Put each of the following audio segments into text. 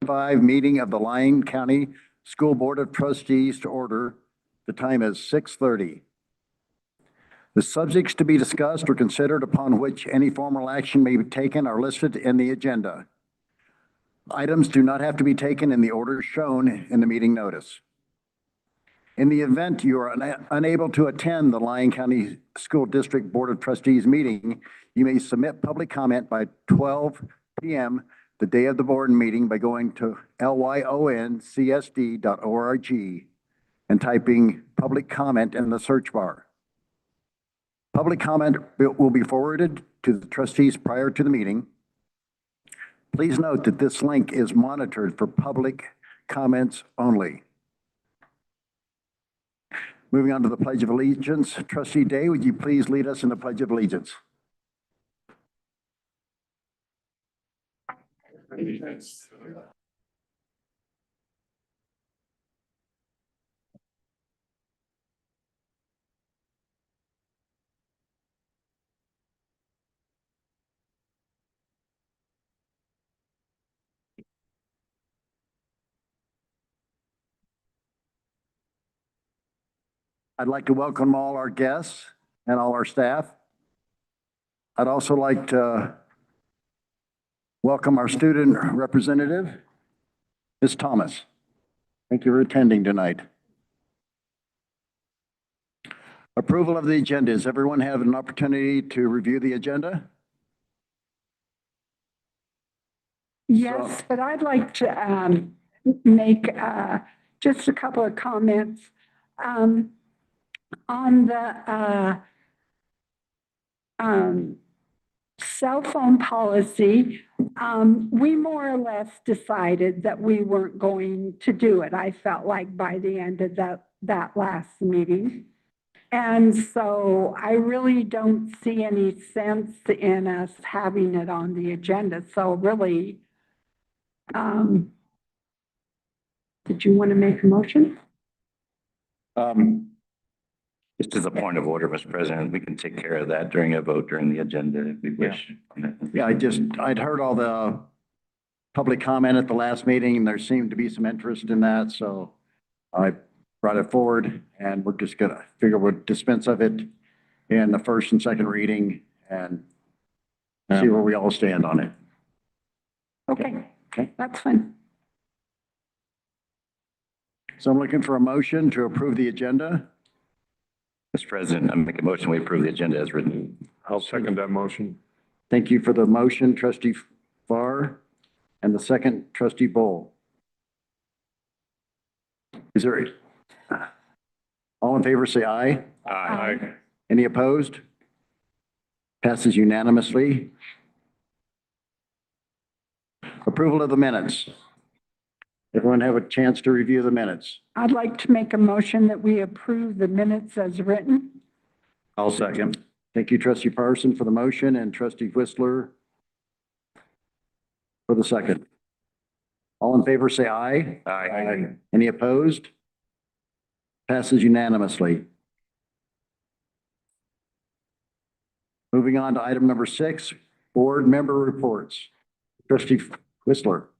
2025 meeting of the Lyon County School Board of Trustees to order. The time is 6:30. The subjects to be discussed or considered upon which any formal action may be taken are listed in the agenda. Items do not have to be taken in the order shown in the meeting notice. In the event you are unable to attend the Lyon County School District Board of Trustees meeting, you may submit public comment by 12 p.m. the day of the board meeting by going to lyoncsd.org and typing public comment in the search bar. Public comment will be forwarded to the trustees prior to the meeting. Please note that this link is monitored for public comments only. Moving on to the Pledge of Allegiance. Trustee Day, would you please lead us in the Pledge of Allegiance? I'd like to welcome all our guests and all our staff. I'd also like to welcome our student representative, Ms. Thomas. Thank you for attending tonight. Approval of the agenda. Does everyone have an opportunity to review the agenda? Yes, but I'd like to make just a couple of comments. On the cell phone policy, we more or less decided that we weren't going to do it. I felt like by the end of that last meeting. And so I really don't see any sense in us having it on the agenda. So really, did you want to make a motion? Just as a point of order, Mr. President, we can take care of that during a vote during the agenda if we wish. Yeah, I'd heard all the public comment at the last meeting, and there seemed to be some interest in that, so I brought it forward, and we're just gonna figure we'll dispense of it in the first and second reading and see where we all stand on it. Okay, that's fine. So I'm looking for a motion to approve the agenda. Mr. President, I make a motion, we approve the agenda as written. I'll second that motion. Thank you for the motion, Trustee Farr, and the second, Trustee Bowl. Is there, all in favor, say aye. Aye. Any opposed? Passes unanimously. Approval of the minutes. Everyone have a chance to review the minutes. I'd like to make a motion that we approve the minutes as written. I'll second. Thank you, Trustee Parson, for the motion, and Trustee Whistler for the second. All in favor, say aye. Aye. Any opposed? Passes unanimously. Moving on to item number 6, board member reports. Trustee Whistler.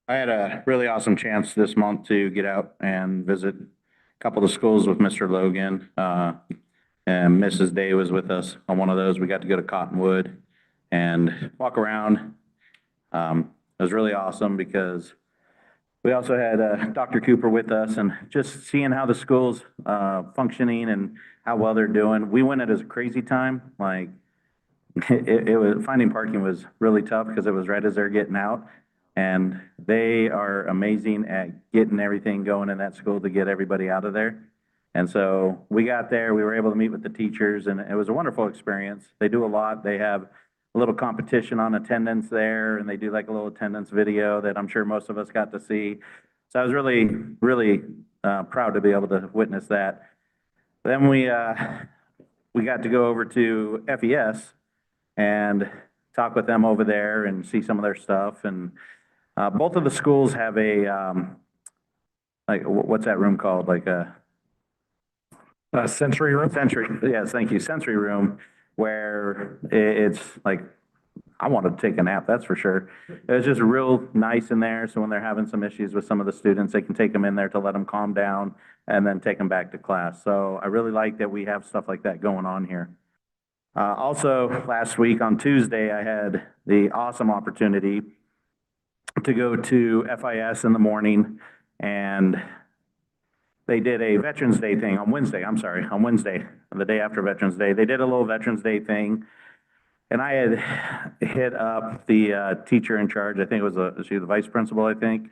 I had a really awesome chance this month to get out and visit a couple of schools with Mr. Logan. And Mrs. Day was with us on one of those. We got to go to Cottonwood and walk around. It was really awesome because we also had Dr. Cooper with us, and just seeing how the school's functioning and how well they're doing. We went at a crazy time. Like it was, finding parking was really tough because it was right as they're getting out. And they are amazing at getting everything going in that school to get everybody out of there. And so we got there, we were able to meet with the teachers, and it was a wonderful experience. They do a lot. They have a little competition on attendance there, and they do like a little attendance video that I'm sure most of us got to see. So I was really, really proud to be able to witness that. Then we got to go over to FES and talk with them over there and see some of their stuff. And both of the schools have a, like, what's that room called? Like a Sensory room? sensory, yes, thank you, sensory room, where it's like I wanted to take a nap, that's for sure. It was just real nice in there, so when they're having some issues with some of the students, they can take them in there to let them calm down and then take them back to class. So I really like that we have stuff like that going on here. Also, last week on Tuesday, I had the awesome opportunity to go to FIS in the morning, and they did a Veterans Day thing on Wednesday, on Wednesday, the day after Veterans Day. They did a little Veterans Day thing. And I had hit up the teacher in charge, I think it was she was the vice principal, I think.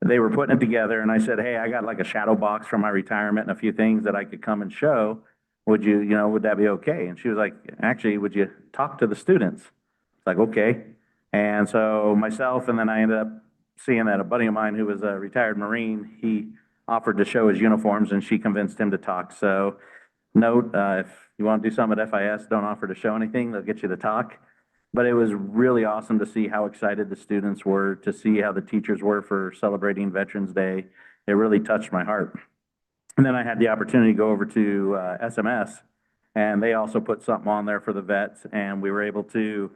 They were putting it together and I said, hey, I got like a shadow box from my retirement and a few things that I could come and show. Would that be okay? And she was like, actually, would you talk to the students? It's like, okay. And so myself, and then I ended up seeing that a buddy of mine who was a retired Marine, he offered to show his uniforms and she convinced him to talk. So note, if you want to do something at FIS, don't offer to show anything, they'll get you to talk. But it was really awesome to see how excited the students were, to see how the teachers were for celebrating Veterans Day. It really touched my heart. And then I had the opportunity to go over to SMS, and they also put something on there for the vets, and we were able to,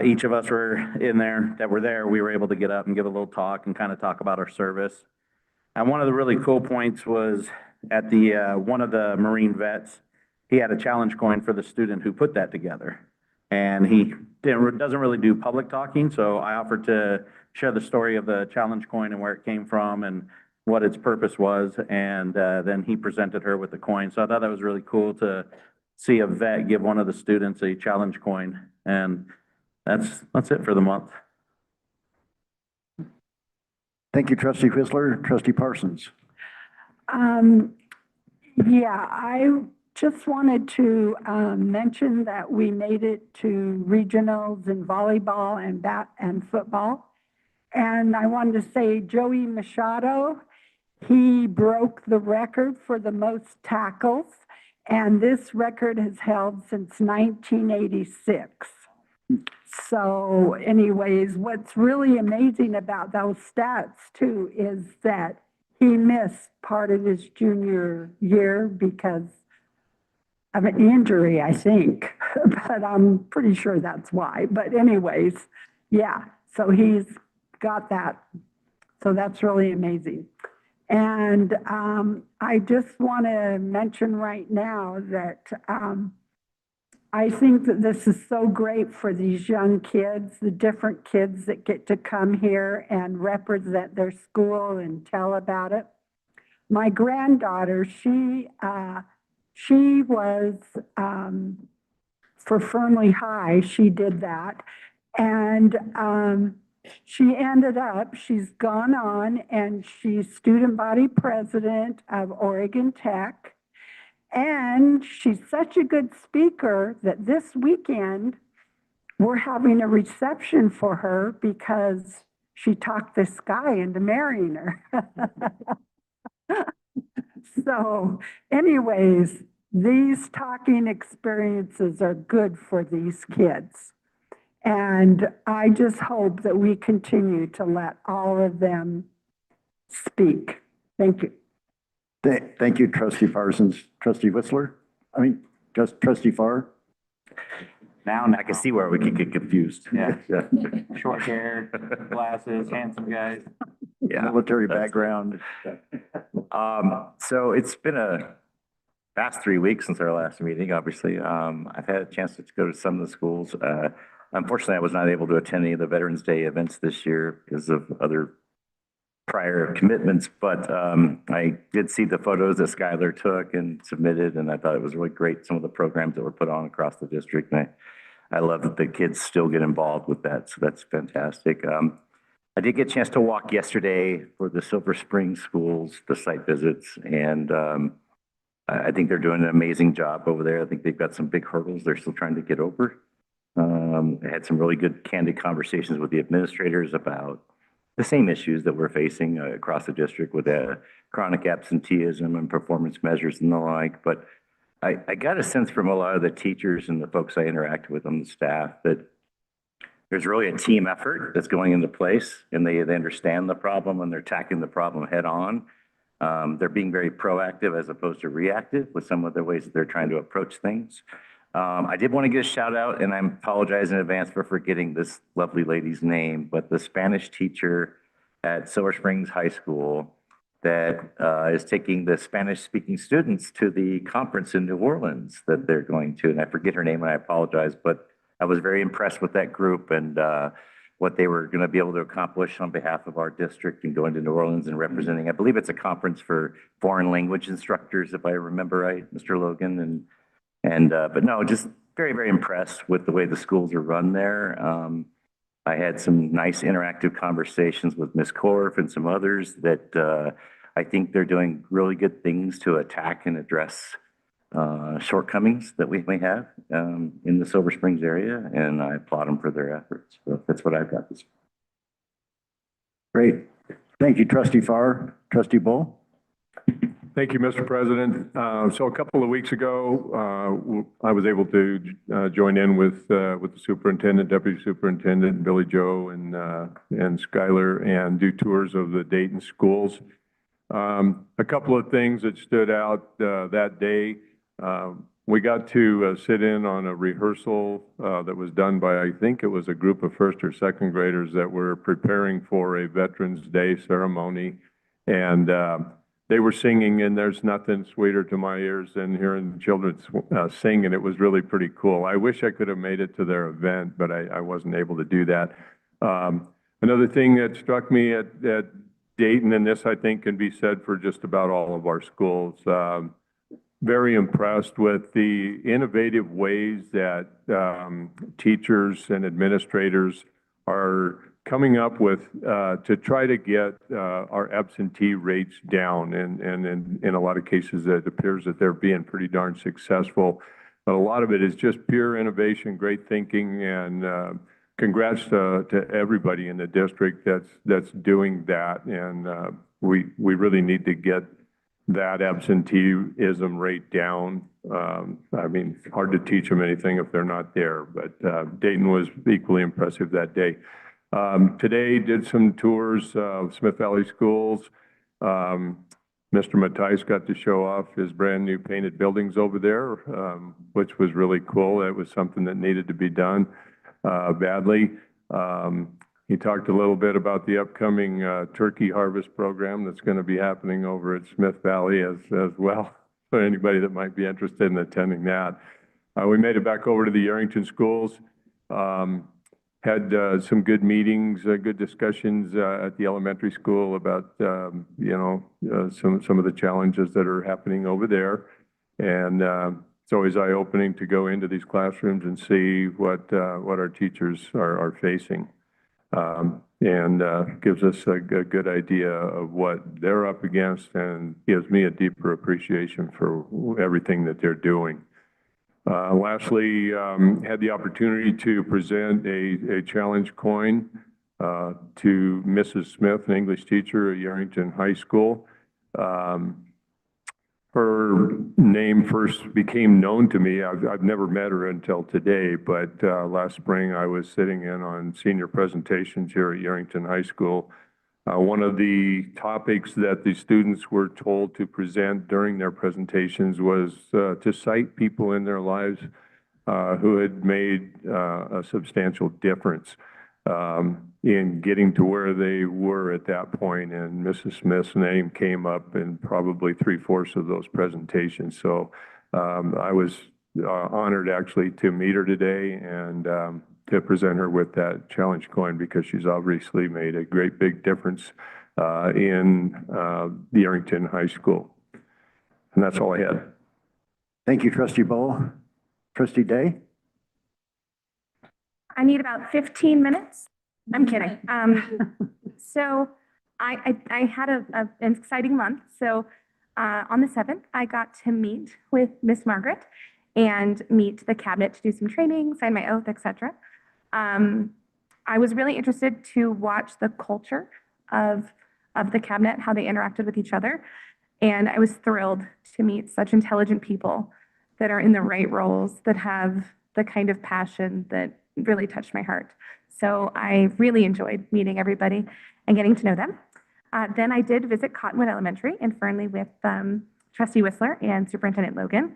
each of us were in there, that were there, we were able to get up and give a little talk and kind of talk about our service. And one of the really cool points was at the one of the Marine vets, he had a challenge coin for the student who put that together. And he doesn't really do public talking, so I offered to share the story of the challenge coin and where it came from and what its purpose was. And then he presented her with the coin. So I thought that was really cool to see a vet give one of the students a challenge coin. And that's it for the month. Thank you, trustee Whistler. Trustee Parsons. Yeah, I just wanted to mention that we made it to regionals in volleyball and football. And I wanted to say Joey Machado, he broke the record for the most tackles. And this record has held since 1986. So anyways, what's really amazing about those stats too is that he missed part of his junior year because of an injury, I think, but I'm pretty sure that's why. But anyways, yeah, so he's got that. So that's really amazing. And I just want to mention right now that I think that this is so great for these young kids, the different kids that get to come here and represent their school and tell about it. My granddaughter, she was for Fernley High, she did that. And she ended up, she's gone on and she's student body president of Oregon Tech. And she's such a good speaker that this weekend we're having a reception for her because she talked this guy into marrying her. So anyways, these talking experiences are good for these kids. And I just hope that we continue to let all of them speak. Thank you. Thank you, trustee Parsons. Trustee Whistler? Just trustee Farr? Now I can see where we could get confused. Yeah. Short hair, glasses, handsome guys. Yeah. Military background. So it's been a fast 3 weeks since our last meeting, obviously. I've had a chance to go to some of the schools. Unfortunately, I was not able to attend any of the Veterans Day events this year because of other prior commitments, but I did see the photos that Skylar took and submitted, and I thought it was really great, some of the programs that were put on across the district. And I love that the kids still get involved with that, so that's fantastic. I did get a chance to walk yesterday for the Silver Spring schools, the site visits, and I think they're doing an amazing job over there. I think they've got some big hurdles they're still trying to get over. I had some really good candid conversations with the administrators about the same issues that we're facing across the district with chronic absenteeism and performance measures and the like. But I got a sense from a lot of the teachers and the folks I interact with on the staff that there's really a team effort that's going into place, and they understand the problem and they're tackling the problem head on. They're being very proactive as opposed to reactive with some of the ways that they're trying to approach things. I did want to get a shout out, and I apologize in advance for forgetting this lovely lady's name, but the Spanish teacher at Silver Springs High School that is taking the Spanish-speaking students to the conference in New Orleans that they're going to, and I forget her name and I apologize, but I was very impressed with that group and what they were going to be able to accomplish on behalf of our district and going to New Orleans and representing. I believe it's a conference for foreign language instructors, if I remember right, Mr. Logan. But no, just very, very impressed with the way the schools are run there. I had some nice interactive conversations with Ms. Korf and some others that I think they're doing really good things to attack and address shortcomings that we may have in the Silver Springs area, and I applaud them for their efforts. So that's what I've got this. Great. Thank you, Trustee Farr. Trustee Bull? Thank you, Mr. President. So a couple of weeks ago, I was able to join in with the superintendent, deputy superintendent, Billy Joe, and Skylar, and do tours of the Dayton schools. A couple of things that stood out that day. We got to sit in on a rehearsal that was done by, I think it was a group of first or second graders that were preparing for a Veterans Day ceremony. And they were singing, and there's nothing sweeter to my ears than hearing children sing, and it was really pretty cool. I wish I could have made it to their event, but I wasn't able to do that. Another thing that struck me at Dayton, and this I think can be said for just about all of our schools, very impressed with the innovative ways that teachers and administrators are coming up with to try to get our absentee rates down. And in a lot of cases, it appears that they're being pretty darn successful. But a lot of it is just pure innovation, great thinking, and congrats to everybody in the district that's doing that. And we really need to get that absenteeism rate down. I mean, hard to teach them anything if they're not there, but Dayton was equally impressive that day. Today did some tours of Smith Valley schools. Mr. Mattice got to show off his brand new painted buildings over there, which was really cool. It was something that needed to be done badly. He talked a little bit about the upcoming turkey harvest program that's going to be happening over at Smith Valley as well, for anybody that might be interested in attending that. We made it back over to the Yerington schools. Had some good meetings, good discussions at the elementary school about, some of the challenges that are happening over there. And it's always eye-opening to go into these classrooms and see what our teachers are facing. And gives us a good idea of what they're up against and gives me a deeper appreciation for everything that they're doing. Lastly, had the opportunity to present a challenge coin to Mrs. Smith, an English teacher at Yerington High School. Her name first became known to me. I've never met her until today, but last spring I was sitting in on senior presentations here at Yerington High School. One of the topics that the students were told to present during their presentations was to cite people in their lives who had made a substantial difference in getting to where they were at that point. And Mrs. Smith's name came up in probably 3/4 of those presentations. So I was honored actually to meet her today and to present her with that challenge coin because she's obviously made a great big difference in the Yerington High School. And that's all I had. Thank you, Trustee Bull. Trustee Day? I need about 15 minutes. I'm kidding. So I had an exciting month. So on the 7th, I got to meet with Miss Margaret and meet the cabinet to do some training, sign my oath, etc. I was really interested to watch the culture of the cabinet, how they interacted with each other. And I was thrilled to meet such intelligent people that are in the right roles, that have the kind of passion that really touched my heart. So I really enjoyed meeting everybody and getting to know them. Then I did visit Cottonwood Elementary in Fernley with Trustee Whistler and Superintendent Logan.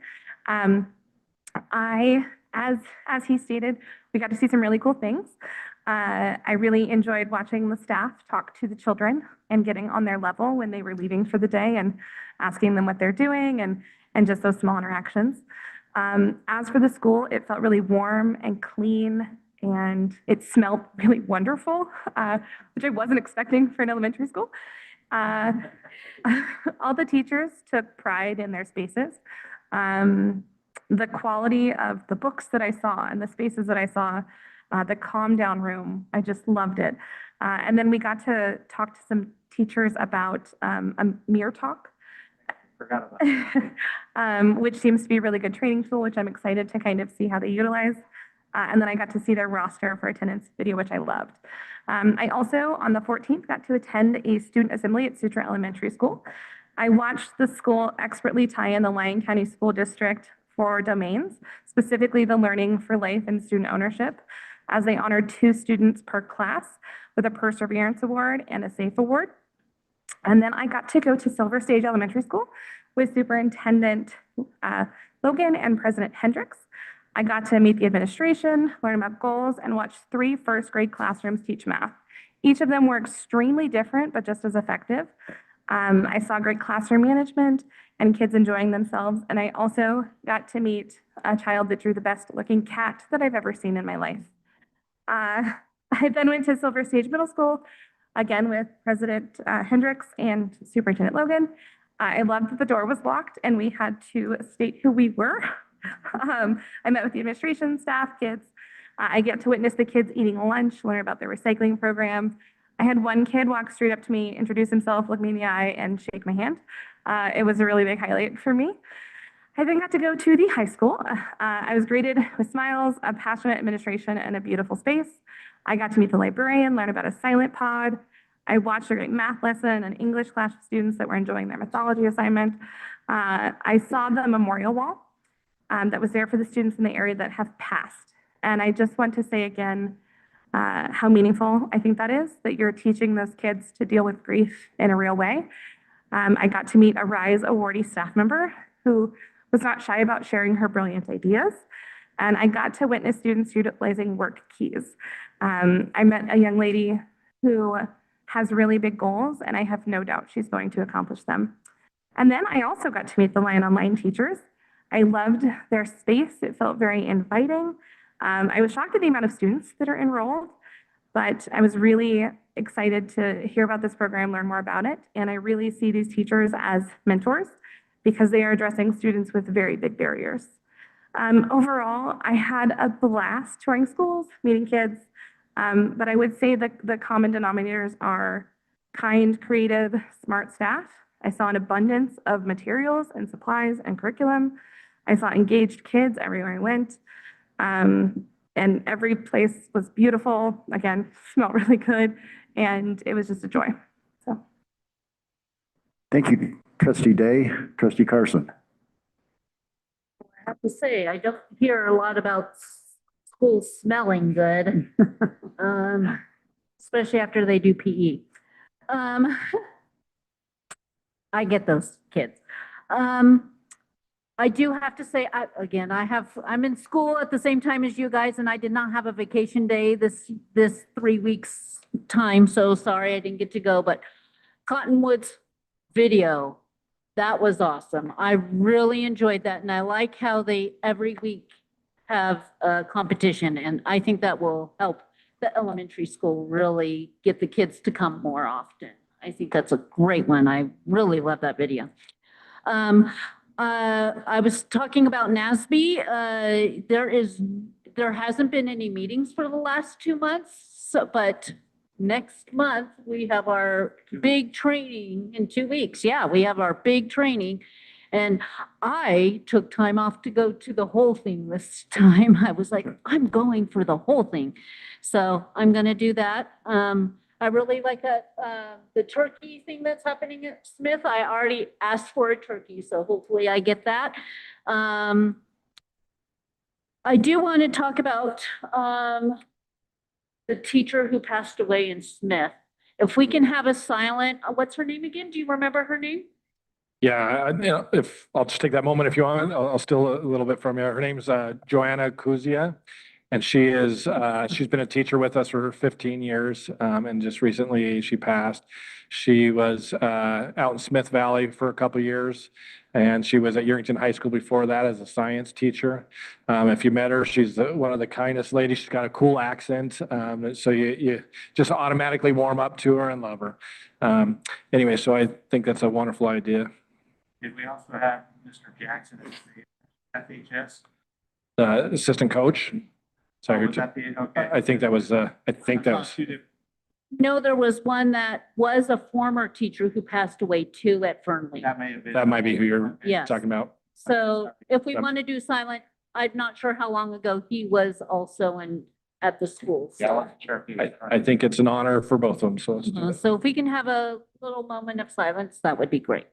as he stated, we got to see some really cool things. I really enjoyed watching the staff talk to the children and getting on their level when they were leaving for the day and asking them what they're doing and just those small interactions. As for the school, it felt really warm and clean and it smelled really wonderful, which I wasn't expecting for an elementary school. All the teachers took pride in their spaces. The quality of the books that I saw and the spaces that I saw, the calm down room, I just loved it. And then we got to talk to some teachers about a mirror talk. Forgot about that. Which seems to be a really good training tool, which I'm excited to kind of see how they utilize. And then I got to see their roster for attendance video, which I loved. I also, on the 14th, got to attend a student assembly at Sutra Elementary School. I watched the school expertly tie in the Lyon County School District for domains, specifically the Learning for Life and Student Ownership, as they honored 2 students per class with a Perseverance Award and a SAFE Award. And then I got to go to Silver Stage Elementary School with Superintendent Logan and President Hendricks. I got to meet the administration, learn about goals, and watch 3 first grade classrooms teach math. Each of them were extremely different, but just as effective. I saw great classroom management and kids enjoying themselves. And I also got to meet a child that drew the best looking cat that I've ever seen in my life. I then went to Silver Stage Middle School, again with President Hendricks and Superintendent Logan. I loved that the door was locked and we had to state who we were. I met with the administration, staff, kids. I get to witness the kids eating lunch, learn about their recycling program. I had one kid walk straight up to me, introduce himself, look me in the eye, and shake my hand. It was a really big highlight for me. I then got to go to the high school. I was greeted with smiles, a passionate administration, and a beautiful space. I got to meet the librarian, learn about a silent pod. I watched a great math lesson and English class with students that were enjoying their mythology assignment. I saw the memorial wall that was there for the students in the area that have passed. And I just want to say again, how meaningful I think that is, that you're teaching those kids to deal with grief in a real way. I got to meet a RISE awardee staff member who was not shy about sharing her brilliant ideas. And I got to witness students utilizing work keys. I met a young lady who has really big goals, and I have no doubt she's going to accomplish them. And then I also got to meet the Lyon Online teachers. I loved their space. It felt very inviting. I was shocked at the amount of students that are enrolled, but I was really excited to hear about this program, learn more about it. And I really see these teachers as mentors because they are addressing students with very big barriers. Overall, I had a blast touring schools, meeting kids, but I would say that the common denominators are kind, creative, smart staff. I saw an abundance of materials and supplies and curriculum. I saw engaged kids everywhere I went. And every place was beautiful. Again, smelled really good. And it was just a joy. So. Thank you, Trustee Day. Trustee Carson. I have to say, I don't hear a lot about schools smelling good, especially after they do PE. I get those kids. I do have to say, I'm in school at the same time as you guys, and I did not have a vacation day this 3 weeks time, so sorry I didn't get to go, but Cottonwood's video, that was awesome. I really enjoyed that, and I like how they every week have a competition, and I think that will help the elementary school really get the kids to come more often. I think that's a great one. I really love that video. I was talking about NASB. There hasn't been any meetings for the last 2 months, but next month we have our big training in 2 weeks. Yeah, we have our big training. And I took time off to go to the whole thing this time. I was like, I'm going for the whole thing. So I'm going to do that. I really like the turkey thing that's happening at Smith. I already asked for a turkey, so hopefully I get that. I do want to talk about the teacher who passed away in Smith. If we can have a silent, what's her name again? Do you remember her name? Yeah, if, I'll just take that moment if you want. I'll steal a little bit from you. Her name's Joanna Kuzia. And she is, she's been a teacher with us for 15 years, and just recently she passed. She was out in Smith Valley for a couple of years, and she was at Yerington High School before that as a science teacher. If you met her, she's one of the kindest ladies. She's got a cool accent, so you just automatically warm up to her and love her. Anyway, so I think that's a wonderful idea. Did we also have Mr. Jackson as the FHS? Assistant coach. Sorry, Was that the, okay. I think that was, No, there was one that was a former teacher who passed away too at Fernley. That may have been. that might be who you're Yes. talking about. So if we Yep. want to do silent, I'm not sure how long ago he was also at the school. Yeah, I So, wasn't sure if he was. I think it's an honor for both of them, so let's do it. so if we can have a little moment of silence, that would be great.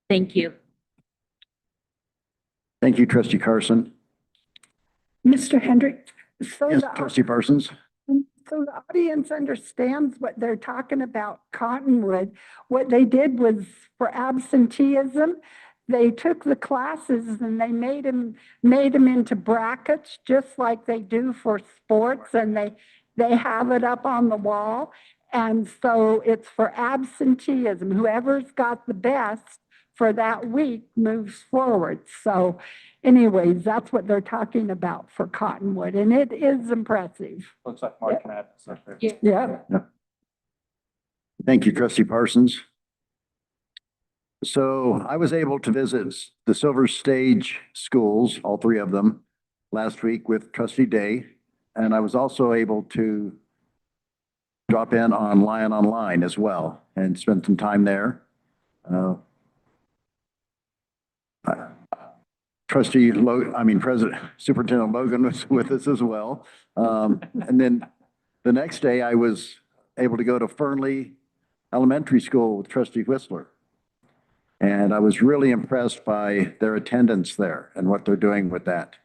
Thank you. Thank you, trustee Carson. Mr. Hendrick, so Yes, the, trustee Parsons. so the audience understands what they're talking about Cottonwood. What they did was for absenteeism, they took the classes and they made them into brackets, just like they do for sports, and they have it up on the wall. And so it's for absenteeism. Whoever's got the best for that week moves forward. So anyways, that's what they're talking about for Cottonwood, and it is impressive. Looks like Mark can add something. Yeah. Thank you, trustee Parsons. So I was able to visit the Silver Stage schools, all three of them, last week with trustee Day. And I was also able to drop in on Lion Online as well and spend some time there. Superintendent Logan was with us as well. And then the next day I was able to go to Fernley Elementary School with trustee Whistler. And I was really impressed by their attendance there and what they're doing with that.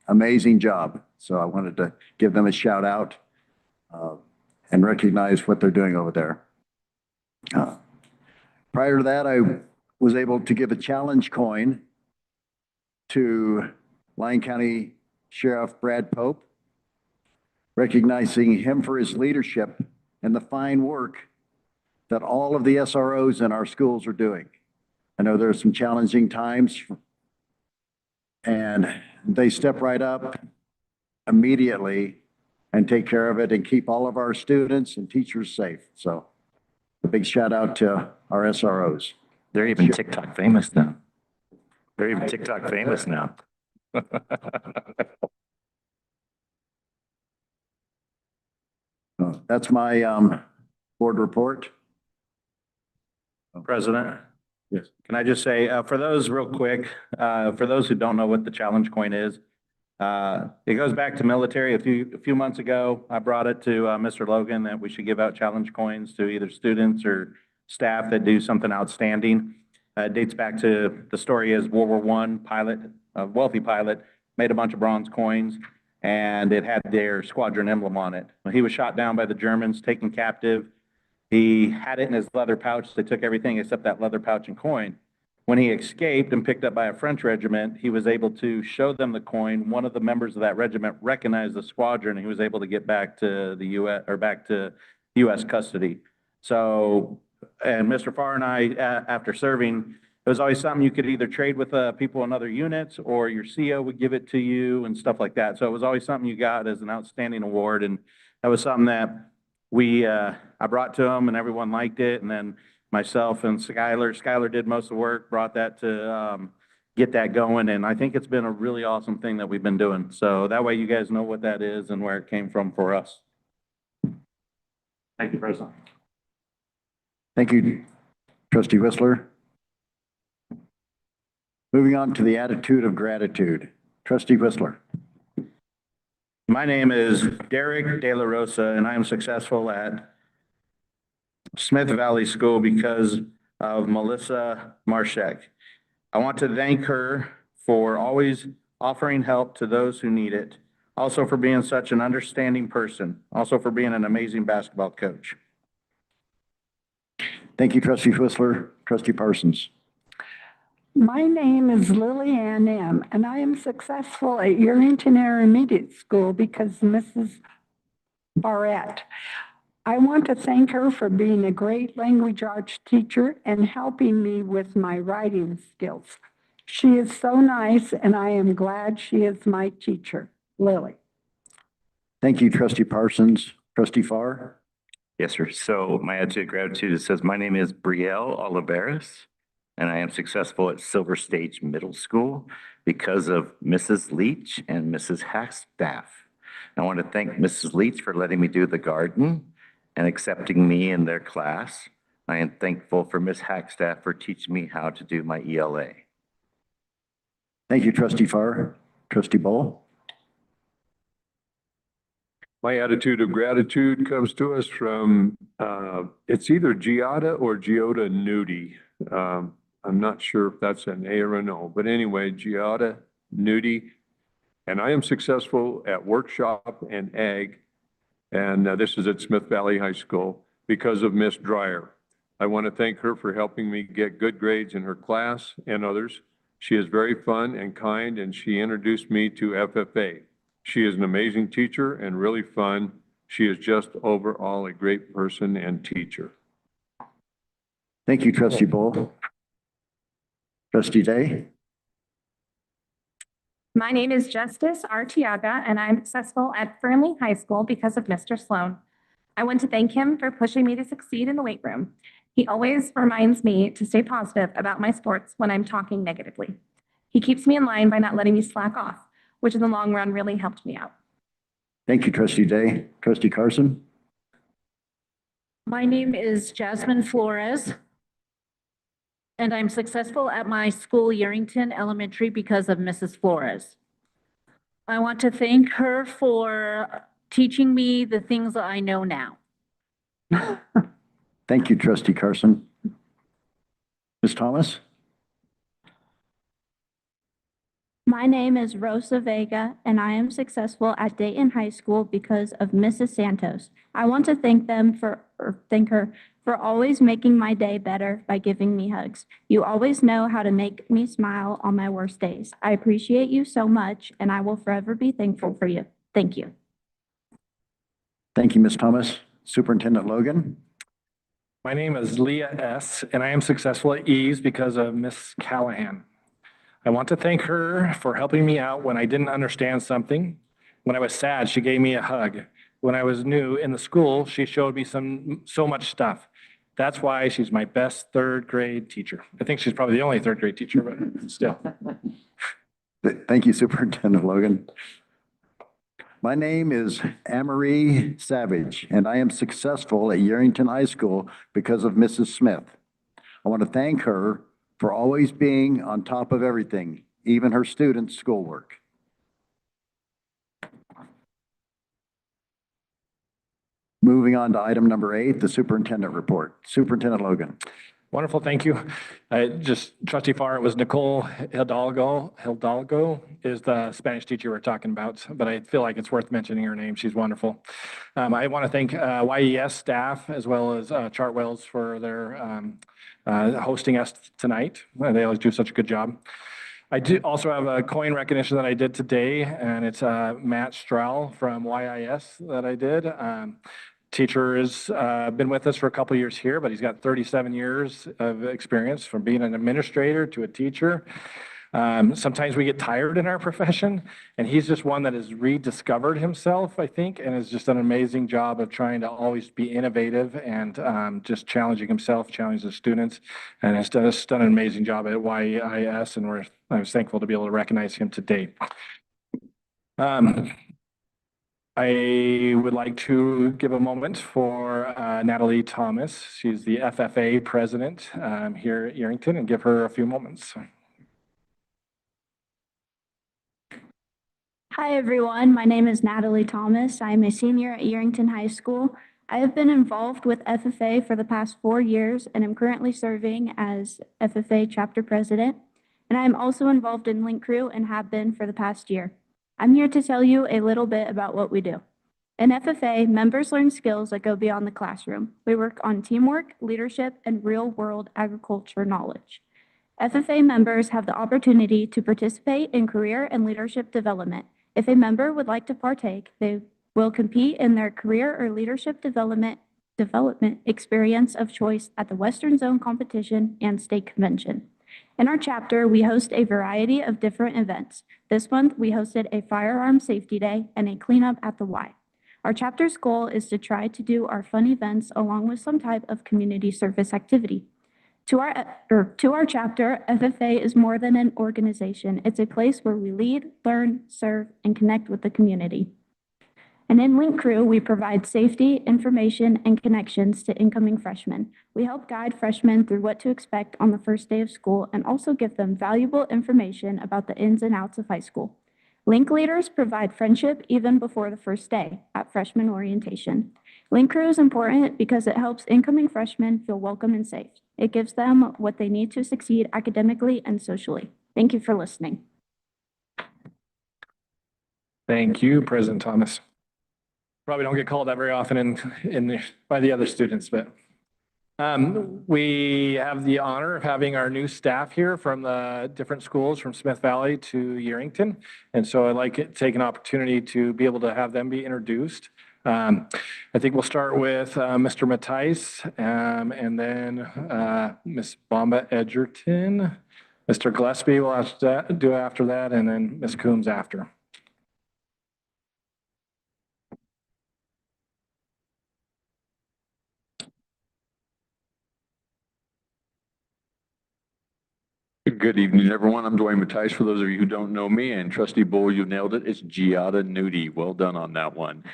Amazing job. So I wanted to give them a shout out and recognize what they're doing over there. Prior to that, I was able to give a challenge coin to Lyon County Sheriff Brad Pope, recognizing him for his leadership and the fine work that all of the SROs in our schools are doing. I know there are some challenging times, and they step right up immediately and take care of it and keep all of our students and teachers safe. So a big shout out to our SROs. They're even TikTok famous now. They're even TikTok famous now. That's my board report. President? Yes. Can I just say, for those real quick, for those who don't know what the challenge coin is, it goes back to military. A few months ago, I brought it to Mr. Logan that we should give out challenge coins to either students or staff that do something outstanding. It dates back to, the story is World War I pilot, a wealthy pilot, made a bunch of bronze coins, and it had their squadron emblem on it. When he was shot down by the Germans, taken captive, he had it in his leather pouch. They took everything except that leather pouch and coin. When he escaped and picked up by a French regiment, he was able to show them the coin. One of the members of that regiment recognized the squadron, and he was able to get back to the U.S. or back to U.S. custody. So, and Mr. Farr and I, after serving, it was always something you could either trade with people in other units, or your CO would give it to you and stuff like that. So it was always something you got as an outstanding award, and that was something that I brought to him, and everyone liked it. And then myself and Skylar did most of the work, brought that to get that going. And I think it's been a really awesome thing that we've been doing. So that way you guys know what that is and where it came from for us. Thank you, President. Thank you, trustee Whistler. Moving on to the attitude of gratitude. Trustee Whistler. My name is Derek De La Rosa, and I am successful at Smith Valley School because of Melissa Marshek. I want to thank her for always offering help to those who need it, also for being such an understanding person, also for being an amazing basketball coach. Thank you, trustee Whistler. Trustee Parsons. My name is Lily Ann M., and I am successful at Yerington Intermediate School because Mrs. Barrett. I want to thank her for being a great language arts teacher and helping me with my writing skills. She is so nice, and I am glad she is my teacher. Lily. Thank you, trustee Parsons. Trustee Farr. Yes, sir. So my attitude of gratitude, it says, my name is Brielle Oliveris, and I am successful at Silver Stage Middle School because of Mrs. Leach and Mrs. Hackstaff. I want to thank Mrs. Leach for letting me do the garden and accepting me in their class. I am thankful for Ms. Hackstaff for teaching me how to do my ELA. Thank you, trustee Farr. Trustee Bull. My attitude of gratitude comes to us from, it's either Giada or Giota Nudie. I'm not sure if that's an A or an O, but anyway, Giada Nudie. And I am successful at workshop and ag. And this is at Smith Valley High School because of Miss Dreyer. I want to thank her for helping me get good grades in her class and others. She is very fun and kind, and she introduced me to FFA. She is an amazing teacher and really fun. She is just overall a great person and teacher. Thank you, trustee Bull. Trustee Day. My name is Justice Artiaga, and I'm successful at Fernley High School because of Mr. Sloan. I want to thank him for pushing me to succeed in the weight room. He always reminds me to stay positive about my sports when I'm talking negatively. He keeps me in line by not letting me slack off, which in the long run really helped me out. Thank you, trustee Day. Trustee Carson. My name is Jasmine Flores, and I'm successful at my school, Yerington Elementary, because of Mrs. Flores. I want to thank her for teaching me the things that I know now. Thank you, trustee Carson. Ms. Thomas. My name is Rosa Vega, and I am successful at Dayton High School because of Mrs. Santos. I want to thank her for always making my day better by giving me hugs. You always know how to make me smile on my worst days. I appreciate you so much, and I will forever be thankful for you. Thank you. Thank you, Ms. Thomas. Superintendent Logan. My name is Leah S., and I am successful at Ease because of Miss Callahan. I want to thank her for helping me out when I didn't understand something. When I was sad, she gave me a hug. When I was new in the school, she showed me so much stuff. That's why she's my best third grade teacher. I think she's probably the only third grade teacher, but still. Thank you, Superintendent Logan. My name is Amory Savage, and I am successful at Yerington High School because of Mrs. Smith. I want to thank her for always being on top of everything, even her students' schoolwork. Moving on to item number 8, the superintendent report. Superintendent Logan. Wonderful, thank you. Trustee Farr, it was Nicole Hidalgo is the Spanish teacher we're talking about, but I feel like it's worth mentioning her name. She's wonderful. I want to thank YES staff as well as Chartwells for their hosting us tonight. They always do such a good job. I do also have a coin recognition that I did today, and it's Matt Strahl from YIS that I did. Teacher has been with us for a couple of years here, but he's got 37 years of experience from being an administrator to a teacher. Sometimes we get tired in our profession, and he's just one that has rediscovered himself, I think, and has just done an amazing job of trying to always be innovative and just challenging himself, challenging the students, and has done an amazing job at YIS, and I was thankful to be able to recognize him today. I would like to give a moment for Natalie Thomas. She's the FFA president here at Yerington, and give her a few moments. Hi, everyone. My name is Natalie Thomas. I'm a senior at Yerington High School. I have been involved with FFA for the past 4 years, and I'm currently serving as FFA chapter president. and I am also involved in Link Crew and have been for the past year. I'm here to tell you a little bit about what we do. In FFA, members learn skills that go beyond the classroom. We work on teamwork, leadership, and real-world agriculture knowledge. FFA members have the opportunity to participate in career and leadership development. If a member would like to partake, they will compete in their career or leadership development experience of choice at the Western Zone competition and state convention. In our chapter, we host a variety of different events. This month, we hosted a firearm safety day and a cleanup at the Y. Our chapter's goal is to try to do our fun events along with some type of community service activity. To our chapter, FFA is more than an organization. It's a place where we lead, learn, serve, and connect with the community. And in Link Crew, we provide safety, information, and connections to incoming freshmen. We help guide freshmen through what to expect on the first day of school and also give them valuable information about the ins and outs of high school. Link leaders provide friendship even before the first day at freshman orientation. Link Crew is important because it helps incoming freshmen feel welcome and safe. It gives them what they need to succeed academically and socially. Thank you for listening. Thank you, President Thomas. Probably don't get called that very often by the other students, but we have the honor of having our new staff here from the different schools from Smith Valley to Yerington. And so I'd like to take an opportunity to be able to have them be introduced. I think we'll start with Mr. Matthijs and then Ms. Bomba Edgerton. Mr. Gillespie will have to do after that, and then Ms. Coombs after. Good evening, everyone. I'm Dwayne Matthijs. For those of you who don't know me, and Trustee Bull, you nailed it. It's Giada Nudie. Well done on that one.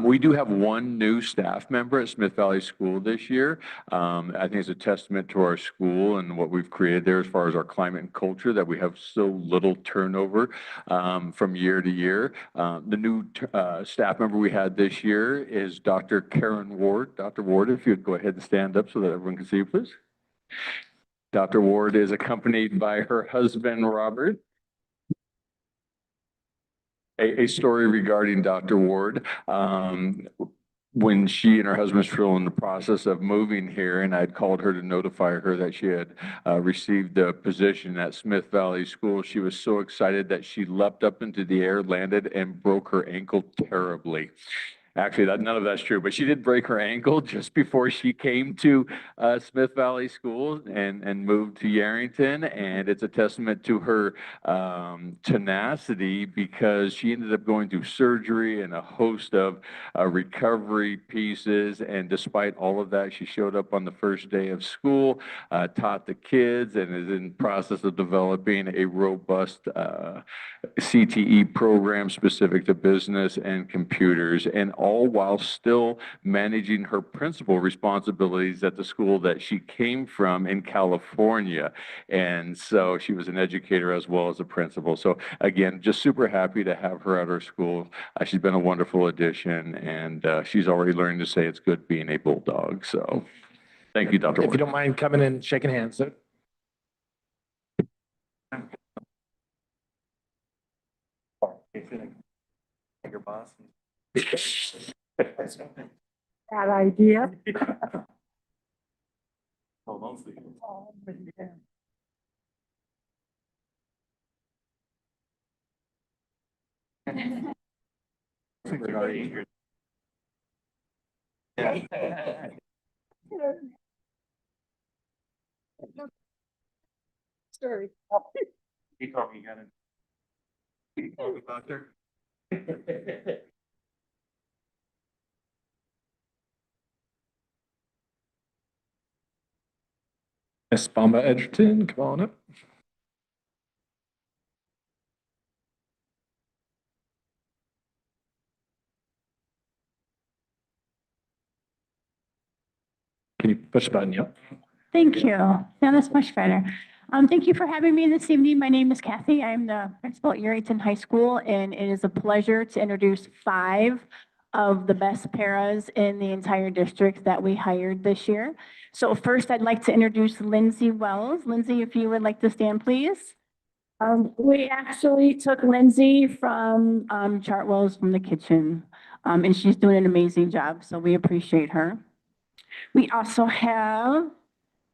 We do have one new staff member at Smith Valley School this year. I think it's a testament to our school and what we've created there as far as our climate and culture that we have so little turnover from year to year. The new staff member we had this year is Dr. Karen Ward. Dr. Ward, if you'd go ahead and stand up so that everyone can see you, please. Dr. Ward is accompanied by her husband, Robert. A story regarding Dr. Ward. When she and her husband were still in the process of moving here, and I'd called her to notify her that she had received the position at Smith Valley School, she was so excited that she leapt up into the air, landed, and broke her ankle terribly. Actually, none of that's true, but she did break her ankle just before she came to Smith Valley School and moved to Yerington. And it's a testament to her tenacity because she ended up going through surgery and a host of recovery pieces. And despite all of that, she showed up on the first day of school, taught the kids, and is in the process of developing a robust CTE program specific to business and computers, and all while still managing her principal responsibilities at the school that she came from in California. And so she was an educator as well as a principal. So again, just super happy to have her at our school. She's been a wonderful addition, and she's already learning to say it's good being a bulldog. So thank you, Dr. If Ward. you don't mind coming and shaking hands. So. Your boss. Bad idea. Hold on, Steve. Sorry. He told me you got it. Doctor. Ms. Bomba Edgerton, come on up. Can you push the button? Yep. Thank you. Now that's much better. Thank you for having me this evening. My name is Kathy. I'm the principal at Yerington High School, and it is a pleasure to introduce 5 of the best paras in the entire district that we hired this year. So first, I'd like to introduce Lindsay Wells. Lindsay, if you would like to stand, please. We actually took Lindsay from, Chartwell's from the kitchen, and she's doing an amazing job, so we appreciate her. We also have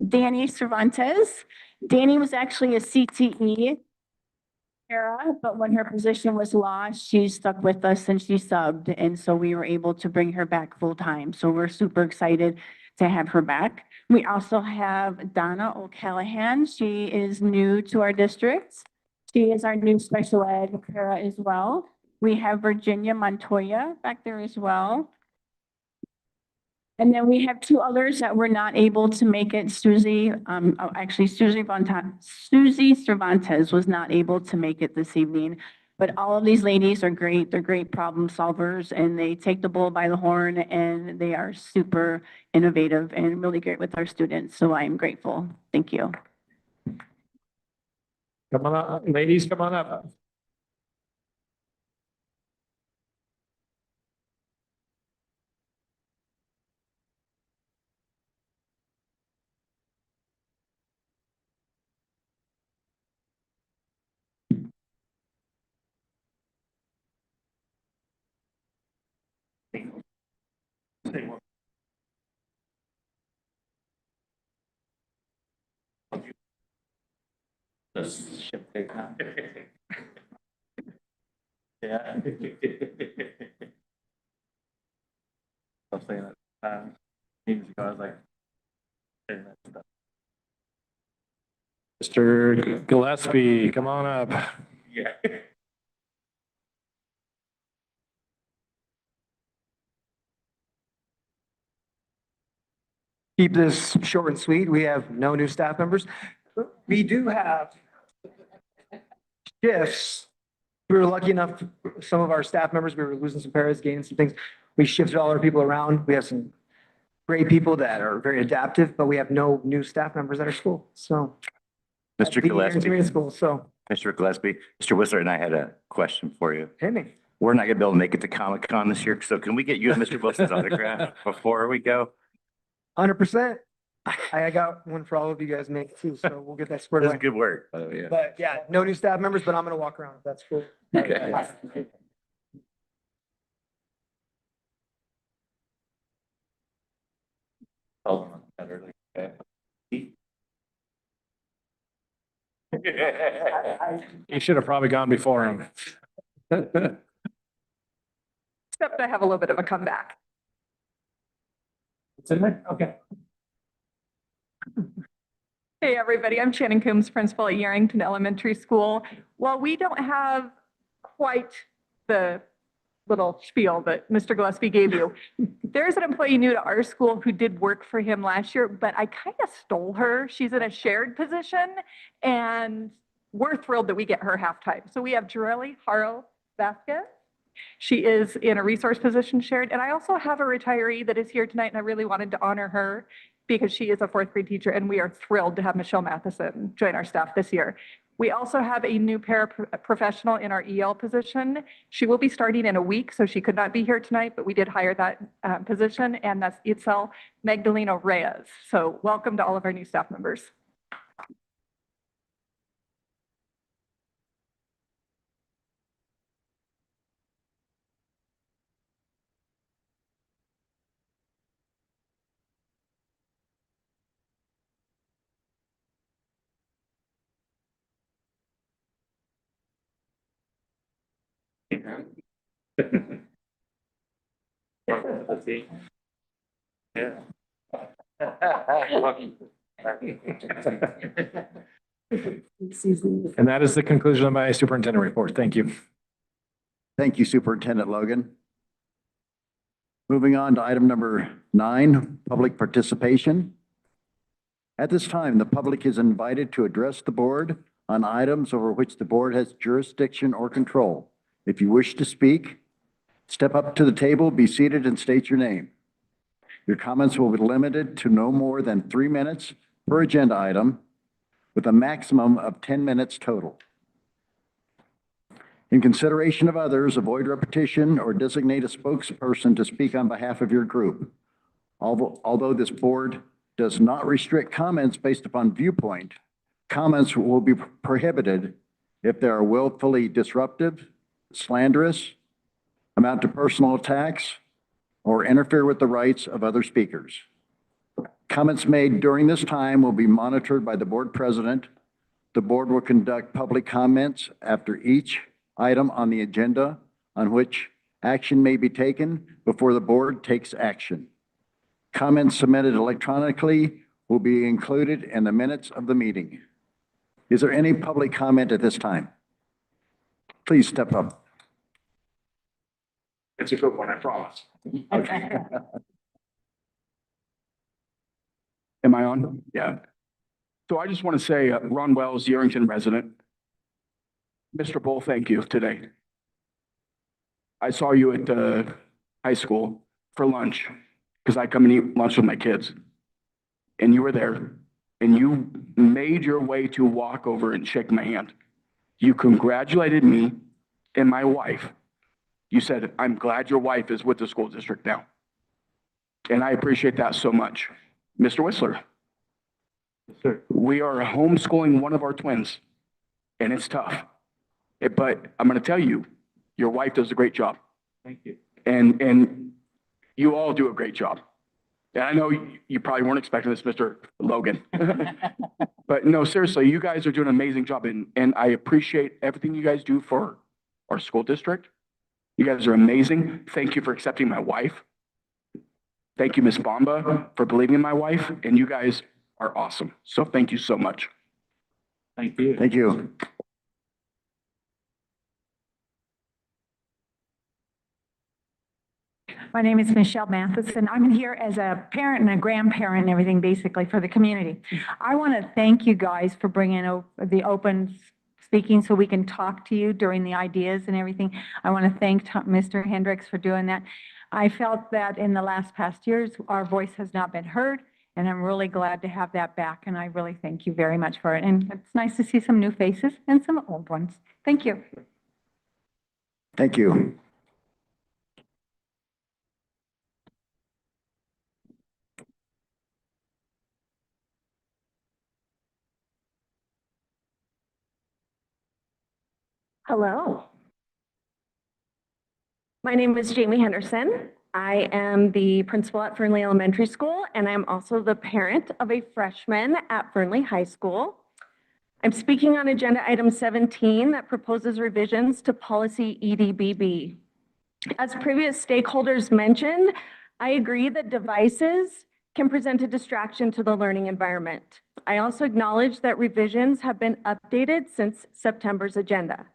Danny Cervantes. Danny was actually a CTE era, but when her position was lost, she stuck with us and she subbed, and so we were able to bring her back full-time. So we're super excited to have her back. We also have Donna O'Callahan. She is new to our district. She is our new special ed para as well. We have Virginia Montoya back there as well. And then we have two others that were not able to make it. Susie Cervantes was not able to make it this evening. But all of these ladies are great. They're great problem solvers and they take the bull by the horn and they are super innovative and really great with our students. So I am grateful. Thank you. Come on up, ladies, come on up. Just ship it now. Yeah. I was saying that, meetings ago, I was like. Mr. Gillespie, come on up. Yeah. Keep this short and sweet. We have no new staff members. We do have shifts. We were lucky enough, some of our staff members, we were losing some paras, gaining some things. We shifted all our people around. We have some great people that are very adaptive, but we have no new staff members at our school. So. Mr. Gillespie, School, so. Mr. Gillespie, Mr. Whistler and I had a question for you. Hit me. We're not gonna be able to make it to Comic-Con this year, so can we get you and Mr. Wilson's autograph before we go? 100%. I got one for all of you guys to make too, so we'll get that squared This is away. good work, by the way. But yeah, no new staff members, but I'm gonna walk around if that's cool. Okay. Oh, better, okay. You should have probably gone before him. Except I have a little bit of a comeback. It's in there? Okay. Hey, everybody, I'm Shannon Coombs, principal at Yarrington Elementary School. While we don't have quite the little spiel that Mr. Gillespie gave you, there's an employee new to our school who did work for him last year, but I kind of stole her. She's in a shared position and we're thrilled that we get her half-time. So we have Joreli Haro Vasquez. She is in a resource position shared. And I also have a retiree that is here tonight and I really wanted to honor her because she is a fourth grade teacher and we are thrilled to have Michelle Matheson join our staff this year. We also have a new paraprofessional in our EL position. She will be starting in a week, so she could not be here tonight, but we did hire that position, and that's Itzel Magdaleno Reyes. So welcome to all of our new staff members. Let's see. Yeah. And that is the conclusion of my superintendent report. Thank you. Thank you, Superintendent Logan. Moving on to item number 9, public participation. At this time, the public is invited to address the board on items over which the board has jurisdiction or control. If you wish to speak, step up to the table, be seated, and state your name. Your comments will be limited to no more than 3 minutes per agenda item, with a maximum of 10 minutes total. In consideration of others, avoid repetition or designate a spokesperson to speak on behalf of your group. Although this board does not restrict comments based upon viewpoint, comments will be prohibited if they are willfully disruptive, slanderous, amount to personal attacks, or interfere with the rights of other speakers. Comments made during this time will be monitored by the board president. The board will conduct public comments after each item on the agenda on which action may be taken before the board takes action. Comments submitted electronically will be included in the minutes of the meeting. Is there any public comment at this time? Please step up. It's a good one, I promise. Am I on? Yeah. So I just want to say, Ron Wells, Yerington resident. Mr. Bull, thank you today. I saw you at the high school for lunch because I come and eat lunch with my kids. And you were there and you made your way to walk over and shake my hand. You congratulated me and my wife. You said, I'm glad your wife is with the school district now. And I appreciate that so much. Mr. Whistler, we are homeschooling one of our twins, and it's tough. But I'm going to tell you, your wife does a great job. Thank you. And you all do a great job. And I know you probably weren't expecting this, Mr. Logan. But no, seriously, you guys are doing an amazing job. And I appreciate everything you guys do for our school district. You guys are amazing. Thank you for accepting my wife. Thank you, Ms. Bamba, for believing in my wife. And you guys are awesome. So thank you so much. Thank you. Thank you. My name is Michelle Matheson. I'm here as a parent and a grandparent and everything basically for the community. I want to thank you guys for bringing the open speaking so we can talk to you during the ideas and everything. I want to thank Mr. Hendricks for doing that. I felt that in the past years, our voice has not been heard, and I'm really glad to have that back, and I really thank you very much for it. And it's nice to see some new faces and some old ones. Thank you. Thank you. Hello. My name is Jamie Henderson. I am the principal at Fernley Elementary School, and I'm also the parent of a freshman at Fernley High School. I'm speaking on agenda item 17 that proposes revisions to policy EDBB. As previous stakeholders mentioned, I agree that devices can present a distraction to the learning environment. I also acknowledge that revisions have been updated since September's agenda.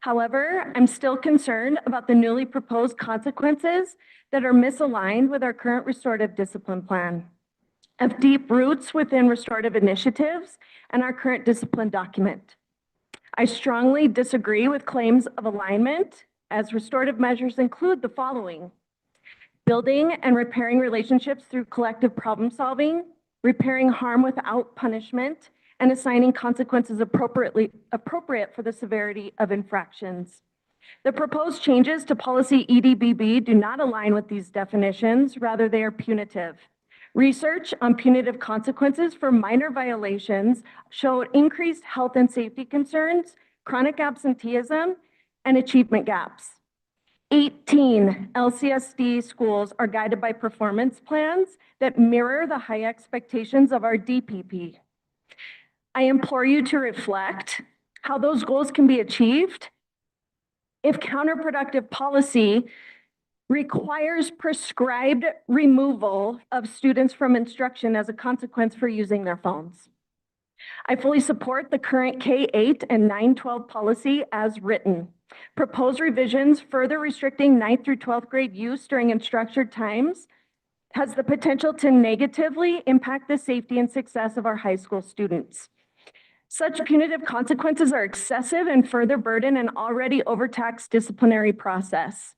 However, I'm still concerned about the newly proposed consequences that are misaligned with our current restorative discipline plan, have deep roots within restorative initiatives and our current discipline document. I strongly disagree with claims of alignment, as restorative measures include the following: building and repairing relationships through collective problem solving, repairing harm without punishment, and assigning consequences appropriate for the severity of infractions. The proposed changes to policy EDBB do not align with these definitions, rather they are punitive. Research on punitive consequences for minor violations showed increased health and safety concerns, chronic absenteeism, and achievement gaps. 18 LCSD schools are guided by performance plans that mirror the high expectations of our DPP. I implore you to reflect how those goals can be achieved if counterproductive policy requires prescribed removal of students from instruction as a consequence for using their phones. I fully support the current K-8 and 9-12 policy as written. Proposed revisions further restricting 9th through 12th grade use during unstructured times has the potential to negatively impact the safety and success of our high school students. Such punitive consequences are excessive and further burden an already overtaxed disciplinary process.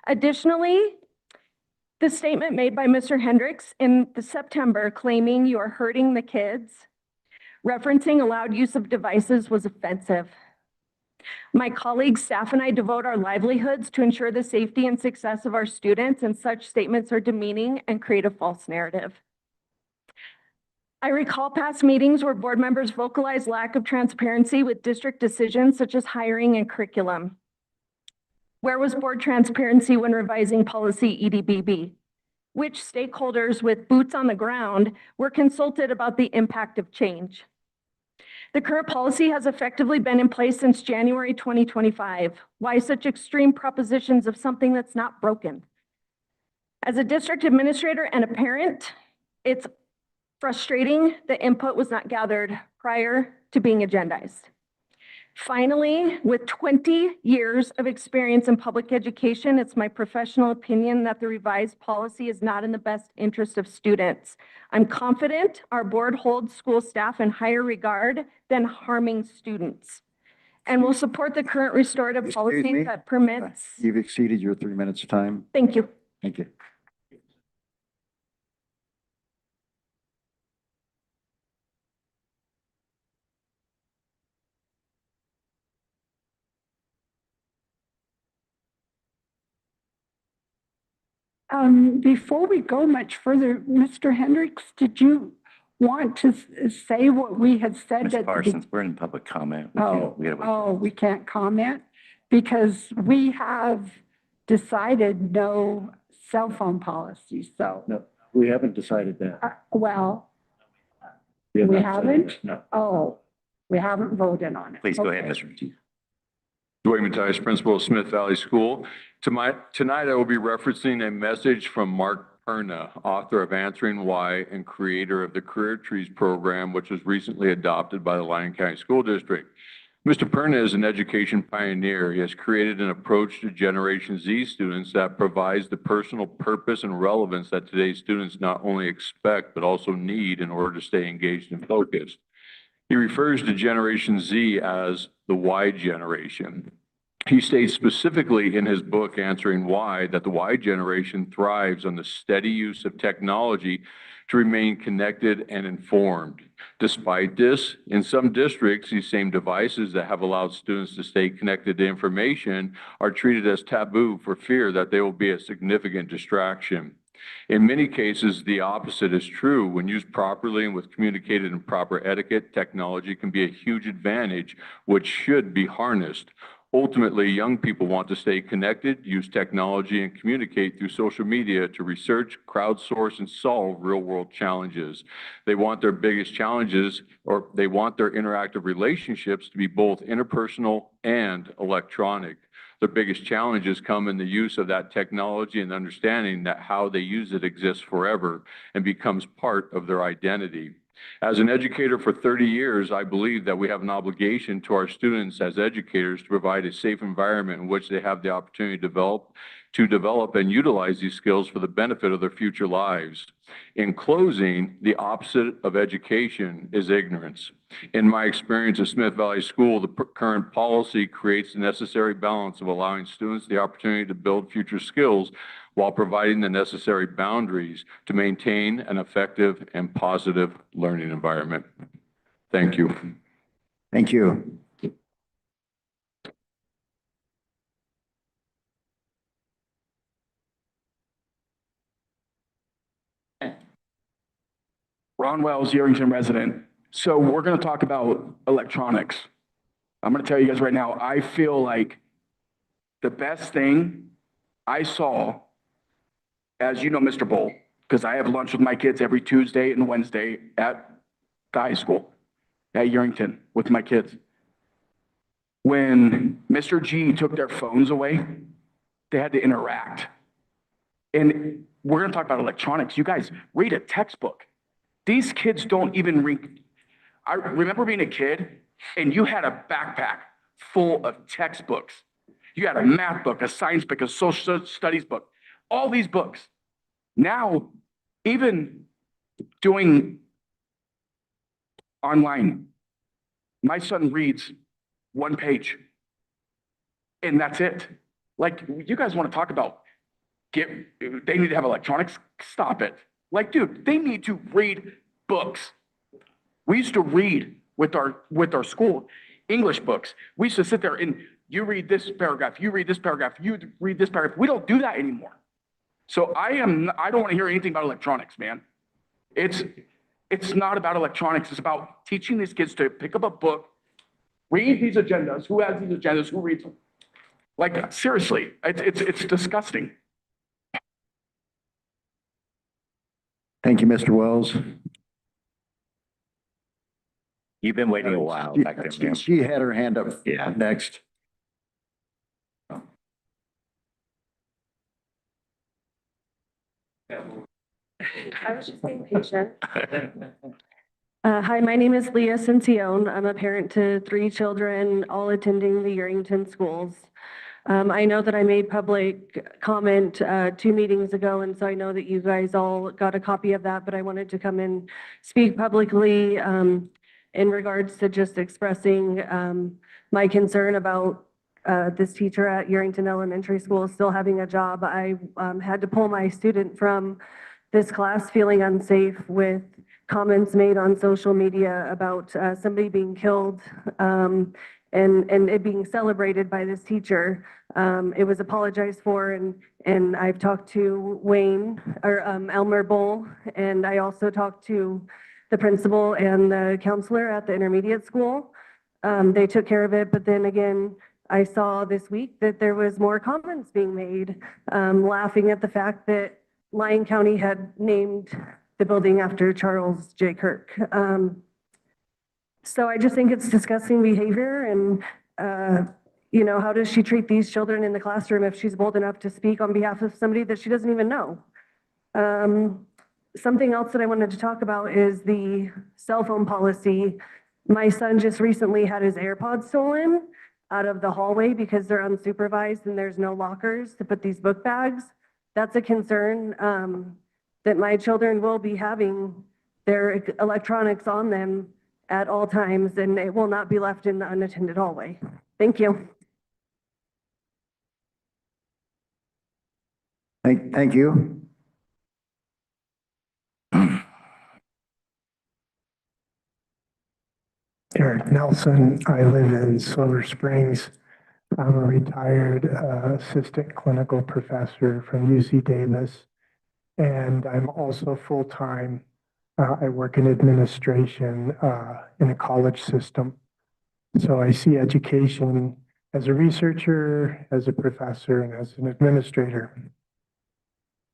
Additionally, the statement made by Mr. Hendricks in September claiming you are hurting the kids, referencing allowed use of devices, was offensive. My colleagues, staff, and I devote our livelihoods to ensure the safety and success of our students, and such statements are demeaning and create a false narrative. I recall past meetings where board members vocalized lack of transparency with district decisions such as hiring and curriculum. Where was board transparency when revising policy EDBB? Which stakeholders with boots on the ground were consulted about the impact of change? The current policy has effectively been in place since January 2025. Why such extreme propositions of something that's not broken? As a district administrator and a parent, it's frustrating that input was not gathered prior to being agendized. Finally, with 20 years of experience in public education, it's my professional opinion that the revised policy is not in the best interest of students. I'm confident our board holds school staff in higher regard than harming students, and will support the current restorative Excuse policy me? that permits. You've exceeded your 3 minutes of time. Thank you. Thank you. Before we go much further, Mr. Hendricks, did you want to say what we had said? Ms. That Parsons, we're in public comment. we can't comment because we have decided no cell phone policy, so. No, we haven't decided that. Well, We we not decided haven't? that, No. Oh, we haven't voted on it. Please go ahead, Okay. Mr. Matisse. Dwayne Mattias, principal of Smith Valley School. Tonight, I will be referencing a message from Mark Perna, author of Answering Why and creator of the Career Trees program, which was recently adopted by the Lyon County School District. Mr. Perna is an education pioneer. He has created an approach to Generation Z students that provides the personal purpose and relevance that today's students not only expect, but also need in order to stay engaged and focused. He refers to Generation Z as the Y generation. He states specifically in his book, Answering Why, that the Y generation thrives on the steady use of technology to remain connected and informed. Despite this, in some districts, these same devices that have allowed students to stay connected to information are treated as taboo for fear that they will be a significant distraction. In many cases, the opposite is true. When used properly and with communicated and proper etiquette, technology can be a huge advantage, which should be harnessed. Ultimately, young people want to stay connected, use technology, and communicate through social media to research, crowdsource, and solve real-world challenges. They want their biggest challenges, or they want their interactive relationships to be both interpersonal and electronic. Their biggest challenges come in the use of that technology and understanding that how they use it exists forever and becomes part of their identity. As an educator for 30 years, I believe that we have an obligation to our students as educators to provide a safe environment in which they have the opportunity to develop and utilize these skills for the benefit of their future lives. In closing, the opposite of education is ignorance. In my experience at Smith Valley School, the current policy creates the necessary balance of allowing students the opportunity to build future skills while providing the necessary boundaries to maintain an effective and positive learning environment. Thank you. Thank you. Ron Wells, Yerington resident. So we're going to talk about electronics. I'm going to tell you guys right now, I feel like the best thing I saw, as you know, Mr. Bull, because I have lunch with my kids every Tuesday and Wednesday at the high school at Yerington with my kids. When Mr. G took their phones away, they had to interact. And we're going to talk about electronics. You guys read a textbook. These kids don't even read. I remember being a kid and you had a backpack full of textbooks. You had a math book, a science book, a social studies book, all these books. Now, even doing online, my son reads one page and that's it. Like, you guys want to talk about they need to have electronics? Stop it. Like, dude, they need to read books. We used to read with our school English books. We used to sit there and you read this paragraph, you read this paragraph, you read this paragraph. We don't do that anymore. So I don't want to hear anything about electronics, man. It's not about electronics. It's about teaching these kids to pick up a book, read these agendas. Who has these agendas? Who reads them? Like, seriously, it's disgusting. Thank you, Mr. Wells. You've been waiting a while back there, ma'am. She had her hand up. Yeah. Next. I was just being patient. Hi, my name is Leah Cincione. I'm a parent to 3 children, all attending the Yerington schools. I know that I made public comment 2 meetings ago, and so I know that you guys all got a copy of that, but I wanted to come and speak publicly in regards to just expressing my concern about this teacher at Yerington Elementary School still having a job. I had to pull my student from this class feeling unsafe with comments made on social media about somebody being killed and it being celebrated by this teacher. It was apologized for, and I've talked to Wayne, or Elmer Bull, and I also talked to the principal and the counselor at the intermediate school. They took care of it, but then again, I saw this week that there was more comments being made, laughing at the fact that Lyon County had named the building after Charles J. Kirk. So I just think it's disgusting behavior, and you know, how does she treat these children in the classroom if she's bold enough to speak on behalf of somebody that she doesn't even know? Something else that I wanted to talk about is the cell phone policy. My son just recently had his AirPods stolen out of the hallway because they're unsupervised and there's no lockers to put these book bags. That's a concern that my children will be having their electronics on them at all times, and it will not be left in the unattended hallway. Thank you. Thank you. Eric Nelson. I live in Silver Springs. I'm a retired assistant clinical professor from UC Davis, and I'm also full-time. I work in administration in a college system. So I see education as a researcher, as a professor, and as an administrator.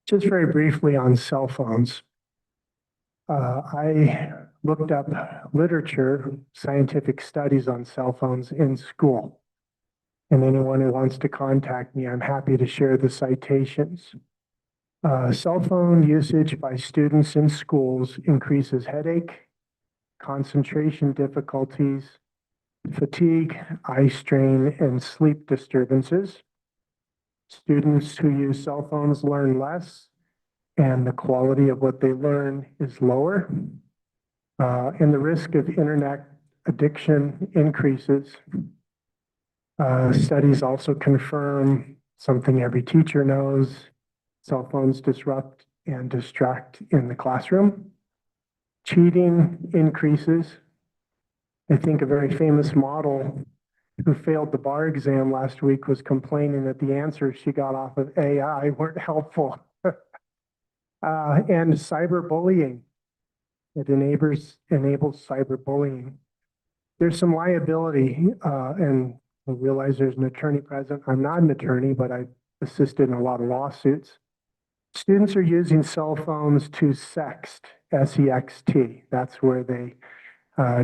Just very briefly on cell phones. I looked up literature, scientific studies on cell phones in school. And anyone who wants to contact me, I'm happy to share the citations. Cell phone usage by students in schools increases headache, concentration difficulties, fatigue, eye strain, and sleep disturbances. Students who use cell phones learn less, and the quality of what they learn is lower. And the risk of internet addiction increases. Studies also confirm something every teacher knows: cell phones disrupt and distract in the classroom. Cheating increases. I think a very famous model who failed the bar exam last week was complaining that the answers she got off of AI weren't helpful. And cyberbullying. It enables cyberbullying. There's some liability, and I realize there's an attorney present. I'm not an attorney, but I've assisted in a lot of lawsuits. Students are using cell phones to sext, S-E-X-T. That's where they,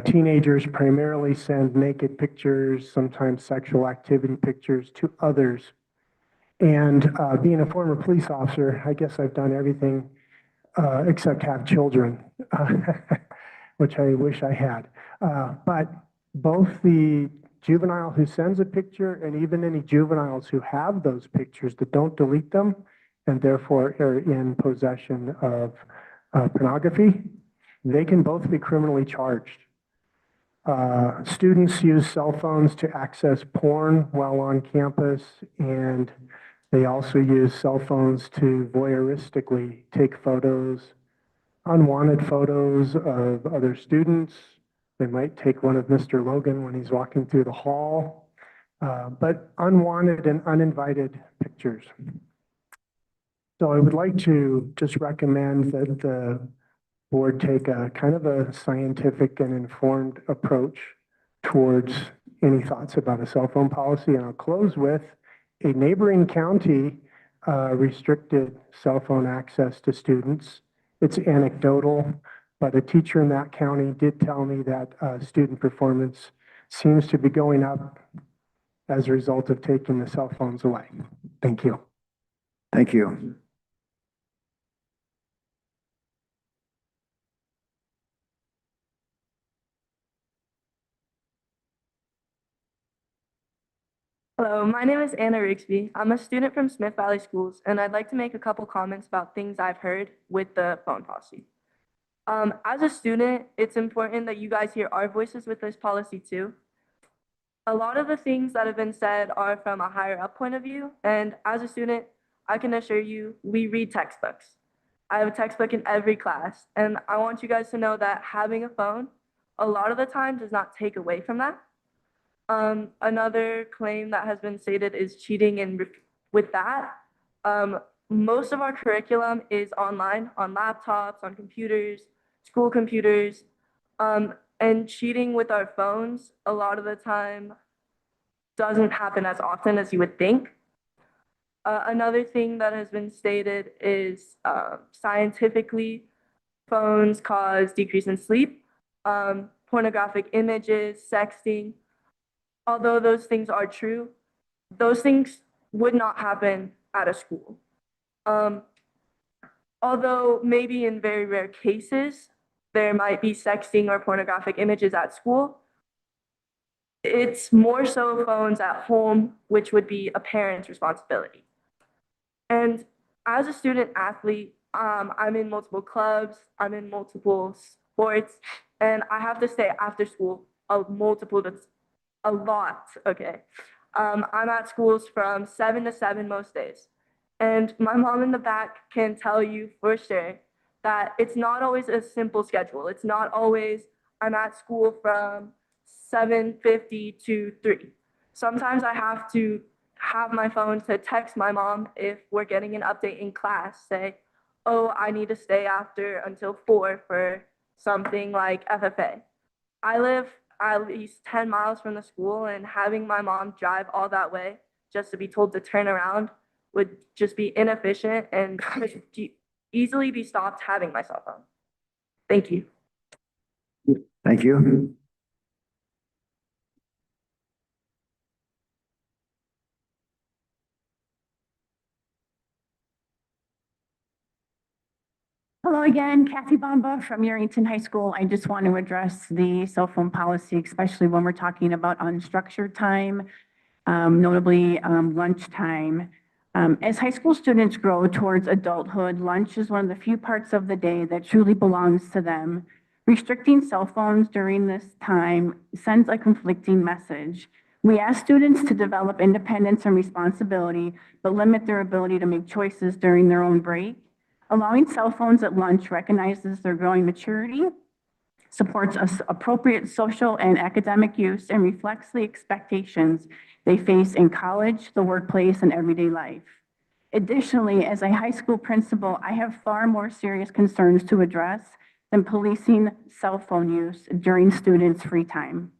teenagers primarily send naked pictures, sometimes sexual activity pictures to others. And being a former police officer, I guess I've done everything except have children, which I wish I had. But both the juvenile who sends a picture and even any juveniles who have those pictures that don't delete them and therefore are in possession of pornography, they can both be criminally charged. Students use cell phones to access porn while on campus, and they also use cell phones to voyeuristically take photos, unwanted photos of other students. They might take one of Mr. Logan when he's walking through the hall, but unwanted and uninvited pictures. So I would like to just recommend that the board take a kind of a scientific and informed approach towards any thoughts about a cell phone policy. And I'll close with a neighboring county restricted cell phone access to students. It's anecdotal, but a teacher in that county did tell me that student performance seems to be going up as a result of taking the cell phones away. Thank you. Thank you. Hello, my name is Anna Rigsby. I'm a student from Smith Valley Schools, and I'd like to make a couple comments about things I've heard with the phone policy. As a student, it's important that you guys hear our voices with this policy too. A lot of the things that have been said are from a higher up point of view, and as a student, I can assure you, we read textbooks. I have a textbook in every class, and I want you guys to know that having a phone, a lot of the time does not take away from that. Another claim that has been stated is cheating, and with that, most of our curriculum is online, on laptops, on computers, school computers, and cheating with our phones a lot of the time doesn't happen as often as you would think. Another thing that has been stated is scientifically, phones cause decrease in sleep, pornographic images, sexting. Although those things are true, those things would not happen at a school. Although maybe in very rare cases, there might be sexting or pornographic images at school, it's more so phones at home, which would be a parent's responsibility. And as a student athlete, I'm in multiple clubs, I'm in multiple sports, and I have to stay after school a lot, okay. I'm at schools from 7 to 7 most days. And my mom in the back can tell you for sure that it's not always a simple schedule. It's not always, I'm at school from 7:50 to 3. Sometimes I have to have my phone to text my mom if we're getting an update in class, say, oh, I need to stay after until 4 for something like FFA. I live at least 10 miles from the school, and having my mom drive all that way just to be told to turn around would just be inefficient and could easily be stopped having my cell phone. Thank you. Thank you. Hello again, Kathy Bomba from Yerington High School. I just want to address the cell phone policy, especially when we're talking about unstructured time, notably lunchtime. As high school students grow towards adulthood, lunch is one of the few parts of the day that truly belongs to them. Restricting cell phones during this time sends a conflicting message. We ask students to develop independence and responsibility, but limit their ability to make choices during their own break. Allowing cell phones at lunch recognizes their growing maturity, supports appropriate social and academic use, and reflects the expectations they face in college, the workplace, and everyday life. Additionally, as a high school principal, I have far more serious concerns to address than policing cell phone use during students' free time.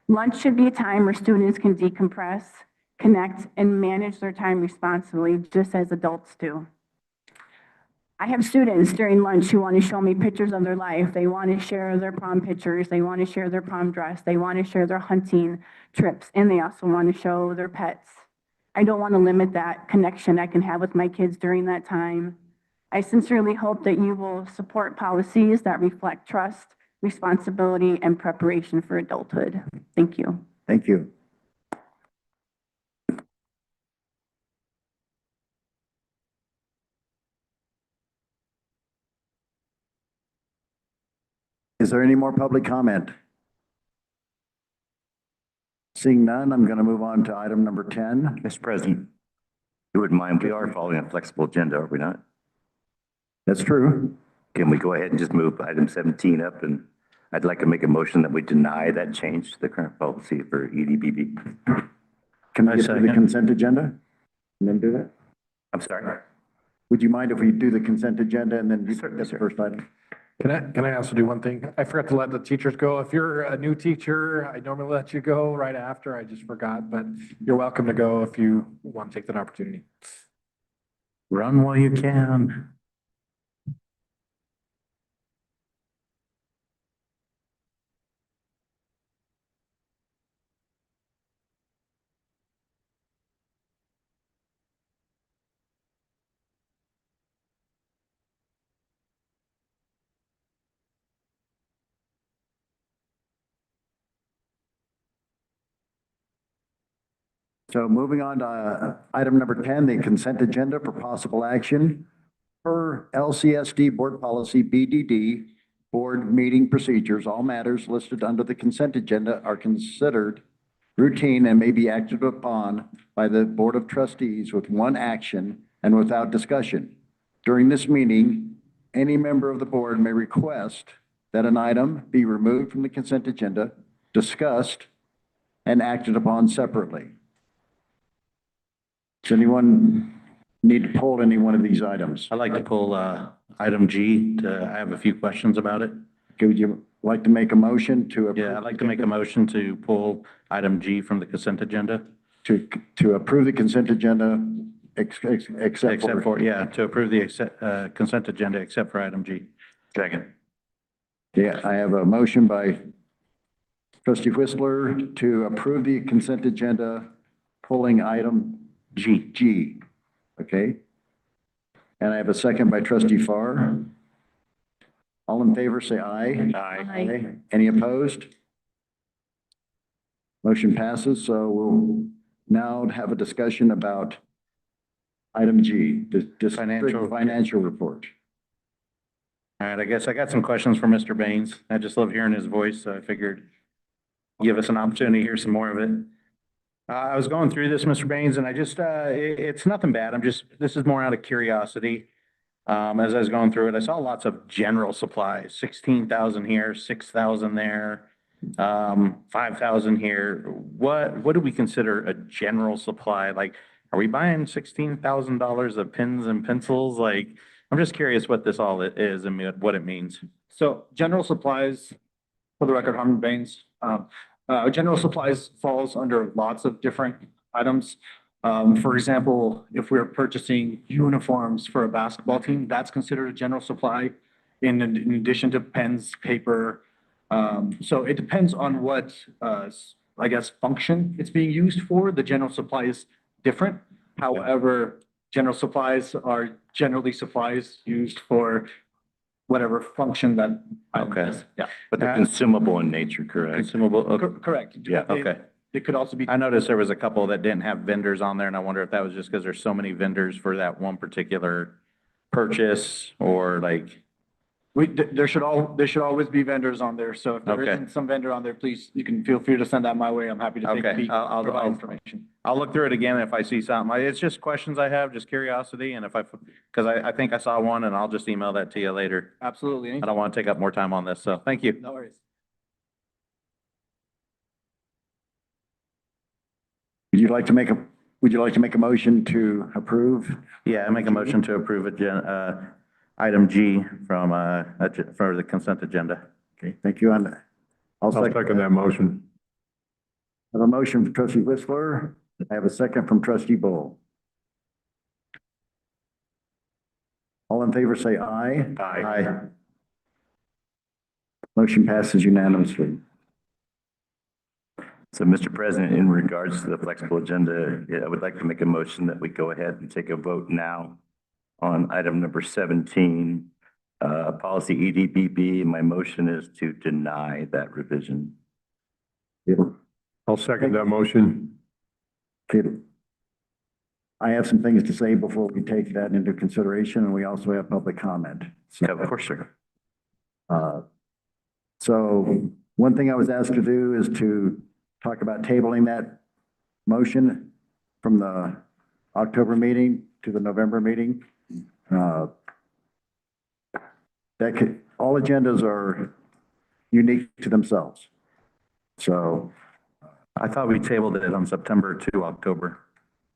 Lunch should be a time where students can decompress, connect, and manage their time responsibly, just as adults do. I have students during lunch who want to show me pictures of their life. They want to share their prom pictures. They want to share their prom dress. They want to share their hunting trips, and they also want to show their pets. I don't want to limit that connection I can have with my kids during that time. I sincerely hope that you will support policies that reflect trust, responsibility, and preparation for adulthood. Thank you. Thank you. Is there any more public comment? Seeing none, I'm going to move on to item number 10. Mr. President, you wouldn't mind, we are following a flexible agenda, are we not? That's true. Can we go ahead and just move item 17 up? And I'd like to make a motion that we deny that change to the current policy for EDBB. Can I get to the consent agenda and then do that? I'm sorry? Would you mind if we do the consent agenda and then do the first item? Can I also do one thing? I forgot to let the teachers go. If you're a new teacher, I normally let you go right after. I just forgot, but you're welcome to go if you want to take that opportunity. Run while you can. So moving on to item number 10, the consent agenda for possible action. Per LCSD Board Policy BDD, Board Meeting Procedures, all matters listed under the consent agenda are considered routine and may be acted upon by the Board of Trustees with one action and without discussion. During this meeting, any member of the board may request that an item be removed from the consent agenda, discussed, and acted upon separately. Does anyone need to pull any one of these items? I'd like to pull item G. I have a few questions about it. Okay, would you like to make a motion to approve? Yeah, I'd like to make a motion to pull item G from the consent agenda. To approve the consent agenda, except for. Yeah, to approve the consent agenda except for item G. Second. Yeah, I have a motion by trustee Whistler to approve the consent agenda, pulling item G. Okay. And I have a second by trustee Farr. All in favor, say aye. Aye. Any opposed? Motion passes. So we'll now have a discussion about item G, the financial report. All right, I guess I got some questions for Mr. Baines. I just love hearing his voice, so I figured give us an opportunity to hear some more of it. I was going through this, Mr. Baines, and I just, it's nothing bad. This is more out of curiosity. As I was going through it, I saw lots of general supplies, 16,000 here, 6,000 there, 5,000 here. What do we consider a general supply? Like, are we buying $16,000 of pens and pencils? Like, I'm just curious what this all is and what it means. So general supplies, for the record, Harmon Baines, general supplies falls under lots of different items. For example, if we're purchasing uniforms for a basketball team, that's considered a general supply in addition to pens, paper. So it depends on what, I guess, function it's being used for. The general supply is different. However, general supplies are generally supplies used for whatever function that. Okay. Yeah. But they're consumable in nature, correct? Consumable, Correct. Yeah. okay. It could also be. I noticed there was a couple that didn't have vendors on there, and I wonder if that was just because there's so many vendors for that one particular purchase, or like, There should always be vendors on there. So if there Okay. isn't some vendor on there, please, you can feel free to send that my way. I'm happy to take a Okay, peek, I'll- provide I'll- information. I'll look through it again if I see something. It's just questions I have, just curiosity, and because I think I saw one, and I'll just email that to you later. Absolutely. I don't want to take up more time on this, so thank you. No worries. Would you like to make a motion to approve? Yeah, I make a motion to approve item G from, for the consent agenda. Okay, thank you. And I'll second that motion. I have a motion from trustee Whistler. I have a second from trustee Bull. All in favor, say aye. Aye. Motion passes unanimously. So, Mr. President, in regards to the flexible agenda, I would like to make a motion that we go ahead and take a vote now on item number 17, policy EDBB, and my motion is to deny that revision. I'll second that motion. Okay. I have some things to say before we take that into consideration, and we also have public comment. So, Of course, sir. So one thing I was asked to do is to talk about tabling that motion from the October meeting to the November meeting. All agendas are unique to themselves. So I thought we tabled it on September to October,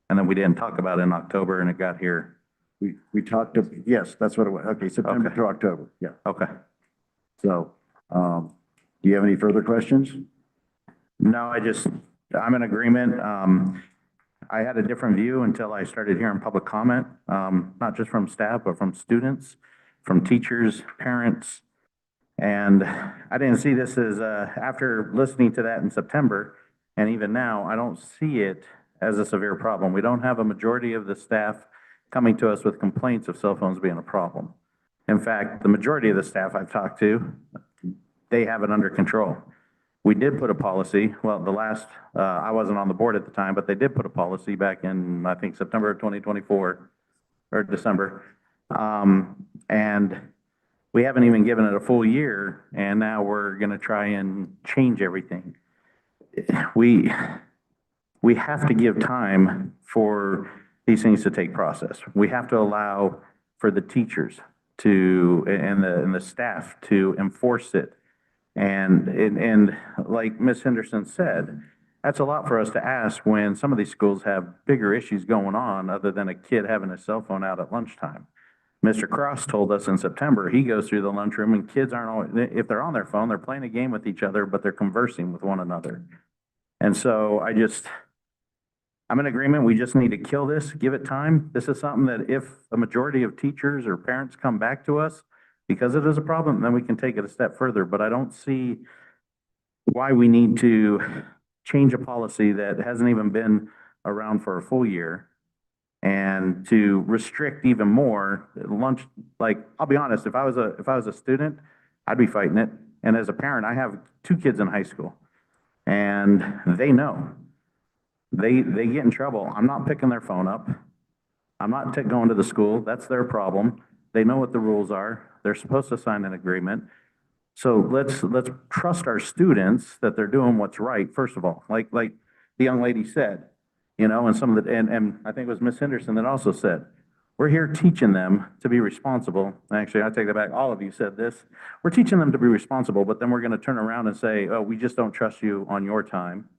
and then we didn't talk about it in October, and it got here. we talked, yes, that's what it was. Okay, September Okay. to October, yeah. Okay. So, do you have any further questions? No, I'm in agreement. I had a different view until I started hearing public comment, not just from staff, but from students, from teachers, parents. And I didn't see this as, after listening to that in September, and even now, I don't see it as a severe problem. We don't have a majority of the staff coming to us with complaints of cell phones being a problem. In fact, the majority of the staff I've talked to, they have it under control. We did put a policy, well, I wasn't on the board at the time, but they did put a policy back in, I think, September of 2024, or December. And we haven't even given it a full year, and now we're gonna try and change everything. We have to give time for these things to take process. We have to allow for the teachers to, and the staff to enforce it. And like Ms. Henderson said, that's a lot for us to ask when some of these schools have bigger issues going on other than a kid having a cell phone out at lunchtime. Mr. Cross told us in September, he goes through the lunchroom and kids aren't always, if they're on their phone, they're playing a game with each other, but they're conversing with one another. And so I'm in agreement, we just need to kill this, give it time. This is something that if a majority of teachers or parents come back to us because it is a problem, then we can take it a step further. But I don't see why we need to change a policy that hasn't even been around for a full year and to restrict even more lunch. Like, I'll be honest, if I was a student, I'd be fighting it. And as a parent, I have 2 kids in high school and they know. They get in trouble. I'm not picking their phone up. I'm not going to the school. That's their problem. They know what the rules are. They're supposed to sign an agreement. So let's trust our students that they're doing what's right, first of all. Like the young lady said, you know, and and I think it was Ms. Henderson that also said, we're here teaching them to be responsible. Actually, I take that back. All of you said this. We're teaching them to be responsible, but then we're going to turn around and say, oh, we just don't trust you on your time.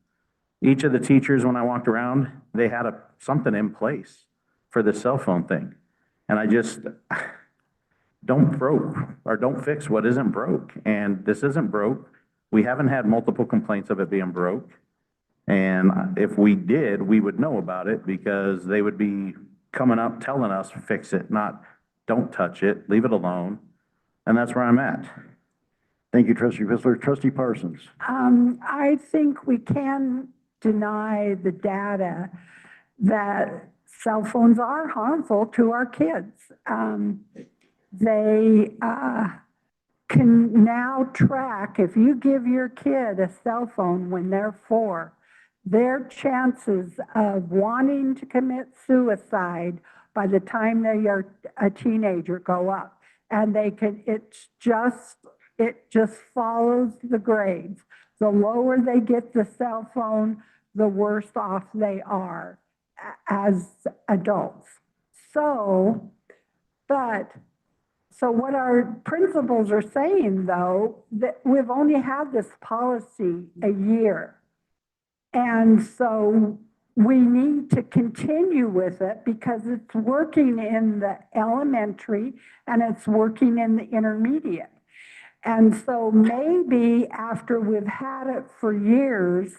Each of the teachers, when I walked around, they had something in place for the cell phone thing. And I just, don't fix what isn't broke. And this isn't broke. We haven't had multiple complaints of it being broke. And if we did, we would know about it because they would be coming up telling us, fix it, not don't touch it, leave it alone. And that's where I'm at. Thank you, Trustee Whistler. Trustee Parsons. I think we can deny the data that cell phones are harmful to our kids. They can now track, if you give your kid a cell phone when they're 4, their chances of wanting to commit suicide by the time they are a teenager go up. And it just follows the grades. The lower they get the cell phone, the worse off they are as adults. So what our principals are saying, though, that we've only had this policy a year. And so we need to continue with it because it's working in the elementary and it's working in the intermediate. And so maybe after we've had it for years,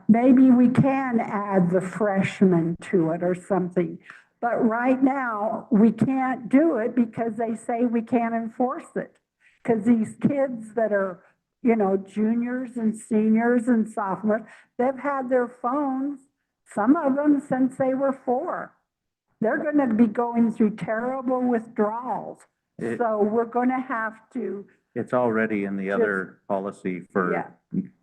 maybe we can add the freshmen to it or something. But right now, we can't do it because they say we can't enforce it. Because these kids that are, you know, juniors and seniors and sophomores, they've had their phones, some of them since they were 4. They're going to be going through terrible withdrawals. So we're going to have to. It's already in the other policy for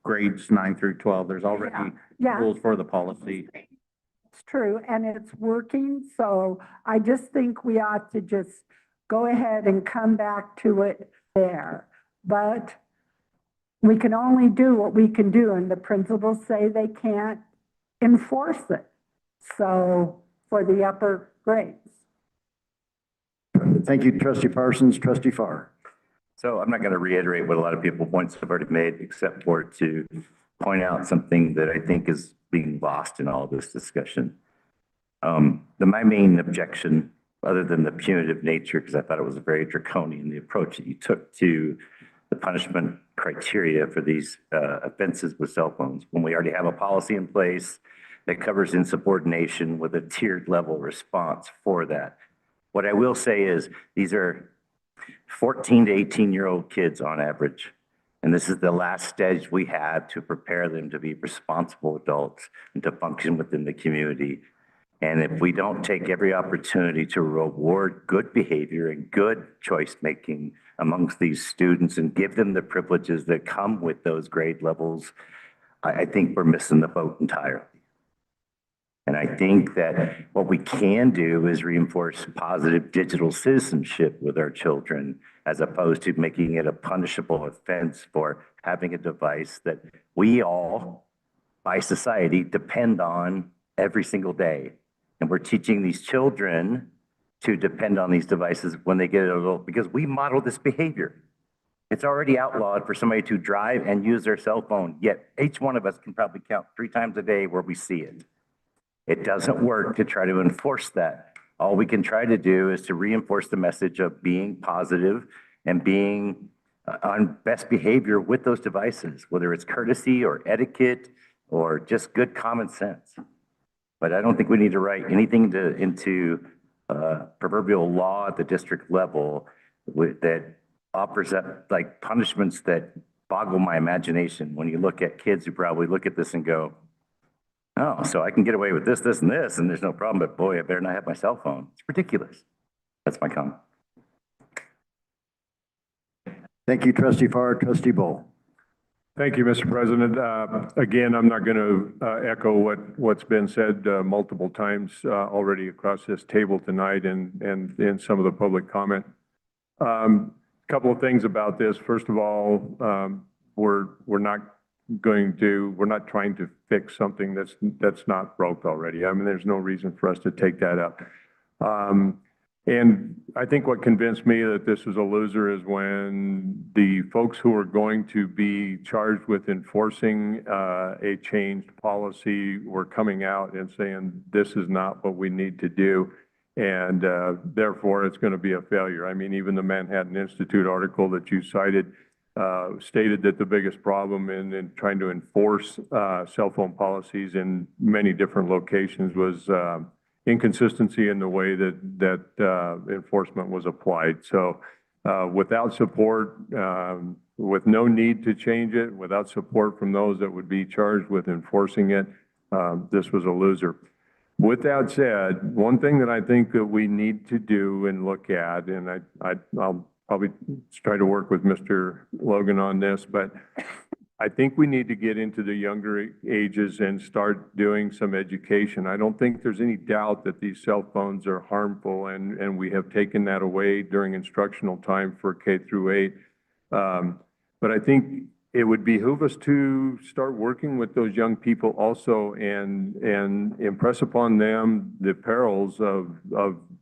grades 9 through 12. There's already rules for the policy. It's true, and it's working. So I just think we ought to just go ahead and come back to it there. But we can only do what we can do, and the principals say they can't enforce it. So for the upper grades. Thank you, Trustee Parsons. Trustee Farr. So I'm not going to reiterate what a lot of points have already made, except for to point out something that I think is being lost in all this discussion. My main objection other than the punitive nature, because I thought it was very draconian, the approach that you took to the punishment criteria for these offenses with cell phones, when we already have a policy in place that covers insubordination with a tiered level response for that. What I will say is these are 14 to 18-year-old kids on average. And this is the last stage we have to prepare them to be responsible adults and to function within the community. And if we don't take every opportunity to reward good behavior and good choice making amongst these students and give them the privileges that come with those grade levels, I think we're missing the boat entirely. And I think that what we can do is reinforce positive digital citizenship with our children, as opposed to making it a punishable offense for having a device that we all, by society, depend on every single day. And we're teaching these children to depend on these devices when they get adult, because we model this behavior. It's already outlawed for somebody to drive and use their cell phone, yet each one of us can probably count 3 times a day where we see it. It doesn't work to try to enforce that. All we can try to do is to reinforce the message of being positive and being on best behavior with those devices, whether it's courtesy or etiquette or just good common sense. But I don't think we need to write anything into proverbial law at the district level that offers up like punishments that boggle my imagination when you look at kids who probably look at this and go, oh, so I can get away with this, this, and this, and there's no problem, but boy, I better not have my cell phone. It's ridiculous. That's my comment. Thank you, Trustee Farr. Trustee Bull. Thank you, Mr. President. Again, I'm not going to echo what's been said multiple times already across this table tonight and in some of the public comment. Couple of things about this. First of all, we're not trying to fix something that's not broke already. I mean, there's no reason for us to take that up. And I think what convinced me that this was a loser is when the folks who are going to be charged with enforcing a changed policy were coming out and saying, this is not what we need to do. And therefore, it's going to be a failure. I mean, even the Manhattan Institute article that you cited stated that the biggest problem in trying to enforce cell phone policies in many different locations was inconsistency in the way that enforcement was applied. So without support, with no need to change it, without support from those that would be charged with enforcing it, this was a loser. With that said, one thing that I think that we need to do and look at, and I'll probably try to work with Mr. Logan on this, but I think we need to get into the younger ages and start doing some education. I don't think there's any doubt that these cell phones are harmful, and we have taken that away during instructional time for K through 8. But I think it would behoove us to start working with those young people also and impress upon them the perils of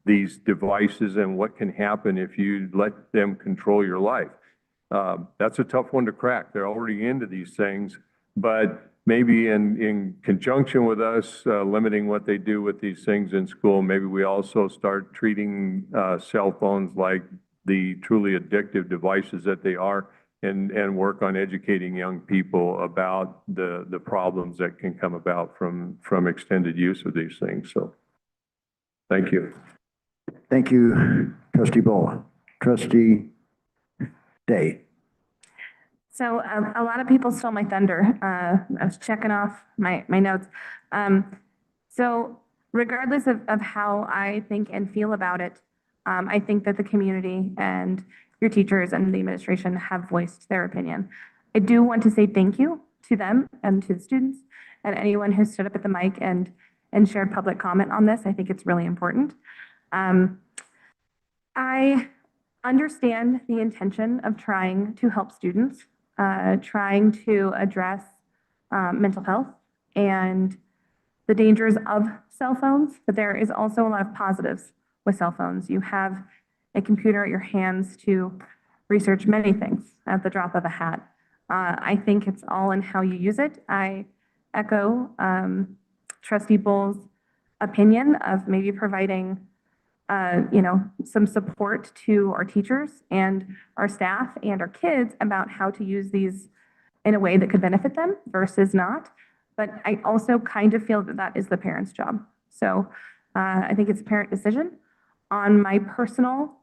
these devices and what can happen if you let them control your life. That's a tough one to crack. They're already into these things, but maybe in conjunction with us limiting what they do with these things in school, maybe we also start treating cell phones like the truly addictive devices that they are, and work on educating young people about the problems that can come about from extended use of these things. So, thank you. Thank you, Trustee Bull. Trustee Day. So a lot of people stole my thunder. I was checking off my notes. So regardless of how I think and feel about it, I think that the community and your teachers and the administration have voiced their opinion. I do want to say thank you to them and to the students and anyone who stood up at the mic and shared public comment on this. I think it's really important. I understand the intention of trying to help students, trying to address mental health and the dangers of cell phones, but there is also a lot of positives with cell phones. You have a computer at your hands to research many things at the drop of a hat. I think it's all in how you use it. I echo Trustee Bull's opinion of maybe providing some support to our teachers and our staff and our kids about how to use these in a way that could benefit them versus not. But I also kind of feel that that is the parent's job. So I think it's a parent decision. On my personal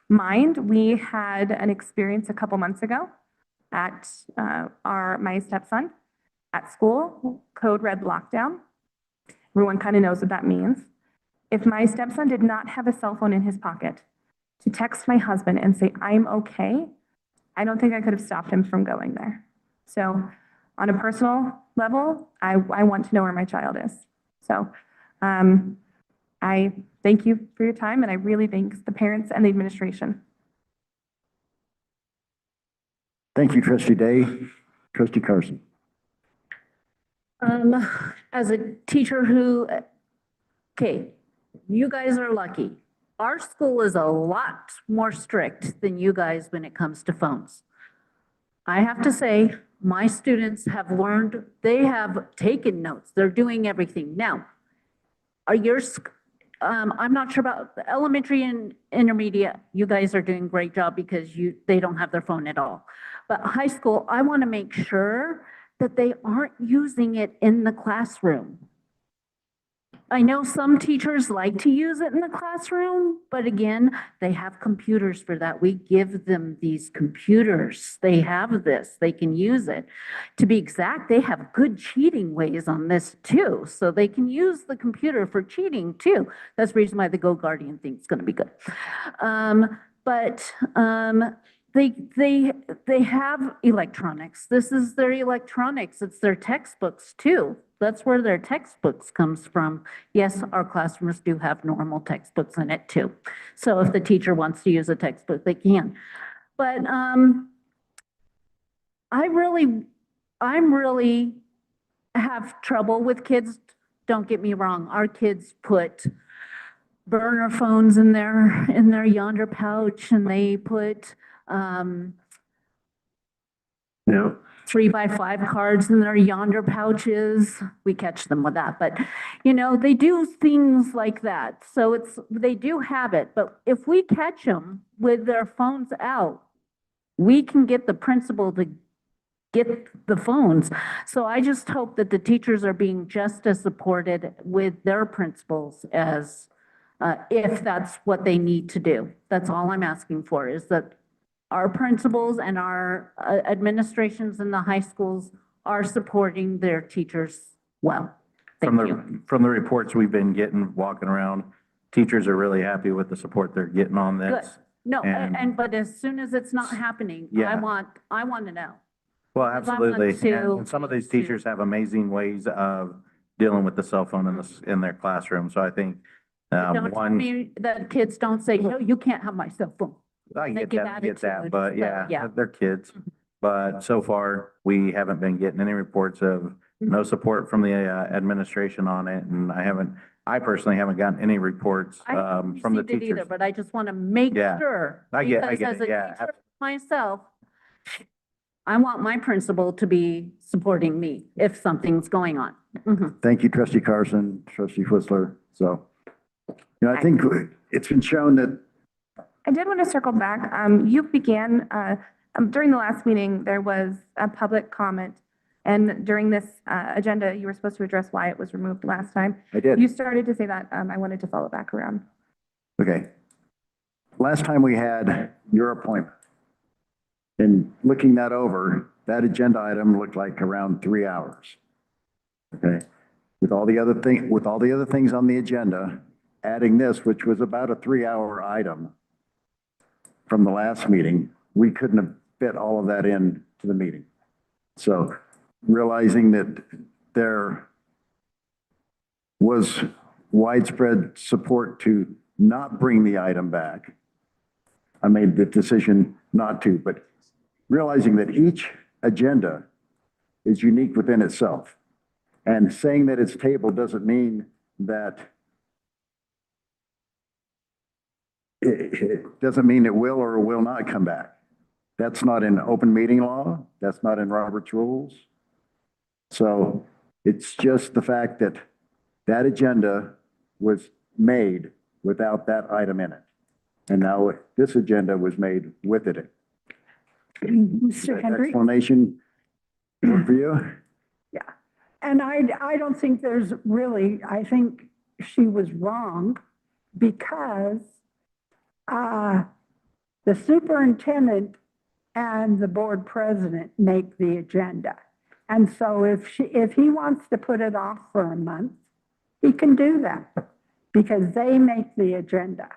mind, we had an experience a couple months ago at my stepson at school, code red lockdown. Everyone kind of knows what that means. If my stepson did not have a cell phone in his pocket to text my husband and say, I'm okay, I don't think I could have stopped him from going there. So on a personal level, I want to know where my child is. So I thank you for your time, and I really thank the parents and the administration. Thank you, Trustee Day. Trustee Carson. As a teacher who, okay, you guys are lucky. Our school is a lot more strict than you guys when it comes to phones. I have to say, my students have learned, they have taken notes. They're doing everything. Now, I'm not sure about the elementary and intermediate. You guys are doing a great job because they don't have their phone at all. But high school, I want to make sure that they aren't using it in the classroom. I know some teachers like to use it in the classroom, but again, they have computers for that. We give them these computers. They have this, they can use it. To be exact, they have good cheating ways on this too. So they can use the computer for cheating too. That's the reason why the Go Guardian thing is going to be good. They have electronics. This is their electronics. It's their textbooks too. That's where their textbooks comes from. Yes, our classrooms do have normal textbooks in it too. So if the teacher wants to use a textbook, they can. But I'm really have trouble with kids. Don't get me wrong. Our kids put burner phones in their yonder pouch, and they put 3x5 cards in their yonder pouches. We catch them with that, but they do things like that. So they do have it, but if we catch them with their phones out, we can get the principal to get the phones. So I just hope that the teachers are being just as supported with their principals as if that's what they need to do. That's all I'm asking for, is that our principals and our administrations in the high schools are supporting their teachers well. Thank you. From the reports we've been getting, walking around, teachers are really happy with the support they're getting on Good. this. No, but as soon as it's not happening, I Yeah. want to know. Well, Because I want absolutely. to- And some of these teachers have amazing ways of dealing with the cell phone in their classroom. So I think, Don't tell me that kids don't say, no, you can't have my cell phone. I get Negative that, attitude, but so, yeah, yeah. they're kids. But so far, we haven't been getting any reports of no support from the administration on it. And I personally haven't gotten any reports I haven't from the received it either, teachers. but I just want to make Yeah. sure. I get Because as it, a yeah. teacher myself, I want my principal to be supporting me if something's going on. Mhm. Thank you, Trustee Carson, Trustee Whistler. So, I think it's been shown that I did want to circle back. You began, during the last meeting, there was a public comment. And during this agenda, you were supposed to address why it was removed last time. I did. You started to say that. I wanted to follow back around. Okay. Last time we had your appointment. And looking that over, that agenda item looked like around 3 hours. Okay. With all the other things on the agenda, adding this, which was about a 3-hour item from the last meeting, we couldn't have fit all of that in to the meeting. So realizing that there was widespread support to not bring the item back, I made the decision not to, but realizing that each agenda is unique within itself. And saying that it's tabled doesn't mean that it doesn't mean it will or will not come back. That's not in open meeting law. That's not in Robert's rules. So it's just the fact that that agenda was made without that item in it. And now this agenda was made with it. Mr. Henry? Explanation work for you? Yeah, and I don't think there's really, I think she was wrong because the superintendent and the board president make the agenda. And so if he wants to put it off for a month, he can do that because they make the agenda.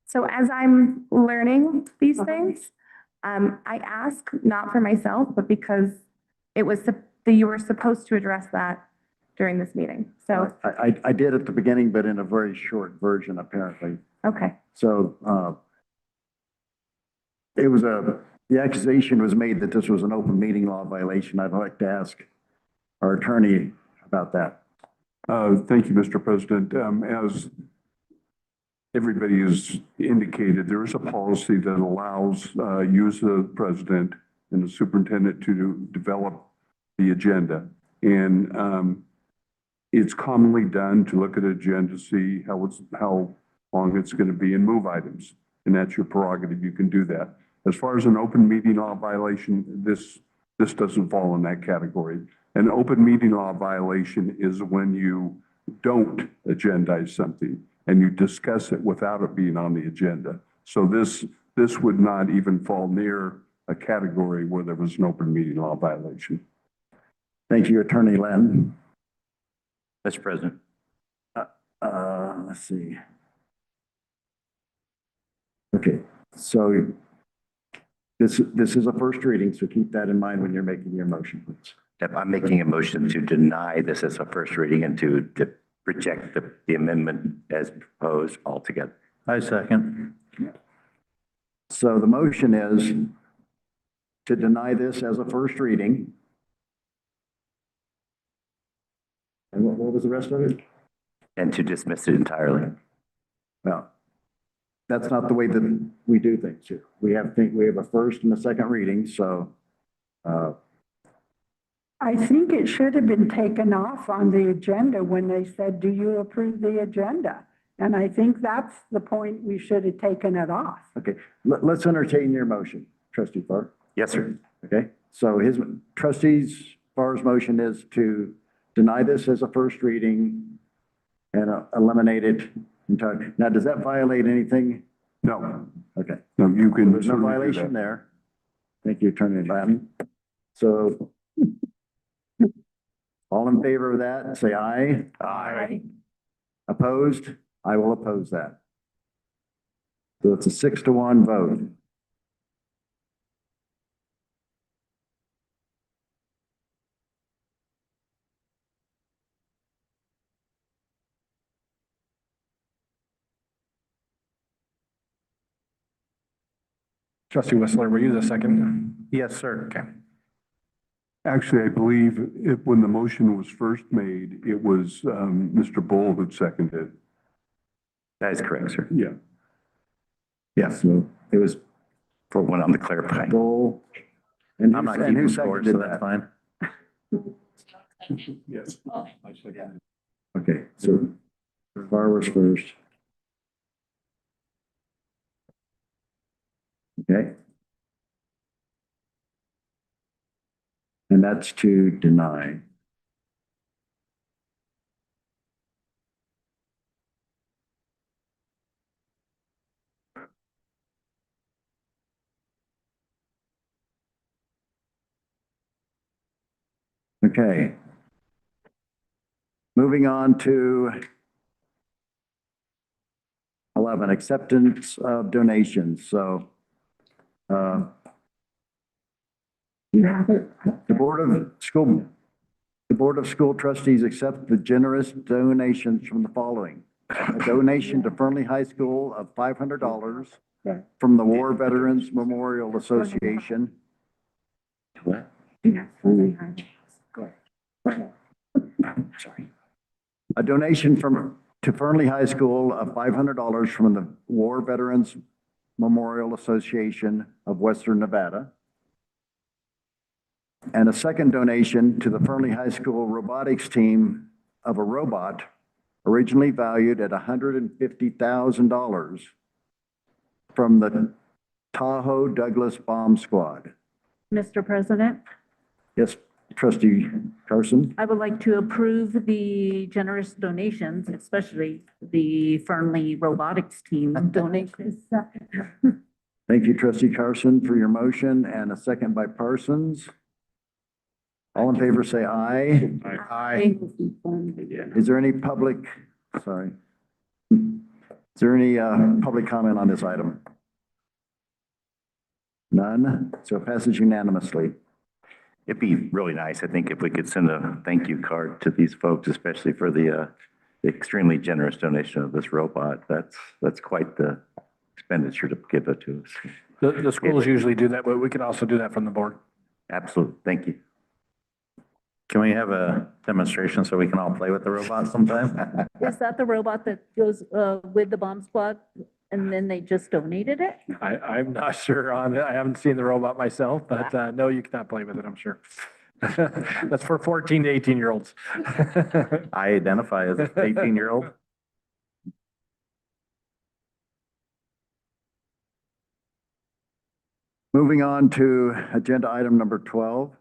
So as I'm learning these things, I ask not for myself, but because it was, you were supposed to address that during this meeting. So, I did at the beginning, but in a very short version, apparently. okay. So, the accusation was made that this was an open meeting law violation. I'd like to ask our attorney about that. Thank you, Mr. President. As everybody has indicated, there is a policy that allows you as the president and the superintendent to develop the agenda. And it's commonly done to look at an agenda, see how long it's going to be and move items. And that's your prerogative. You can do that. As far as an open meeting law violation, this doesn't fall in that category. An open meeting law violation is when you don't agendize something and you discuss it without it being on the agenda. So this would not even fall near a category where there was an open meeting law violation. Thank you, Attorney Len. Mr. President. Let's see. Okay, so this is a first reading, so keep that in mind when you're making your motion, please. Yep, I'm making a motion to deny this as a first reading and to reject the amendment as proposed altogether. I second. So the motion is to deny this as a first reading. And what was the rest of it? And to dismiss it entirely. Well, that's not the way that we do things here. We have a first and a second reading, so I think it should have been taken off on the agenda when they said, do you approve the agenda? And I think that's the point we should have taken it off. okay. Let's entertain your motion, Trustee Farr. Yes, sir. Okay, so Trustees Farr's motion is to deny this as a first reading and eliminate it entirely. Now, does that violate anything? No. Okay. No, you can. There's no violation there. Thank you, Attorney Lattin. So all in favor of that, say aye. Aye. Opposed? I will oppose that. So it's a 6-1 vote. Trustee Whistler, were you the second? Yes, sir. Okay. Actually, I believe when the motion was first made, it was Mr. Bull who seconded. That is correct, sir. Yeah. Yeah, so it was For when I'm the clarifying. Bull. And I'm not and who keeping score, seconded so that's that? fine. Yes. I seconded. Okay, so Farr was first. Okay. And that's to deny. Okay. Moving on to 11, acceptance of donations. So You have it? the Board of School Trustees accept the generous donations from the following. A donation to Fernley High School of $500 from the War Veterans Memorial Association. What? Sorry. A donation to Fernley High School of $500 from the War Veterans Memorial Association of Western Nevada. And a second donation to the Fernley High School robotics team of a originally valued at $150,000 from the Tahoe Douglas Bomb Squad. Mr. President, Yes, trustee Carson? I would like to approve the generous donations, especially the Fernley Robotics team donations. Thank you, trustee Carson, for your motion, and a second by Parsons. All in favor, say aye. Aye. Is there any public, sorry. Is there any public comment on this item? None, so it passes unanimously. It'd be really nice, I think, if we could send a thank you card to these folks, especially for the extremely generous donation of this robot. That's quite the expenditure to give it to us. The schools usually do that, but we can also do that from the board. Absolutely. Thank you. Can we have a demonstration so we can all play with the robot sometime? Is that the robot that goes with the bomb squad and then they just donated it? I'm not sure on it. I haven't seen the robot myself, but no, you cannot play with it, I'm sure. That's for 14 to 18-year-olds. I identify as an 18-year-old. Moving on to agenda item number 12.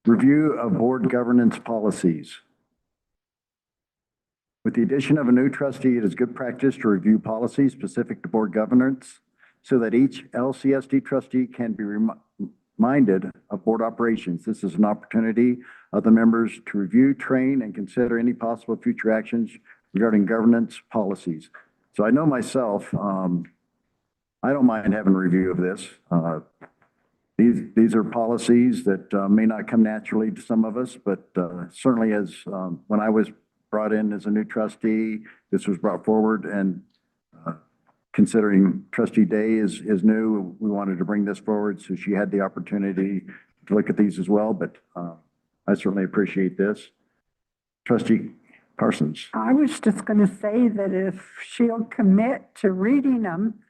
Review of board governance policies. With the addition of a new trustee, it is good practice to review policies specific to board governance so that each LCSD trustee can be reminded of board operations. This is an opportunity of the members to review, train, and consider any possible future actions regarding governance policies. So I know myself, I don't mind having a review of this. These are policies that may not come naturally to some of us, but certainly as when I was brought in as a new trustee, this was brought forward, and considering trustee Day is new, we wanted to bring this forward so she had the opportunity to look at these as well, but I certainly appreciate this. Trustee Parsons. I was just going to say that if she'll commit to reading them,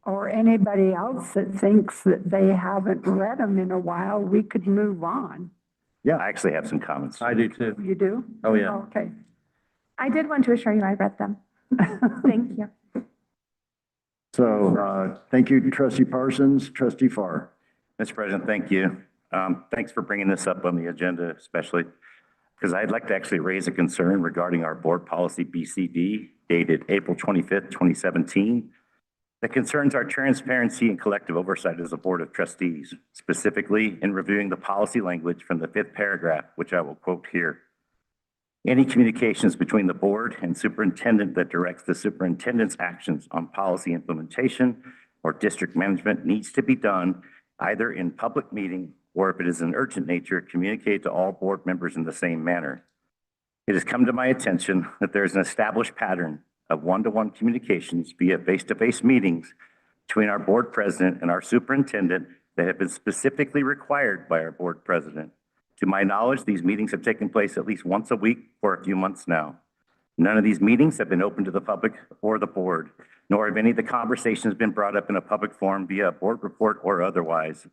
or anybody else that thinks that they haven't read them in a while, we could move on. Yeah, I actually have some comments. I do too. You do? Oh, yeah. Okay. I did want to assure you I read them. Thank you. So thank you, trustee Parsons. Trustee Farr. Mr. President, thank you. Thanks for bringing this up on the agenda, especially because I'd like to actually raise a concern regarding our board policy BCD dated April 25th, 2017. That concerns our transparency and collective oversight as a board of trustees, specifically in reviewing the policy language from the 5th paragraph, which I will quote here. Any communications between the board and superintendent that directs the superintendent's actions on policy implementation or district management needs to be done either in public meeting or if it is an urgent nature, communicate to all board members in the same manner. It has come to my attention that there is an established pattern of one-to-one communications via face-to-face meetings between our board president and our superintendent that have been specifically required by our board president. To my knowledge, these meetings have taken place at least once a week for a few months now. None of these meetings have been open to the public or the board, nor have any of the conversations been brought up in a public forum via a board report or otherwise.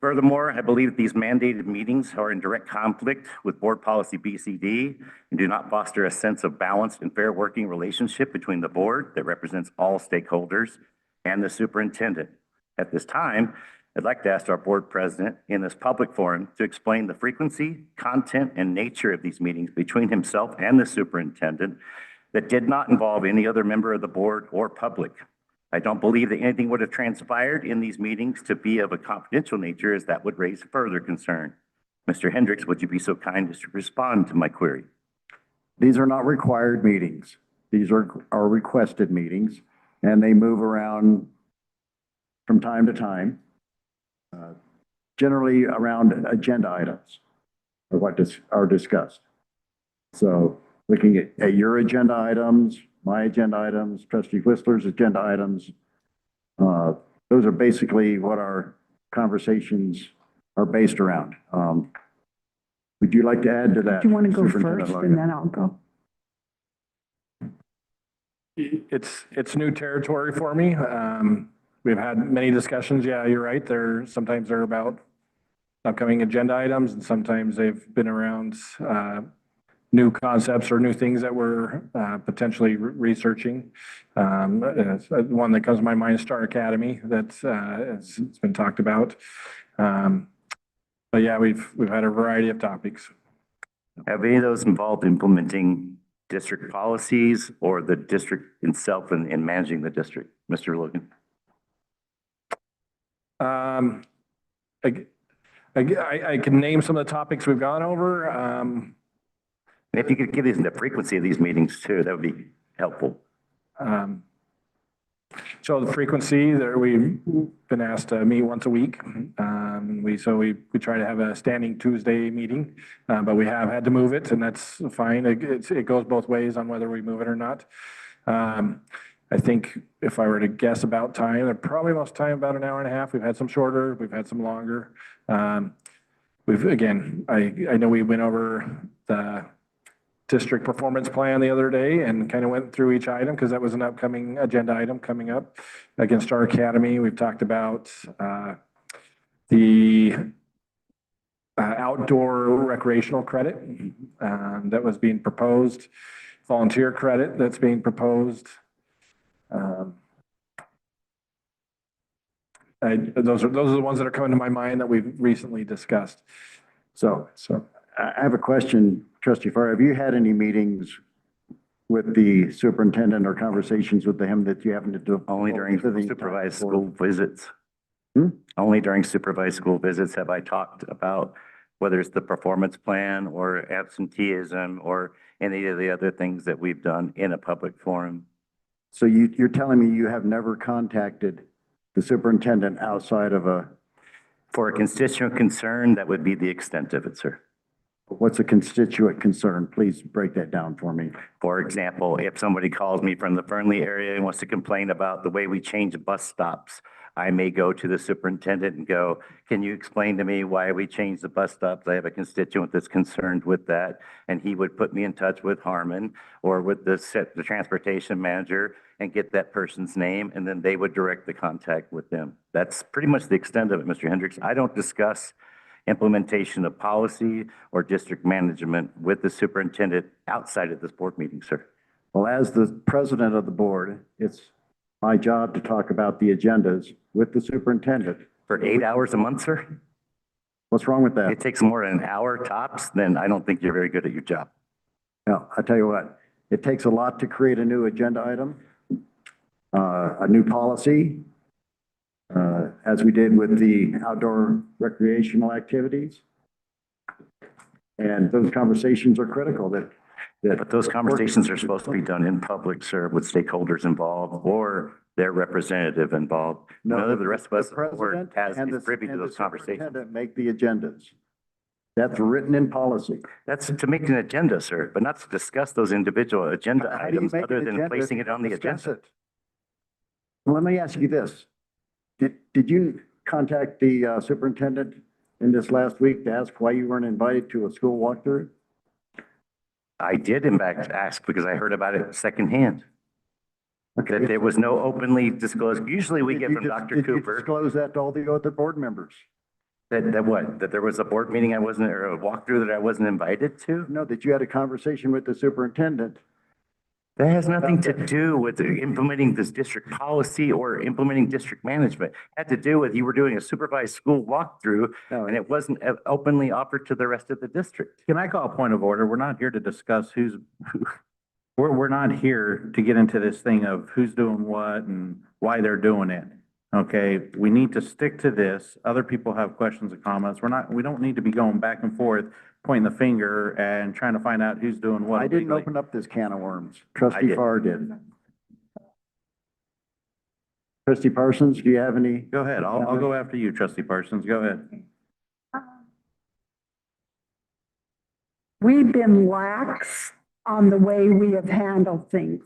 Furthermore, I believe that these mandated meetings are in direct conflict with board policy BCD and do not foster a sense of balanced and fair working relationship between the board that represents all stakeholders and the superintendent. At this time, I'd like to ask our board president in this public forum to explain the frequency, content, and nature of these meetings between himself and the superintendent that did not involve any other member of the board or public. I don't believe that anything would have transpired in these meetings to be of a confidential nature, as that would raise further concern. Mr. Hendricks, would you be so kind as to respond to my query? These are not required meetings. These are requested meetings, and they move around from time to time, generally around agenda items or what are discussed. So looking at your agenda items, my agenda items, trustee Whistler's agenda items, those are basically what our conversations are based around. Would you like to add to that? Do you want to go Superintendent first Logan? and then I'll go? It's new territory for me. We've had many discussions. Yeah, you're right. Sometimes they're about upcoming agenda items, and sometimes they've been around new concepts or new things that we're potentially researching. One that comes to my mind is Star Academy, that's it's been talked about. But yeah, we've had a variety of topics. Have any of those involved implementing district policies or the district itself in managing the district, Mr. Logan? I can name some of the topics we've gone over. If you could give us the frequency of these meetings too, that would be helpful. So the frequency there, we've been asked to meet once a week. We try to have a standing Tuesday meeting, but we have had to move it, and that's fine. It goes both ways on whether we move it or not. I think if I were to guess about time, probably most time about an hour and a half. We've had some shorter, we've had some longer. I know we went over the district performance plan the other day and kind of went through each item because that was an upcoming agenda item coming up. Against our academy, we've talked about the outdoor recreational credit that was being proposed, volunteer credit that's being proposed. Those are the ones that are coming to my mind that we've recently discussed. So I have a question, Trustee Farr. Have you had any meetings with the superintendent or conversations with him that you happen to do? Only during supervised school visits. Only during supervised school visits have I talked about whether it's the performance plan or absenteeism or any of the other things that we've done in a public forum. So you're telling me you have never contacted the superintendent outside of For a constituent concern, that would be the extent of it, sir. What's a constituent concern? Please break that down for me. For example, if somebody calls me from the Fernley area and wants to complain about the way we change bus stops, I may go to the superintendent and go, can you explain to me why we changed the bus stops? I have a constituent that's concerned with that. And he would put me in touch with Harmon or with the transportation manager and get that person's name, and then they would direct the contact with them. That's pretty much the extent of it, Mr. Hendricks. I don't discuss implementation of policy or district management with the superintendent outside of this board meeting, sir. Well, as the president of the board, it's my job to talk about the agendas with the superintendent. For 8 hours a month, sir? What's wrong with that? It takes more than an hour tops, then I don't think you're very good at your job. No, I tell you what, it takes a lot to create a new agenda item, a new policy, as we did with the outdoor recreational activities. And those conversations are critical But those conversations are supposed to be done in public, sir, with stakeholders involved or their representative involved. None of the rest of us is privy to those conversations. Make the agendas. That's written in policy. That's to make an agenda, sir, but not to discuss those individual agenda How do you items make other an than agenda placing it on the discuss agenda. it? Let me ask you this. Did you contact the superintendent in this last week to ask why you weren't invited to a school walkthrough? I did in fact ask because I heard about it secondhand. That there was no openly disclosed, usually we get from Dr. Did you Cooper. disclose that to all the other board members? That what? That there was a board meeting I wasn't, or a walkthrough that I wasn't invited to? No, that you had a conversation with the superintendent. That has nothing to do with implementing this district policy or implementing district management. It had to do with you were doing a supervised school walkthrough and it wasn't openly offered to the rest of the district. Can I call a point of order? We're not here to discuss we're not here to get into this thing of who's doing what and why they're doing it. Okay, we need to stick to this. Other people have questions and comments. We don't need to be going back and forth, pointing the finger and trying to find out who's doing what. I didn't illegally. open up this can of worms. Trustee Farr did. Trustee Parsons, do you have any? Go ahead. I'll go after you, Trustee Parsons. Go ahead. We've been lax on the way we have handled things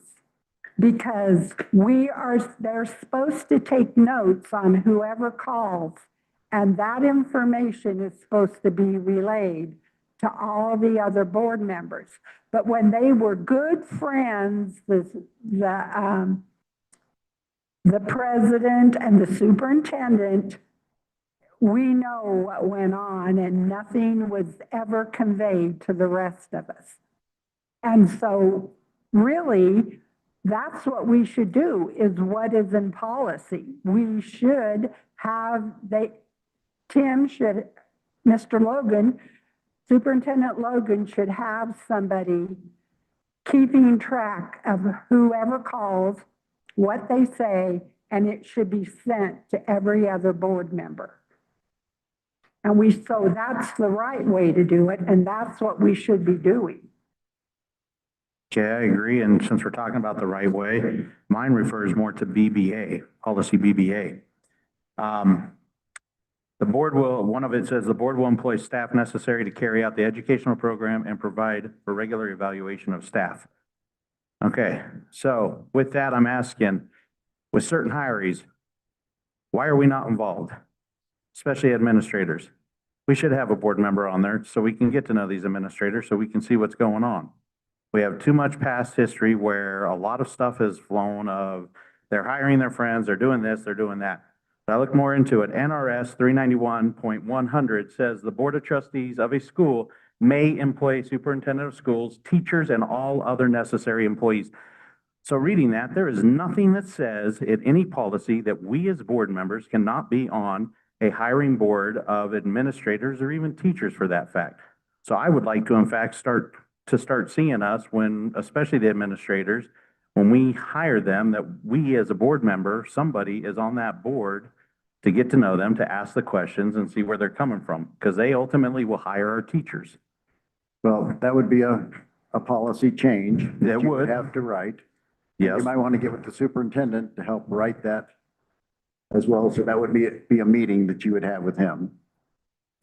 because they're supposed to take notes on whoever calls, and that information is supposed to be relayed to all the other board members. But when they were good friends, the president and the superintendent we know what went on and nothing was ever conveyed to the rest of us. And so really, that's what we should do, is what is in policy. We should have, Mr. Logan, Superintendent Logan should have somebody keeping track of whoever calls, what they say, and it should be sent to every other board member. And so that's the right way to do it, and that's what we should be doing. Okay, I agree. And since we're talking about the right way, mine refers more to BBA, policy BBA. The board will, one of it says the board will employ staff necessary to carry out the educational program and provide for regular evaluation of staff. Okay, so with that, I'm asking, with certain hires, why are we not involved? Especially administrators. We should have a board member on there so we can get to know these administrators, so we can see what's going on. We have too much past history where a lot of stuff has flown of they're hiring their friends, they're doing this, they're doing that. I look more into it. NRS 391.100 says the Board of Trustees of a school may employ a superintendent of schools, teachers, and all other necessary employees. So reading that, there is nothing that says in any policy that we as board members cannot be on a hiring board of administrators or even teachers for that fact. So I would like to, in fact, start seeing us when, especially the administrators, when we hire them, that we as a board member, somebody is on that board to get to know them, to ask the questions and see where they're coming from, because they ultimately will hire our teachers. Well, that would be a policy change that you would would. have to write. Yes. You might want to get with the superintendent to help write that as well. So that would be a meeting that you would have with him.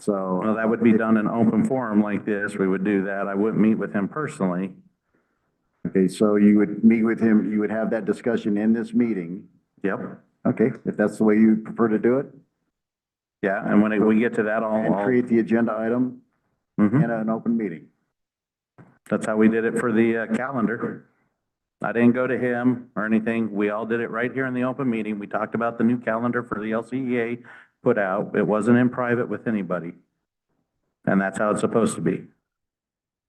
So. Well, that would be done in open forum like this. We would do that. I wouldn't meet with him personally. Okay, so you would meet with him, you would have that discussion in this meeting. Yep. Okay, if that's the way you prefer to do it. Yeah, and when we get to that, And create the agenda item Mhm. in an open meeting. That's how we did it for the calendar. I didn't go to him or anything. We all did it right here in the open meeting. We talked about the new calendar for the LCEA put out. It wasn't in private with anybody. And that's how it's supposed to be.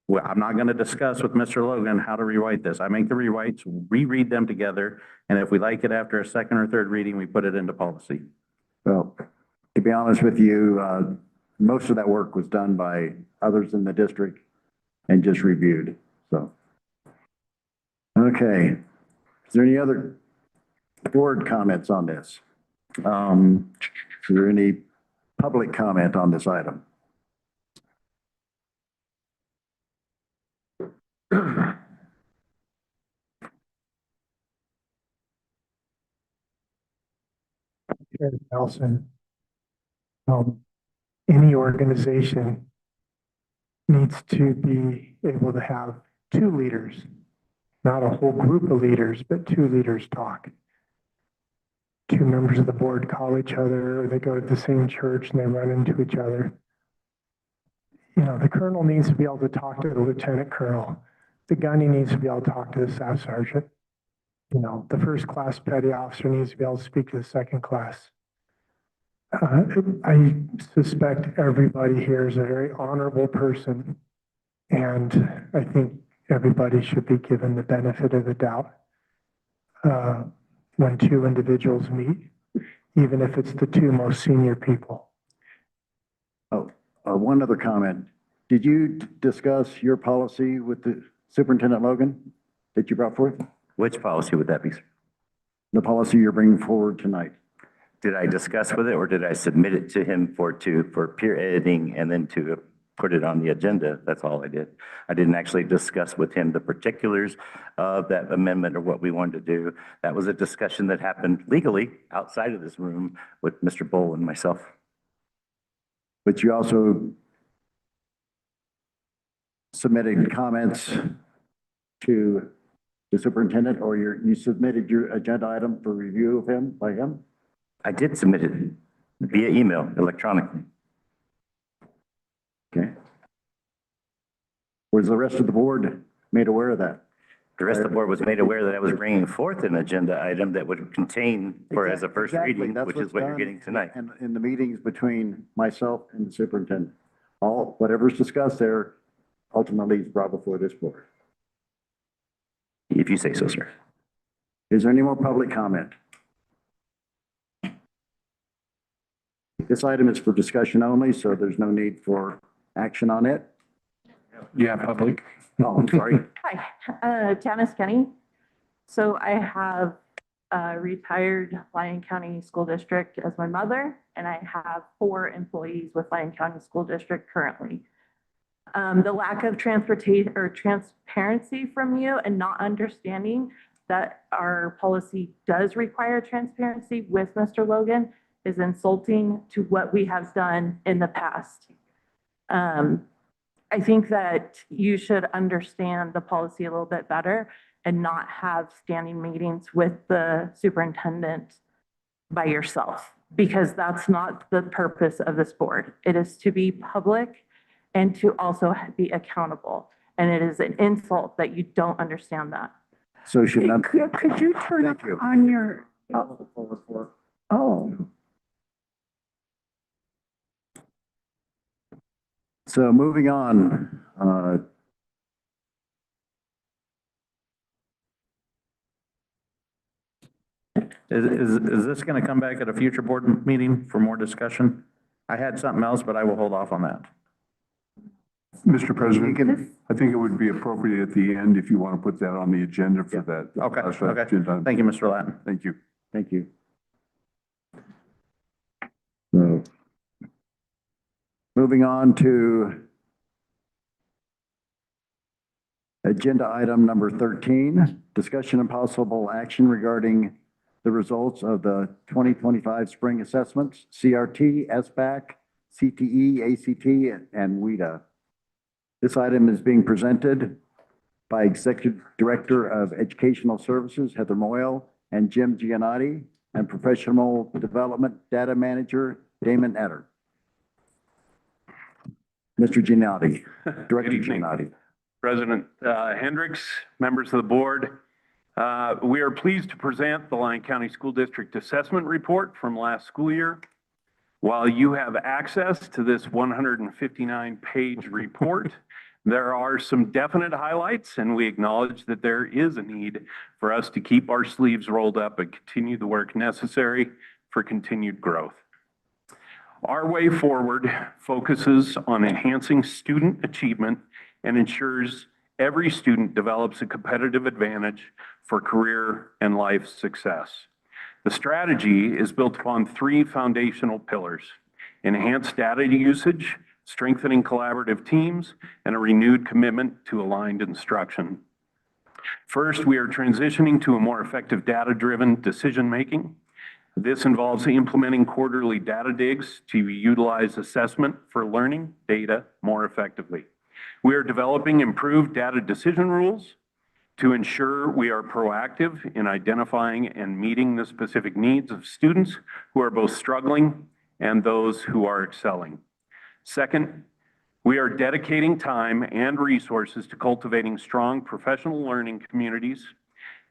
Well, I'm not going to discuss with Mr. Logan how to rewrite this. I make the rewrites, reread them together, and if we like it after a second or third reading, we put it into policy. Well, to be honest with you, most of that work was done by others in the district and just reviewed, so. Okay, is there any other board comments on this? Is there any public comment on this item? Nelson, any organization needs to be able to have two leaders, not a whole group of leaders, but two leaders talk. Two members of the board call each other, or they go to the same church and they run into each other. You know, the colonel needs to be able to talk to the lieutenant colonel. The gunny needs to be able to talk to the staff sergeant. You know, the first class petty officer needs to be able to speak to the second class. I suspect everybody here is a very honorable person, and I think everybody should be given the benefit of the doubt when two individuals meet, even if it's the two most senior people. Oh, one other comment. Did you discuss your policy with the Superintendent Logan that you brought forth? Which policy would that be, sir? The policy you're bringing forward tonight? Did I discuss with it, or did I submit it to him for peer editing and then to put it on the agenda? That's all I did. I didn't actually discuss with him the particulars of that amendment or what we wanted to do. That was a discussion that happened legally outside of this room with Mr. Bull and myself. But you also submitted comments to the superintendent, or you submitted your agenda item for review of him, by him? I did submit it via email, electronically. Okay. Was the rest of the board made aware of that? The rest of the board was made aware that I was bringing forth an agenda item that would contain for as a first Exactly, reading, that's which is what's what you're done getting tonight. And in the meetings between myself and the superintendent, whatever's discussed there ultimately is brought before this board. If you say so, sir. Is there any more public comment? This item is for discussion only, so there's no need for action on it. Yeah, public. Oh, I'm sorry. Hi, Janice Kenny. So I have a retired Lyon County School District as my mother, and I have 4 employees with Lyon County School District currently. The lack of transportation or transparency from you and not understanding that our policy does require transparency with Mr. Logan is insulting to what we have done in the past. I think that you should understand the policy a little bit better and not have standing meetings with the superintendent by yourself, because that's not the purpose of this board. It is to be public and to also be accountable. And it is an insult that you don't understand that. So should not. Could you turn up Thank you. on your, oh, So moving on, Is this going to come back at a future board meeting for more discussion? I had something else, but I will hold off on that. Mr. President, I think it would be appropriate at the end if you want to put that on the agenda for that. Okay, okay. Agenda. Thank you, Mr. Latin. Thank you. thank you. So, moving on to agenda item number 13, discussion and possible action regarding the results of the 2025 spring assessments, CRT, SBAC, CTE, ACT, and WIDA. This item is being presented by Executive Director of Educational Services, Heather Moyle, and Jim Giannotti, and Professional Development Data Manager, Damon Etter. Mr. Giannotti, Director Giannotti. President Hendricks, members of the board, we are pleased to present the Lyon County School District Assessment Report from last school year. While you have access to this 159-page report, there are some definite highlights, and we acknowledge that there is a need for us to keep our sleeves rolled up and continue the work necessary for continued growth. Our way forward focuses on enhancing student achievement and ensures every student develops a competitive advantage for career and life success. The strategy is built upon 3 foundational pillars: enhanced data usage, strengthening collaborative teams, and a renewed commitment to aligned instruction. First, we are transitioning to a more effective data-driven decision-making. This involves implementing quarterly data digs to utilize assessment for learning data more effectively. We are developing improved data decision rules to ensure we are proactive in identifying and meeting the specific needs of students who are both struggling and those who are excelling. Second, we are dedicating time and resources to cultivating strong professional learning communities.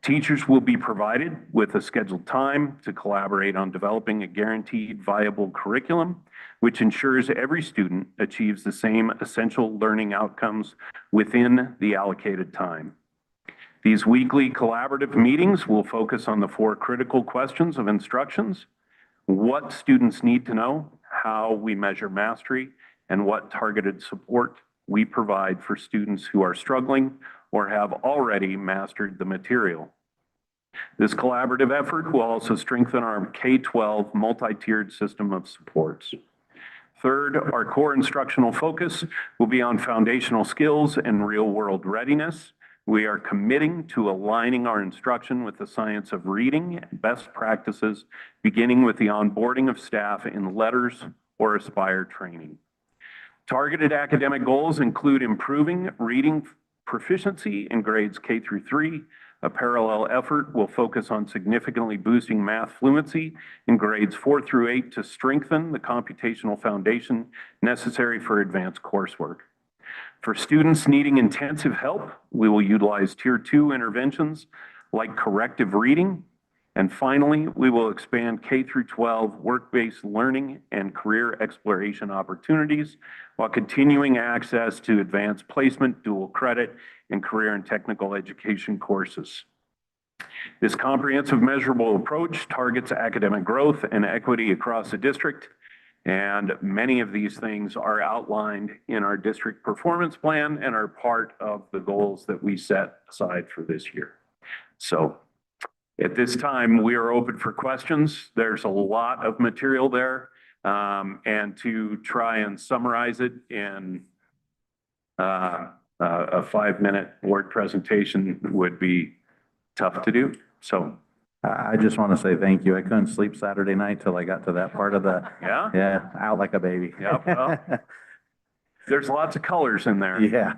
Teachers will be provided with a scheduled time to collaborate on developing a guaranteed viable curriculum, which ensures every student achieves the same essential learning outcomes within the allocated time. These weekly collaborative meetings will focus on the 4 critical questions of instructions: what students need to know, how we measure mastery, and what targeted support we provide for students who are struggling or have already mastered the material. This collaborative effort will also strengthen our K-12 multi-tiered system of supports. Third, our core instructional focus will be on foundational skills and real-world readiness. We are committing to aligning our instruction with the science of reading and best practices, beginning with the onboarding of staff in LETRS or Aspire training. Targeted academic goals include improving reading proficiency in grades K through 3. A parallel effort will focus on significantly boosting math fluency in grades 4 through 8 to strengthen the computational foundation necessary for advanced coursework. For students needing intensive help, we will utilize Tier 2 interventions like corrective reading. And finally, we will expand K through 12 work-based learning and career exploration opportunities while continuing access to advanced placement, dual credit, and career and technical education courses. This comprehensive measurable approach targets academic growth and equity across the district, and many of these things are outlined in our district performance plan and are part of the goals that we set aside for this year. So at this time, we are open for questions. There's a lot of material there, and to try and summarize it in a 5-minute word presentation would be tough to do. So I just want to say thank you. I couldn't sleep Saturday night till I got to that part of the, yeah, out like a baby. Yep, well, there's lots of colors in there. Yeah.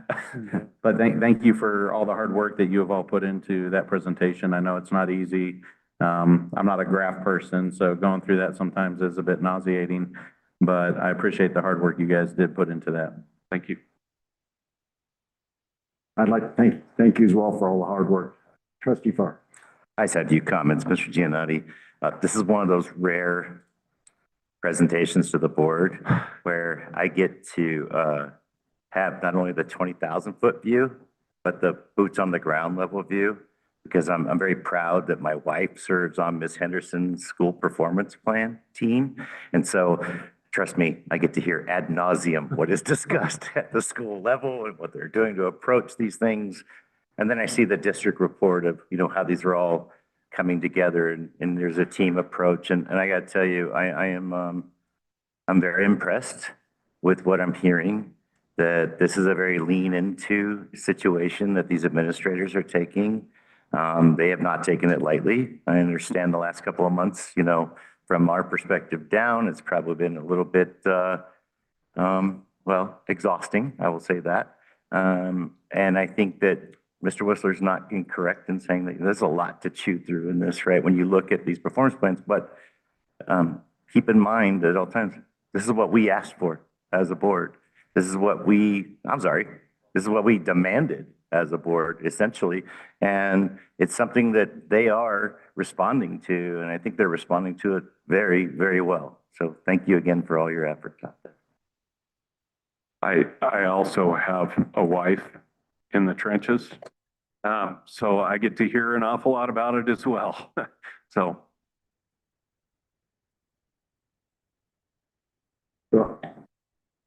But thank you for all the hard work that you have all put into that presentation. I know it's not easy. I'm not a graph person, so going through that sometimes is a bit nauseating, but I appreciate the hard work you guys did put into that. Thank you. I'd like to thank you as well for all the hard work. Trustee Farr. I just had a few comments, Mr. Giannotti. This is one of those rare presentations to the board where I get to have not only the 20,000-foot view, but the boots on the ground level view, because I'm very proud that my wife serves on Ms. Henderson's school performance plan team. And so, trust me, I get to hear ad nauseum what is discussed at the school level and what they're doing to approach these things. And then I see the district report of, how these are all coming together and there's a team approach. And I got to tell you, I'm very impressed with what I'm hearing, that this is a very lean into situation that these administrators are taking. They have not taken it lightly. I understand the last couple of months, from our perspective down, it's probably been a little bit, exhausting, I will say that. And I think that Mr. Whistler's not incorrect in saying that there's a lot to chew through in this, right? When you look at these performance plans, but keep in mind that at all times, this is what we asked for as a board. This is what we demanded as a board, essentially. And it's something that they are responding to, and I think they're responding to it very, very well. So thank you again for all your efforts out there. I also have a wife in the trenches, so I get to hear an awful lot about it as well. So.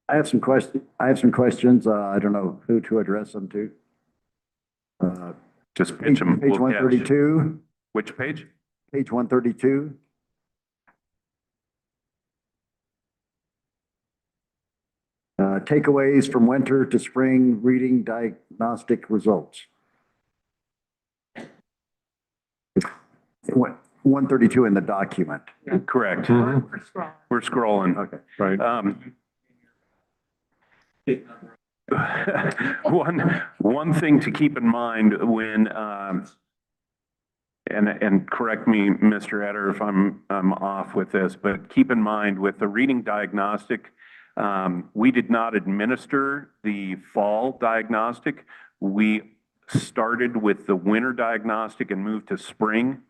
I have some questions. I don't know who to address them to. Just pitch them. Page 132. Which page? Page 132. Takeaways from winter to spring reading diagnostic results. 132 in the document. Correct. We're scrolling. Okay. Right. One thing to keep in mind when, and correct me, Mr. Etter, if I'm off with this, but keep in mind with the reading diagnostic, we did not administer the fall diagnostic. We started with the winter diagnostic and moved to spring.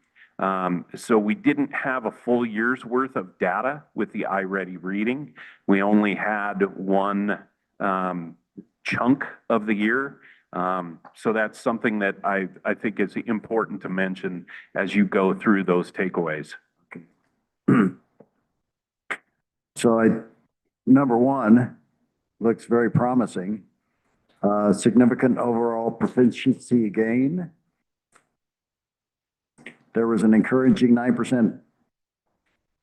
So we didn't have a full year's worth of data with the iReady reading. We only had one chunk of the year. So that's something that I think is important to mention as you go through those takeaways. So number one looks very promising. Significant overall proficiency gain. There was an encouraging 9%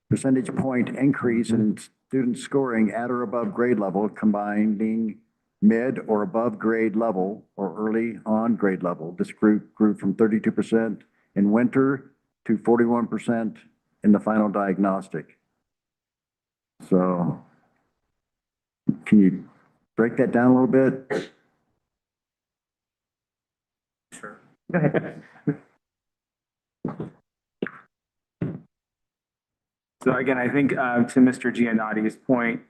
percentage point increase in student scoring at or above grade level, combining mid or above grade level or early on grade level. This group grew from 32% in winter to 41% in the final diagnostic. So can you break that down a little bit? Sure. Go ahead. So again, I think to Mr. Giannotti's point,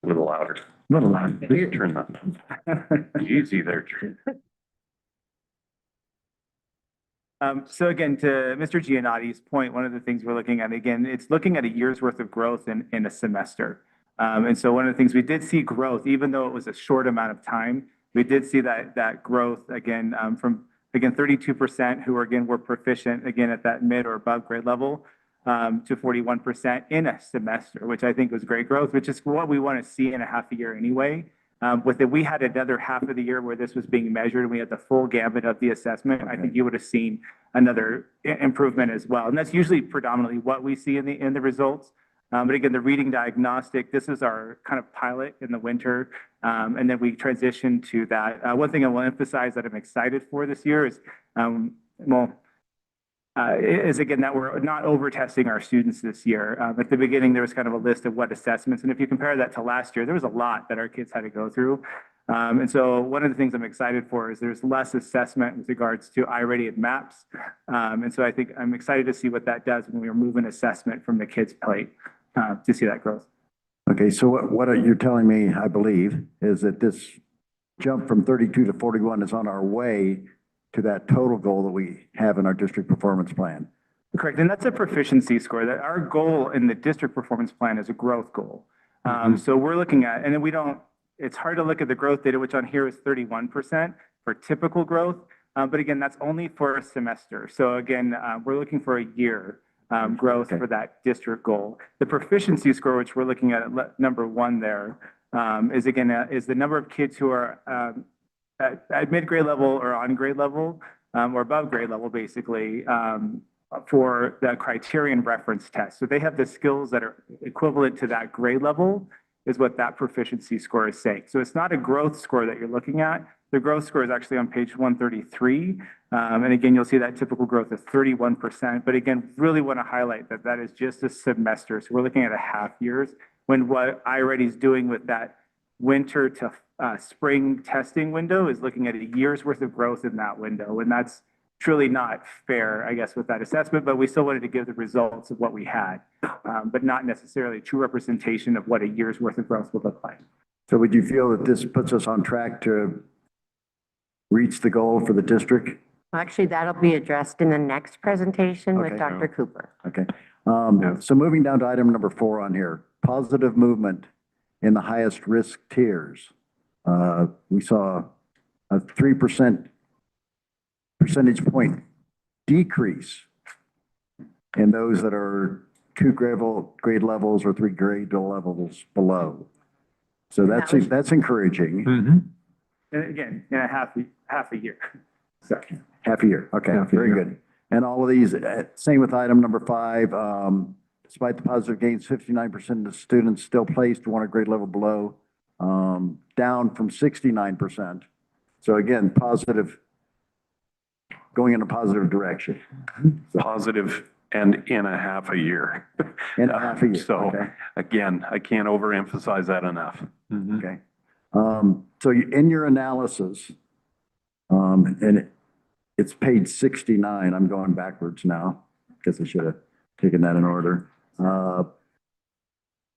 A little louder. Not a lot. Your turn on. Easy there. So again, to Mr. Giannotti's point, one of the things we're looking at, again, it's looking at a year's worth of growth in a semester. And so one of the things we did see growth, even though it was a short amount of time, we did see that growth again from 32% who were proficient again at that mid or above grade level to 41% in a semester, which I think was great growth, which is what we want to see in a half a year anyway. With it, we had another half of the year where this was being measured and we had the full gamut of the assessment. I think you would have seen another improvement as well. And that's usually predominantly what we see in the results. But again, the reading diagnostic, this is our kind of pilot in the winter. And then we transition to that. One thing I will emphasize that I'm excited for this year is, again, that we're not over testing our students this year. At the beginning, there was kind of a list of what assessments. And if you compare that to last year, there was a lot that our kids had to go through. And so one of the things I'm excited for is there's less assessment with regards to iReady and MAPS. And so I think I'm excited to see what that does when we remove an assessment from the kids' plate to see that growth. Okay, so what you're telling me, I believe, is that this jump from 32 to 41 is on our way to that total goal that we have in our district performance plan. Correct, and that's a proficiency score. That our goal in the district performance plan is a growth goal. So we're looking at, and then we don't, it's hard to look at the growth data, which on here is 31% for typical growth. But again, that's only for a semester. So again, we're looking for a year growth for that district goal. The proficiency score, which we're looking at number one there, is the number of kids who are at mid-grade level or on grade level or above grade level, basically, for the criterion reference test. So they have the skills that are equivalent to that grade level is what that proficiency score is saying. So it's not a growth score that you're looking at. The growth score is actually on page 133. And again, you'll see that typical growth of 31%. But again, really want to highlight that that is just a semester. So we're looking at a half years when what iReady is doing with that winter to spring testing window is looking at a year's worth of growth in that window. And that's truly not fair, I guess, with that assessment, but we still wanted to give the results of what we had, but not necessarily a true representation of what a year's worth of growth would look like. So would you feel that this puts us on track to reach the goal for the district? Actually, that'll be addressed in the next presentation with Okay. Dr. Cooper. Okay. So moving down to item number 4 on here, positive movement in the highest risk tiers. We saw a 3% percentage point decrease in those that are 2 grade levels or 3 grade levels below. So that's encouraging. And again, in a half a year. So, Half a year. Okay, very good. And all of these, same with item number 5, despite the positive gains, 59% of the students still placed 1 grade level below, down from 69%. So again, positive, going in a positive direction. Positive and in a half a year. In a half a year, So okay. again, I can't overemphasize that enough. Okay. So in your analysis, and it's page 69, I'm going backwards now, because I should have taken that in order.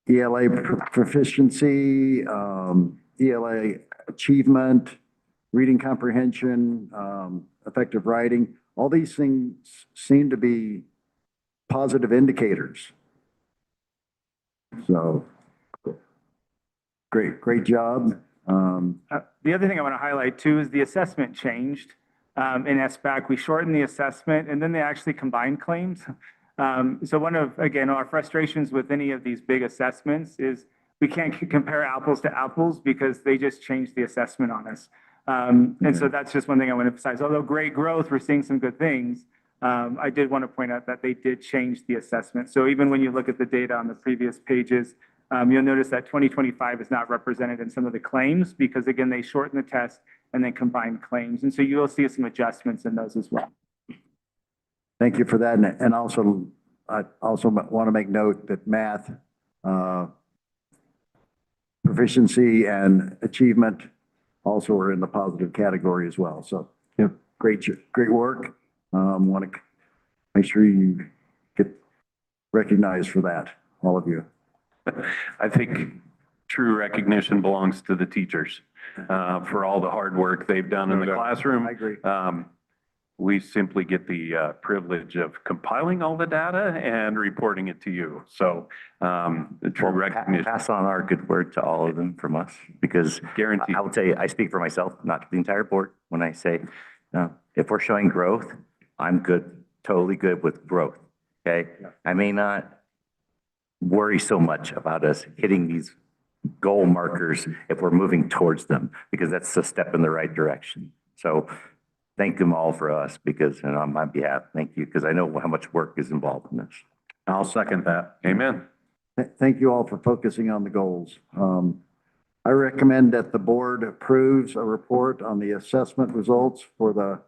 ELA proficiency, ELA achievement, reading comprehension, effective writing, all these things seem to be positive indicators. So, great job. the other thing I want to highlight too is the assessment changed. In SBAC, we shortened the assessment and then they actually combined claims. So one of, again, our frustrations with any of these big assessments is we can't compare apples to apples because they just changed the assessment on us. And so that's just one thing I want to emphasize. Although great growth, we're seeing some good things. I did want to point out that they did change the assessment. So even when you look at the data on the previous pages, you'll notice that 2025 is not represented in some of the claims because again, they shortened the test and then combined claims. And so you will see some adjustments in those as well. Thank you for that. And also, I also want to make note that math, proficiency and achievement also are in the positive category as well. So great work. Want to make sure you get recognized for that, all of you. I think true recognition belongs to the teachers for all the hard work they've done in the classroom. I agree. We simply get the privilege of compiling all the data and reporting it to you. So the true recognition. Pass on our good word to all of them from us, because Guaranteed. I will tell you, I speak for myself, not the entire board, when I say, if we're showing growth, I'm good, totally good with growth, okay? I may not worry so much about us hitting these goal markers if we're moving towards them, because that's a step in the right direction. So thank them all for us, because, and on my behalf, thank you, because I know how much work is involved in this. I'll second that. Amen. Thank you all for focusing on the goals. I recommend that the board approves a report on the assessment results for the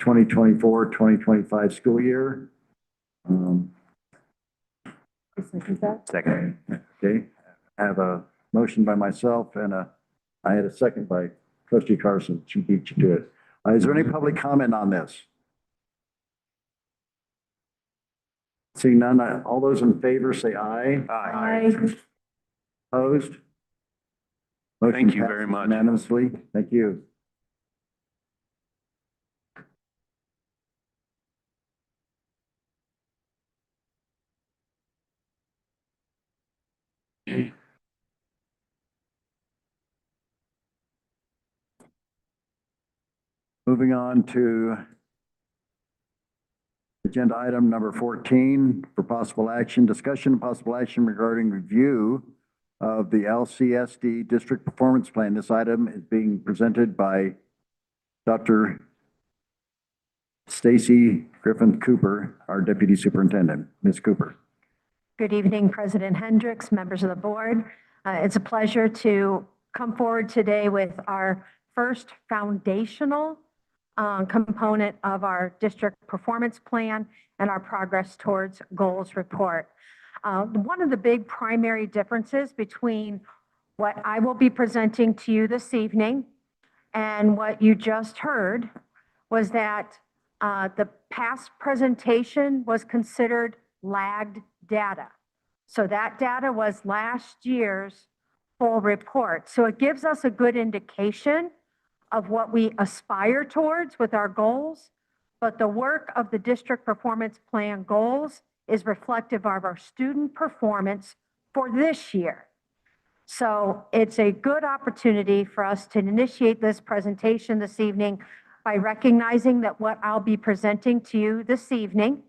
2024-2025 school year. Second. Okay, I have a motion by myself and I had a second by trustee Carson. She beat you to it. Is there any public comment on this? Seeing none, all those in favor say aye. Aye. Opposed? Motion Thank you passes very much. Unanimously. Thank you. Moving on to agenda item number 14 for possible action, discussion and possible action regarding review of the LCSD district performance plan. This item is being presented by Dr. Stacy Griffin Cooper, our deputy superintendent. Ms. Cooper. Good evening, President Hendricks, members of the board. It's a pleasure to come forward today with our first foundational component of our district performance plan and our progress towards goals report. One of the big primary differences between what I will be presenting to you this evening and what you just heard was that the past presentation was considered lagged data. So that data was last year's full report. So it gives us a good indication of what we aspire towards with our goals, but the work of the district performance plan goals is reflective of our student performance for this year. So it's a good opportunity for us to initiate this presentation this evening by recognizing that what I'll be presenting to you this evening,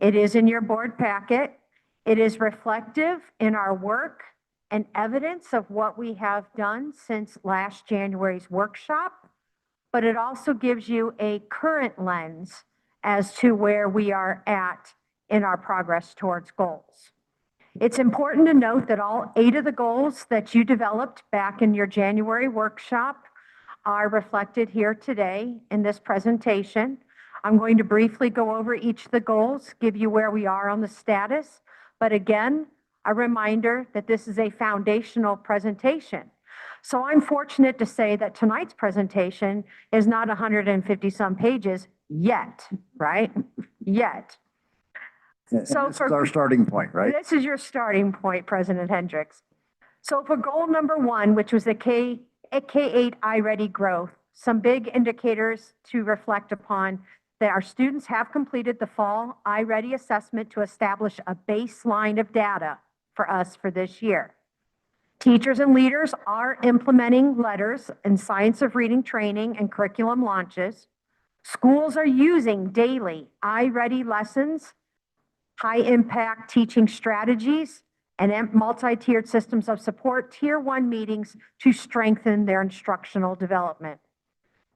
it is in your board packet. It is reflective in our work and evidence of what we have done since last January's workshop, but it also gives you a current lens as to where we are at in our progress towards goals. It's important to note that all 8 of the goals that you developed back in your January workshop are reflected here today in this presentation. I'm going to briefly go over each of the goals, give you where we are on the status, but again, a reminder that this is a foundational presentation. So I'm fortunate to say that tonight's presentation is not 150 some pages yet, right? Yet. So this is our starting point, right? This is your starting point, President Hendricks. So for goal number 1, which was the K-8 iReady growth, some big indicators to reflect upon that our students have completed the fall iReady assessment to establish a baseline of data for us for this year. Teachers and leaders are implementing letters and science of reading training and curriculum launches. Schools are using daily iReady lessons, high impact teaching strategies, and multi-tiered systems of support, tier 1 meetings to strengthen their instructional development.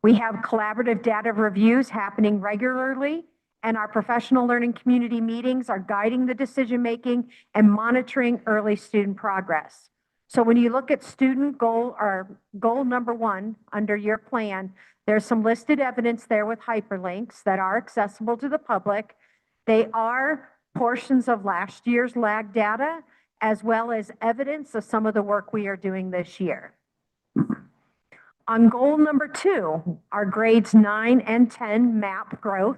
We have collaborative data reviews happening regularly, and our professional learning community meetings are guiding the decision-making and monitoring early student progress. So when you look at student goal or goal number 1 under your plan, there's some listed evidence there with hyperlinks that are accessible to the public. They are portions of last year's lag data, as well as evidence of some of the work we are doing this year. On goal number 2, our grades 9 and 10 map growth.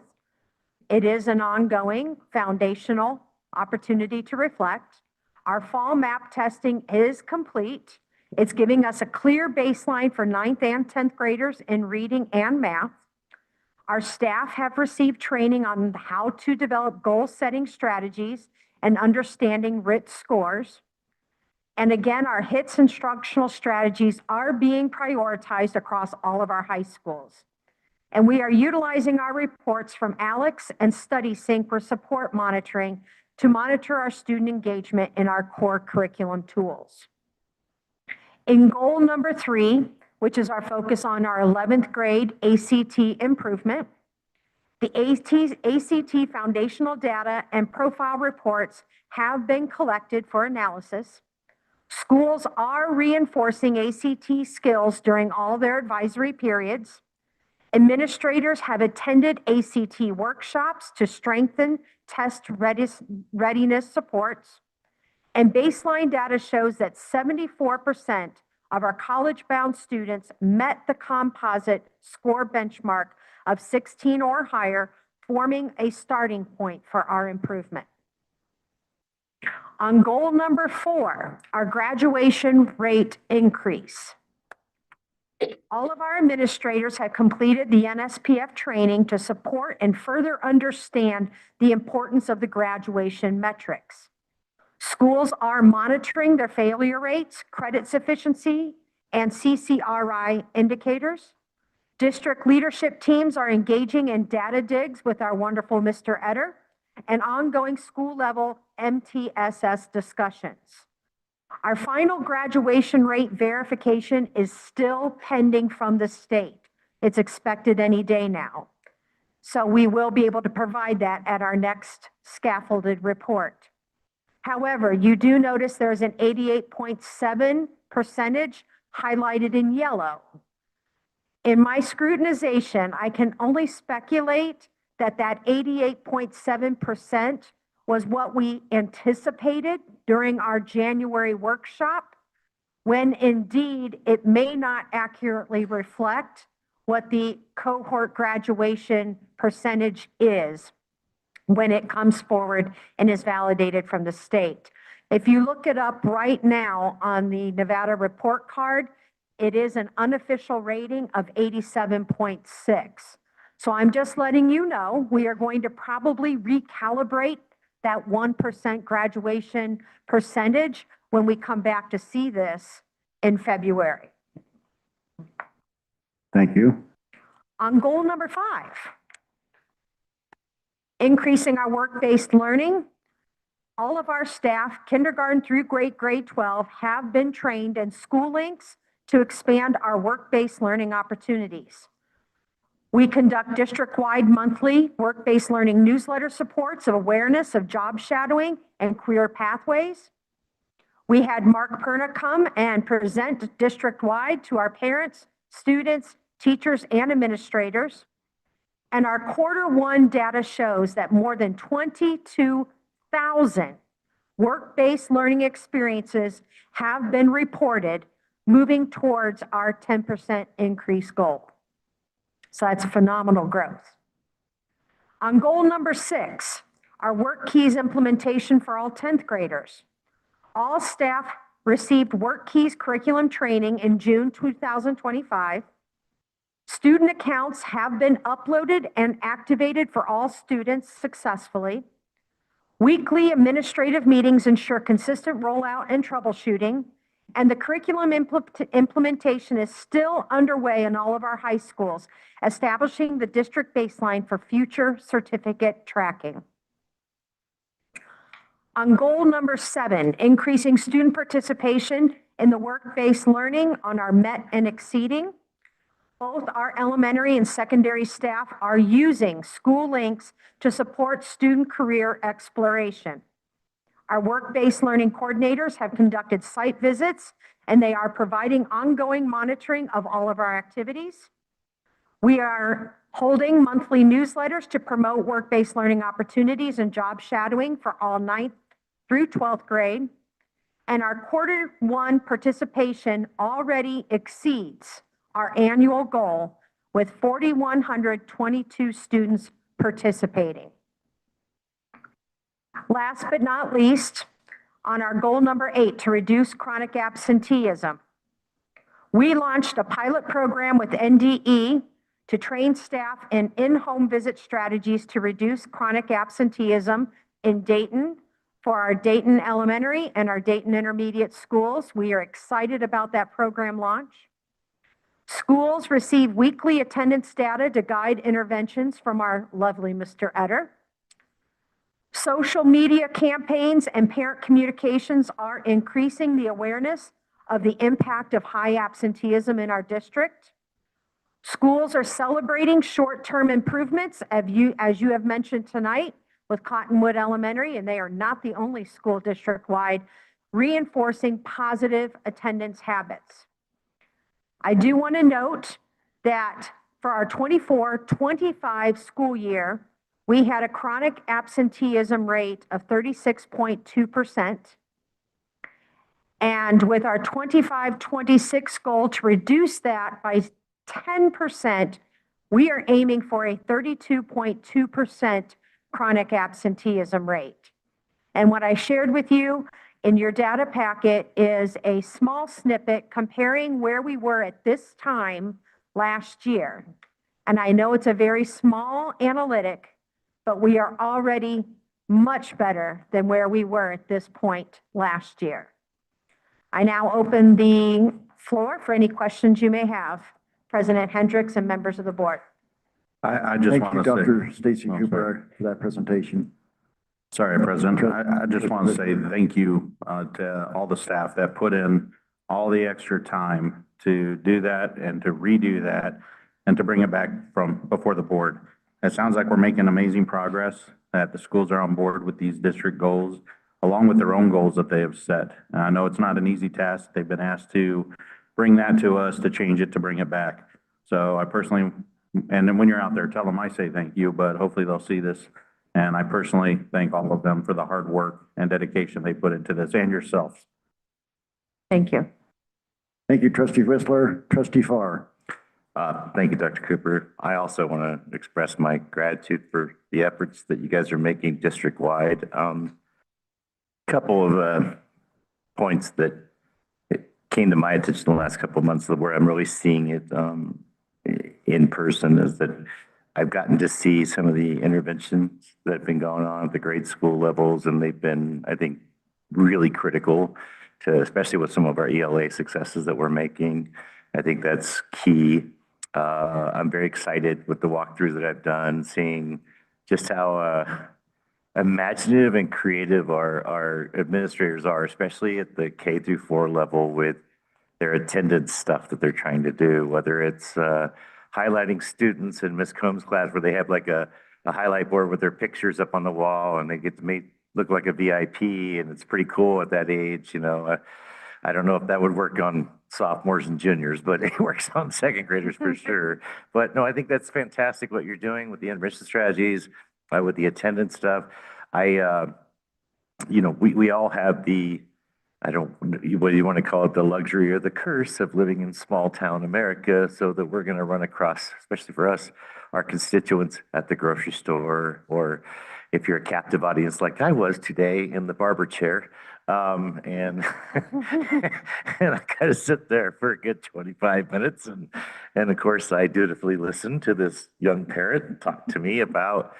It is an ongoing foundational opportunity to reflect. Our fall map testing is complete. It's giving us a clear baseline for 9th and 10th graders in reading and math. Our staff have received training on how to develop goal-setting strategies and understanding RIT scores. And again, our HITS instructional strategies are being prioritized across all of our high schools. And we are utilizing our reports from ALEX and StudySync for support monitoring to monitor our student engagement in our core curriculum tools. In goal number 3, which is our focus on our 11th grade ACT improvement, the ACT foundational data and profile reports have been collected for analysis. Schools are reinforcing ACT skills during all their advisory periods. Administrators have attended ACT workshops to strengthen test readiness supports. And baseline data shows that 74% of our college-bound students met the composite score benchmark of 16 or higher, forming a starting point for our improvement. On goal number 4, our graduation rate increase. All of our administrators have completed the NSPF training to support and further understand the importance of the graduation metrics. Schools are monitoring their failure rates, credit sufficiency, and CCRI indicators. District leadership teams are engaging in data digs with our wonderful Mr. Etter and ongoing school-level MTSS discussions. Our final graduation rate verification is still pending from the state. It's expected any day now. So we will be able to provide that at our next scaffolded report. However, you do notice there's an 88.7% highlighted in yellow. In my scrutinization, I can only speculate that that 88.7% was what we anticipated during our January workshop, when indeed it may not accurately reflect what the cohort graduation percentage is when it comes forward and is validated from the state. If you look it up right now on the Nevada report card, it is an unofficial rating of 87.6. So I'm just letting you know, we are going to probably recalibrate that 1% graduation percentage when we come back to see this in February. Thank you. On goal number 5, increasing our work-based learning. All of our staff, kindergarten through grade 12, have been trained in school links to expand our work-based learning opportunities. We conduct district-wide monthly work-based learning newsletter supports of awareness of job shadowing and career pathways. We had Mark Perna come and present district-wide to our parents, students, teachers, and administrators. And our Q1 data shows that more than 22,000 work-based learning experiences have been reported, moving towards our 10% increase goal. So that's phenomenal growth. On goal number 6, our Work Keys implementation for all 10th graders. All staff received Work Keys curriculum training in June 2025. Student accounts have been uploaded and activated for all students successfully. Weekly administrative meetings ensure consistent rollout and troubleshooting, and the curriculum implementation is still underway in all of our high schools, establishing the district baseline for future certificate tracking. On goal number 7, increasing student participation in the work-based learning on our MET and exceeding. Both our elementary and secondary staff are using school links to support student career exploration. Our work-based learning coordinators have conducted site visits, and they are providing ongoing monitoring of all of our activities. We are holding monthly newsletters to promote work-based learning opportunities and job shadowing for all 9th through 12th grade. And our Q1 participation already exceeds our annual goal, with 4,122 students participating. Last but not least, on our goal number 8 to reduce chronic absenteeism. We launched a pilot program with NDE to train staff in in-home visit strategies to reduce chronic absenteeism in Dayton for our Dayton Elementary and our Dayton Intermediate schools. We are excited about that program launch. Schools receive weekly attendance data to guide interventions from our lovely Mr. Etter. Social media campaigns and parent communications are increasing the awareness of the impact of high absenteeism in our district. Schools are celebrating short-term improvements, as you have mentioned tonight, with Cottonwood Elementary, and they are not the only school district-wide, reinforcing positive attendance habits. I do want to note that for our 24-25 school year, we had a chronic absenteeism rate of 36.2%. And with our 25-26 goal to reduce that by 10%, we are aiming for a 32.2% chronic absenteeism rate. And what I shared with you in your data packet is a small snippet comparing where we were at this time last year. And I know it's a very small analytic, but we are already much better than where we were at this point last year. I now open the floor for any questions you may have. President Hendricks and members of the board. I just Thank want you, to say. Dr. Stacy Cooper, for that presentation. Sorry, President. I just want to say thank you to all the staff that put in all the extra time to do that and to redo that and to bring it back from before the board. It sounds like we're making amazing progress, that the schools are on board with these district goals, along with their own goals that they have set. And I know it's not an easy task. They've been asked to bring that to us, to change it, to bring it back. So I personally, and then when you're out there, tell them I say thank you, but hopefully they'll see this. And I personally thank all of them for the hard work and dedication they put into this, and yourselves. Thank you. Thank you, Trustee Whistler. Trustee Farr. Thank you, Dr. Cooper. I also want to express my gratitude for the efforts that you guys are making district-wide. Couple of points that came to my attention the last couple of months where I'm really seeing it in person is that I've gotten to see some of the interventions that have been going on at the grade school levels, and they've been, I think, really critical to, especially with some of our ELA successes that we're making. I think that's key. I'm very excited with the walkthroughs that I've done, seeing just how imaginative and creative our administrators are, especially at the K through 4 level with their attendance stuff that they're trying to do, whether it's highlighting students in Miss Combs' class where they have like a highlight board with their pictures up on the wall and they get to look like a VIP, and it's pretty cool at that age, you know. I don't know if that would work on sophomores and juniors, but it works on second graders for sure. But no, I think that's fantastic what you're doing with the intervention strategies, with the attendance stuff. We all have the, what do you want to call it, the luxury or the curse of living in small town America, so that we're going to run across, especially for us, our constituents at the grocery store, or if you're a captive audience like I was today in the barber chair. And and I kind of sit there for a good 25 minutes. And of course, I dutifully listen to this young parent talk to me about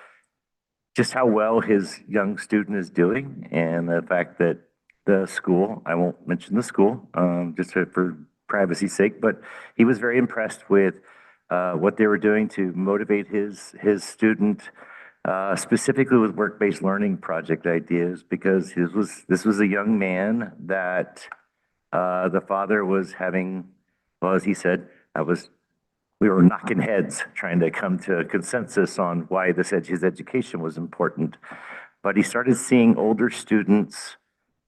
just how well his young student is doing, and the fact that the school, I won't mention the school, just for privacy's sake, but he was very impressed with what they were doing to motivate his student, specifically with work-based learning project ideas, because this was a young man that the father was having, well, as he said, we were knocking heads trying to come to a consensus on why his education was important. But he started seeing older students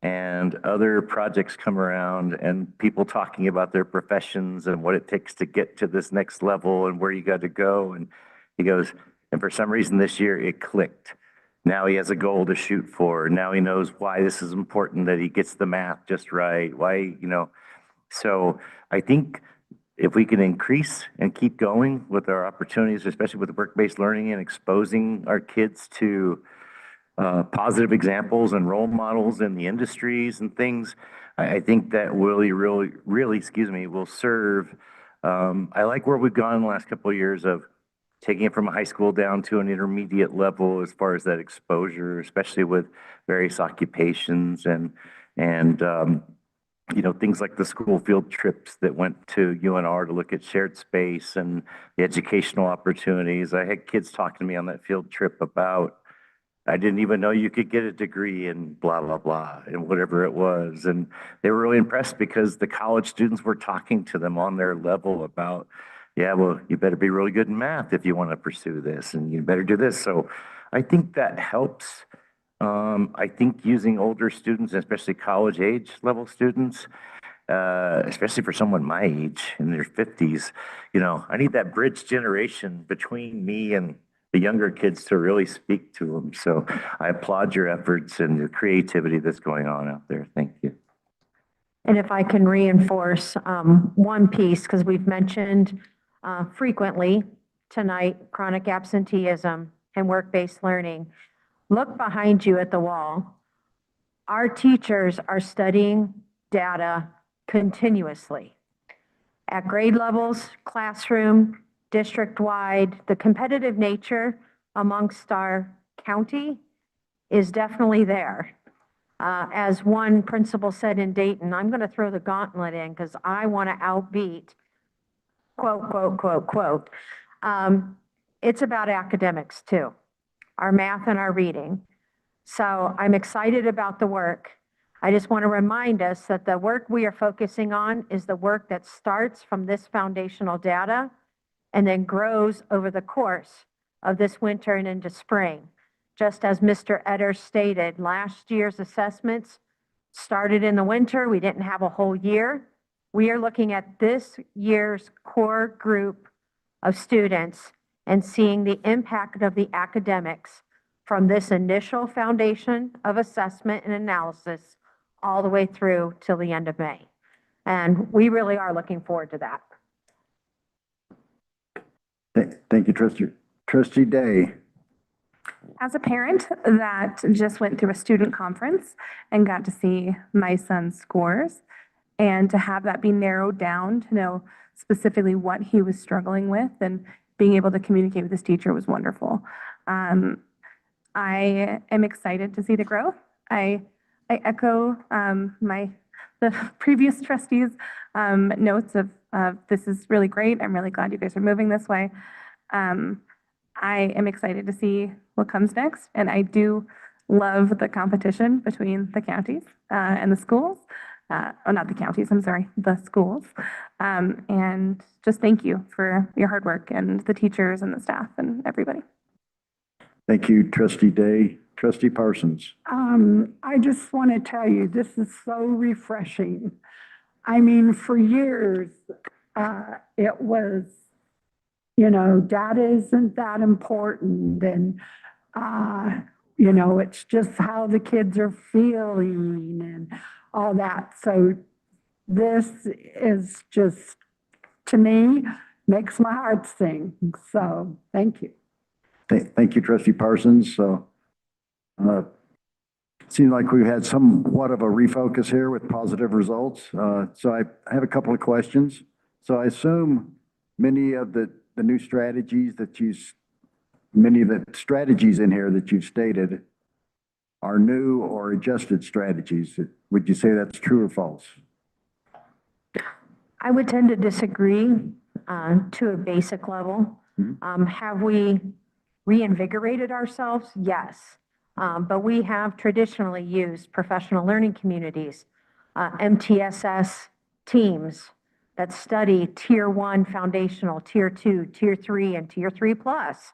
and other projects come around and people talking about their professions and what it takes to get to this next level and where you got to go. And he goes, and for some reason this year it clicked. Now he has a goal to shoot for. Now he knows why this is important, that he gets the math just right. So I think if we can increase and keep going with our opportunities, especially with work-based learning and exposing our kids to positive examples and role models in the industries and things. I think that really, excuse me, will serve. I like where we've gone in the last couple of years of taking it from a high school down to an intermediate level as far as that exposure, especially with various occupations and things like the school field trips that went to UNR to look at shared space and the educational opportunities. I had kids talking to me on that field trip about, I didn't even know you could get a degree in blah, blah, blah, and whatever it was. And they were really impressed because the college students were talking to them on their level about, yeah, well, you better be really good in math if you want to pursue this, and you better do this. So I think that helps. I think using older students, especially college age level students, especially for someone my age in their 50s, I need that bridge generation between me and the younger kids to really speak to them. So I applaud your efforts and the creativity that's going on out there. Thank you. And if I can reinforce one piece, because we've mentioned frequently tonight, chronic absenteeism and work-based learning. Look behind you at the wall. Our teachers are studying data continuously at grade levels, classroom, district-wide. The competitive nature amongst our county is definitely there. As one principal said in Dayton, I'm going to throw the gauntlet in because I want to outbeat, quote, quote, quote, quote. It's about academics too, our math and our reading. So I'm excited about the work. I just want to remind us that the work we are focusing on is the work that starts from this foundational data and then grows over the course of this winter and into spring. Just as Mr. Etter stated, last year's assessments started in the winter. We didn't have a whole year. We are looking at this year's core group of students and seeing the impact of the academics from this initial foundation of assessment and analysis all the way through till the end of May. And we really are looking forward to that. Thank you, Trustee Day. As a parent that just went through a student conference and got to see my son's scores and to have that be narrowed down to know specifically what he was struggling with and being able to communicate with his teacher was wonderful. I am excited to see the growth. I echo the previous trustees' notes of this is really great. I'm really glad you guys are moving this way. I am excited to see what comes next, and I do love the competition between the counties and the schools. Oh, not the counties, I'm sorry, the schools. And just thank you for your hard work and the teachers and the staff and everybody. Thank you, Trustee Day. Trustee Parsons. I just want to tell you, this is so refreshing. I mean, for years, it was, data isn't that important. And, it's just how the kids are feeling and all that. So this is just, to me, makes my heart sing. So thank you. Thank you, Trustee Parsons. So, seems like we've had somewhat of a refocus here with positive results. So I have a couple of questions. So I assume many of the new strategies many of the strategies in here that you've stated are new or adjusted strategies. Would you say that's true or false? I would tend to disagree to a basic level. Have we reinvigorated ourselves? Yes. But we have traditionally used professional learning communities, MTSS teams that study tier 1 foundational, tier 2, tier 3, and tier 3 plus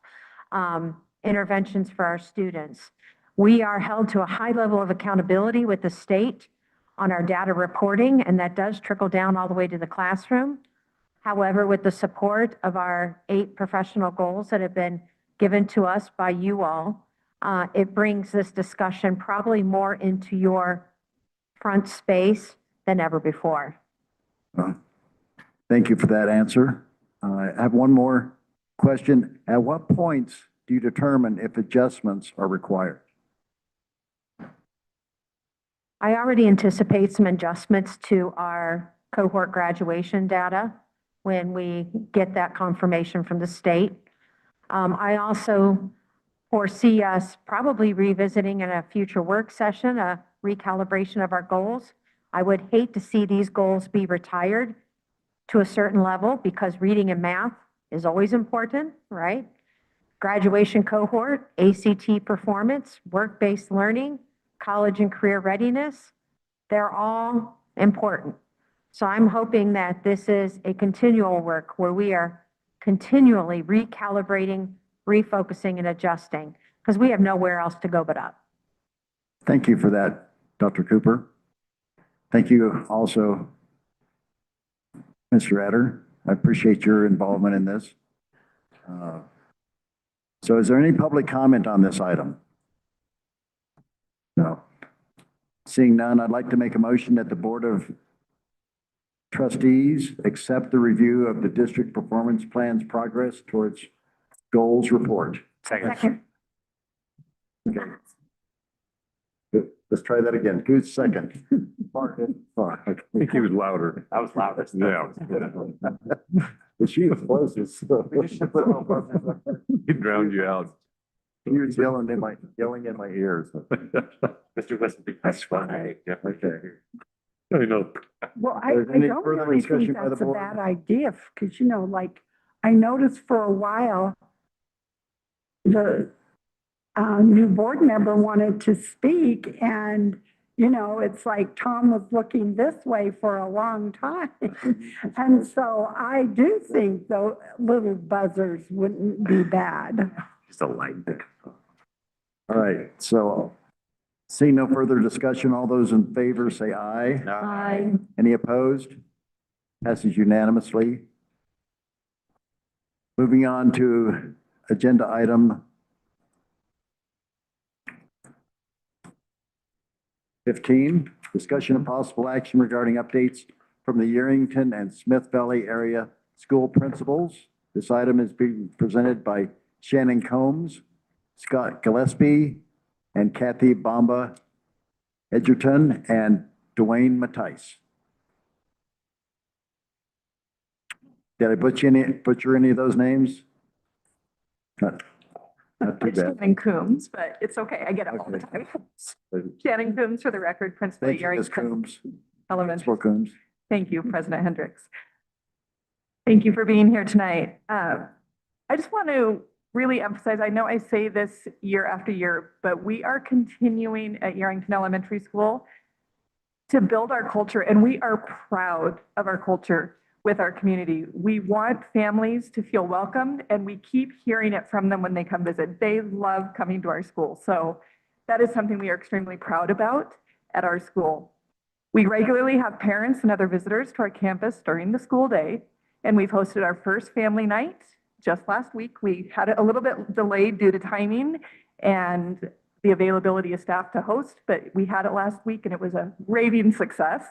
interventions for our students. We are held to a high level of accountability with the state on our data reporting, and that does trickle down all the way to the classroom. However, with the support of our 8 professional goals that have been given to us by you all, it brings this discussion probably more into your front space than ever before. Thank you for that answer. I have one more question. At what points do you determine if adjustments are required? I already anticipate some adjustments to our cohort graduation data when we get that confirmation from the state. I also foresee us probably revisiting in a future work session, a recalibration of our goals. I would hate to see these goals be retired to a certain level because reading and math is always important, right? Graduation cohort, ACT performance, work-based learning, college and career readiness, they're all important. So I'm hoping that this is a continual work where we are continually recalibrating, refocusing, and adjusting because we have nowhere else to go but up. Thank you for that, Dr. Cooper. Thank you also, Mr. Etter. I appreciate your involvement in this. So is there any public comment on this item? No. Seeing none, I'd like to make a motion that the Board of Trustees accept the review of the district performance plan's progress towards goals report. Second. Okay. Good. Let's try that again. Who's second? Mark. I think he was louder. I was loudest. Yeah. But she was closest. He drowned you out. He was yelling in my ears. Mr. Westby, that's fine. Okay. I know. Well, I There's any don't further really discussion think by the that's a board? bad idea, because, you know, like, I noticed for a while, the new board member wanted to speak, and, you know, it's like Tom was looking this way for a long time. And so I do think the little buzzers wouldn't be bad. Just a light. All right, so seeing no further discussion, all those in favor say aye. Aye. Any opposed? Passes unanimously. Moving on to agenda item 15, discussion of possible action regarding updates from the Yerington and Smith Valley area school principals. This item is being presented by Shannon Combs, Scott Gillespie, and Kathy Bamba Edgerton, and Dwayne Mattice. Did I butcher any of those names? Not too It's bad. Shannon Coombs, but it's okay. I get it all the time. Shannon Coombs for the record, Principal at Thank you, Ms. Yerington Coombs. Elementary. Principal Coombs. Thank you, President Hendricks. Thank you for being here tonight. I just want to really emphasize, I know I say this year after year, but we are continuing at Yerington Elementary School to build our culture, and we are proud of our culture with our community. We want families to feel welcomed, and we keep hearing it from them when they come visit. They love coming to our school. So that is something we are extremely proud about at our school. We regularly have parents and other visitors to our campus during the school day, and we've hosted our first family night just last week. We had it a little bit delayed due to timing and the availability of staff to host, but we had it last week and it was a raving success.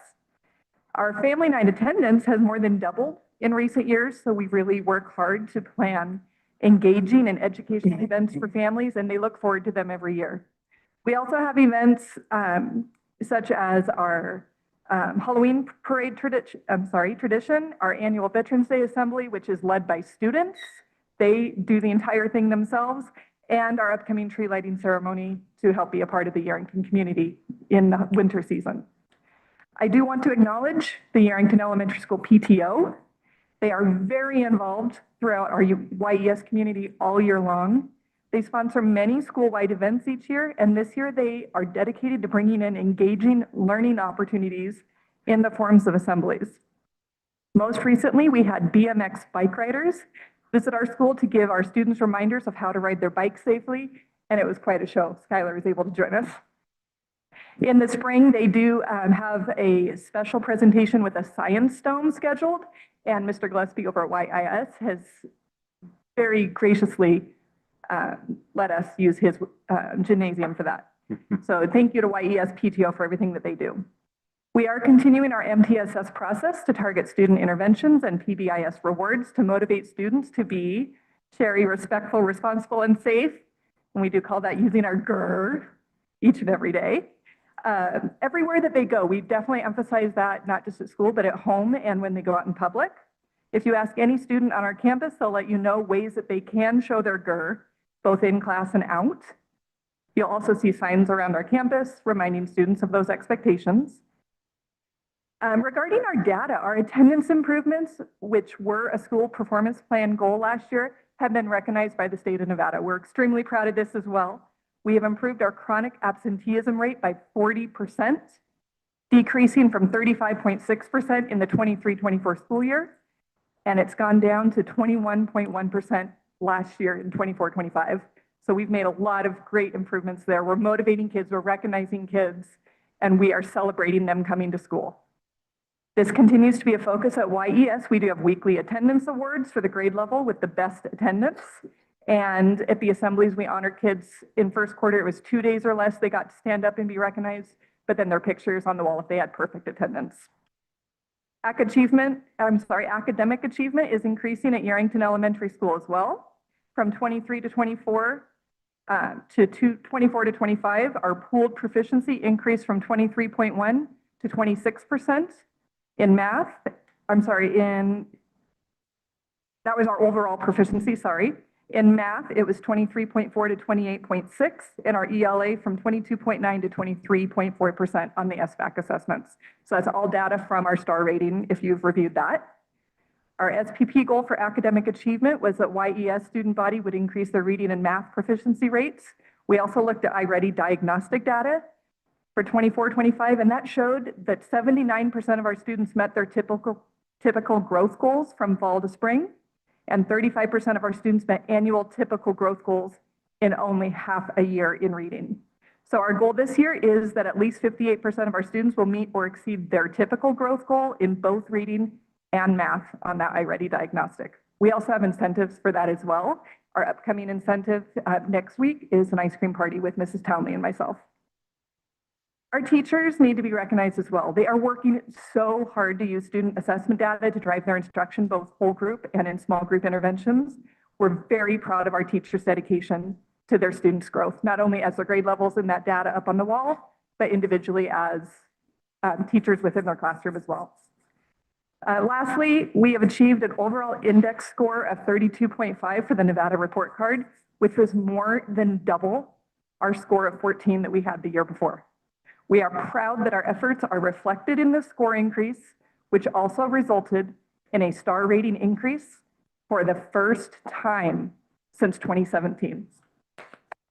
Our family night attendance has more than doubled in recent years, so we really work hard to plan engaging and educational events for families, and they look forward to them every year. We also have events such as our Halloween parade tradition, our annual Veterans Day Assembly, which is led by students. They do the entire thing themselves, and our upcoming tree lighting ceremony to help be a part of the Yerington community in the winter season. I do want to acknowledge the Yerington Elementary School PTO. They are very involved throughout our YES community all year long. They sponsor many school-wide events each year, and this year they are dedicated to bringing in engaging learning opportunities in the forms of assemblies. Most recently, we had BMX bike riders visit our school to give our students reminders of how to ride their bikes safely, and it was quite a show. Skylar was able to join us. In the spring, they do have a special presentation with a science dome scheduled, and Mr. Gillespie over at YIS has very graciously let us use his gymnasium for that. So thank you to YES PTO for everything that they do. We are continuing our MTSS process to target student interventions and PBIS rewards to motivate students to be Sherry, respectful, responsible, and safe. And we do call that using our GER each and every day. Everywhere that they go, we definitely emphasize that, not just at school, but at home and when they go out in public. If you ask any student on our campus, they'll let you know ways that they can show their GER, both in class and out. You'll also see signs around our campus reminding students of those expectations. Regarding our data, our attendance improvements, which were a school performance plan goal last year, have been recognized by the state of Nevada. We're extremely proud of this as well. We have improved our chronic absenteeism rate by 40%, decreasing from 35.6% in the 23-24 school year, and it's gone down to 21.1% last year in 24-25. So we've made a lot of great improvements there. We're motivating kids, we're recognizing kids, and we are celebrating them coming to school. This continues to be a focus at YES. We do have weekly attendance awards for the grade level with the best attendance. And at the assemblies, we honor kids in first quarter. It was 2 days or less. They got to stand up and be recognized, but then their pictures on the wall if they had perfect attendance. Academic achievement is increasing at Yerington Elementary School as well. From 23 to 24 to 24 to 25, our pooled proficiency increased from 23.1 to 26%. In math, that was our overall proficiency, sorry. In math, it was 23.4 to 28.6, and our ELA from 22.9 to 23.4% on the SBAC assessments. So that's all data from our star rating, if you've reviewed that. Our SPP goal for academic achievement was that YES student body would increase their reading and math proficiency rates. We also looked at iReady diagnostic data for 24-25, and that showed that 79% of our students met their typical growth goals from fall to spring, and 35% of our students met annual typical growth goals in only half a year in reading. So our goal this year is that at least 58% of our students will meet or exceed their typical growth goal in both reading and math on that iReady diagnostic. We also have incentives for that as well. Our upcoming incentive next week is an ice cream party with Mrs. Townley and myself. Our teachers need to be recognized as well. They are working so hard to use student assessment data to drive their instruction, both whole group and in small group interventions. We're very proud of our teachers' dedication to their students' growth, not only as their grade levels in that data up on the wall, but individually as teachers within their classroom as well. Lastly, we have achieved an overall index score of 32.5 for the Nevada report card, which was more than double our score of 14 that we had the year before. We are proud that our efforts are reflected in the score increase, which also resulted in a star rating increase for the first time since 2017.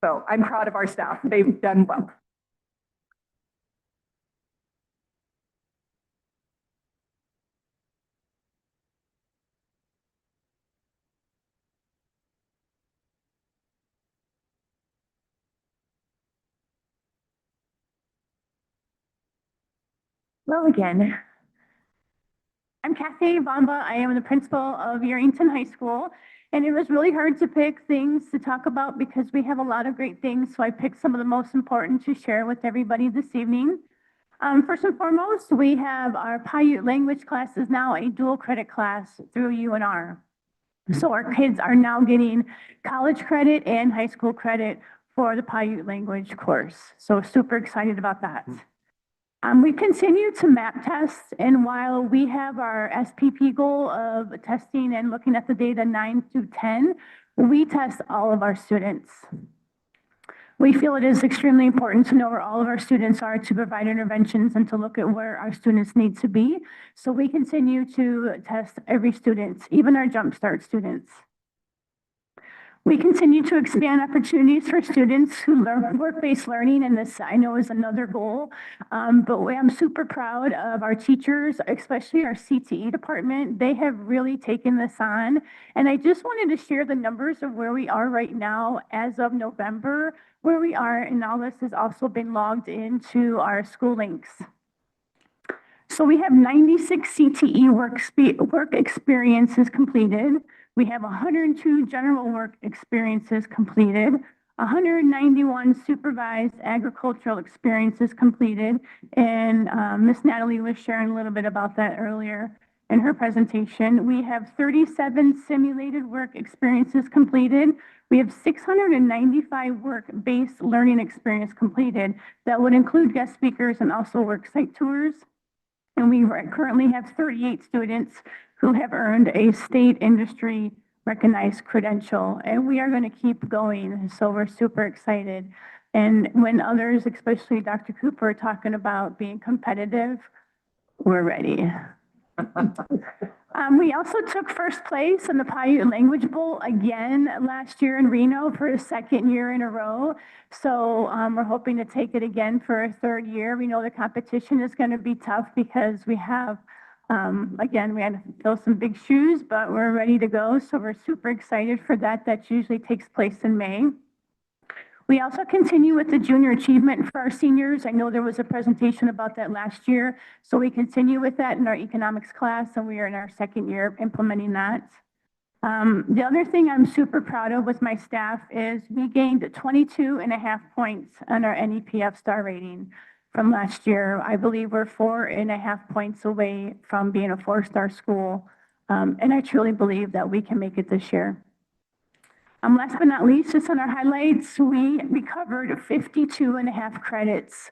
So I'm proud of our staff. They've done well. Hello again. I'm Kathy Bamba. I am the principal of Yerington High School, and it was really hard to pick things to talk about because we have a lot of great things, so I picked some of the most important to share with everybody this evening. First and foremost, we have our Paiute language class is now a dual credit class through UNR. So our kids are now getting college credit and high school credit for the Paiute language course. So super excited about that. We continue to map test, and while we have our SPP goal of testing and looking at the data 9 through 10, we test all of our students. We feel it is extremely important to know where all of our students are to provide interventions and to look at where our students need to be. So we continue to test every student, even our Jumpstart students. We continue to expand opportunities for students who learn work-based learning, and this I know is another goal. But I'm super proud of our teachers, especially our CTE department. They have really taken this on. And I just wanted to share the numbers of where we are right now as of November, where we are, and all this has also been logged into our school links. So we have 96 CTE work experiences completed. We have 102 general work experiences completed, 191 supervised agricultural experiences completed, and Miss Natalie was sharing a little bit about that earlier in her presentation. We have 37 simulated work experiences completed, We have 695 work-based learning experience completed that would include guest speakers and also work site tours. And we currently have 38 students who have earned a state industry recognized credential, and we are going to keep going. So we're super excited. And when others, especially Dr. Cooper, are talking about being competitive, we're ready. We also took first place in the Paiute Language Bowl again last year in Reno for a second year in a row. So we're hoping to take it again for a third year. We know the competition is going to be tough because we have, again, we had to fill some big shoes, but we're ready to go. So we're super excited for that. That usually takes place in May. We also continue with the junior achievement for our seniors. I know there was a presentation about that last year. So we continue with that in our economics class, and we are in our second year implementing that. The other thing I'm super proud of with my staff is we gained 22.5 points on our NEPF star rating from last year. I believe we're 4.5 points away from being a 4-star school. And I truly believe that we can make it this year. Last but not least, just on our highlights, we recovered 52.5 credits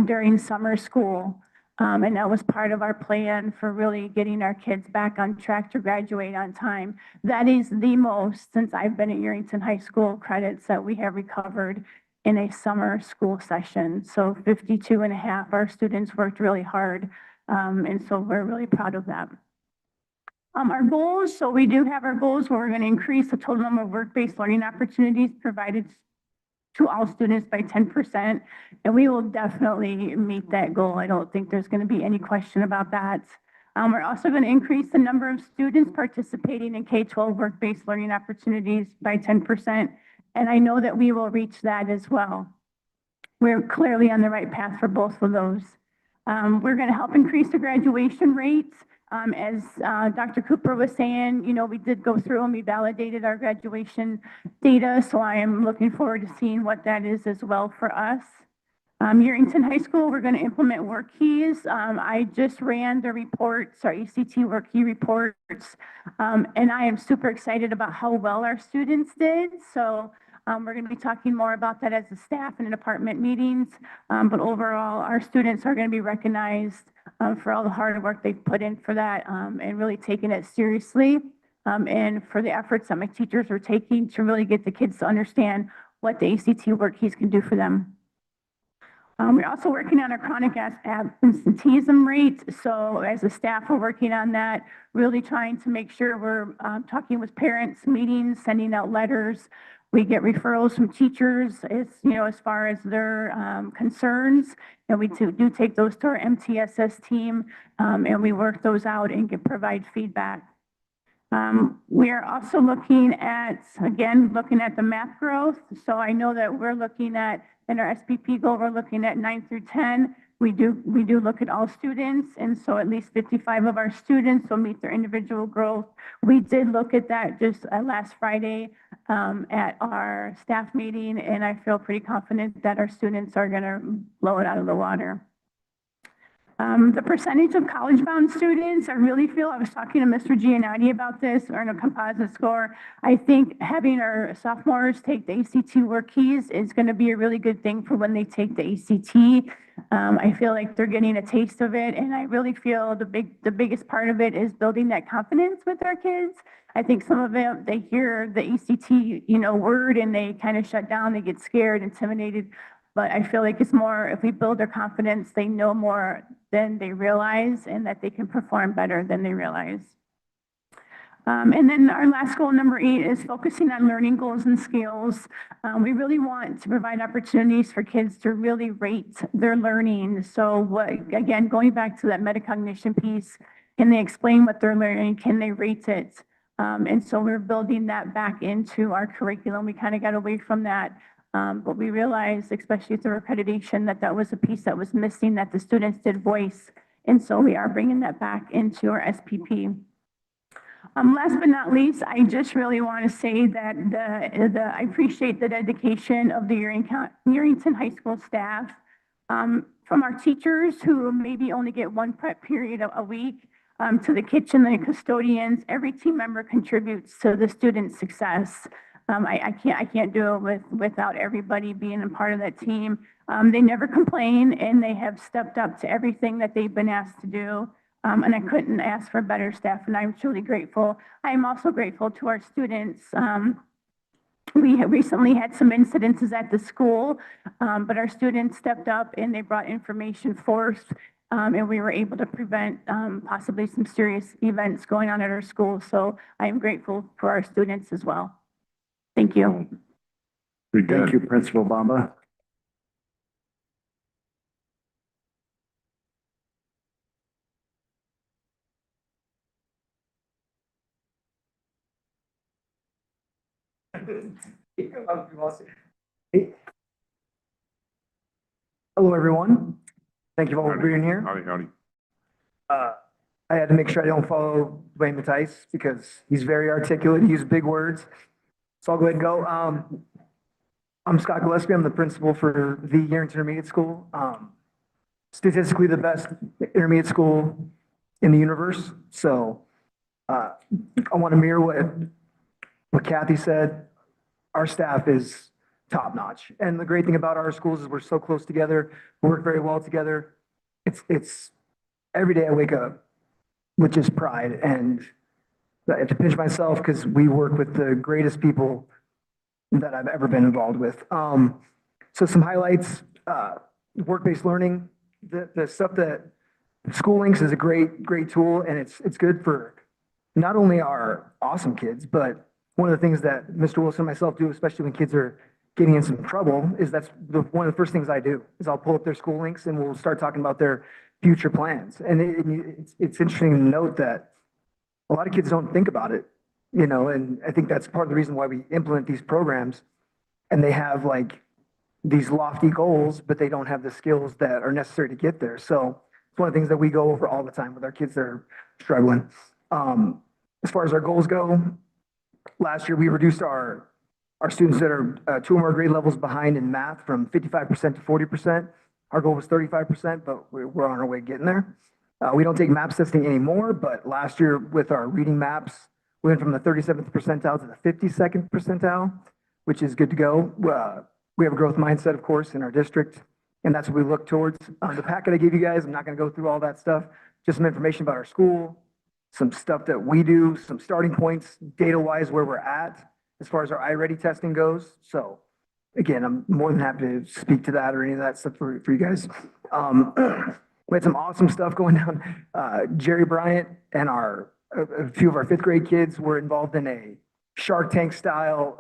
during summer school. And that was part of our plan for really getting our kids back on track to graduate on time. That is the most, since I've been at Yerington High School, credits that we have recovered in a summer school session. So 52.5, our students worked really hard. And so we're really proud of that. Our goals, so we do have our goals where we're going to increase the total number of work-based learning opportunities provided to all students by 10%, and we will definitely meet that goal. I don't think there's going to be any question about that. We're also going to increase the number of students participating in K-12 work-based learning opportunities by 10%, and I know that we will reach that as well. We're clearly on the right path for both of those. We're going to help increase the graduation rates. As Dr. Cooper was saying, you know, we did go through and we validated our graduation data, so I am looking forward to seeing what that is as well for us. Yerington High School, we're going to implement work keys. I just ran the reports, our ACT work key reports, and I am super excited about how well our students did. So we're going to be talking more about that as a staff and in department meetings. But overall, our students are going to be recognized for all the hard work they've put in for that and really taking it seriously. And for the efforts that my teachers are taking to really get the kids to understand what the ACT work keys can do for them. We're also working on our chronic absenteeism rate. So as a staff, we're working on that, really trying to make sure we're talking with parents, meetings, sending out letters. We get referrals from teachers as, you know, as far as their concerns, and we do take those to our MTSS team, and we work those out and provide feedback. We are also looking at, again, looking at the math growth. So I know that we're looking at, in our SPP goal, we're looking at 9 through 10. We do look at all students, and so at least 55 of our students will meet their individual growth. We did look at that just last Friday at our staff meeting, and I feel pretty confident that our students are going to blow it out of the water. The percentage of college-bound students, I really feel, I was talking to Mr. Giannotti about this, or in a composite score. I think having our sophomores take the ACT work keys is going to be a really good thing for when they take the ACT. I feel like they're getting a taste of it, and I really feel the biggest part of it is building that confidence with our kids. I think some of them, they hear the ACT, you know, word, and they kind of shut down, they get scared, intimidated. But I feel like it's more, if we build their confidence, they know more than they realize, and that they can perform better than they realize. And then our last goal, number 8, is focusing on learning goals and skills. We really want to provide opportunities for kids to really rate their learning. So what, again, going back to that metacognition piece, can they explain what they're learning? Can they rate it? And so we're building that back into our curriculum. We kind of got away from that. But we realized, especially through accreditation, that that was a piece that was missing, that the students did voice. And so we are bringing that back into our SPP. Last but not least, I just really want to say that I appreciate the dedication of the Yerington High School staff, from our teachers who maybe only get one prep period a week, to the kitchen and custodians. Every team member contributes to the student success. I can't do it without everybody being a part of that team. They never complain and they have stepped up to everything that they've been asked to do. And I couldn't ask for better staff, and I'm truly grateful. I am also grateful to our students. We have recently had some incidences at the school, but our students stepped up and they brought information forth, and we were able to prevent possibly some serious events going on at our school. So I am grateful for our students as well. Thank you. Thank you, Principal Bamba. Hello, everyone. Thank you all for being here. Howdy, howdy. I had to make sure I don't follow Dwayne Mattice because he's very articulate. He uses big words. So I'll go ahead and go. I'm Scott Gillespie. I'm the principal for the Yerington Intermediate School. Statistically the best intermediate school in the universe. So I want to mirror what Kathy said. Our staff is top notch. And the great thing about our schools is we're so close together. We work very well together. It's every day I wake up with just pride, and I have to pinch myself because we work with the greatest people that I've ever been involved with. So some highlights, work-based learning, the stuff that School Links is a great tool, and it's good for not only our awesome kids, but one of the things that Mr. Wilson and myself do, especially when kids are getting in some trouble, is one of the first things I do is I'll pull up their School Links and we'll start talking about their future plans. And it's interesting to note that a lot of kids don't think about it, and I think that's part of the reason why we implement these programs, and they have like these lofty goals, but they don't have the skills that are necessary to get there. So it's one of the things that we go over all the time with our kids that are struggling. As far as our goals go, last year we reduced our students that are 2 or more grade levels behind in math from 55% to 40%. Our goal was 35%, but we're on our way getting there. We don't take MAPS testing anymore, but last year with our reading MAPS, we went from the 37th percentile to the 52nd percentile, which is good to go. We have a growth mindset, of course, in our district, and that's what we look towards. The packet I gave you guys, I'm not going to go through all that stuff, just some information about our school, some stuff that we do, some starting points, data-wise, where we're at as far as our iReady testing goes. So again, I'm more than happy to speak to that or any of that stuff for you guys. We had some awesome stuff going down. Jerry Bryant and a few of our 5th grade kids were involved in a Shark Tank style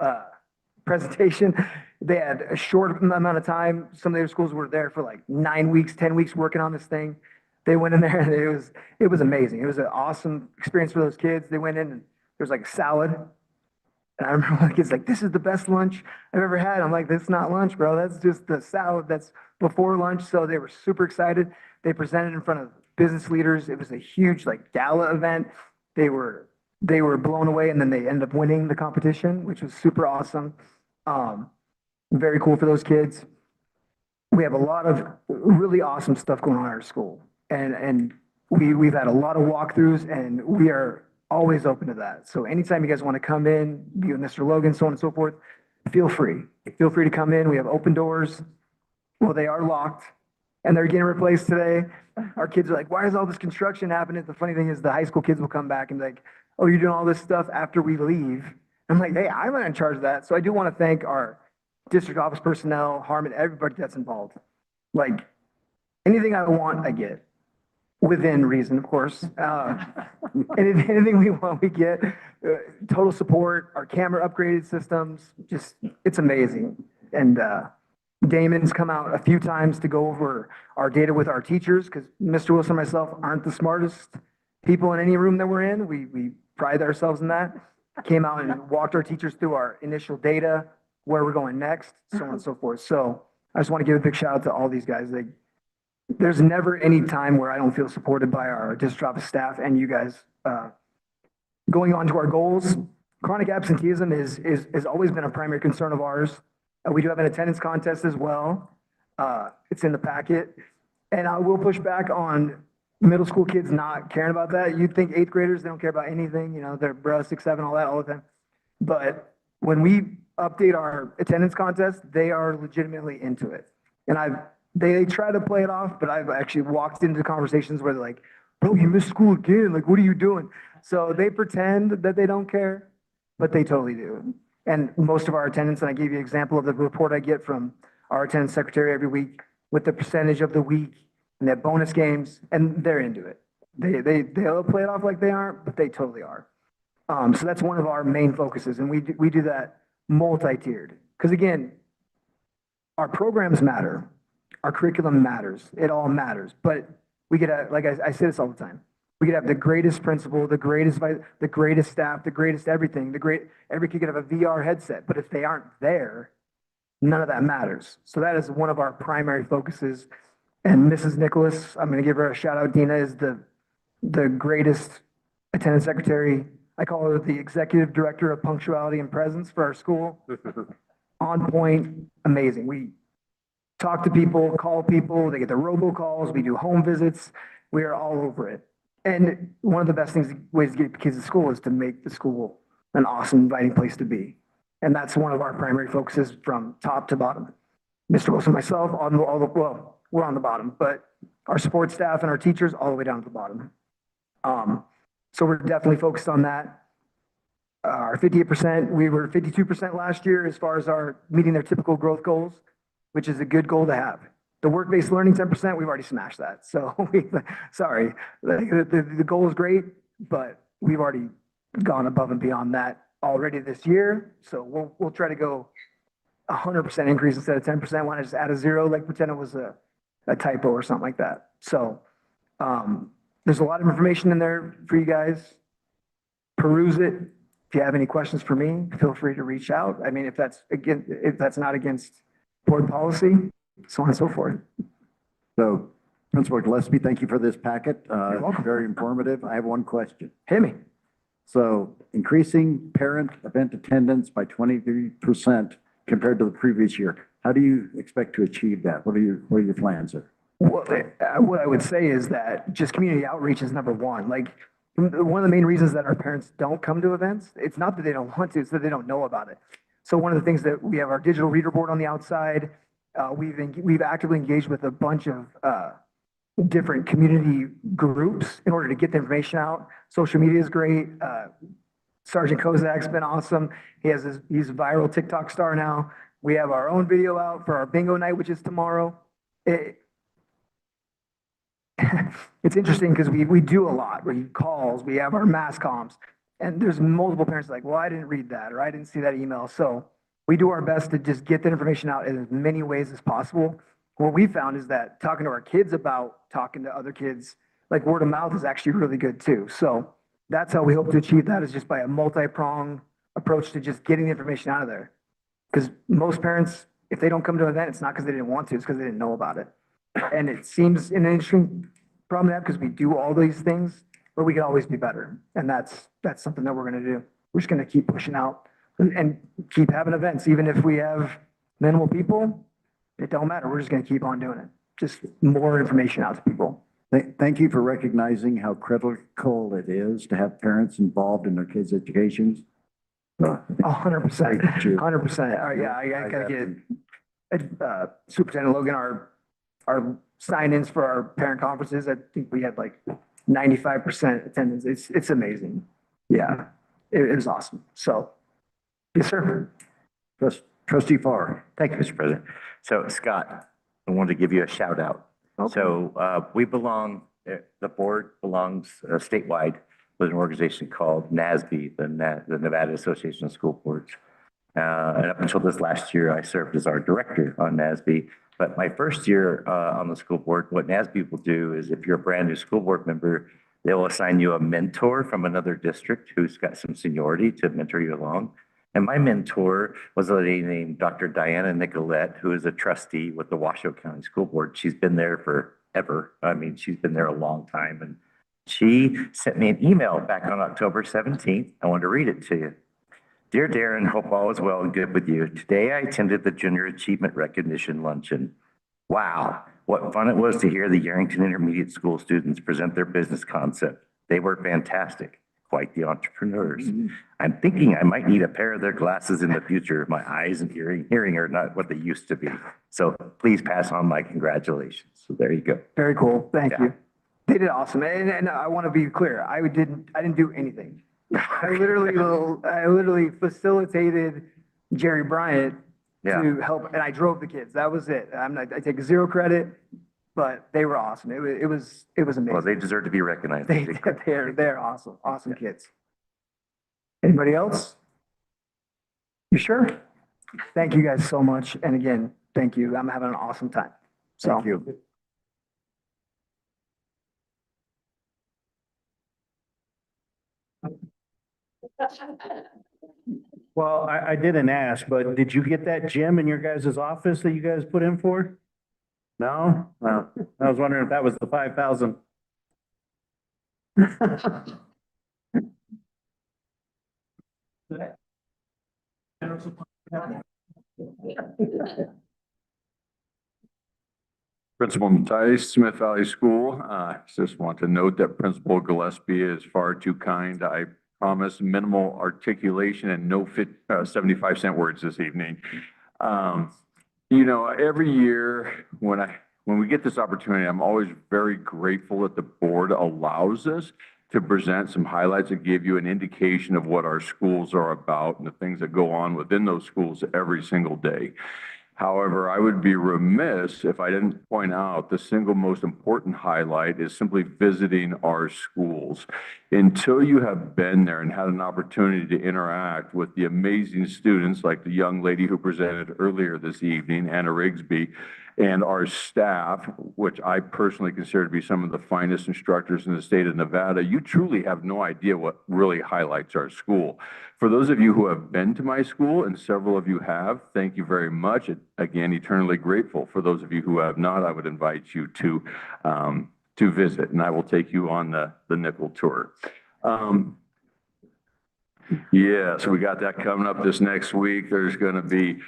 presentation. They had a short amount of time. Some of their schools were there for like 9 weeks, 10 weeks working on this thing. They went in there and it was amazing. It was an awesome experience for those kids. They went in and there was like a salad. And I remember one of the kids like, this is the best lunch I've ever had. I'm like, that's not lunch, bro. That's just the salad that's before lunch. So they were super excited. They presented in front of business leaders. It was a huge like gala event. They were blown away, and then they ended up winning the competition, which was super awesome. Very cool for those kids. We have a lot of really awesome stuff going on at our school. And we've had a lot of walkthroughs, and we are always open to that. So anytime you guys want to come in, be with Mr. Logan, so on and so forth, feel free. Feel free to come in. We have open doors. Well, they are locked, and they're getting replaced today. Our kids are like, why is all this construction happening? The funny thing is the high school kids will come back and be like, oh, you're doing all this stuff after we leave. I'm like, hey, I'm not in charge of that. So I do want to thank our district office personnel, Harmon, everybody that's involved. Like anything I want, I get. Within reason, of course. Anything we want, we get. Total support, our camera upgraded systems, just, it's amazing. And Damon's come out a few times to go over our data with our teachers, because Mr. Wilson and myself aren't the smartest people in any room that we're in. We pride ourselves in that. Came out and walked our teachers through our initial data, where we're going next, so on and so forth. So I just want to give a big shout out to all these guys. There's never any time where I don't feel supported by our district office staff and you guys. Going on to our goals, chronic absenteeism has always been a primary concern of ours. We do have an attendance contest as well. It's in the packet. And I will push back on middle school kids not caring about that. You'd think 8th graders, they don't care about anything, they're bro, 6, 7, all that all the time. But when we update our attendance contest, they are legitimately into it. And they try to play it off, but I've actually walked into conversations where they're like, bro, you missed school again. Like, what are you doing? So they pretend that they don't care, but they totally do. And most of our attendance, and I gave you an example of the report I get from our attendance secretary every week with the percentage of the week and their bonus games, and they're into it. They'll play it off like they aren't, but they totally are. So that's one of our main focuses, and we do that multi-tiered. Because again, our programs matter, our curriculum matters, it all matters. But we could have, like I say this all the time, we could have the greatest principal, the greatest staff, the greatest everything, every kid could have a VR headset, but if they aren't there, none of that matters. So that is one of our primary focuses. And Mrs. Nicholas, I'm going to give her a shout out. Dina is the greatest attendance secretary. I call her the executive director of punctuality and presence for our school. On point, amazing. We talk to people, call people, they get their robocalls, we do home visits, we are all over it. And one of the best ways to get kids to school is to make the school an awesome, inviting place to be. And that's one of our primary focuses from top to bottom. Mr. Wilson, myself, well, we're on the bottom, but our support staff and our teachers all the way down to the bottom. So we're definitely focused on that. Our 58%, we were 52% last year as far as our meeting their typical growth goals, which is a good goal to have. The work-based learning 10%, we've already smashed that. So sorry, the goal is great, but we've already gone above and beyond that already this year. So we'll try to go 100% increase instead of 10%. Want to just add a zero, like pretend it was a typo or something like that. So there's a lot of information in there for you guys. Peruse it. If you have any questions for me, feel free to reach out. I mean, if that's not against board policy, so on and so forth. So Principal Gillespie, thank you for this packet. Very informative. I have one question. Hit me. So increasing parent event attendance by 23% compared to the previous year. How do you expect to achieve that? What are your plans there? Well, what I would say is that just community outreach is number one. Like one of the main reasons that our parents don't come to events, it's not that they don't want to, it's that they don't know about it. So one of the things that we have our digital reader board on the outside. We've actively engaged with a bunch of different community groups in order to get the information out. Social media is great. Sergeant Kozak's been awesome. He's a viral TikTok star now. We have our own video out for our bingo night, which is tomorrow. It's interesting because we do a lot. We calls, we have our mass comms, and there's multiple parents like, well, I didn't read that, or I didn't see that email. So we do our best to just get that information out in as many ways as possible. What we found is that talking to our kids about talking to other kids, like word of mouth is actually really good too. So that's how we hope to achieve that, is just by a multi-pronged approach to just getting the information out of there. Because most parents, if they don't come to an event, it's not because they didn't want to, it's because they didn't know about it. And it seems an interesting problem to have because we do all these things, but we can always be better. And that's something that we're going to do. We're just going to keep pushing out and keep having events. Even if we have minimal people, it don't matter. We're just going to keep on doing it. Just more information out to people. Thank you for recognizing how critical it is to have parents involved in their kids' educations. 100%, 100%. Yeah, I gotta get Superintendent Logan, our sign-ins for our parent conferences. I think we had like 95% attendance. It's amazing. Yeah, it was awesome. So, yes, sir. Trustee Farr. Thank you, Mr. President. So Scott, I wanted to give you a shout out. Okay. So we belong, the board belongs statewide with an organization called NASB, the Nevada Association of School Boards. And up until this last year, I served as our director on NASB. But my first year on the school board, what NASB will do is if you're a brand new school board member, they will assign you a mentor from another district who's got some seniority to mentor you along. And my mentor was a lady named Dr. Diana Nicolette, who is a trustee with the Washoe County School Board. She's been there forever. I mean, she's been there a long time. And she sent me an email back on October 17th. I want to read it to you. Dear Darren, hope all is well and good with you. Today I attended the Junior Achievement Recognition Luncheon. Wow, what fun it was to hear the Yerington Intermediate School students present their business concept. They were fantastic. quite the entrepreneurs. I'm thinking I might need a pair of their glasses in the future. My eyes and hearing are not what they used to be. So please pass on my congratulations. So there you go. Very cool. Thank Yeah. you. They did awesome. And I want to be clear. I didn't do anything. I literally facilitated Jerry Bryant Yeah. to help, and I drove the kids. That was it. I take zero credit, but they were awesome. It was amazing. Well, they deserve to be recognized. They're awesome. Awesome kids. Anybody else? You sure? Thank you guys so much. And again, thank you. I'm having an awesome time. So. Thank you. Well, I didn't ask, but did you get that gym in your guys' office that you guys put in for? No? No. I was wondering if that was the 5,000. Principal Tice, Smith Valley School. Just want to note that Principal Gillespie is far too kind. I promise minimal articulation and no 75-cent words this evening. You know, every year when we get this opportunity, I'm always very grateful that the board allows us to present some highlights and give you an indication of what our schools are about and the things that go on within those schools every single day. However, I would be remiss if I didn't point out the single most important highlight is simply visiting our schools. Until you have been there and had an opportunity to interact with the amazing students like the young lady who presented earlier this evening, Anna Rigsby, and our staff, which I personally consider to be some of the finest instructors in the state of Nevada, you truly have no idea what really highlights our school. For those of you who have been to my school, and several of you have, thank you very much. Again, eternally grateful. For those of you who have not, I would invite you to visit, and I will take you on the nickel tour. Yeah, so we got that coming up this next week. There's going to be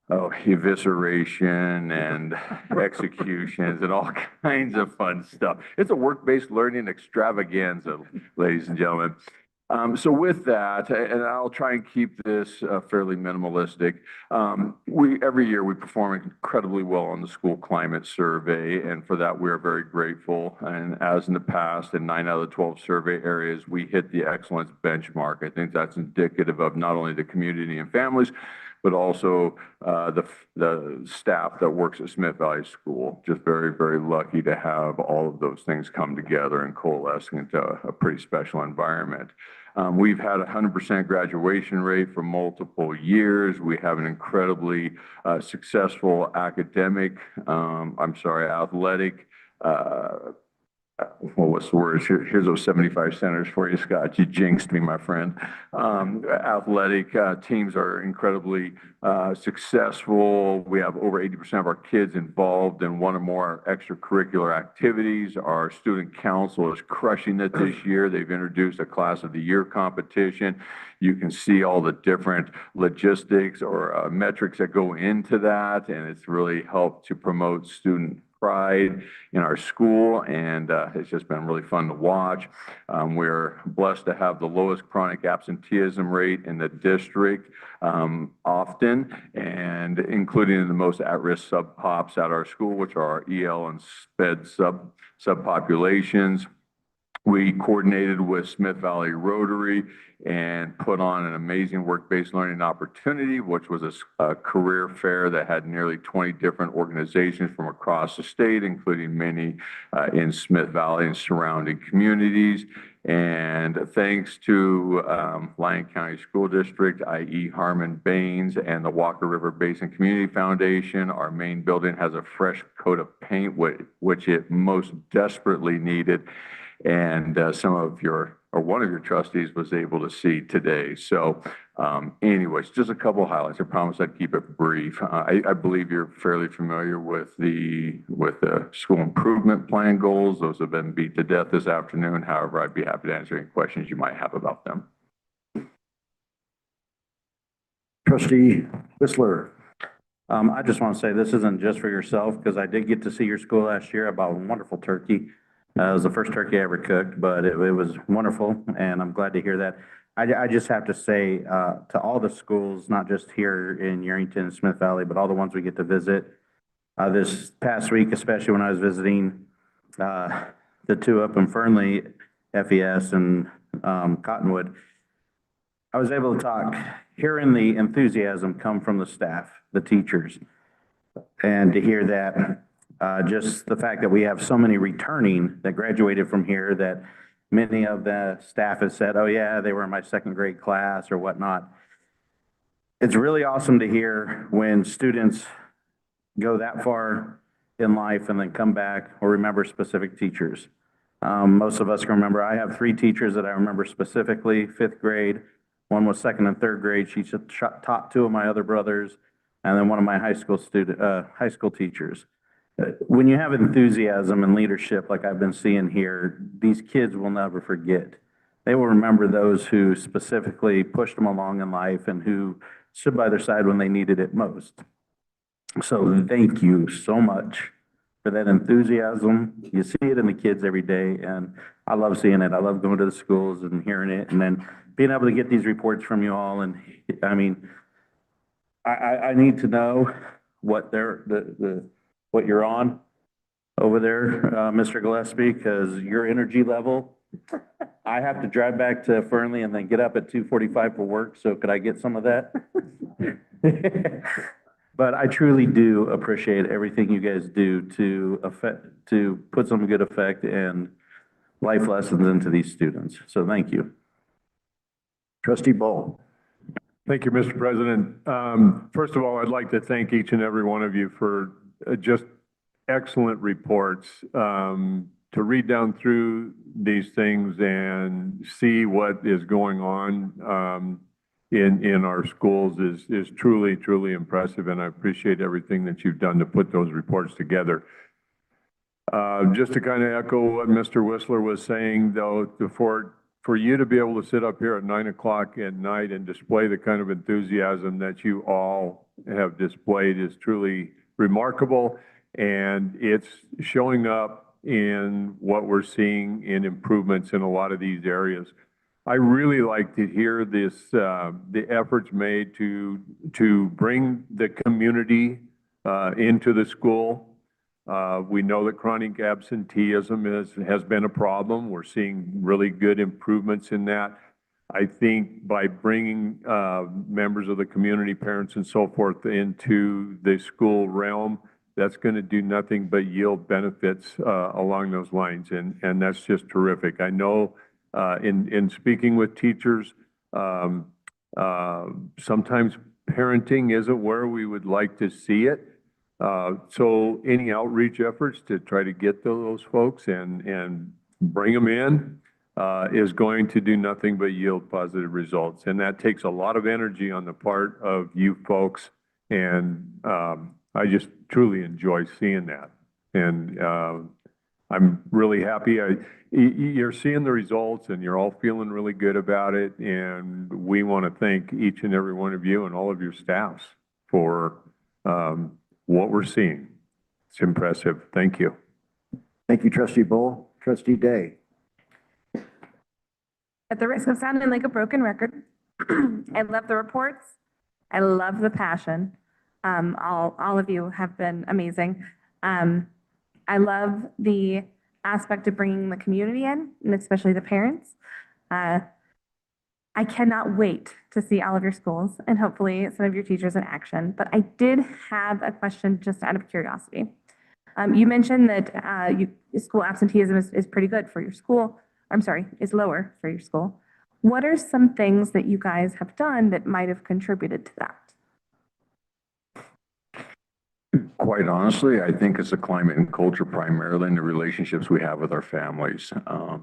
evisceration and executions and all kinds of fun stuff. It's a work-based learning extravaganza, ladies and gentlemen. So with that, and I'll try and keep this fairly minimalistic, every year we perform incredibly well on the school climate survey, and for that we are very grateful. And as in the past, in 9 out of the 12 survey areas, we hit the excellence benchmark. I think that's indicative of not only the community and families, but also the staff that works at Smith Valley School. Just very, very lucky to have all of those things come together and coalesce into a pretty special environment. We've had a 100% graduation rate for multiple years. We have an incredibly successful athletic, well, what's the word? Here's those 75 centers for you, Scott. You jinxed me, my friend. Athletic teams are incredibly successful. We have over 80% of our kids involved in one or more extracurricular activities. Our student council is crushing it this year. They've introduced a class of the year competition. You can see all the different logistics or metrics that go into that, and it's really helped to promote student pride in our school, and it's just been really fun to watch. We're blessed to have the lowest chronic absenteeism rate in the district often, and including in the most at-risk sub-pops at our school, which are our EL and SPED subpopulations. We coordinated with Smith Valley Rotary and put on an amazing work-based learning opportunity, which was a career fair that had nearly 20 different organizations from across the state, including many in Smith Valley and surrounding communities. And thanks to Lyon County School District, i.e. Harmon Baines, and the Walker River Basin Community Foundation, our main building has a fresh coat of paint, which it most desperately needed. And one of your trustees was able to see today. So anyways, just a couple of highlights. I promise I'd keep it brief. I believe you're fairly familiar with the school improvement plan goals. Those have been beat to death this afternoon. However, I'd be happy to answer any questions you might have about them. Trustee Whistler. I just want to say this isn't just for yourself, because I did get to see your school last year. I bought a wonderful turkey. It was the first turkey I ever cooked, but it was wonderful, and I'm glad to hear that. I just have to say, to all the schools, not just here in Yerington and Smith Valley, but all the ones we get to visit, this past week, especially when I was visiting, the two up in Fernley, FES and, Cottonwood, I was able to talk, hearing the enthusiasm come from the staff, the teachers, and to hear that, just the fact that we have so many returning that graduated from here, that many of the staff has said, oh yeah, they were in my second grade class or whatnot. It's really awesome to hear when students go that far in life and then come back or remember specific teachers. Most of us can remember, I have 3 teachers that I remember specifically, 5th grade. One was 2nd and 3rd grade. She taught 2 of my other brothers, and then one of my high school teachers. When you have enthusiasm and leadership like I've been seeing here, these kids will never forget. They will remember those who specifically pushed them along in life and who stood by their side when they needed it most. So thank you so much for that enthusiasm. You see it in the kids every day, and I love seeing it. I love going to the schools and hearing it, and then being able to get these reports from you all. And I mean, I need to know what what you're on over there, Mr. Gillespie, because your energy level, I have to drive back to Fernley and then get up at 2:45 for work. So could I get some of that? But I truly do appreciate everything you guys do to put some good effect and life lessons into these students. So thank you. Trustee Bull. Thank you, Mr. President. First of all, I'd like to thank each and every one of you for just excellent reports. To read down through these things and see what is going on in our schools is truly, truly impressive, and I appreciate everything that you've done to put those reports together. Just to kind of echo what Mr. Whistler was saying, though, for you to be able to sit up here at 9 o'clock at night and display the kind of enthusiasm that you all have displayed is truly remarkable, and it's showing up in what we're seeing in improvements in a lot of these areas. I really like to hear this, the efforts made to bring the community into the school. We know that chronic absenteeism has been a problem. We're seeing really good improvements in that. I think by bringing members of the community, parents and so forth into the school realm, that's going to do nothing but yield benefits along those lines. And that's just terrific. I know in speaking with teachers, sometimes parenting isn't where we would like to see it. So any outreach efforts to try to get to those folks and bring them in is going to do nothing but yield positive results. And that takes a lot of energy on the part of you folks. And I just truly enjoy seeing that. And I'm really happy. You're seeing the results and you're all feeling really good about it. And we want to thank each and every one of you and all of your staffs for what we're seeing. It's impressive. Thank you. Thank you, Trustee Bull. Trustee Day. At the risk of sounding like a broken record, I love the reports. I love the passion. All of you have been amazing. I love the aspect of bringing the community in, and especially the parents. I cannot wait to see all of your schools and hopefully some of your teachers in action. But I did have a question just out of curiosity. You mentioned that school absenteeism is pretty good for your school. I'm sorry, is lower for your school. What are some things that you guys have done that might have contributed to that? Quite honestly, I think it's the climate and culture primarily and the relationships we have with our families.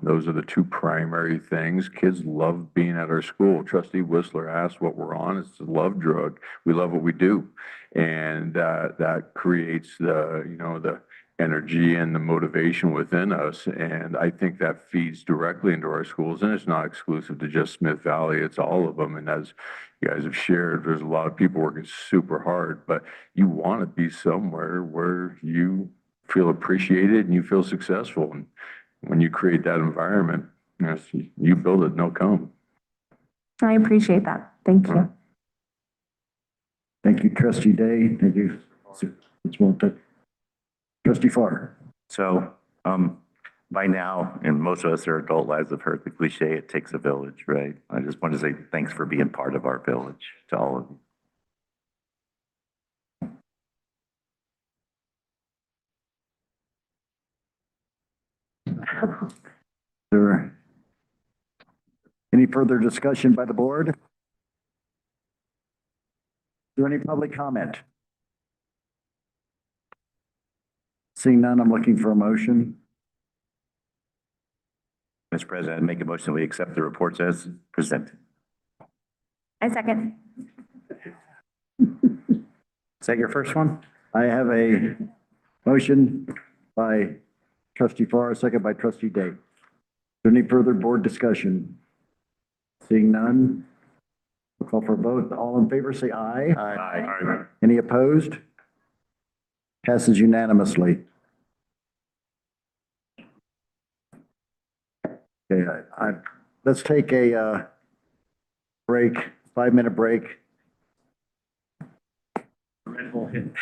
Those are the 2 primary things. Kids love being at our school. Trustee Whistler asked what we're on. It's a love drug. We love what we do. And that creates the energy and the motivation within us. And I think that feeds directly into our schools. And it's not exclusive to just Smith Valley. It's all of them. And as you guys have shared, there's a lot of people working super hard, but you want to be somewhere where you feel appreciated and you feel successful. And when you create that environment, you build it and they'll come. I appreciate that. Thank you. Thank you, trustee Day. Thank you. Trustee Farr. So, by now, and most of us in our adult lives have heard the cliche, it takes a village, right? I just want to say thanks for being part of our village to all of you. There any further discussion by the board? Is there any public comment? Seeing none, I'm looking for a motion. Mr. President, I make a motion that we accept the reports as presented. I second. Is that your first one? I have a motion by trustee Farr, a second by trustee Day. Is there any further board discussion? Seeing none, we'll call for a vote. All in favor, say aye. Aye. Any opposed? Passes unanimously. Okay, let's take a break, 5-minute break. Red Bull hit.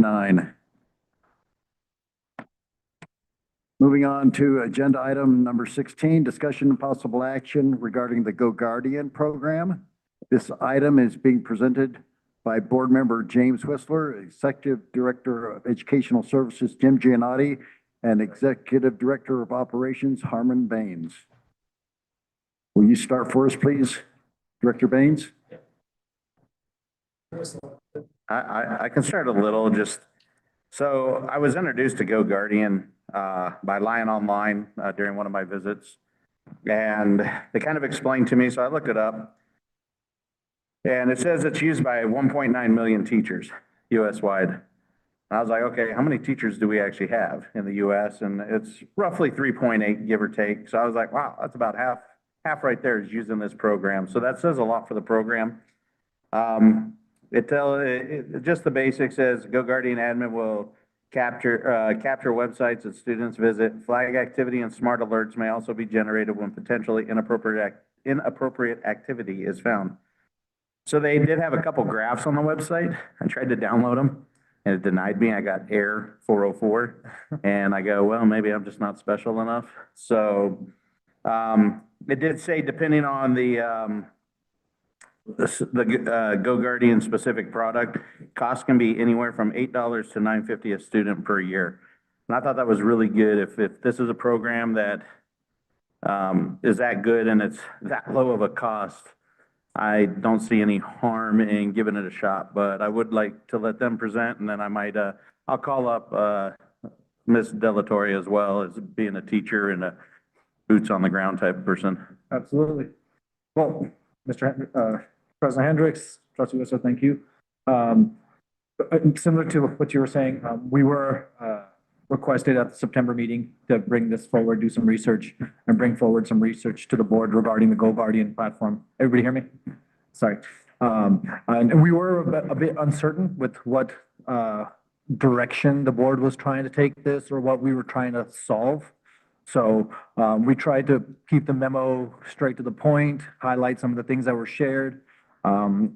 9. Moving on to agenda item number 16, discussion and possible action regarding the Go Guardian program. This item is being presented by Board Member James Whistler, Executive Director of Educational Services Jim Giannotti, and Executive Director of Operations Harmon Baines. Will you start for us, please, Director Baines? I can start a little, so I was introduced to Go Guardian by Lion Online during one of my visits. And they kind of explained to me, so I looked it up. And it says it's used by 1.9 million teachers US wide. I was like, okay, how many teachers do we actually have in the US? And it's roughly 3.8, give or take. So I was like, wow, that's about half right there is using this program. So that says a lot for the program. Just the basics says Go Guardian admin will capture websites that students visit. Flag activity and smart alerts may also be generated when potentially inappropriate activity is found. So they did have a couple graphs on the website. I tried to download them and it denied me. I got error 404 and I go, well, maybe I'm just not special enough. So it did say depending on the Go Guardian specific product, cost can be anywhere from $8 to $9.50 a student per year. And I thought that was really good. If this is a program that is that good and it's that low of a cost, I don't see any harm in giving it a shot, but I would like to let them present and then I might, I'll call up Ms. Delatorre as well as being a teacher and a boots on the ground type person. Absolutely. Well, President Hendricks, Trustee Whistler, thank you. Similar to what you were saying, we were requested at the September meeting to bring this forward, do some research, and bring forward some research to the board regarding the Go Guardian platform. Everybody hear me? Sorry. And we were a bit uncertain with what direction the board was trying to take this or what we were trying to solve. So we tried to keep the memo straight to the point, highlight some of the things that were shared.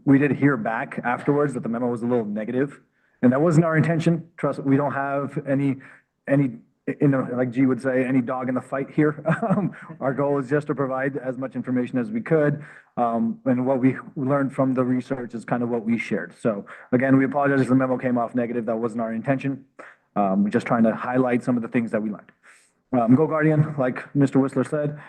We did hear back afterwards that the memo was a little negative, and that wasn't our intention. Trust, we don't have any, like G would say, any dog in the fight here. Our goal is just to provide as much information as we could. And what we learned from the research is kind of what we shared. So again, we apologize if the memo came off negative. That wasn't our intention. We're just trying to highlight some of the things that we learned. Go Guardian, like Mr. Whistler said,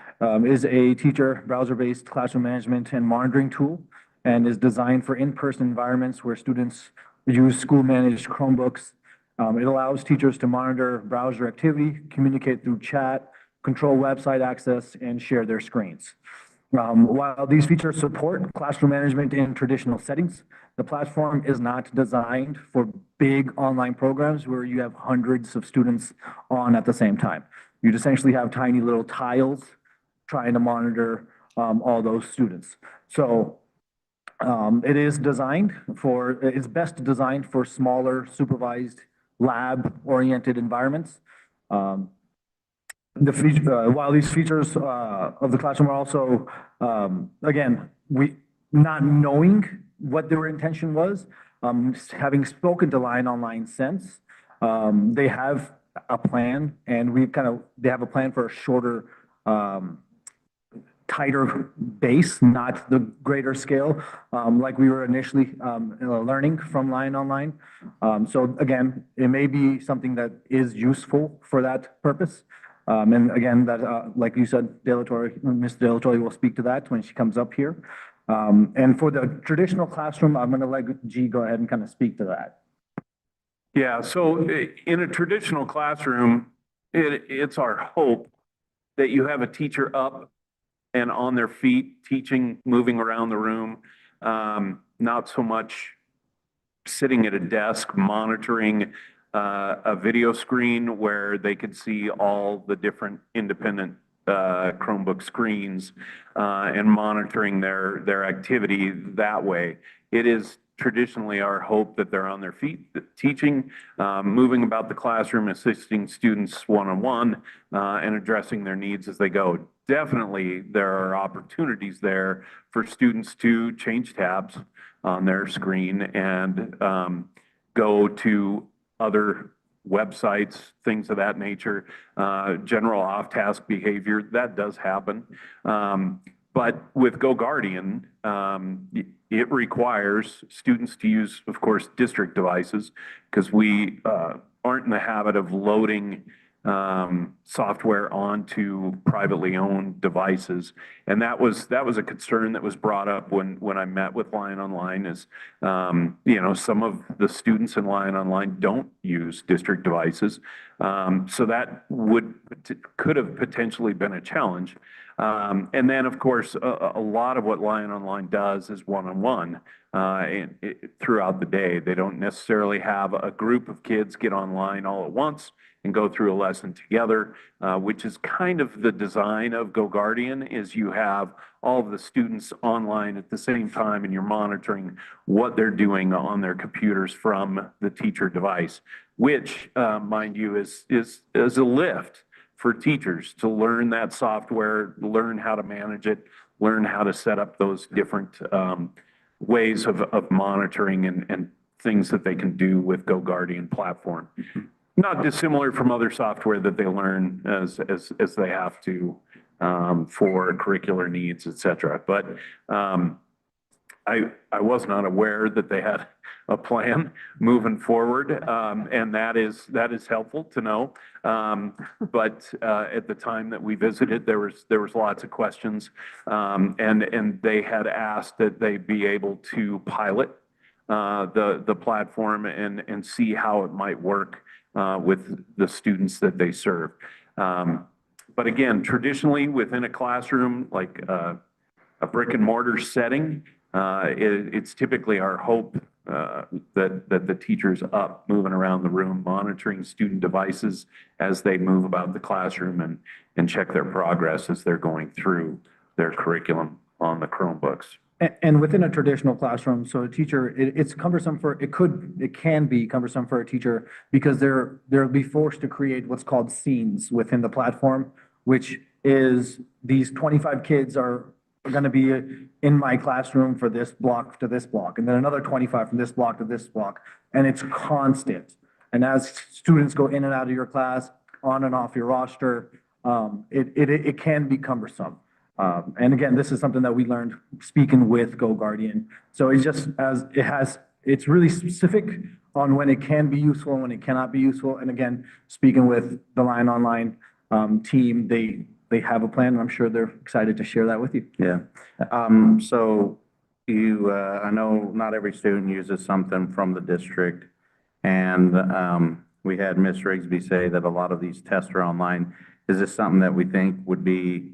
is a teacher browser-based classroom management and monitoring tool and is designed for in-person environments where students use school-managed Chromebooks. It allows teachers to monitor browser activity, communicate through chat, control website access, and share their screens. While these features support classroom management in traditional settings, the platform is not designed for big online programs where you have hundreds of students on at the same time. You'd essentially have tiny little tiles trying to monitor all those students. So it is designed for, it's best designed for smaller supervised lab-oriented environments. While these features of the classroom are also, again, not knowing what their intention was, having spoken to Lion Online since, they have a plan, and they have a plan for a shorter, tighter base, not the greater scale, like we were initially learning from Lion Online. So again, it may be something that is useful for that purpose. And again, that like you said, Ms. Delatorre will speak to that when she comes up here. And for the traditional classroom, I'm going to let G go ahead and kind of speak to that. Yeah, so in a traditional classroom, it's our hope that you have a teacher up and on their feet, teaching, moving around the room, not so much sitting at a desk, monitoring a video screen where they could see all the different independent Chromebook screens and monitoring their activity that way. It is traditionally our hope that they're on their feet, teaching, moving about the classroom, assisting students one-on-one, and addressing their needs as they go. Definitely, there are opportunities there for students to change tabs on their screen and go to other websites, things of that nature, general off-task behavior, that does happen. But with GoGuardian, it requires students to use, of course, district devices because we aren't in the habit of loading software onto privately owned devices. And that was a concern that was brought up when I met with Lion Online is, some of the students in Lion Online don't use district devices. So that could have potentially been a challenge. And then, of course, a lot of what Lion Online does is one-on-one throughout the day. They don't necessarily have a group of kids get online all at once and go through a lesson together, which is kind of the design of GoGuardian, is you have all of the students online at the same time and you're monitoring what they're doing on their computers from the teacher device, which, mind you, is a lift for teachers to learn that software, learn how to manage it, learn how to set up those different ways of monitoring and things that they can do with GoGuardian platform. Not dissimilar from other software that they learn as they have to for curricular needs, et cetera. But I was not aware that they had a plan moving forward, and that is helpful to know. But at the time that we visited, there was lots of questions, and they had asked that they be able to pilot the platform and see how it might work with the students that they serve. But again, traditionally within a classroom, like a brick and mortar setting, it's typically our hope that the teacher's up, moving around the room, monitoring student devices as they move about the classroom and check their progress as they're going through their curriculum on the Chromebooks. And within a traditional classroom, so a teacher, it's cumbersome it can be cumbersome for a teacher because they'll be forced to create what's called scenes within the platform, which is these 25 kids are going to be in my classroom for this block to this block, and then another 25 from this block to this block, and it's constant. And as students go in and out of your class, on and off your roster, it can be cumbersome. And again, this is something that we learned speaking with GoGuardian. So it's really specific on when it can be useful and when it cannot be useful. And again, speaking with the Lion Online team, they have a plan, and I'm sure they're excited to share that with you. Yeah. So I know not every student uses something from the district. And we had Ms. Rigsby say that a lot of these tests are online. Is this something that we think would be,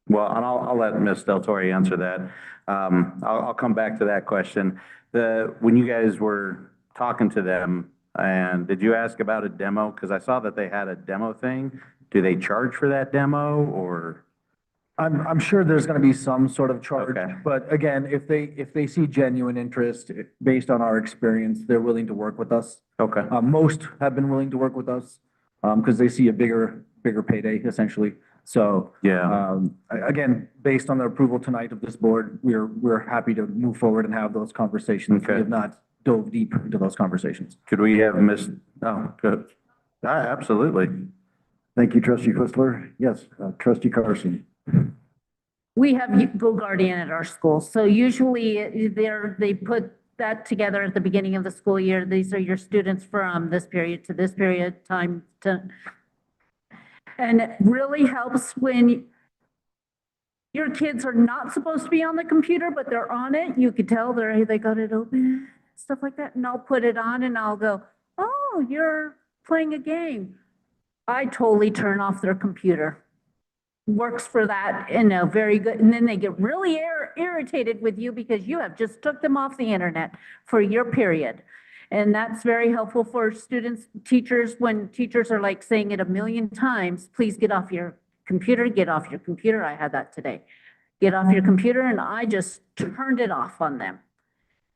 well, and I'll let Ms. Del Torre answer that. I'll come back to that question. When you guys were talking to them, and did you ask about a demo? Because I saw that they had a demo thing. Do they charge for that demo, or? I'm sure there's going to be some sort of charge, Okay. but again, if they see genuine interest based on our experience, they're willing to work with us. Okay. Most have been willing to work with us because they see a bigger payday essentially. So Yeah. again, based on the approval tonight of this board, we're happy to move forward and have those conversations. Okay. We have not dove deep into those conversations. Could we have good. Absolutely. Thank you, trustee Whistler. Yes, trustee Carson. We have GoGuardian at our school. So usually they put that together at the beginning of the school year. These are your students from this period to this period time and it really helps when your kids are not supposed to be on the computer, but they're on it. You could tell they got it open, stuff like that. And I'll put it on and I'll go, oh, you're playing a game. I totally turn off their computer. Works for that, very good. And then they get really irritated with you because you have just took them off the internet for your period. And that's very helpful for students, teachers, when teachers are like saying it a million times, please get off your computer, get off your computer. I had that today. Get off your computer, and I just turned it off on them.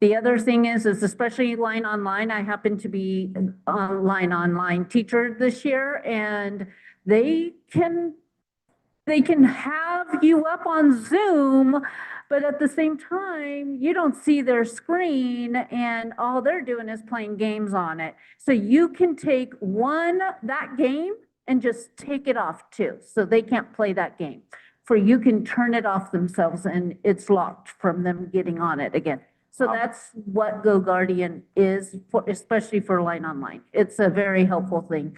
The other thing is especially Line Online, I happen to be a Line Online teacher this year, and they can have you up on Zoom But at the same time, you don't see their screen and all they're doing is playing games on it. So you can take that game and just take it off too, so they can't play that game. For you can turn it off themselves and it's locked from them getting on it again. So that's what Go Guardian is, for, especially for Line Online. It's a very helpful thing.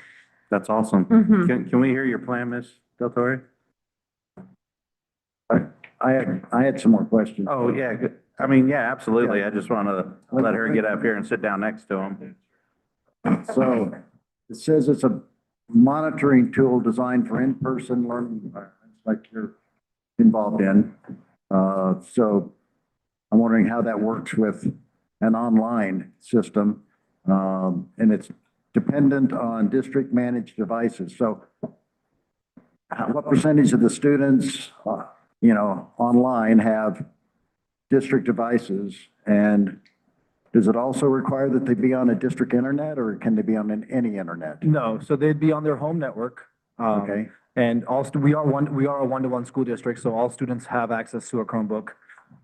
That's awesome. Mhm. Can we hear your plan, Ms. Del Torre? I had some more questions. Oh, yeah, good. I mean, yeah, absolutely. I just want to let her get up here and sit down next to him. So it says it's a monitoring tool designed for in-person learning environments like you're involved in. So I'm wondering how that works with an online system. And it's dependent on district managed devices. So what percentage of the students, online have district devices? And does it also require that they be on a district internet, or can they be on any internet? No, so they'd be on their home network. Okay. And we are a one-to-one school district, so all students have access to a Chromebook.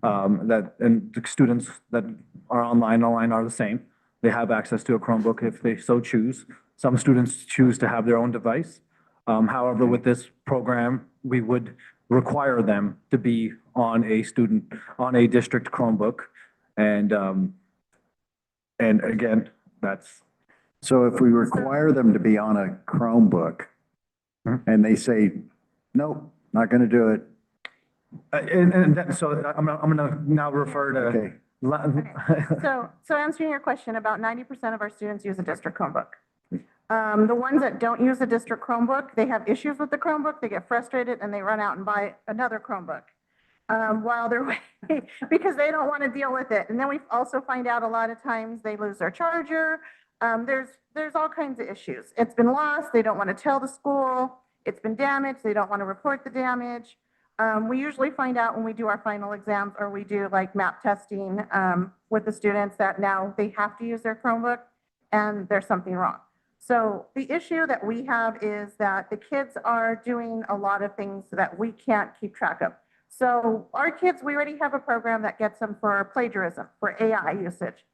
And the students that are online are the same. They have access to a Chromebook if they so choose. Some students choose to have their own device. However, with this program, we would require them to be on a district Chromebook. And again, that's. So if we require them to be on a Chromebook and they say, nope, not going to do it. So I'm gonna now refer to. Okay. So answering your question, about 90% of our students use a district Chromebook. The ones that don't use a district Chromebook, they have issues with the Chromebook, they get frustrated and they run out and buy another Chromebook while they're waiting because they don't want to deal with it. And then we also find out a lot of times they lose their charger. There's all kinds of issues. It's been lost, they don't want to tell the school. It's been damaged, they don't want to report the damage. We usually find out when we do our final exams or we do like map testing with the students that now they have to use their Chromebook and there's something wrong. So the issue that we have is that the kids are doing a lot of things that we can't keep track of. So our kids, we already have a program that gets them for plagiarism, for AI usage.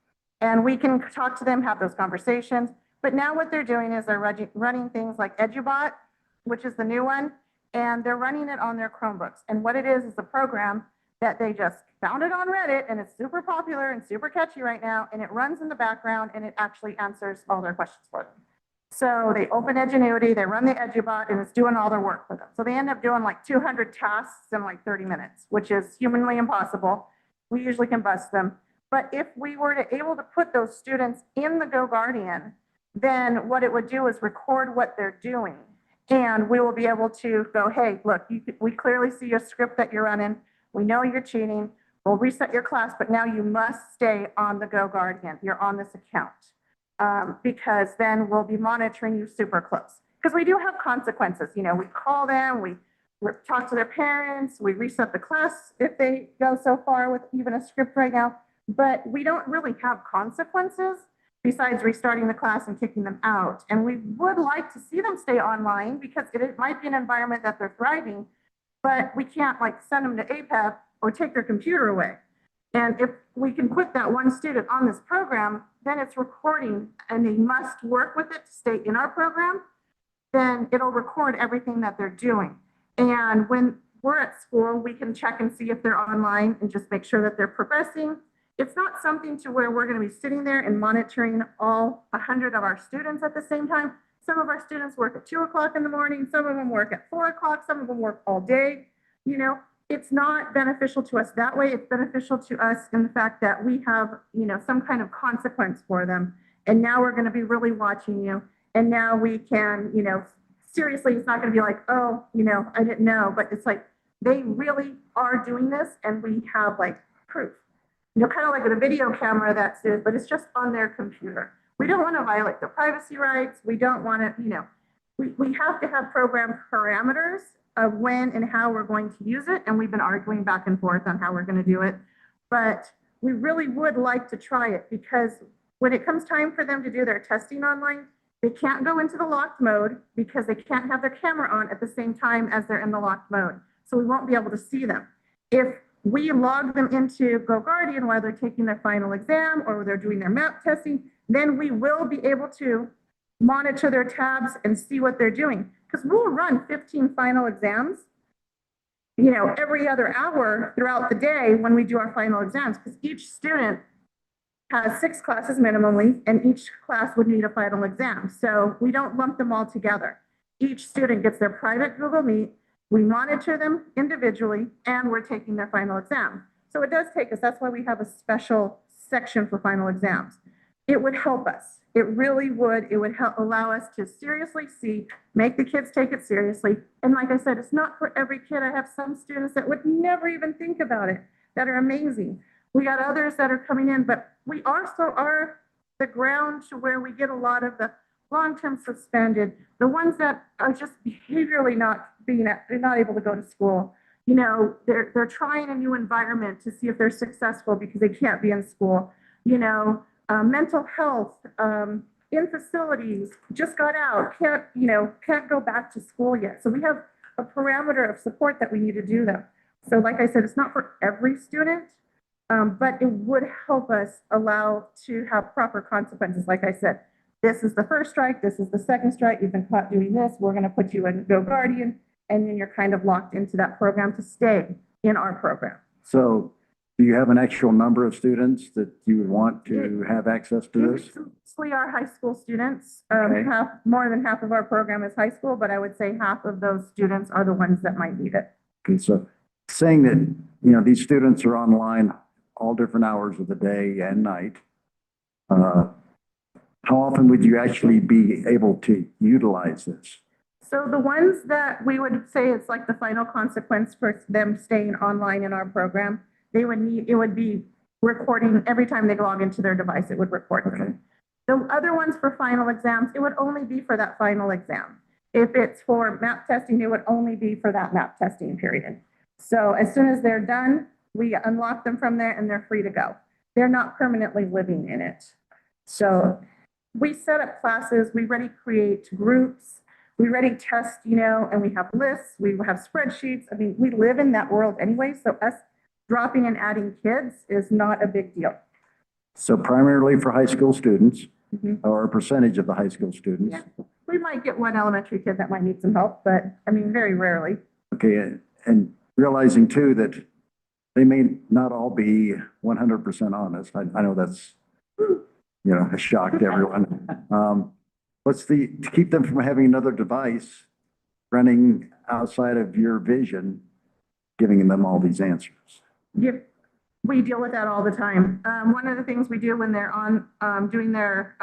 And we can talk to them, have those conversations. But now what they're doing is they're running things like EduBot, which is the new one, and they're running it on their Chromebooks. And what it is a program that they just found it on Reddit, and it's super popular and super catchy right now, and it runs in the background, and it actually answers all their questions for them. So they open Edgenuity, they run the EduBot, and it's doing all their work for them. So they end up doing like 200 tasks in like 30 minutes, which is humanly impossible. We usually can bust them. But if we were to able to put those students in the Go Guardian, then what it would do is record what they're doing. And we will be able to go, hey, look, we clearly see your script that you're running. We know you're cheating. We'll reset your class, but now you must stay on the Go Guardian. You're on this account. Because then we'll be monitoring you super close. Because we do have consequences. We call them, we talk to their parents, we reset the class if they go so far with even a script right now. But we don't really have consequences besides restarting the class and kicking them out. And we would like to see them stay online because it might be an environment that they're thriving, but we can't like send them to APEP or take their computer away. And if we can put that one student on this program, then it's recording and they must work with it to stay in our program, then it'll record everything that they're doing. And when we're at school, we can check and see if they're online and just make sure that they're progressing. It's not something to where we're going to be sitting there and monitoring all 100 of our students at the same time. Some of our students work at 2 o'clock in the morning. Some of them work at 4 o'clock. Some of them work all day. It's not beneficial to us that way. It's beneficial to us in the fact that we have, some kind of consequence for them. And now we're going to be really watching you. And now we can, seriously, it's not going to be like, oh, I didn't know. But it's like, they really are doing this and we have like proof. Kind of like with a video camera that's it, but it's just on their computer. We don't want to violate their privacy rights. We don't want to, we have to have program parameters of when and how we're going to use it. And we've been arguing back and forth on how we're going to do it. But we really would like to try it because when it comes time for them to do their testing online, they can't go into the locked mode because they can't have their camera on at the same time as they're in the locked mode. So we won't be able to see them. If we log them into GoGuardian while they're taking their final exam or they're doing their map testing. Then we will be able to monitor their tabs and see what they're doing. Because we'll run 15 final exams, you know, every other hour throughout the day when we do our final exams, because each student has 6 classes minimally, and each class would need a final exam. So we don't lump them all together. Each student gets their private Google Meet, we monitor them individually, and we're taking their final exam. So it does take us, that's why we have a special section for final exams. It would help us. It really would. It would help allow us to seriously see, make the kids take it seriously. And like I said, it's not for every kid. I have some students that would never even think about it, that are amazing. We got others that are coming in, but we also are the ground to where we get a lot of the long-term suspended, the ones that are just behaviorally they're not able to go to school. You know, they're trying a new environment to see if they're successful because they can't be in school. You know, mental health, in facilities, just got out, can't go back to school yet. So we have a parameter of support that we need to do them. So like I said, it's not for every student, but it would help us allow to have proper consequences. Like I said, this is the first strike, this is the second strike, you've been caught doing this, we're gonna put you in GoGuardian, and then you're kind of locked into that program to stay in our program. So do you have an actual number of students that you would want to have access to this? Mostly our high school students, Okay. more than half of our program is high school, but I would say half of those students are the ones that might need it. Okay, so saying that, you know, these students are online all different hours of the day and night, how often would you actually be able to utilize this? So the ones that we would say it's like the final consequence for them staying online in our program, it would be recording every time they log into their device, it would record them. The other ones for final exams, it would only be for that final exam. If it's for map testing, it would only be for that map testing period. So as soon as they're done, we unlock them from there and they're free to go. They're not permanently living in it. So we set up classes, we already create groups, we already test, you know, and we have lists, we have spreadsheets. I mean, we live in that world anyway, so us dropping and adding kids is not a big deal. So primarily for high school students, or a percentage of the high school students? Yeah. We might get one elementary kid that might need some help, but I mean, very rarely. Okay, and realizing too that they may not all be 100% honest. I know that's, you know, a shock to everyone. To keep them from having another device running outside of your vision, giving them all these answers? We deal with that all the time. One of the things we do when they're on doing their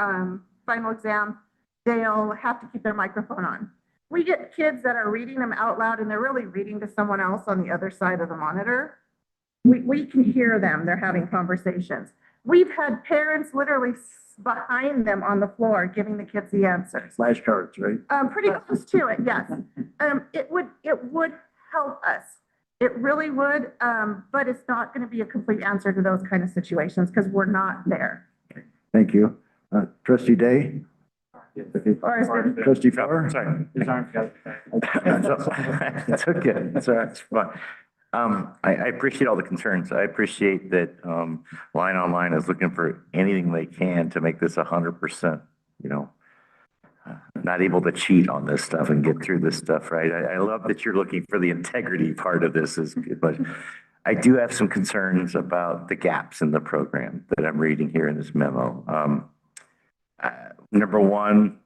final exam, they'll have to keep their microphone on. We get kids that are reading them out loud and they're really reading to someone else on the other side of the monitor. We can hear them, they're having conversations. We've had parents literally behind them on the floor giving the kids the answers. Flashcards, right? Pretty close to it, yes. It would help us. It really would, but it's not going to be a complete answer to those kind of situations because we're not there. Thank you. Trustee Day? Or is it- Trustee Farr? Sorry. It's okay. It's all right. It's fine. I appreciate all the concerns. I appreciate that Line Online is looking for anything they can to make this 100%, you know, not able to cheat on this stuff and get through this stuff, right? I love that you're looking for the integrity part of this, but I do have some concerns about the gaps in the program that I'm reading here in this memo. Number one,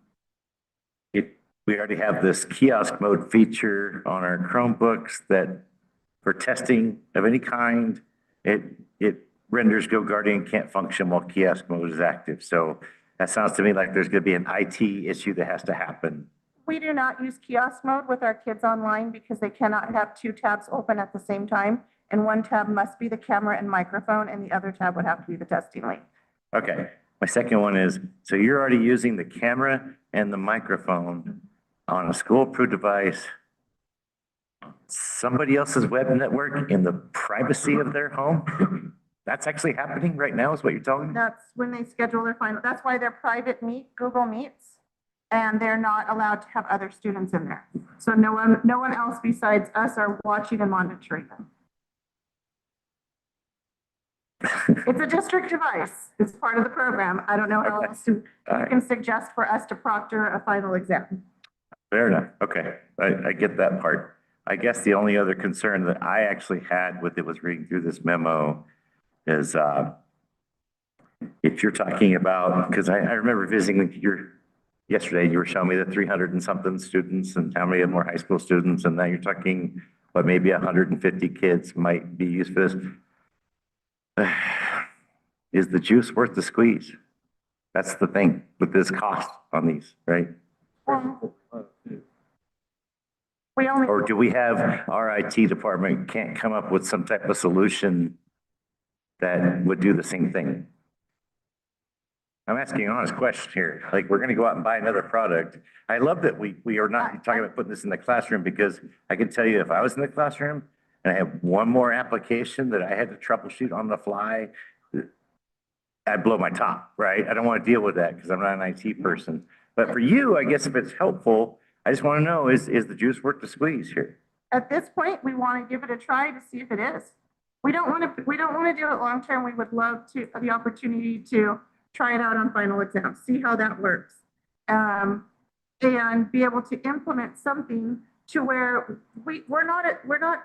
we already have this kiosk mode feature on our Chromebooks that for testing of any kind, it renders GoGuardian can't function while kiosk mode is active. So that sounds to me like there's going to be an IT issue that has to happen. We do not use kiosk mode with our kids online because they cannot have 2 tabs open at the same time. And one tab must be the camera and microphone, and the other tab would have to be the testing link. Okay. My second one is, so you're already using the camera and the microphone on a school-approved device, somebody else's web network in the privacy of their home? That's actually happening right now is what you're telling me? That's when they schedule their final, that's why they're private Google Meets, and they're not allowed to have other students in there. So no one else besides us are watching and monitoring them. It's a district device. It's part of the program. I don't know how Okay. else to, All you right. can suggest for us to proctor a final exam. Fair enough. Okay. I get that part. I guess the only other concern that I actually had with it was reading through this memo is, if you're talking about, because I remember visiting yesterday, you were showing me the 300 and something students and how many of them were high school students. And now you're talking, what, maybe 150 kids might be used for this. Is the juice worth the squeeze? That's the thing with this cost on these, right? We only. Or do we have our IT department can't come up with some type of solution that would do the same thing? I'm asking an honest question here. Like, we're gonna go out and buy another product. I love that we are not talking about putting this in the classroom, because I can tell you, if I was in the classroom and I have one more application that I had to troubleshoot on the fly, I'd blow my top, right? I don't want to deal with that because I'm not an IT person. But for you, I guess if it's helpful, I just want to know, is the juice worth the squeeze here? At this point, we want to give it a try to see if it is. We don't want to do it long term. We would love the opportunity to try it out on final exams, see how that works. And be able to implement something to where we're not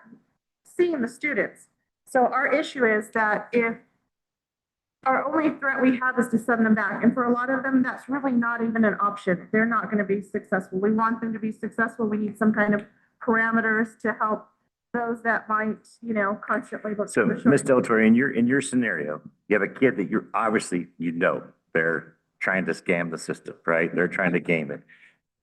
seeing the students. So our issue is that if our only threat we have is to send them back. And for a lot of them, that's really not even an option. They're not going to be successful. We want them to be successful. We need some kind of parameters to help those that might, constantly look. So, Ms. Del Torre, in your scenario, you have a kid that you're obviously, they're trying to scam the system, right? They're trying to game it.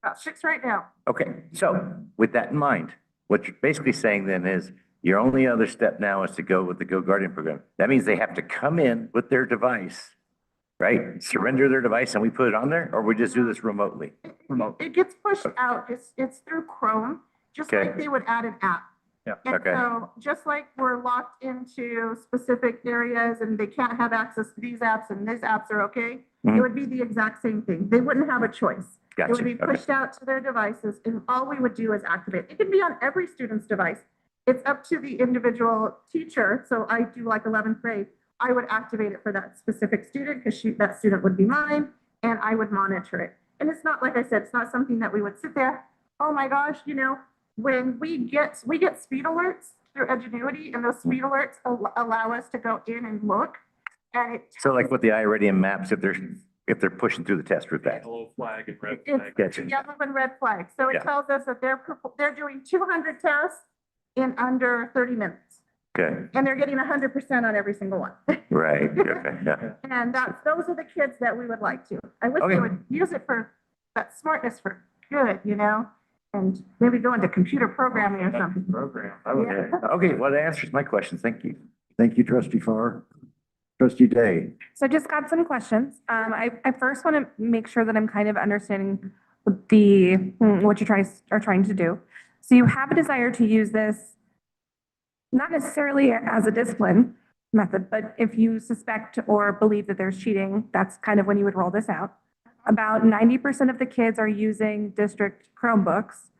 About 6 right now. Okay, so with that in mind, what you're basically saying then is your only other step now is to go with the Go Guardian program. That means they have to come in with their device, right? Surrender their device and we put it on there, or we just do this remotely? It gets pushed out. It's through Chrome, just Okay. like they would add an app. Yeah. And Okay. so just like we're locked into specific areas and they can't have access to these apps and these apps are okay, it would be the exact same thing. They wouldn't have a choice. It would be Gotcha. Okay. pushed out to their devices and all we would do is activate. It can be on every student's device. It's up to the individual teacher. So I do like 11th grade. I would activate it for that specific student because that student would be mine and I would monitor it. And it's not, like I said, it's not something that we would sit there, oh my gosh, when we get speed alerts through Edgenuity, and those speed alerts allow us to go in and look, and it. So like with the iRadium maps, if they're pushing through the test route back. Yellow flag and red It's flag. Gotcha. yellow and red flag. So Yeah. it tells us that they're doing 200 tests in under 30 minutes, Okay, and they're getting 100% on every single one. right, okay, yeah. And those are the kids that we would like to. I wish they Okay. would use it for that smartness for good, and maybe go into computer programming or something. Program. Okay, well, that answers my question. Thank you. Thank you, Trustee Farr. Trustee Day. So I just got some questions. I first want to make sure that I'm kind of understanding what you are trying to do. So you have a desire to use this, not necessarily as a discipline method, but if you suspect or believe that there's cheating, that's kind of when you would roll this out. About 90% of the kids are using district Chromebooks.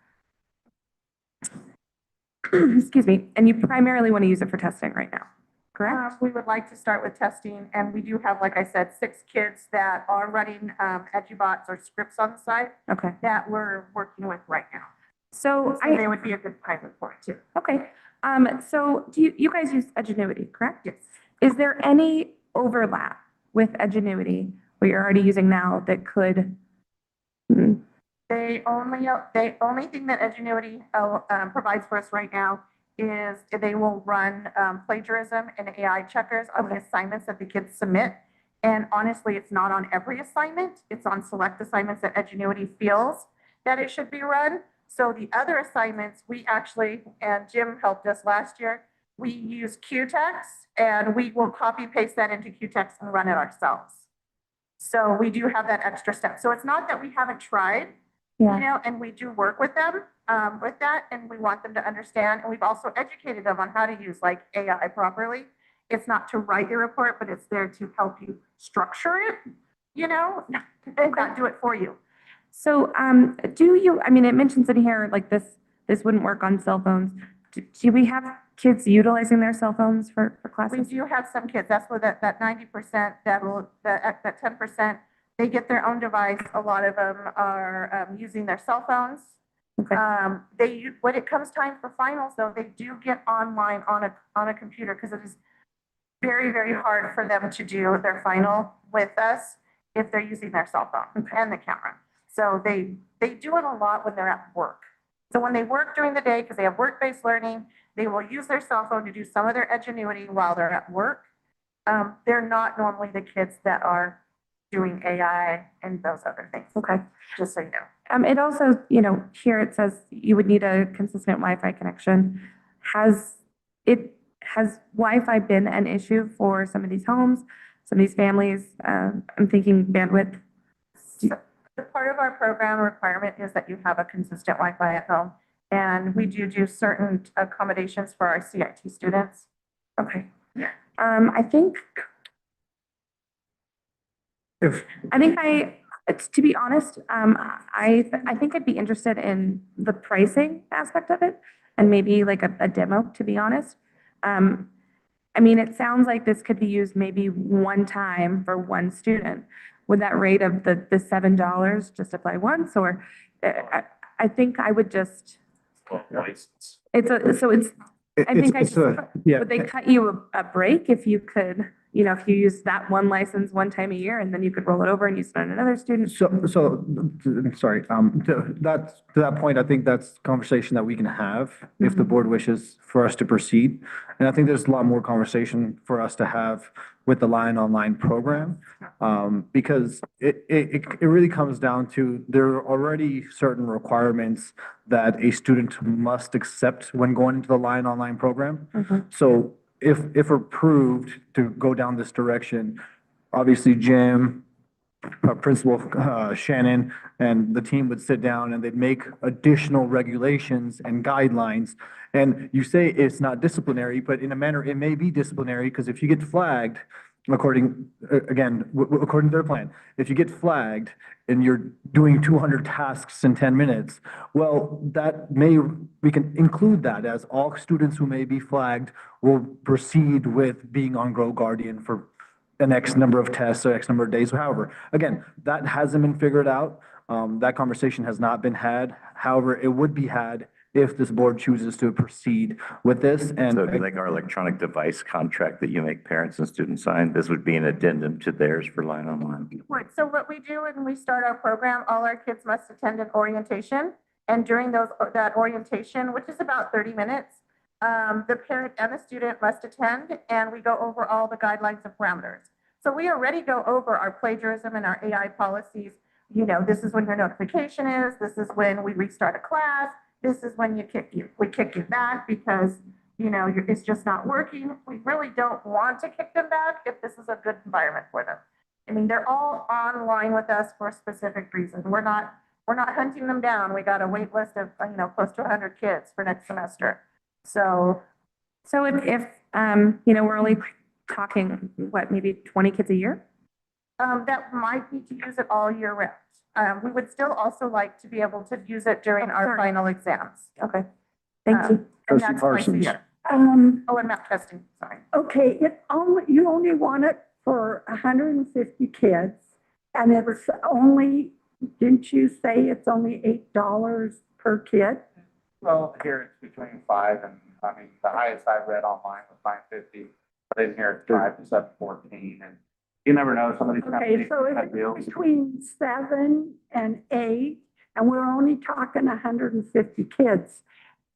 Excuse me, and you primarily want to use it for testing right now, correct? We would like to start with testing, and we do have, like I said, 6 kids that are running EduBots or scripts on the side Okay. that we're working with right now. So They would be a good pilot for it too. Okay, so do you guys use Edgenuity, correct? Yes. Is there any overlap with Edgenuity, what you're already using now, that could? The only thing that Edgenuity provides for us right now is they will run plagiarism and AI checkers on the assignments that the kids submit. And honestly, it's not on every assignment. It's on select assignments that Edgenuity feels that it should be run. So the other assignments, we actually, and Jim helped us last year, we use QText and we will copy paste that into QText and run it ourselves. So we do have that extra step. So it's not that we haven't tried, and we do work with them with that, and we want them to understand. And we've also educated them on how to use like AI properly. It's not to write your report, but it's there to help you structure it, and not do it for you. So it mentions in here, like this wouldn't work on cell phones. Do we have kids utilizing their cell phones for We classes? do have some kids, that's where that 90%, that 10%, they get their own device. A lot of them are using their cell phones. When it comes time for finals though, they do get online on a computer because it is very, very hard for them to do their final with us if they're using their cell phone and the camera. So they do it a lot when they're at work. So when they work during the day, because they have work-based learning, they will use their cell phone to do some of their edgenuity while they're at work. They're not normally the kids that are doing AI and those other things. Okay. Just so you know. It also, here it says you would need a consistent Wi-Fi connection. Has Wi-Fi been an issue for some of these homes, some of these families? I'm thinking bandwidth. The part of our program requirement is that you have a consistent Wi-Fi at home. And we do certain accommodations for our CIT students. Okay. Yeah. I think to be honest, I think I'd be interested in the pricing aspect of it and maybe like a demo, to be honest. It sounds like this could be used maybe one time for one student. Would that rate of the $7 just apply once, or I think I would just, would they cut you a break if you could, if you use that one license one time a year and then you could roll it over and use it on another student? Sorry, to that point, I think that's a conversation that we can have if the board wishes for us to proceed. And I think there's a lot more conversation for us to have with the Lion Online program. Because it really comes down to, there are already certain requirements that a student must accept when going into the Lion Online program. So if approved to go down this direction, obviously Jim, Principal Shannon, and the team would sit down and they'd make additional regulations and guidelines. And you say it's not disciplinary, but in a manner, it may be disciplinary, because if you get flagged, according to their plan, if you get flagged and you're doing 200 tasks in 10 minutes, well, we can include that as all students who may be flagged will proceed with being on Grow Guardian for an X number of tests or X number of days, however. Again, that hasn't been figured out. That conversation has not been had. However, it would be had if this board chooses to proceed with this. And so it'd be like our electronic device contract that you make parents and students sign. This would be an addendum to theirs for Line Online. So what we do when we start our program, all our kids must attend an orientation. And during that orientation, which is about 30 minutes, the parent and the student must attend, and we go over all the guidelines and parameters. So we already go over our plagiarism and our AI policies. This is when your notification is, this is when we restart a class, this is when we kick you back because, it's just not working. We really don't want to kick them back if this is a good environment for them. They're all online with us for a specific reason. We're not hunting them down. We got a wait list of, close to 100 kids for next semester. So if we're only talking, maybe 20 kids a year? That might be to use it all year round. We would still also like to be able to use it during our final exams. Okay, thank you. And Trustee that's twice a Parsons. year. And map testing, sorry. Okay, you only want it for 150 kids, and it's only, didn't you say it's only $8 per kid? Well, here it's between 5 and, the highest I've read online was $5.50, but in here it's 5 to $7.14, and you never know, some of these Okay, companies so have if deals. it's between 7 and 8, and we're only talking 150 kids.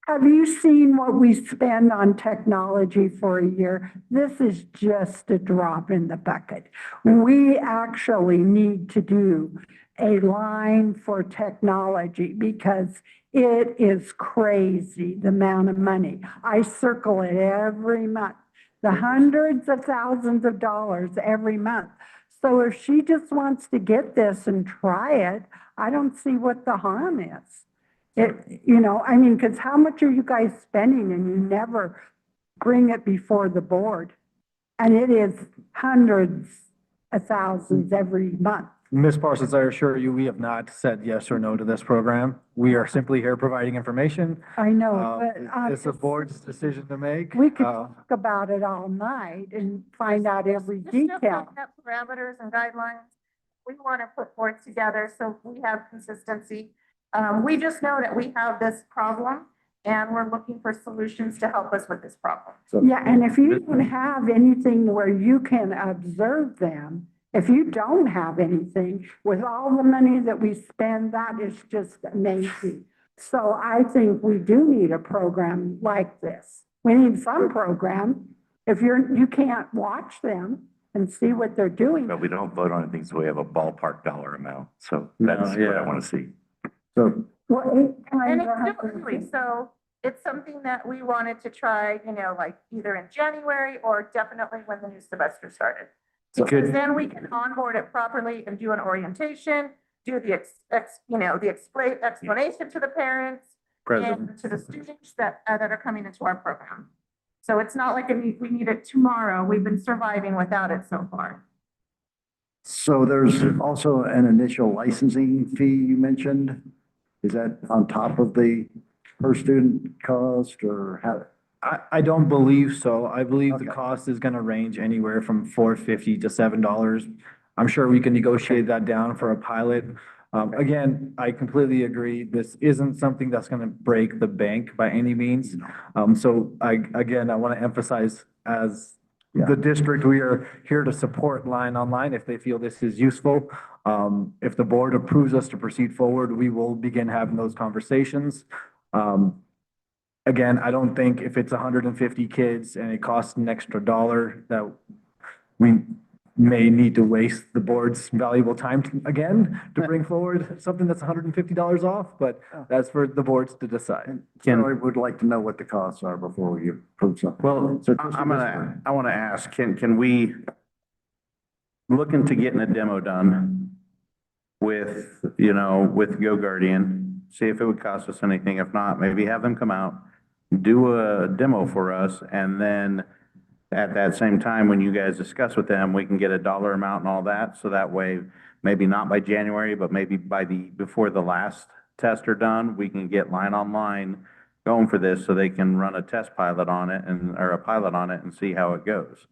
Have you seen what we spend on technology for a year? This is just a drop in the bucket. We actually need to do a line for technology because it is crazy, the amount of money. I circle it every month, the hundreds of thousands of dollars every month. So if she just wants to get this and try it, I don't see what the harm is. Because how much are you guys spending and you never bring it before the board? And it is hundreds of thousands every month. Ms. Parsons, I assure you, we have not said yes or no to this program. We are simply here providing information. I know, It's the board's decision to make. we could talk about it all night and find out every Just stuff detail. like that, parameters and guidelines we want to put forth together so we have consistency. We just know that we have this problem and we're looking for solutions to help us with this problem. Yeah, and if you don't have anything where you can observe them, if you don't have anything, with all the money that we spend, that is just amazing. So I think we do need a program like this. We need some program. If you can't watch them and see what they're doing. But we don't vote on anything, so we have a ballpark dollar amount. So that's what I want to see. So Well, And it's still early, so it's something that we wanted to try, like either in January or definitely when the new semester started. Because then we can onboard it properly and do an orientation, do the explanation to the parents and to the students that are coming into our program. So it's not like we need it tomorrow. We've been surviving without it so far. So there's also an initial licensing fee you mentioned. Is that on top of the per student cost or how? I don't believe so. I believe the Okay. cost is gonna range anywhere from $4.50 to $7. I'm sure we can negotiate that down for a pilot. Again, I completely agree. This isn't something that's gonna break the bank by any means. So I want to emphasize as the district, we are here to support Line Online if they feel this is useful. If the board approves us to proceed forward, we will begin having those conversations. Again, I don't think if it's 150 kids and it costs an extra $1 that we may need to waste the board's valuable time to bring forward something that's $150 off, but that's for the boards to decide. So I would like to know what the costs are before we approve something. Well, I want to ask, can we look into getting a demo done with Go Guardian, see if it would cost us anything. If not, maybe have them come out, do a demo for us, and then at that same time, when you guys discuss with them, we can get a dollar amount and all that, so that way, maybe not by January, but maybe before the last tests are done, we can get Line Online going for this, so they can run a test pilot on it or a pilot on it and see how it goes.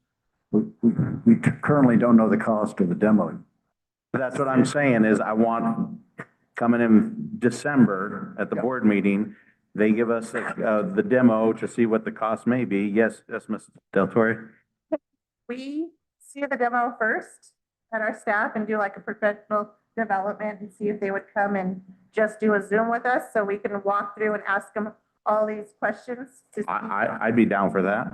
We currently don't know the cost of the demo. That's what I'm saying is I want, coming in December at the board meeting, they give us the demo to see what the cost may be. Yes, Ms. Del Torre? We see the demo first at our staff and do like a professional development and see if they would come and just do a Zoom with us so we can walk through and ask them all these questions. I'd be down for that.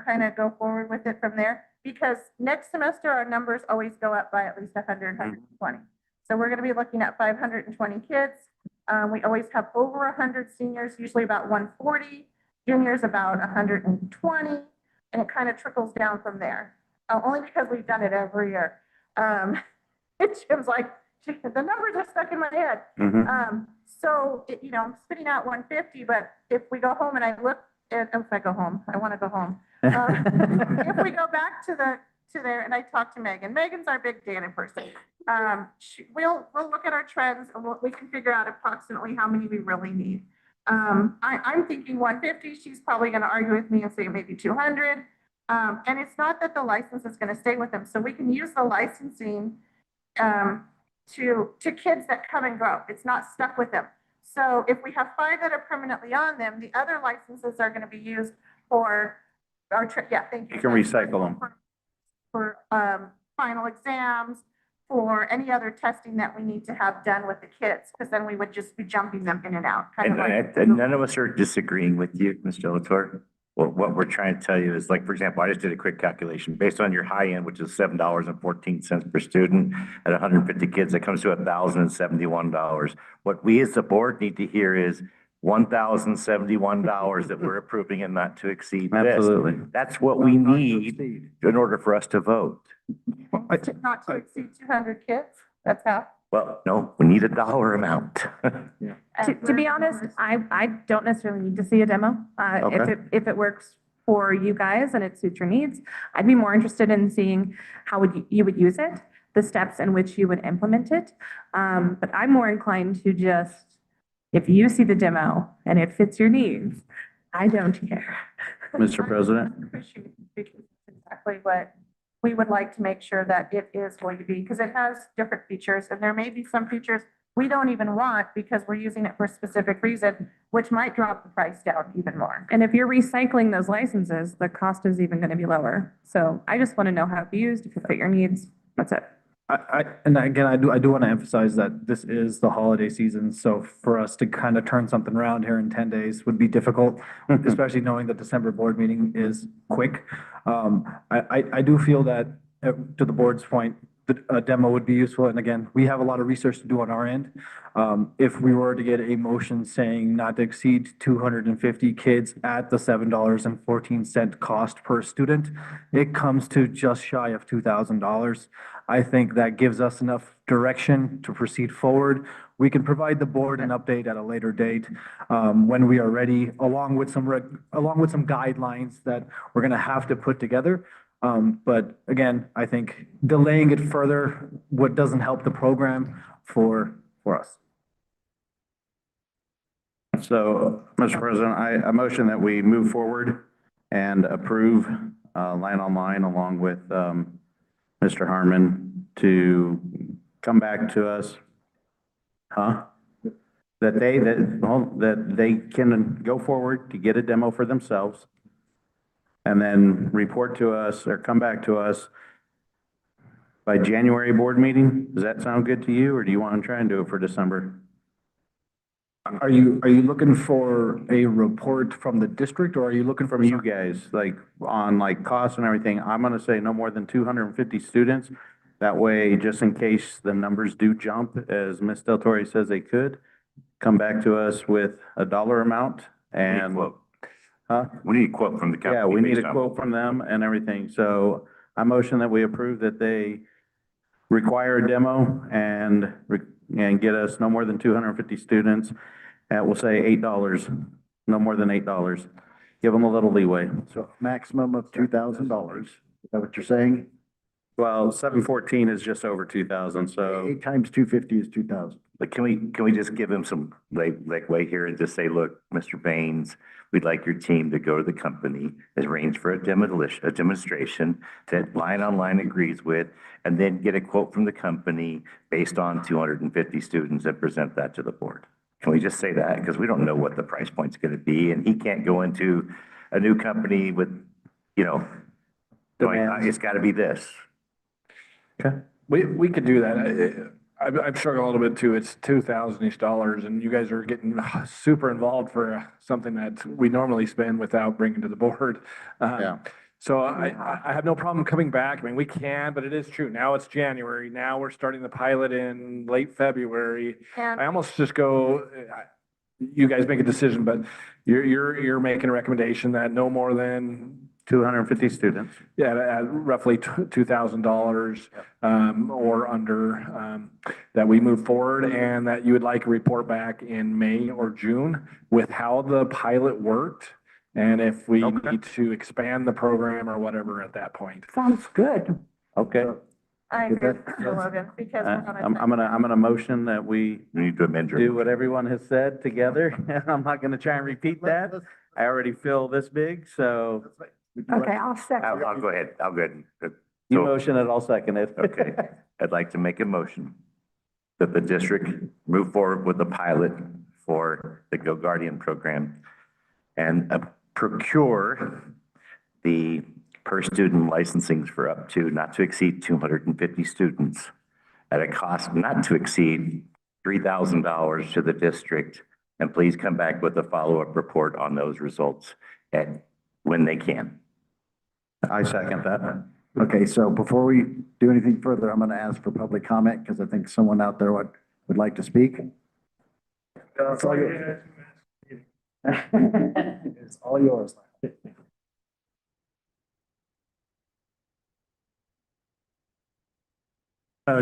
Kind of go forward with it from there, because next semester our numbers always go up by at least 100, 120. So we're going to be looking at 520 kids. We always have over 100 seniors, usually about 140, juniors about 120, and it kind of trickles down from there. Only because we've done it every year. It seems like the numbers are stuck in my head. So, I'm spitting out 150, but if we go home and I look at, if I go home, I want to go home. If we go back to there and I talk to Megan, Megan's our big data person. We'll look at our trends and we can figure out approximately how many we really need. I'm thinking 150. She's probably going to argue with me and say maybe 200. And it's not that the license is going to stay with them. So we can use the licensing to kids that come and go. It's not stuck with them. So if we have 5 that are permanently on them, the other licenses are going to be used for our thank you. You can recycle them. For final exams, for any other testing that we need to have done with the kids, because then we would just be jumping them in and out. And none of us are disagreeing with you, Ms. Delatorre. Well, what we're trying to tell you is, like, for example, I just did a quick calculation based on your high end, which is $7.14 per student at 150 kids, that comes to $1,071. What we as the board need to hear is $1,071 that we're approving and not to exceed this. Absolutely. That's what we need in order for us to vote. Not to exceed 200 kids, that's how. Well, no, we need a dollar amount. To be honest, I don't necessarily need to see a demo. If it works for you guys and it suits your needs, I'd be more interested in seeing how you would use it. the steps in which you would implement it. But I'm more inclined to just, if you see the demo and it fits your needs, I don't care. Mr. President? Exactly what we would like to make sure that it is going to be, because it has different features, and there may be some features we don't even want because we're using it for a specific reason, which might drop the price down even more. And if you're recycling those licenses, the cost is even going to be lower. So I just want to know how it be used, if it fit your needs. That's it. And again, I do want to emphasize that this is the holiday season, so for us to kind of turn something around here in 10 days would be difficult, especially knowing that December board meeting is quick. I do feel that, to the board's point, a demo would be useful, and again, we have a lot of research to do on our end. If we were to get a motion saying not to exceed 250 kids at the $7.14 cost per student, it comes to just shy of $2,000. I think that gives us enough direction to proceed forward. We can provide the board an update at a later date, when we are ready, along with some guidelines that we're gonna have to put together. But again, I think delaying it further, what doesn't help the program for us. So, Mr. President, I motion that we move forward and approve line on line along with Mr. Harmon to come back to us. That they can go forward to get a demo for themselves and then report to us or come back to us by January board meeting. Does that sound good to you, or do you want to try and do it for December? Are you looking for a report from the district, or are you looking From you guys, like on like costs and everything? I'm gonna say no more than 250 students. That way, just in case the numbers do jump, as Ms. Del Torre says they could, come back to us with a dollar amount and. We need a quote from the company. Yeah, we need based a on- quote from them and everything. So I motion that we approve that they require a demo and get us no more than 250 students at, we'll say $8, no more than $8. Give them a little leeway. So maximum of $2,000. Is that what you're saying? Well, 714 is just over 2,000, so. 8 times 250 is 2,000. But can we just give him some way here and just say, look, Mr. Baines, we'd like your team to go to the company, arrange for a demonstration that line on line agrees with, and then get a quote from the company based on 250 students and present that to the board. Can we just say that? Because we don't know what the price point's going to be, and he can't go into a new company with, going, it's got to be this. We could do that. I'm struggling a little bit too. It's $2,000-ish, and you guys are getting super involved for something that we normally spend without bringing to the board. Yeah. So I have no problem coming back. I mean, we can, but it is true. Now it's January. Now we're starting the pilot in late February. And I almost just go, you guys make a decision, but you're making a recommendation that no more than 250 students. yeah, at roughly $2,000 or under, that we move forward, and that you would like a report back in May or June with how the pilot worked, and if we need to expand the program or whatever at that point. Sounds good. Okay. I agree with you, Logan, because we're I'm gonna motion that we need to amend your. do what everyone has said together. I'm not gonna try and repeat that. I already feel this big, so. Okay, I'll second. I'll go ahead. I'll go ahead. You So- motion it, I'll second it. Okay. I'd like to make a motion that the district move forward with the pilot for the Go Guardian program and procure the per student licensings for up to, not to exceed 250 students at a cost not to exceed $3,000 to the district. And please come back with a follow-up report on those results when they can. I second that. Okay, so before we do anything further, I'm going to ask for public comment because I think someone out there would like to speak. It's all yours. It's all yours.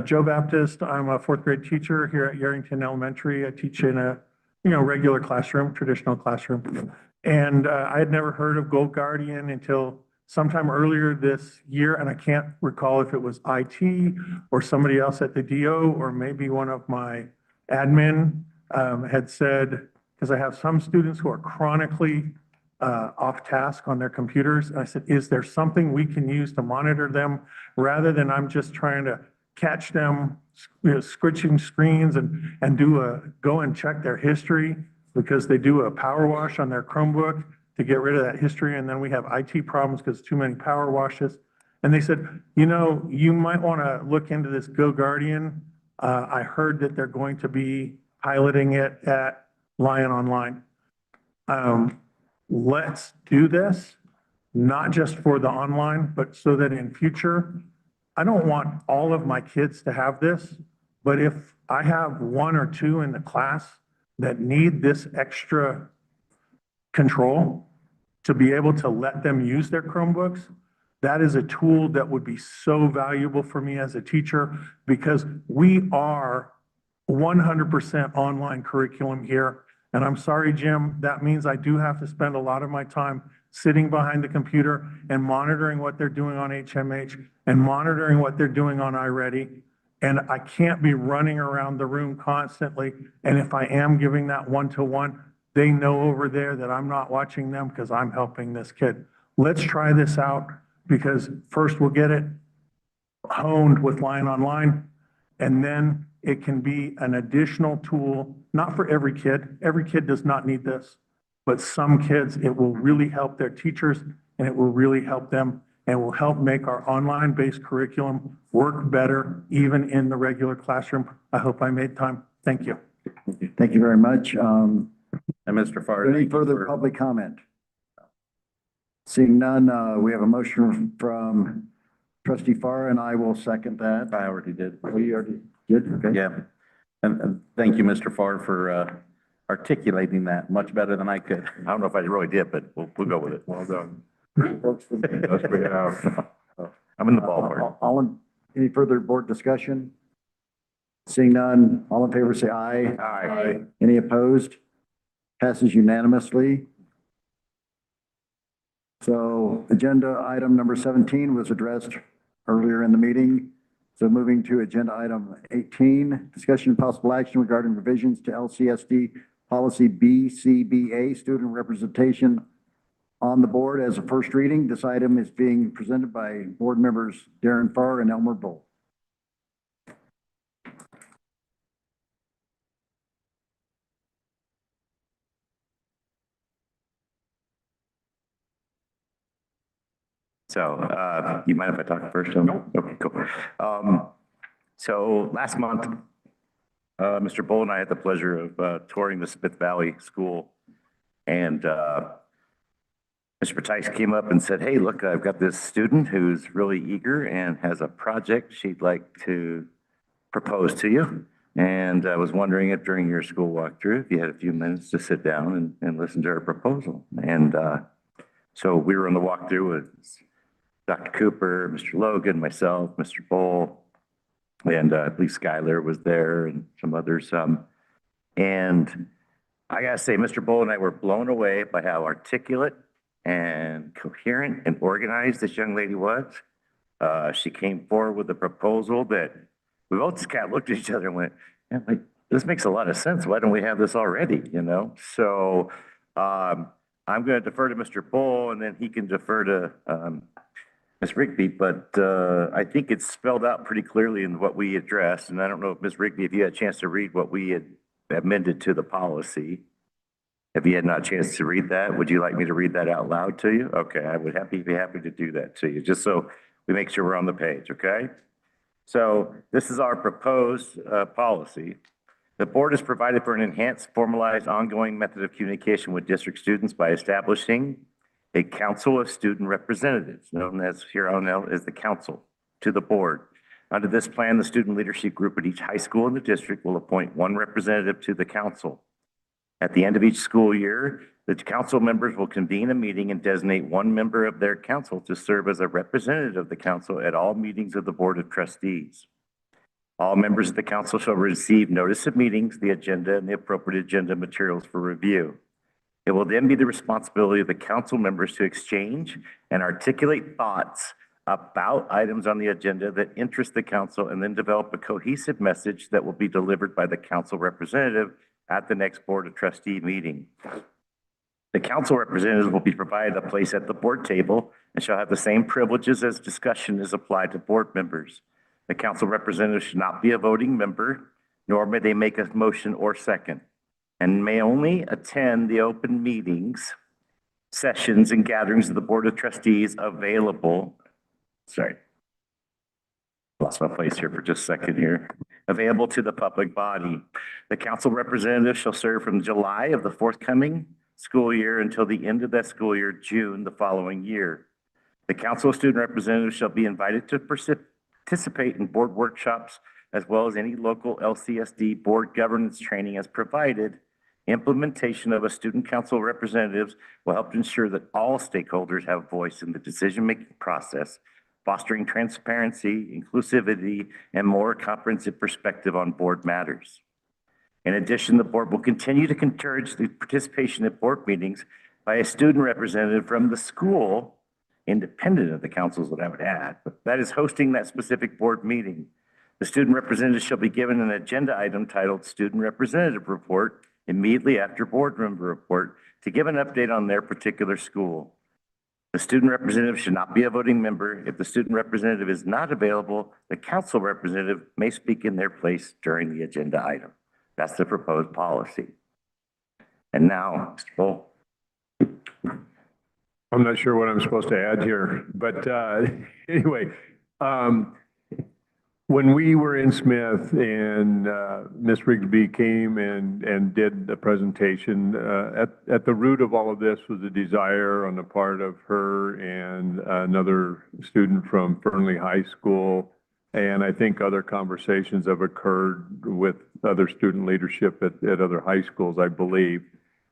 Joe Baptist. I'm a fourth grade teacher here at Yerington Elementary. I teach in a, regular classroom, traditional classroom. And I had never heard of Gold Guardian until sometime earlier this year, and I can't recall if it was IT or somebody else at the DO, or maybe one of my admin had said, because I have some students who are chronically off task on their computers. And I said, is there something we can use to monitor them rather than I'm just trying to catch them, switching screens and go and check their history because they do a power wash on their Chromebook to get rid of that history. And then we have IT problems because too many power washes. And they said, you might want to look into this Go Guardian. I heard that they're going to be piloting it at Lion Online. Let's do this, not just for the online, but so that in future, I don't want all of my kids to have this, but if I have one or two in the class that need this extra control to be able to let them use their Chromebooks, that is a tool that would be so valuable for me as a teacher because we are 100% online curriculum here. And I'm sorry, Jim, that means I do have to spend a lot of my time sitting behind the computer and monitoring what they're doing on HMH and monitoring what they're doing on iReady. And I can't be running around the room constantly. And if I am giving that one-to-one, they know over there that I'm not watching them because I'm helping this kid. Let's try this out because first we'll get it honed with Lion Online, and then it can be an additional tool, not for every kid. Every kid does not need this, but some kids, it will really help their teachers and it will really help them and will help make our online-based curriculum work better, even in the regular classroom. I hope I made time. Thank you. Thank you very much. And Mr. Farr. Any further public comment? Seeing none, we have a motion from Trustee Farr, and I will second that. I already did. We already did, okay. Yeah. And thank you, Mr. Farr, for articulating that much better than I could. I don't know if I really did, but we'll go with it. Well done. Yes, we have. I'm in the ballpark. Any further board discussion? Seeing none, all in favor say aye. Aye. Any opposed? Passes unanimously. So agenda item number 17 was addressed earlier in the meeting. So moving to agenda item 18, discussion and possible action regarding revisions to LCSD policy BCBA, student representation on the board as a first reading. This item is being presented by board members Darren Farr and Elmer Bull. So, you mind if I talk first? No. Okay, cool. So last month, Mr. Bull and I had the pleasure of touring the Smith Valley School. And Mr. Patice came up and said, hey, look, I've got this student who's really eager and has a project she'd like to propose to you. And I was wondering if during your school walkthrough, if you had a few minutes to sit down and listen to her proposal. And so we were on the walkthrough with Dr. Cooper, Mr. Logan, myself, Mr. Bull, and I believe Skylar was there and some others. And I gotta say, Mr. Bull and I were blown away by how articulate and coherent and organized this young lady was. She came forward with a proposal that we both just kind of looked at each other and went, yeah, like, this makes a lot of sense. Why don't we have this already, you know? So I'm going to defer to Mr. Bull and then he can defer to Ms. Rigby, but I think it's spelled out pretty clearly in what we addressed. And I don't know if Ms. Rigby, if you had a chance to read what we had amended to the policy. If you had not a chance to read that, would you like me to read that out loud to you? Okay, I would be happy to do that to you, just so we make sure we're on the page, okay? So this is our proposed policy. The board has provided for an enhanced, formalized, ongoing method of communication with district students by establishing a council of student representatives, known as here on L as the council, to the board. Under this plan, the student leadership group at each high school in the district will appoint one representative to the council. At the end of each school year, the council members will convene a meeting and designate one member of their council to serve as a representative of the council at all meetings of the Board of Trustees. All members of the council shall receive notice of meetings, the agenda, and the appropriate agenda materials for review. It will then be the responsibility of the council members to exchange and articulate thoughts about items on the agenda that interest the council and then develop a cohesive message that will be delivered by the council representative at the next Board of Trustee meeting. The council representatives will be provided a place at the board table and shall have the same privileges as discussion is applied to board members. The council representative should not be a voting member, nor may they make a motion or second, and may only attend the open meetings, sessions, and gatherings of the Board of Trustees available. Sorry. Lost my place here for just a second here. Available to the public body. The council representative shall serve from July of the forthcoming school year until the end of that school year, June the following year. The council of student representatives shall be invited to participate in board workshops as well as any local LCSD board governance training as provided. Implementation of a student council representatives will help to ensure that all stakeholders have voice in the decision-making process, fostering transparency, inclusivity, and more comprehensive perspective on board matters. In addition, the board will continue to encourage the participation at board meetings by a student representative from the school, independent of the councils that I would add, but that is hosting that specific board meeting. The student representative shall be given an agenda item titled Student Representative Report immediately after board member report to give an update on their particular school. The student representative should not be a voting member. If the student representative is not available, the council representative may speak in their place during the agenda item. That's the proposed policy. And now, Mr. Bull. I'm not sure what I'm supposed to add here, but anyway, when we were in Smith and Ms. Rigsby came and did the presentation, at the root of all of this was a desire on the part of her and another student from Fernley High School. And I think other conversations have occurred with other student leadership at other high schools, I believe.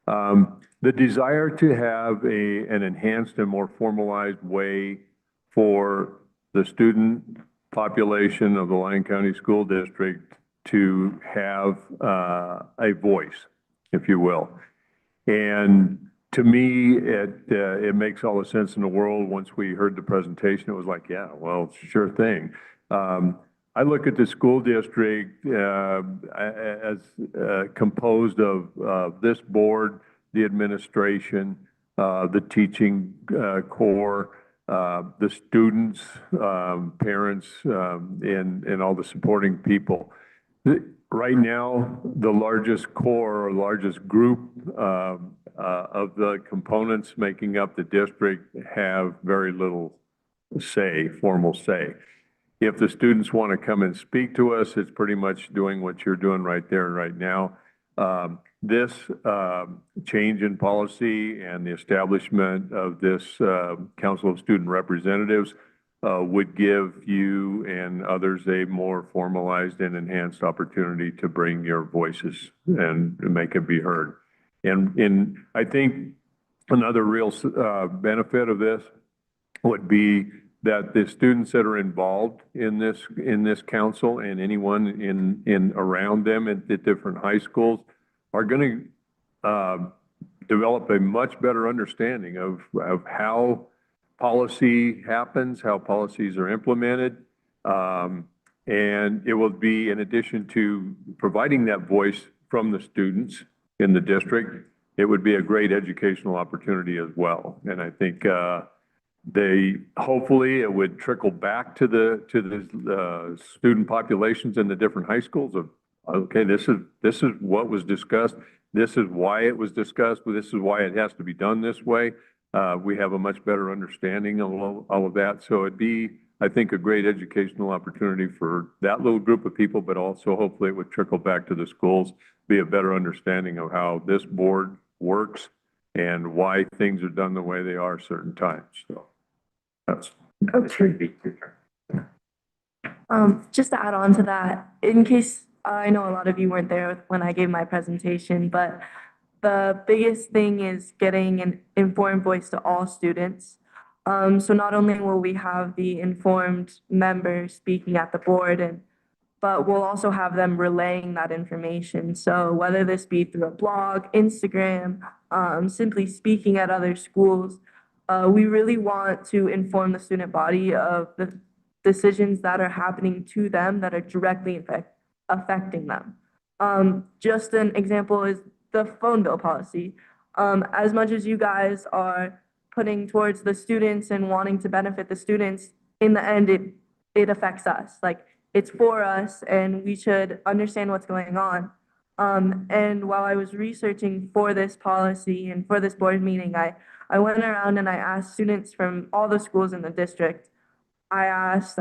The desire to have an enhanced and more formalized way for the student population of the Lyon County School District to have a voice, if you will. And to me, it makes all the sense in the world. Once we heard the presentation, it was like, yeah, well, sure thing. I look at the school district as composed of this board, the administration, the teaching core, the students, parents, and all the supporting people. Right now, the largest core or largest group of the components making up the district have very little say, formal say. If the students want to come and speak to us, it's pretty much doing what you're doing right there and right now. This change in policy and the establishment of this Council of Student Representatives would give you and others a more formalized and enhanced opportunity to bring your voices and make it be heard. And I think another real benefit of this would be that the students that are involved in this council and anyone in around them at the different high schools are going to develop a much better understanding of how policy happens, how policies are implemented. And it will be, in addition to providing that voice from the students in the district, it would be a great educational opportunity as well. And I think hopefully it would trickle back to the student populations in the different high schools of, okay, this is what was discussed. This is why it was discussed, but this is why it has to be done this way. We have a much better understanding of all of that. So it'd be, I think, a great educational opportunity for that little group of people, but also hopefully it would trickle back to the schools, be a better understanding of how this board works and why things are done the way they are certain times. So that's Just to add on to that, in case, I know a lot of you weren't there when I gave my presentation, but the biggest thing is getting an informed voice to all students. So not only will we have the informed members speaking at the board, but we'll also have them relaying that information. So whether this be through a blog, Instagram, simply speaking at other schools, we really want to inform the student body of the decisions that are happening to them that are directly affecting them. Just an example is the phone bill policy. As much as you guys are putting towards the students and wanting to benefit the students, in the end, it affects us. Like, it's for us and we should understand what's going on. And while I was researching for this policy and for this board meeting, I went around and I asked students from all the schools in the district. I asked,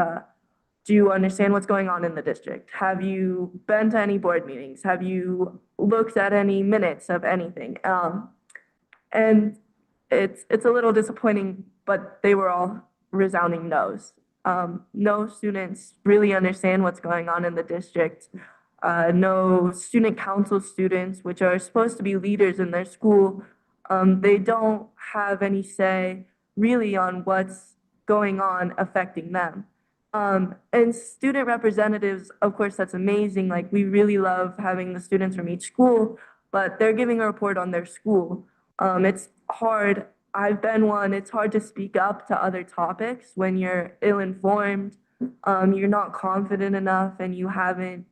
do you understand what's going on in the district? Have you been to any board meetings? Have you looked at any minutes of anything? And it's a little disappointing, but they were all resounding no's. No students really understand what's going on in the district. No student council students, which are supposed to be leaders in their school, they don't have any say really on what's going on affecting them. And student representatives, of course, that's amazing. Like, we really love having the students from each school, but they're giving a report on their school. It's hard. I've been one. It's hard to speak up to other topics when you're ill-informed, you're not confident enough, and you haven't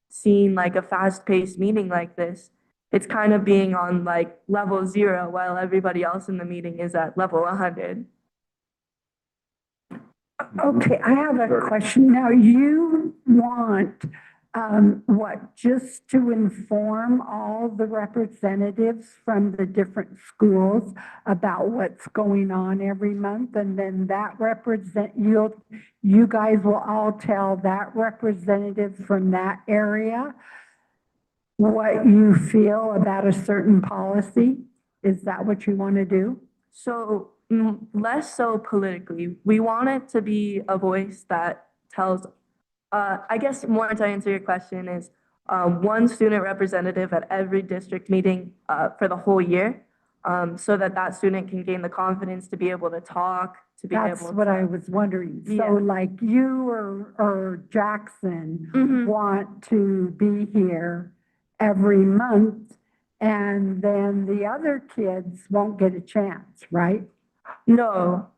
seen like a fast-paced meeting like this. It's kind of being on like level 0 while everybody else in the meeting is at level 100. Okay, I have a question. Now, you want, what, just to inform all the representatives from the different schools about what's going on every month? And then that you guys will all tell that representative from that area what you feel about a certain policy? Is that what you want to do? So less so politically. We want it to be a voice that tells, I guess more to answer your question is one student representative at every district meeting for the whole year, so that student can gain the confidence to be able to talk, to be able to. That's what I was wondering. Yeah. So like you or Jackson want to be here every month, and then the other kids won't get a chance, right? No,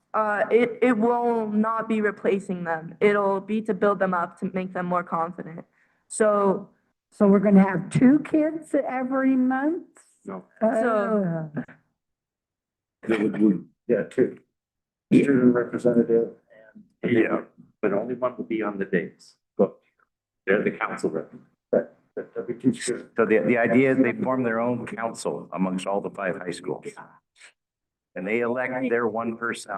it will not be replacing them. It'll be to build them up, to make them more confident. So we're going to have 2 kids every month? No. So- Yeah, 2. Student representative and. Yeah. But only one will be on the dates. But they're the council rep. So the idea is they form their own council amongst all the 5 high schools. And they elect their one person.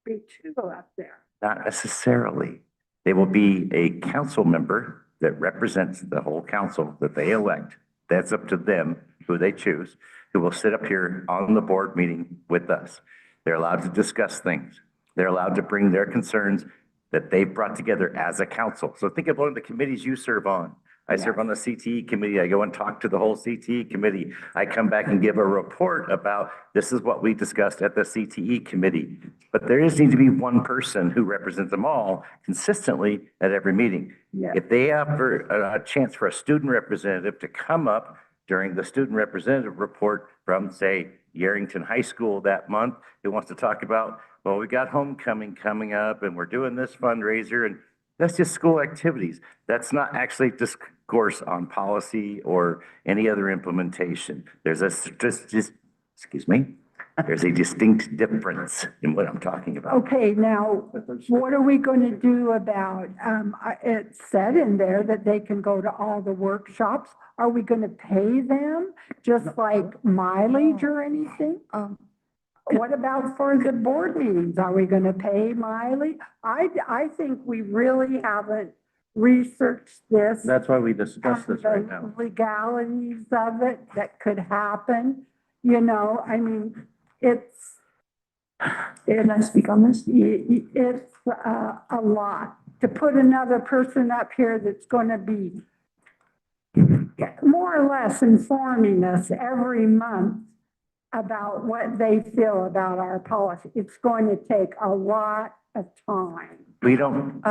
Be 2 up there. Not necessarily. They will be a council member that represents the whole council that they elect. That's up to them, who they choose, who will sit up here on the board meeting with us. They're allowed to discuss things. They're allowed to bring their concerns that they've brought together as a council. So think of one of the committees you serve on. I serve on the CTE committee. I go and talk to the whole CTE committee. I come back and give a report about this is what we discussed at the CTE committee. But there is need to be one person who represents them all consistently at every meeting. Yeah. If they have a chance for a student representative to come up during the student representative report from, say, Yerington High School that month, who wants to talk about, well, we got homecoming coming up and we're doing this fundraiser, and that's just school activities. That's not actually discourse on policy or any other implementation. There's a excuse me, there's a distinct difference in what I'm talking about. Okay, now, what are we going to do about, it said in there that they can go to all the workshops. Are we going to pay them just like mileage or anything? What about for the board meetings? Are we going to pay mileage? I think we really haven't researched this. That's why we discussed this right The now. legalities of it that could happen, you know, I mean, Can I speak on this? It's a lot. To put another person up here that's going to be more or less informing us every month about what they feel about our policy. It's going to take a lot of time. We don't,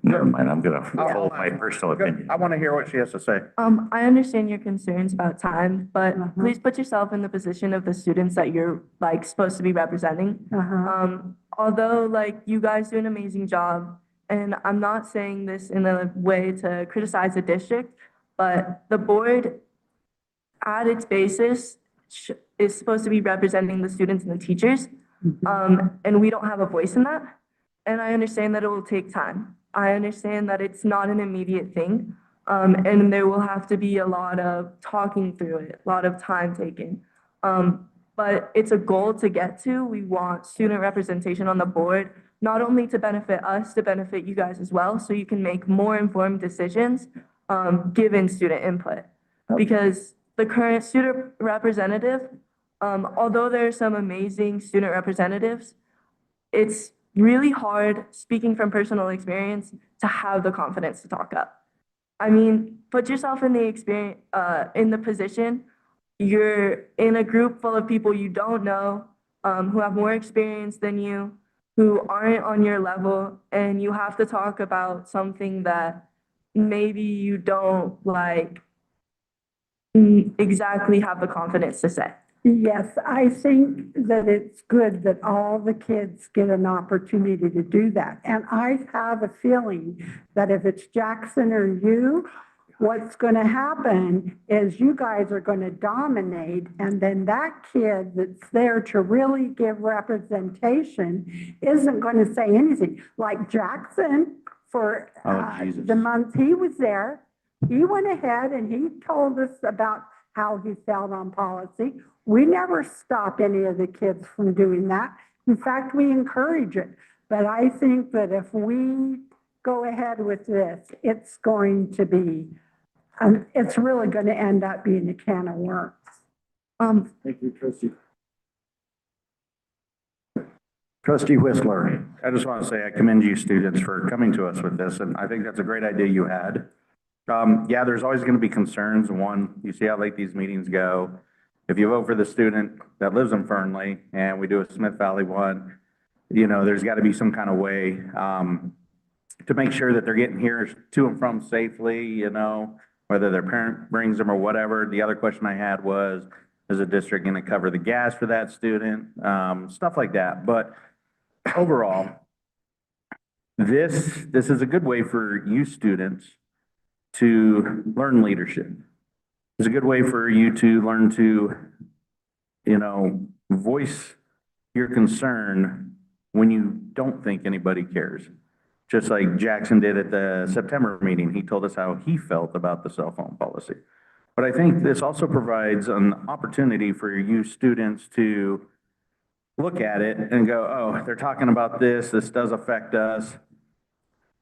Never mind, I'm gonna withhold my personal opinion. I want to hear what she has to say. I understand your concerns about time, but please put yourself in the position of the students that you're like supposed to be representing. Although like you guys do an amazing job, and I'm not saying this in a way to criticize the district, but the board at its basis is supposed to be representing the students and the teachers. And we don't have a voice in that. And I understand that it will take time. I understand that it's not an immediate thing. And there will have to be a lot of talking through it, a lot of time taken. But it's a goal to get to. We want student representation on the board, not only to benefit us, to benefit you guys as well, so you can make more informed decisions, given student input. Because the current student representative, although there are some amazing student representatives, it's really hard, speaking from personal experience, to have the confidence to talk up. I mean, put yourself in the experience, in the position, you're in a group full of people you don't know, who have more experience than you, who aren't on your level, and you have to talk about something that maybe you don't like exactly have the confidence to say. Yes, I think that it's good that all the kids get an opportunity to do that. And I have a feeling that if it's Jackson or you, what's going to happen is you guys are going to dominate, and then that kid that's there to really give representation isn't going to say anything. Like Jackson, for the month he was there, he went ahead and he told us about how he felt on policy. We never stop any of the kids from doing that. In fact, we encourage it. But I think that if we go ahead with this, it's going to be, it's really going to end up being a can of worms. Thank you, Trustee. Trustee Whistler. I just want to say I commend you students for coming to us with this, and I think that's a great idea you had. Yeah, there's always going to be concerns. One, you see how late these meetings go. If you vote for the student that lives in Fernley and we do a Smith Valley one, you know, there's got to be some kind of way to make sure that they're getting here to and from safely, you know, whether their parent brings them or whatever. The other question I had was, is the district going to cover the gas for that student? Stuff like that. But overall, this is a good way for you students to learn leadership. It's a good way for you to learn to, you know, voice your concern when you don't think anybody cares. Just like Jackson did at the September meeting, he told us how he felt about the cell phone policy. But I think this also provides an opportunity for you students to look at it and go, oh, they're talking about this, this does affect us.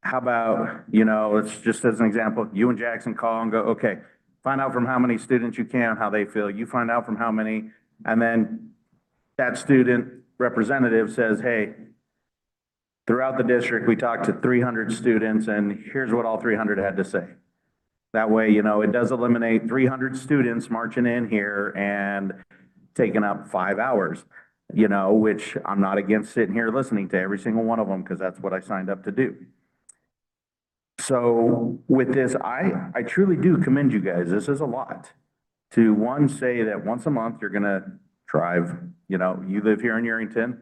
How about, you know, it's just as an example, you and Jackson call and go, okay, find out from how many students you can, how they feel. You find out from how many, and then that student representative says, hey, throughout the district, we talked to 300 students, and here's what all 300 had to say. That way, you know, it does eliminate 300 students marching in here and taking up 5 hours, you know, which I'm not against sitting here listening to every single one of them because that's what I signed up to do. So with this, I truly do commend you guys. This is a lot to one, say that once a month you're going to drive, you know, you live here in Yerington,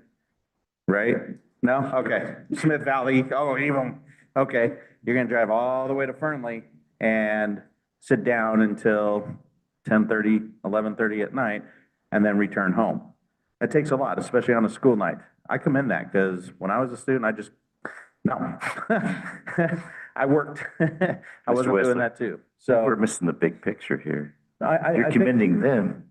right? No? Okay. Smith Valley. Oh, even, okay. You're going to drive all the way to Fernley and sit down until 10:30, 11:30 at night and then return home. That takes a lot, especially on a school night. I commend that because when I was a student, I just, no. I worked. I wasn't doing that too. So we're missing the big picture here. I You're think- commending them.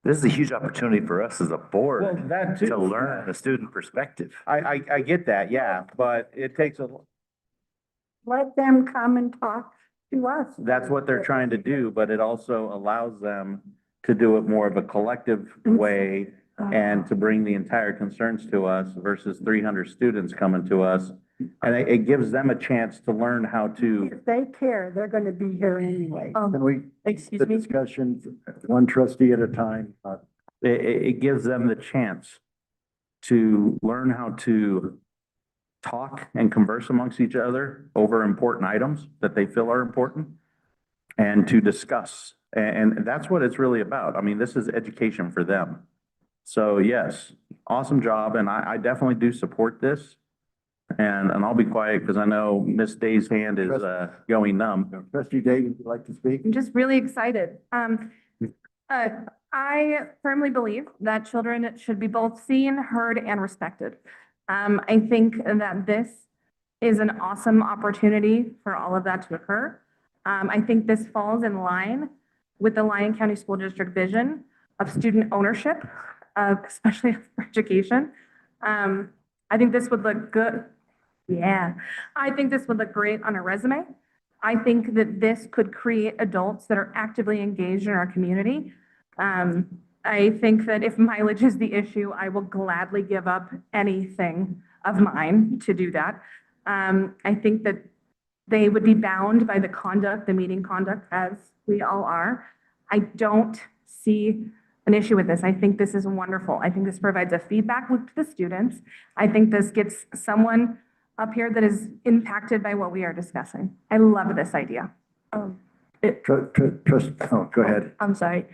This is a huge opportunity for us as a Well, board that too. to learn the student perspective. I get that, yeah, but it takes a, Let them come and talk to us. that's what they're trying to do, but it also allows them to do it more of a collective way and to bring the entire concerns to us versus 300 students coming to us. And it gives them a chance to learn how to. If they care, they're going to be here anyway. Can we, Excuse the me? discussion, one trustee at a time? It gives them the chance to learn how to talk and converse amongst each other over important items that they feel are important and to discuss. And that's what it's really about. I mean, this is education for them. So yes, awesome job. And I definitely do support this. And I'll be quiet because I know Miss Day's hand is going numb. Trustee Day, would you like to speak? I'm just really excited. I firmly believe that children should be both seen, heard, and respected. I think that this is an awesome opportunity for all of that to occur. I think this falls in line with the Lyon County School District vision of student ownership, especially for education. I think this would look good. Yeah, I think this would look great on a resume. I think that this could create adults that are actively engaged in our community. I think that if mileage is the issue, I will gladly give up anything of mine to do that. I think that they would be bound by the conduct, the meeting conduct, as we all are. I don't see an issue with this. I think this is wonderful. I think this provides a feedback loop to the students. I think this gets someone up here that is impacted by what we are discussing. I love this idea. Go ahead. I'm sorry.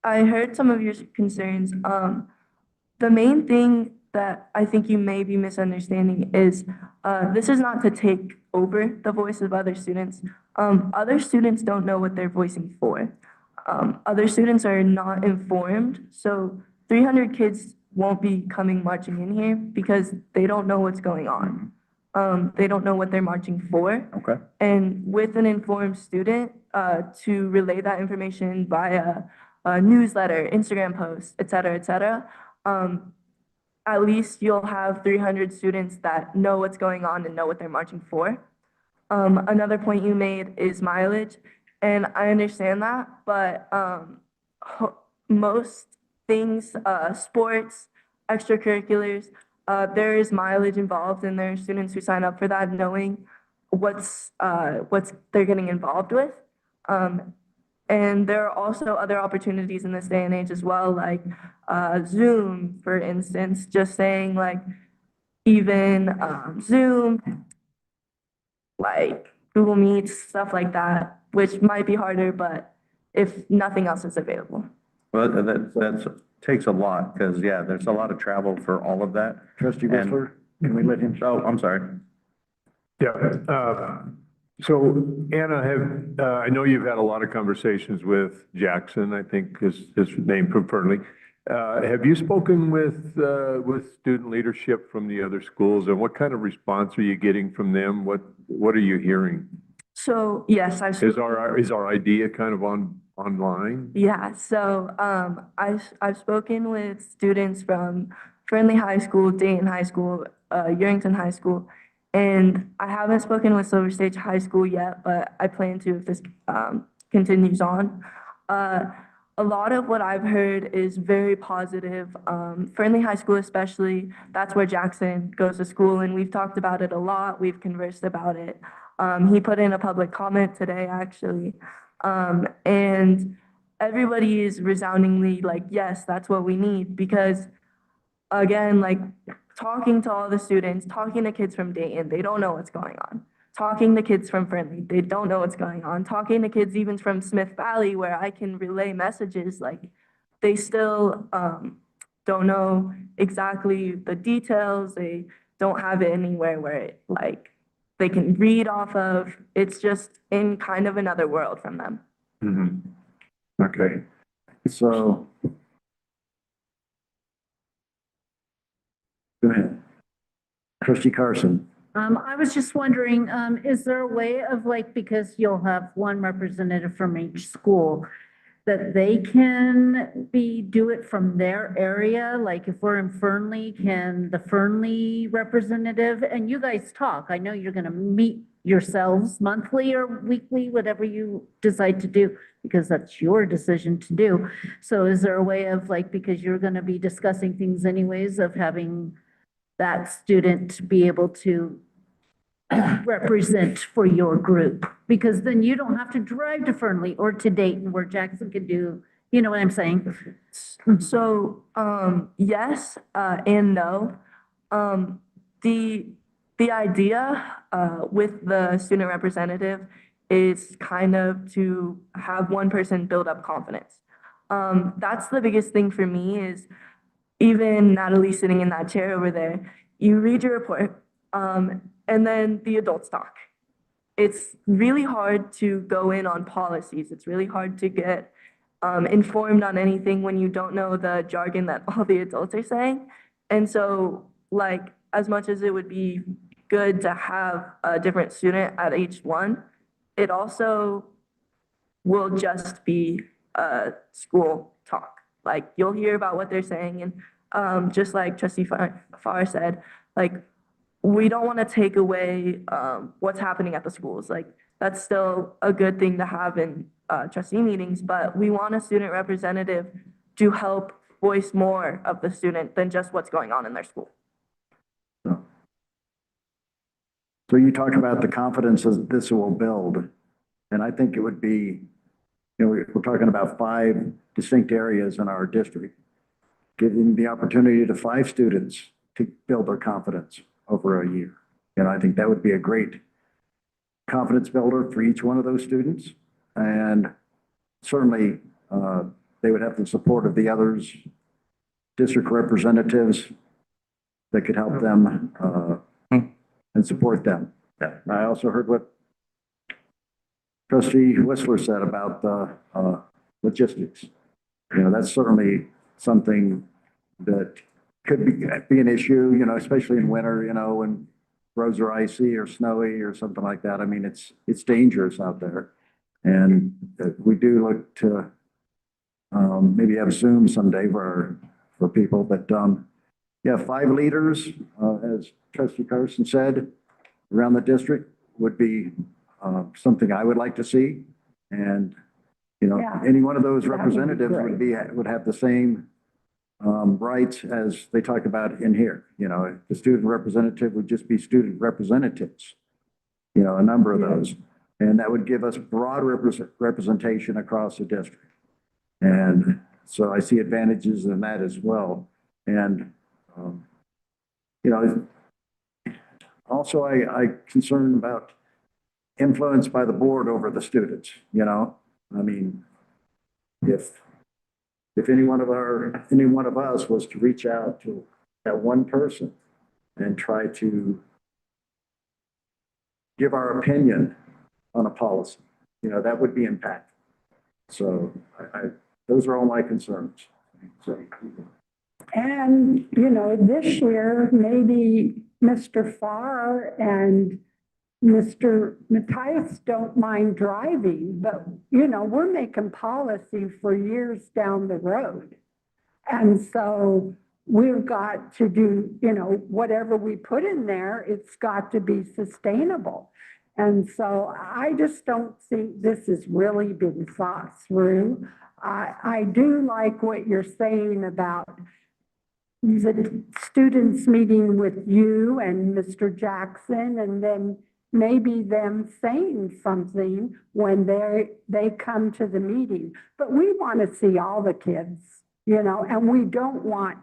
I heard some of your concerns. The main thing that I think you may be misunderstanding is this is not to take over the voice of other students. Other students don't know what they're voicing for. Other students are not informed. So 300 kids won't be coming marching in here because they don't know what's going on. They don't know what they're marching for. Okay. And with an informed student, to relay that information via a newsletter, Instagram posts, et cetera, at least you'll have 300 students that know what's going on and know what they're marching for. Another point you made is mileage, and I understand that, but most things, sports, extracurriculars, there is mileage involved, and there are students who sign up for that knowing what's they're getting involved with. And there are also other opportunities in this day and age as well, like Zoom, for instance, just saying like even Zoom, like Google Meets, stuff like that, which might be harder, but if nothing else is available. Well, that takes a lot because, yeah, there's a lot of travel for all of that. Trustee Whistler, can we let him? Oh, I'm sorry. Yeah. So Anna, I know you've had a lot of conversations with Jackson, I think is his name preferably. Have you spoken with student leadership from the other schools, and what kind of response are you getting from them? What are you hearing? So yes, Is our idea kind of online? Yeah, so I've spoken with students from Friendly High School, Dayton High School, Yerington High School, and I haven't spoken with Silver Stage High School yet, but I plan to if this continues on. A lot of what I've heard is very positive. Friendly High School especially, that's where Jackson goes to school, and we've talked about it a lot. We've conversed about it. He put in a public comment today, actually. And everybody is resoundingly like, yes, that's what we need. Because again, like talking to all the students, talking to kids from Dayton, they don't know what's going on. Talking to kids from Friendly, they don't know what's going on. Talking to kids even from Smith Valley, where I can relay messages, like they still don't know exactly the details. They don't have it anywhere where it, like they can read off of. It's just in kind of another world from them. Mm-hmm. Okay. So. Go ahead. Trustee Carson. I was just wondering, is there a way of like, because you'll have one representative from each school, that they can do it from their area? Like if we're in Fernley, can the Fernley representative, and you guys talk, I know you're gonna meet yourselves monthly or weekly, whatever you decide to do, because that's your decision to do. So is there a way of like, because you're gonna be discussing things anyways, of having that student be able to represent for your group? Because then you don't have to drive to Fernley or to Dayton where Jackson could do, you know what I'm saying? So, yes, and no. the idea with the student representative is kind of to have one person build up confidence. That's the biggest thing for me is even Natalie sitting in that chair over there, you read your report, and then the adults talk. It's really hard to go in on policies. It's really hard to get informed on anything when you don't know the jargon that all the adults are saying. And so, like, as much as it would be good to have a different student at each one, it also will just be school talk. Like, you'll hear about what they're saying, and just like Trustee Farr said, like, we don't want to take away what's happening at the schools. Like, that's still a good thing to have in trustee meetings, but we want a student representative to help voice more of the student than just what's going on in their school. So you talk about the confidence that this will build, and I think it would be, you know, we're talking about 5 distinct areas in our district, giving the opportunity to 5 students to build their confidence over a year. And I think that would be a great confidence builder for each one of those students. And certainly, they would have the support of the others, district representatives that could help them and support them. I also heard what Trustee Whistler said about the logistics. You know, that's certainly something that could be an issue, you know, especially in winter, you know, when roads are icy or snowy or something like that. I mean, it's dangerous out there. And we do look to maybe have Zoom someday for people, but yeah, 5 leaders, as Trustee Carson said, around the district would be something I would like to see. And, you know, Yeah, any one of those that would be representatives great. would have the same rights as they talk about in here. You know, the student representative would just be student representatives, you know, a number of those. And that would give us broad representation across the district. And so I see advantages in that as well. And, you know, also I concerned about influence by the board over the students, you know? I mean, if any one of us was to reach out to that one person and try to give our opinion on a policy, you know, that would be impactful. So those are all my concerns. So, And, you know, this year, maybe Mr. Farr and Mr. Matthias don't mind driving, but, you know, we're making policy for years down the road. And so we've got to do, you know, whatever we put in there, it's got to be sustainable. And so I just don't think this has really been thought through. I do like what you're saying about the students meeting with you and Mr. Jackson, and then maybe them saying something when they come to the meeting. But we want to see all the kids, you know, and we don't want,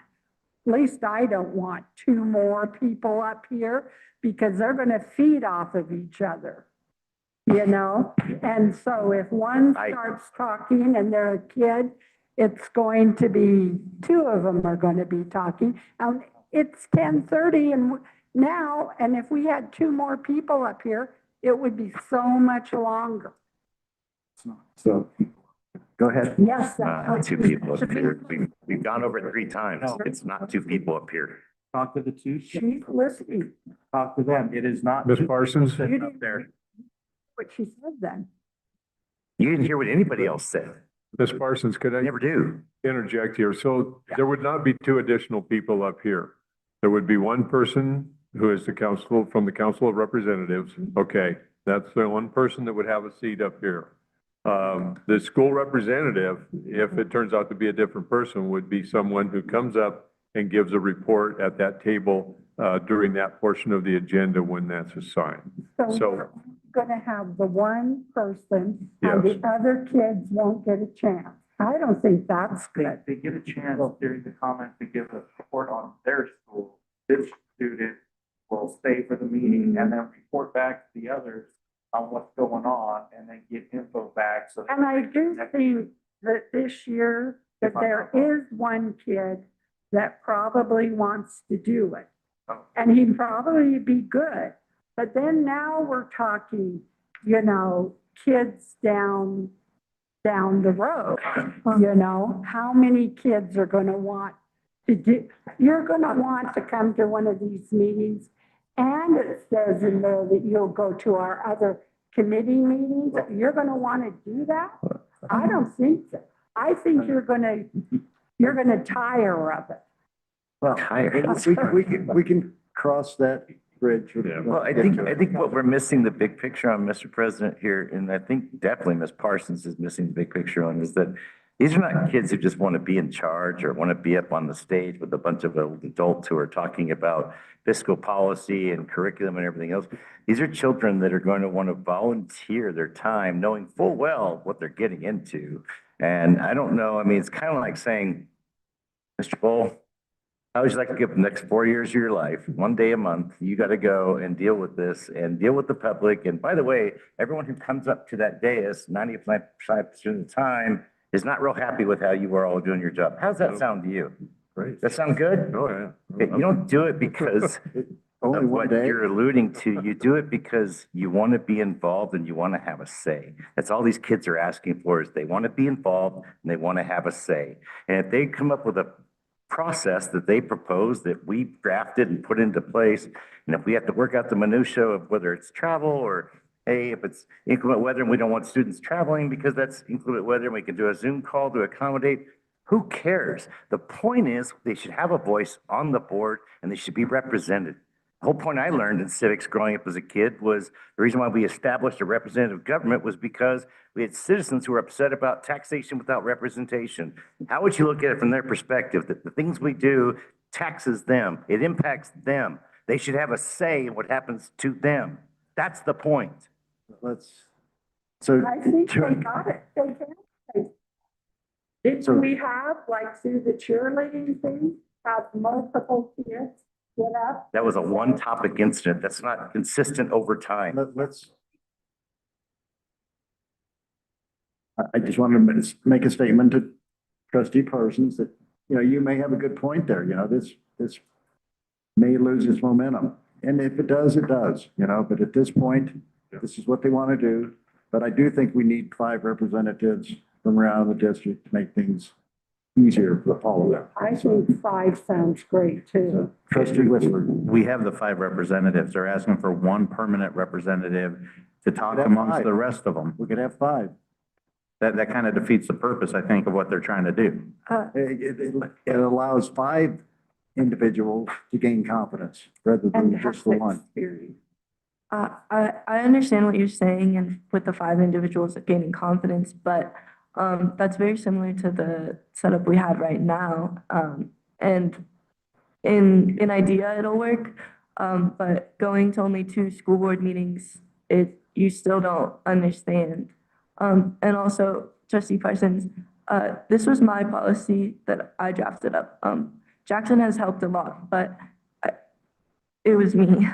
at least I don't want 2 more people up here because they're going to feed off of each other, you know? And so if one starts talking and they're a kid, it's going to be 2 of them are going to be talking. It's 10:30 and now, and if we had 2 more people up here, it would be so much longer. So go ahead. Yes. 2 people up here. We've gone over it 3 times. It's not 2 people up here. Talk to the 2. She's listening. Talk to them. It is not. Ms. Parsons? Sitting up there. What she said then. You didn't hear what anybody else said. Ms. Parsons, could I Never do. interject here? So there would not be 2 additional people up here. There would be 1 person who is from the Council of Representatives. Okay, that's the 1 person that would have a seat up here. The school representative, if it turns out to be a different person, would be someone who comes up and gives a report at that table during that portion of the agenda when that's assigned. So we're going to have the 1 person and the other kids won't get a chance. I don't think that's good. They get a chance during the comment to give a report on their school, this student, will stay for the meeting and then report back to the others on what's going on and then get info back so. And I do think that this year, that there is one kid that probably wants to do it. And he'd probably be good. But then now we're talking, you know, kids down the road, you know, how many kids are gonna want to do, you're gonna want to come to one of these meetings. And it says in there that you'll go to our other committee meetings. You're gonna wanna do that? I don't think so. I think you're gonna tire of it. Well, we can cross that bridge. Well, I think what we're missing the big picture on, Mr. President, here, and I think definitely Ms. Parsons is missing the big picture on, is that these are not kids who just want to be in charge or want to be up on the stage with a bunch of adults who are talking about fiscal policy and curriculum and everything else. These are children that are going to want to volunteer their time, knowing full well what they're getting into. And I don't know, I mean, it's kind of like saying, Mr. Bull, how would you like to give the next 4 years of your life, one day a month, you got to go and deal with this and deal with the public. And by the way, everyone who comes up to that dais, 95% of the time, is not real happy with how you are all doing your job. How's that sound to you? Great. That sound good? Oh, yeah. You don't do it because Only of one what day. you're alluding to. You do it because you want to be involved and you want to have a say. That's all these kids are asking for, is they want to be involved and they want to have a say. And if they come up with a process that they propose that we drafted and put into place, and if we have to work out the minutia of whether it's travel or, hey, if it's inclement weather and we don't want students traveling because that's inclement weather and we can do a Zoom call to accommodate, who cares? The point is they should have a voice on the board and they should be represented. The whole point I learned in civics growing up as a kid was the reason why we established a representative government was because we had citizens who were upset about taxation without representation. How would you look at it from their perspective? That the things we do taxes them, it impacts them. They should have a say in what happens to them. That's the point. So. I think they got it. They can. Didn't we have, like through the cheerleading thing, have multiple kids get up? That was a one-topic incident. That's not consistent over time. I just wanted to make a statement to trustee Parsons that, you know, you may have a good point there. You know, this may lose its momentum. And if it does, it does, you know, but at this point, this is what they want to do. But I do think we need 5 representatives from around the district to make things easier for all of them. I think 5 sounds great too. Trustee Whistler. We have the 5 representatives. They're asking for 1 permanent representative to talk We could have amongst 5. the rest of them. We could have 5. That kind of defeats the purpose, I think, of what they're trying to do. It allows 5 individuals to gain confidence rather And than have just the one. experience. I understand what you're saying and with the 5 individuals gaining confidence, but that's very similar to the setup we had right now. And in idea, it'll work. But going to only 2 school board meetings, you still don't understand. And also, trustee Parsons, this was my policy that I drafted up. Jackson has helped a lot, but it was me.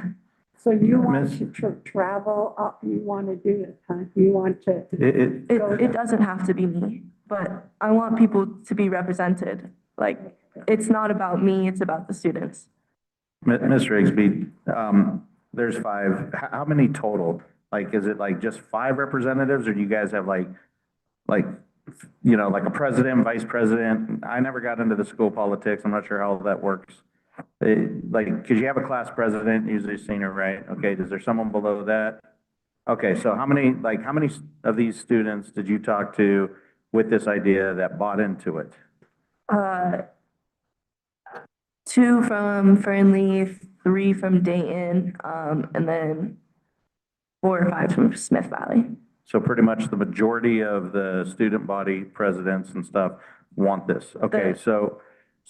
So you want to travel, you want to do it, huh? You want to. It doesn't have to be me, but I want people to be represented. Like, it's not about me, it's about the students. Ms. Rigsby, there's 5. How many total? Like, is it like just 5 representatives, or do you guys have like, you know, like a president, vice president? I never got into the school politics. I'm not sure how that works. Like, cause you have a class president, usually senior, right? Okay, is there someone below that? Okay, so how many of these students did you talk to with this idea that bought into it? 2 from Fernley, 3 from Dayton, and then 4 or 5 from Smith Valley. So pretty much the majority of the student body presidents and stuff want this. Okay, so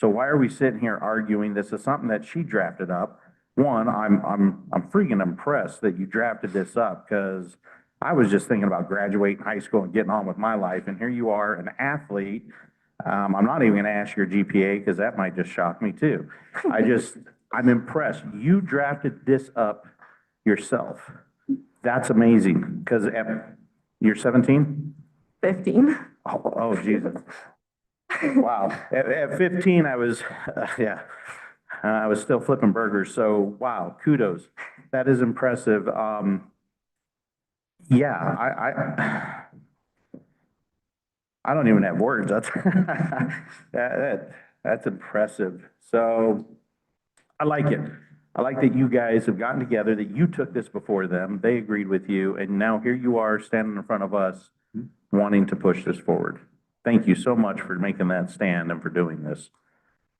why are we sitting here arguing this is something that she drafted up? One, I'm freaking impressed that you drafted this up, because I was just thinking about graduating high school and getting on with my life, and here you are, an athlete. I'm not even gonna ask your GPA, because that might just shock me too. I'm impressed. You drafted this up yourself. That's amazing, because you're 17? 15. Oh, Jesus. Wow. At 15, I was, I was still flipping burgers. So, wow, kudos. That is impressive. Yeah, I don't even have words. That's, that's impressive. So I like it. I like that you guys have gotten together, that you took this before them, they agreed with you, and now here you are standing in front of us wanting to push this forward. Thank you so much for making that stand and for doing this.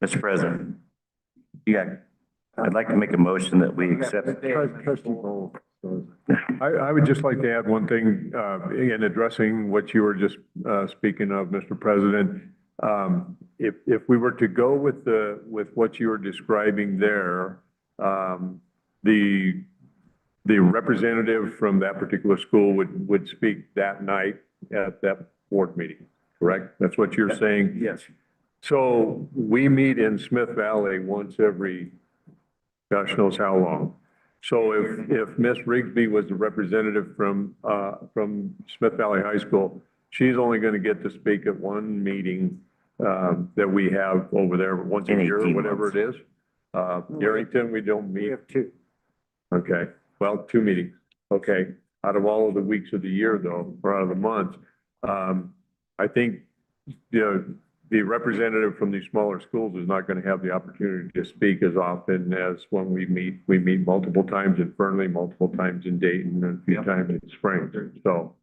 Mr. President, I'd like to make a motion that we accept. Trustee Bowl. I would just like to add one thing, in addressing what you were just, speaking of, Mr. President. If we were to go with what you were describing there, the representative from that particular school would speak that night at that board meeting, correct? That's what you're saying? Yes. So we meet in Smith Valley once every, gosh knows how long. So if Miss Rigsby was the representative from Smith Valley High School, she's only going to get to speak at one meeting that we have over there once a year, or whatever it is. Darrington, we don't meet. We have two. Okay, well, 2 meetings. Okay, out of all of the weeks of the year though, or out of the month, I think, the representative from these smaller schools is not going to have the opportunity to speak as often as when we meet multiple times in Fernley, multiple times in Dayton, and a few times in Spring. So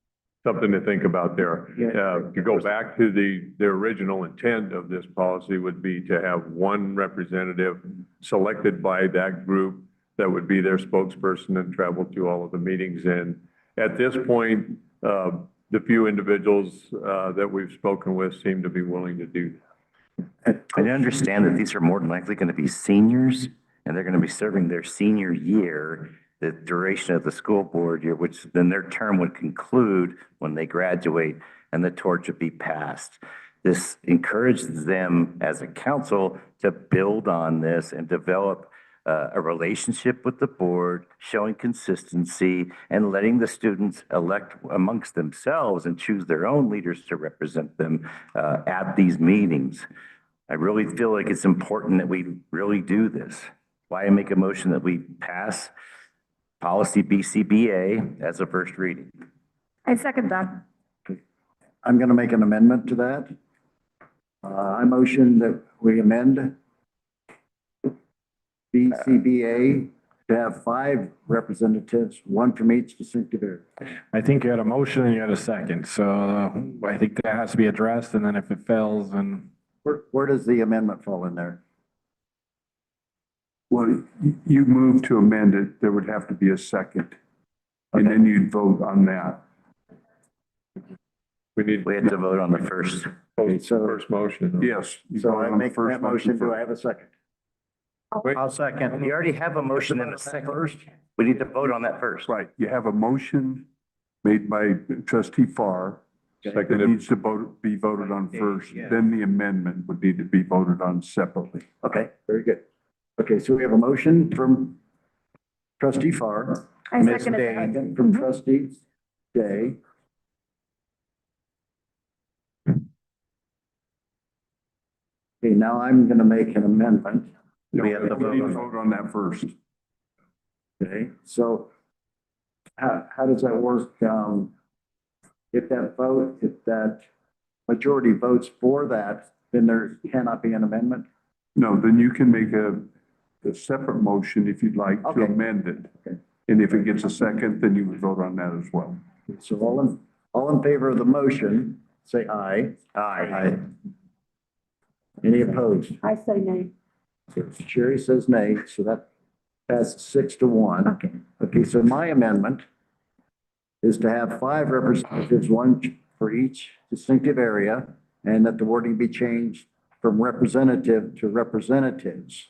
something to think about there. To go back to the original intent of this policy would be to have one representative selected by that group that would be their spokesperson and travel to all of the meetings. And at this point, the few individuals that we've spoken with seem to be willing to do that. I understand that these are more than likely going to be seniors, and they're going to be serving their senior year, the duration of the school board year, which then their term would conclude when they graduate and the torch would be passed. This encourages them as a council to build on this and develop a relationship with the board, showing consistency and letting the students elect amongst themselves and choose their own leaders to represent them at these meetings. I really feel like it's important that we really do this. Why I make a motion that we pass policy BCBA as a first reading. I second that. I'm going to make an amendment to that. I motion that we amend BCBA to have 5 representatives, 1 from each distinctive area. I think you had a motion and you had a second, so I think that has to be addressed, and then if it fails, then. Where does the amendment fall in there? Well, you move to amend it, there would have to be a second. And then you'd vote on that. We had to vote on the first. First motion. Yes. So I make that motion. Do I have a second? I'll second. You already have a motion and a second. We need to vote on that first. Right, you have a motion made by trustee Farr. That needs to be voted on first, then the amendment would need to be voted on separately. Okay, very good. Okay, so we have a motion from trustee Farr. I Ms. second it. Day, from trustee Day. Okay, now I'm going to make an amendment. No, We have to we need to vote vote on that first. Okay, so how does that work? If that majority votes for that, then there cannot be an amendment? No, then you can make a separate motion if you'd like to Okay. amend it. Okay. And if it gets a second, then you would vote on that as well. So all in favor of the motion, say aye. Aye. Any opposed? I say nay. So Sherry says nay, so that passes 6-1. Okay. Okay, so my amendment is to have 5 representatives, 1 for each distinctive area, and that the wording be changed from representative to representatives.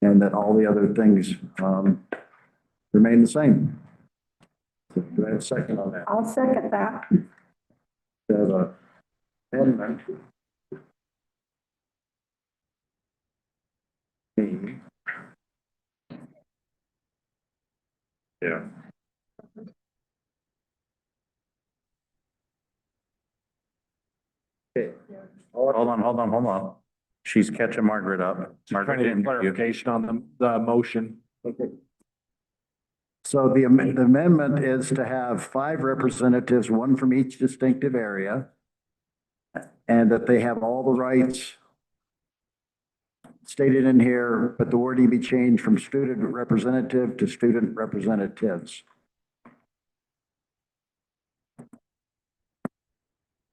And that all the other things remain the same. So do I have a second on that? I'll second that. We have a amendment. Yeah. Okay, hold on. She's catching Margaret up. Margaret Trying to get didn't hear you. clarification on the motion. Okay. So the amendment is to have 5 representatives, 1 from each distinctive area, and that they have all the rights stated in here, but the wording be changed from student representative to student representatives.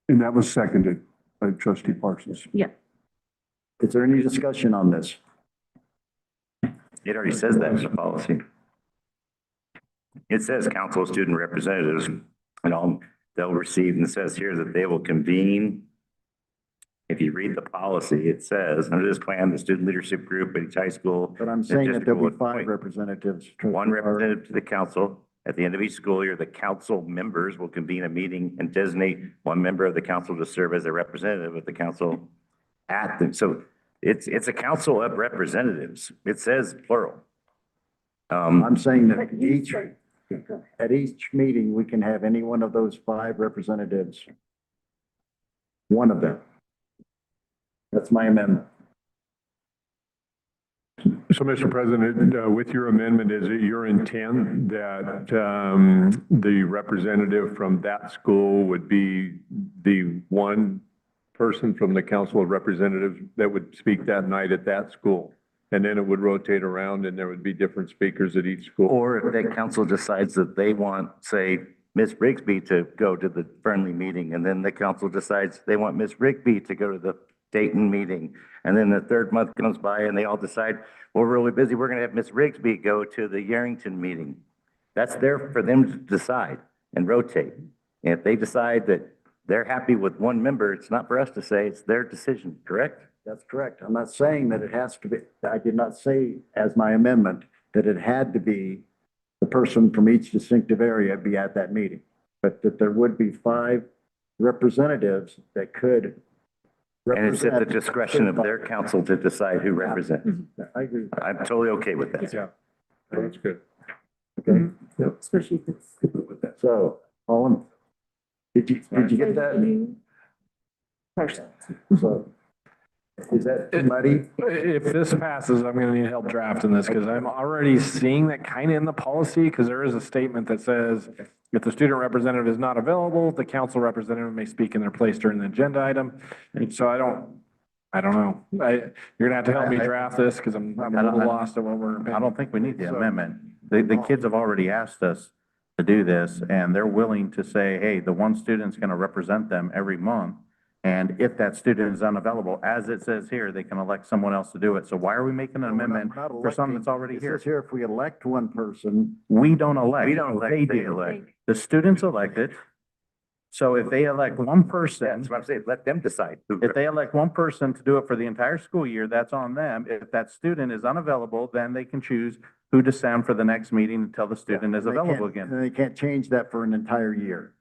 And that was seconded by trustee Parsons. Yeah. Is there any discussion on this? It already says that in the policy. It says council of student representatives and all, they'll receive, and it says here that they will convene. If you read the policy, it says, under this plan, the student leadership group at each high school. But I'm the saying that district there'll will be 5 appoint representatives. one representative to the council. At the end of each school year, the council members will convene a meeting and designate one member of the council to serve as a representative of the council at them. So it's a council of representatives. It says plural. I'm saying that But you each, said- at each meeting, we can have any one of those 5 representatives. One of them. That's my amendment. So, Mr. President, with your amendment, is it your intent that the representative from that school would be the one person from the Council of Representatives that would speak that night at that school? And then it would rotate around and there would be different speakers at each school? Or if that council decides that they want, say, Ms. Rigsby to go to the Fernley meeting, and then the council decides they want Ms. Rigsby to go to the Dayton meeting. And then the 3rd month comes by and they all decide, well, we're really busy, we're gonna have Ms. Rigsby go to the Yarrington meeting. That's there for them to decide and rotate. And if they decide that they're happy with one member, it's not for us to say, it's their decision, correct? That's correct. I'm not saying that it has to be, I did not say as my amendment that it had to be the person from each distinctive area be at that meeting, but that there would be 5 representatives that could And it's at the represent. discretion of their council to decide who represents. I agree. I'm totally okay with that. Yeah, that's good. Okay, Especially if it's. so, did you get that? So, is that too muddy? If this passes, I'm gonna need help drafting this, because I'm already seeing that kind of in the policy, because there is a statement that says, if the student representative is not available, the council representative may speak in their place during the agenda item. And so I don't know. You're gonna have to help me draft this, because I'm a little lost at what we're. I don't think we need the amendment. The kids have already asked us to do this, and they're willing to say, hey, the one student's gonna represent them every month. And if that student is unavailable, as it says here, they can elect someone else to do it. So why are we making an amendment for something that's already It here? says here, if we elect one person, We don't elect. We don't elect, They they do. elect. The students elected. So if they elect one person, That's what I'm saying, let them decide. who- if they elect one person to do it for the entire school year, that's on them. If that student is unavailable, then they can choose who to send for the next meeting until the student is they can't- available again. and they can't change that for an entire year.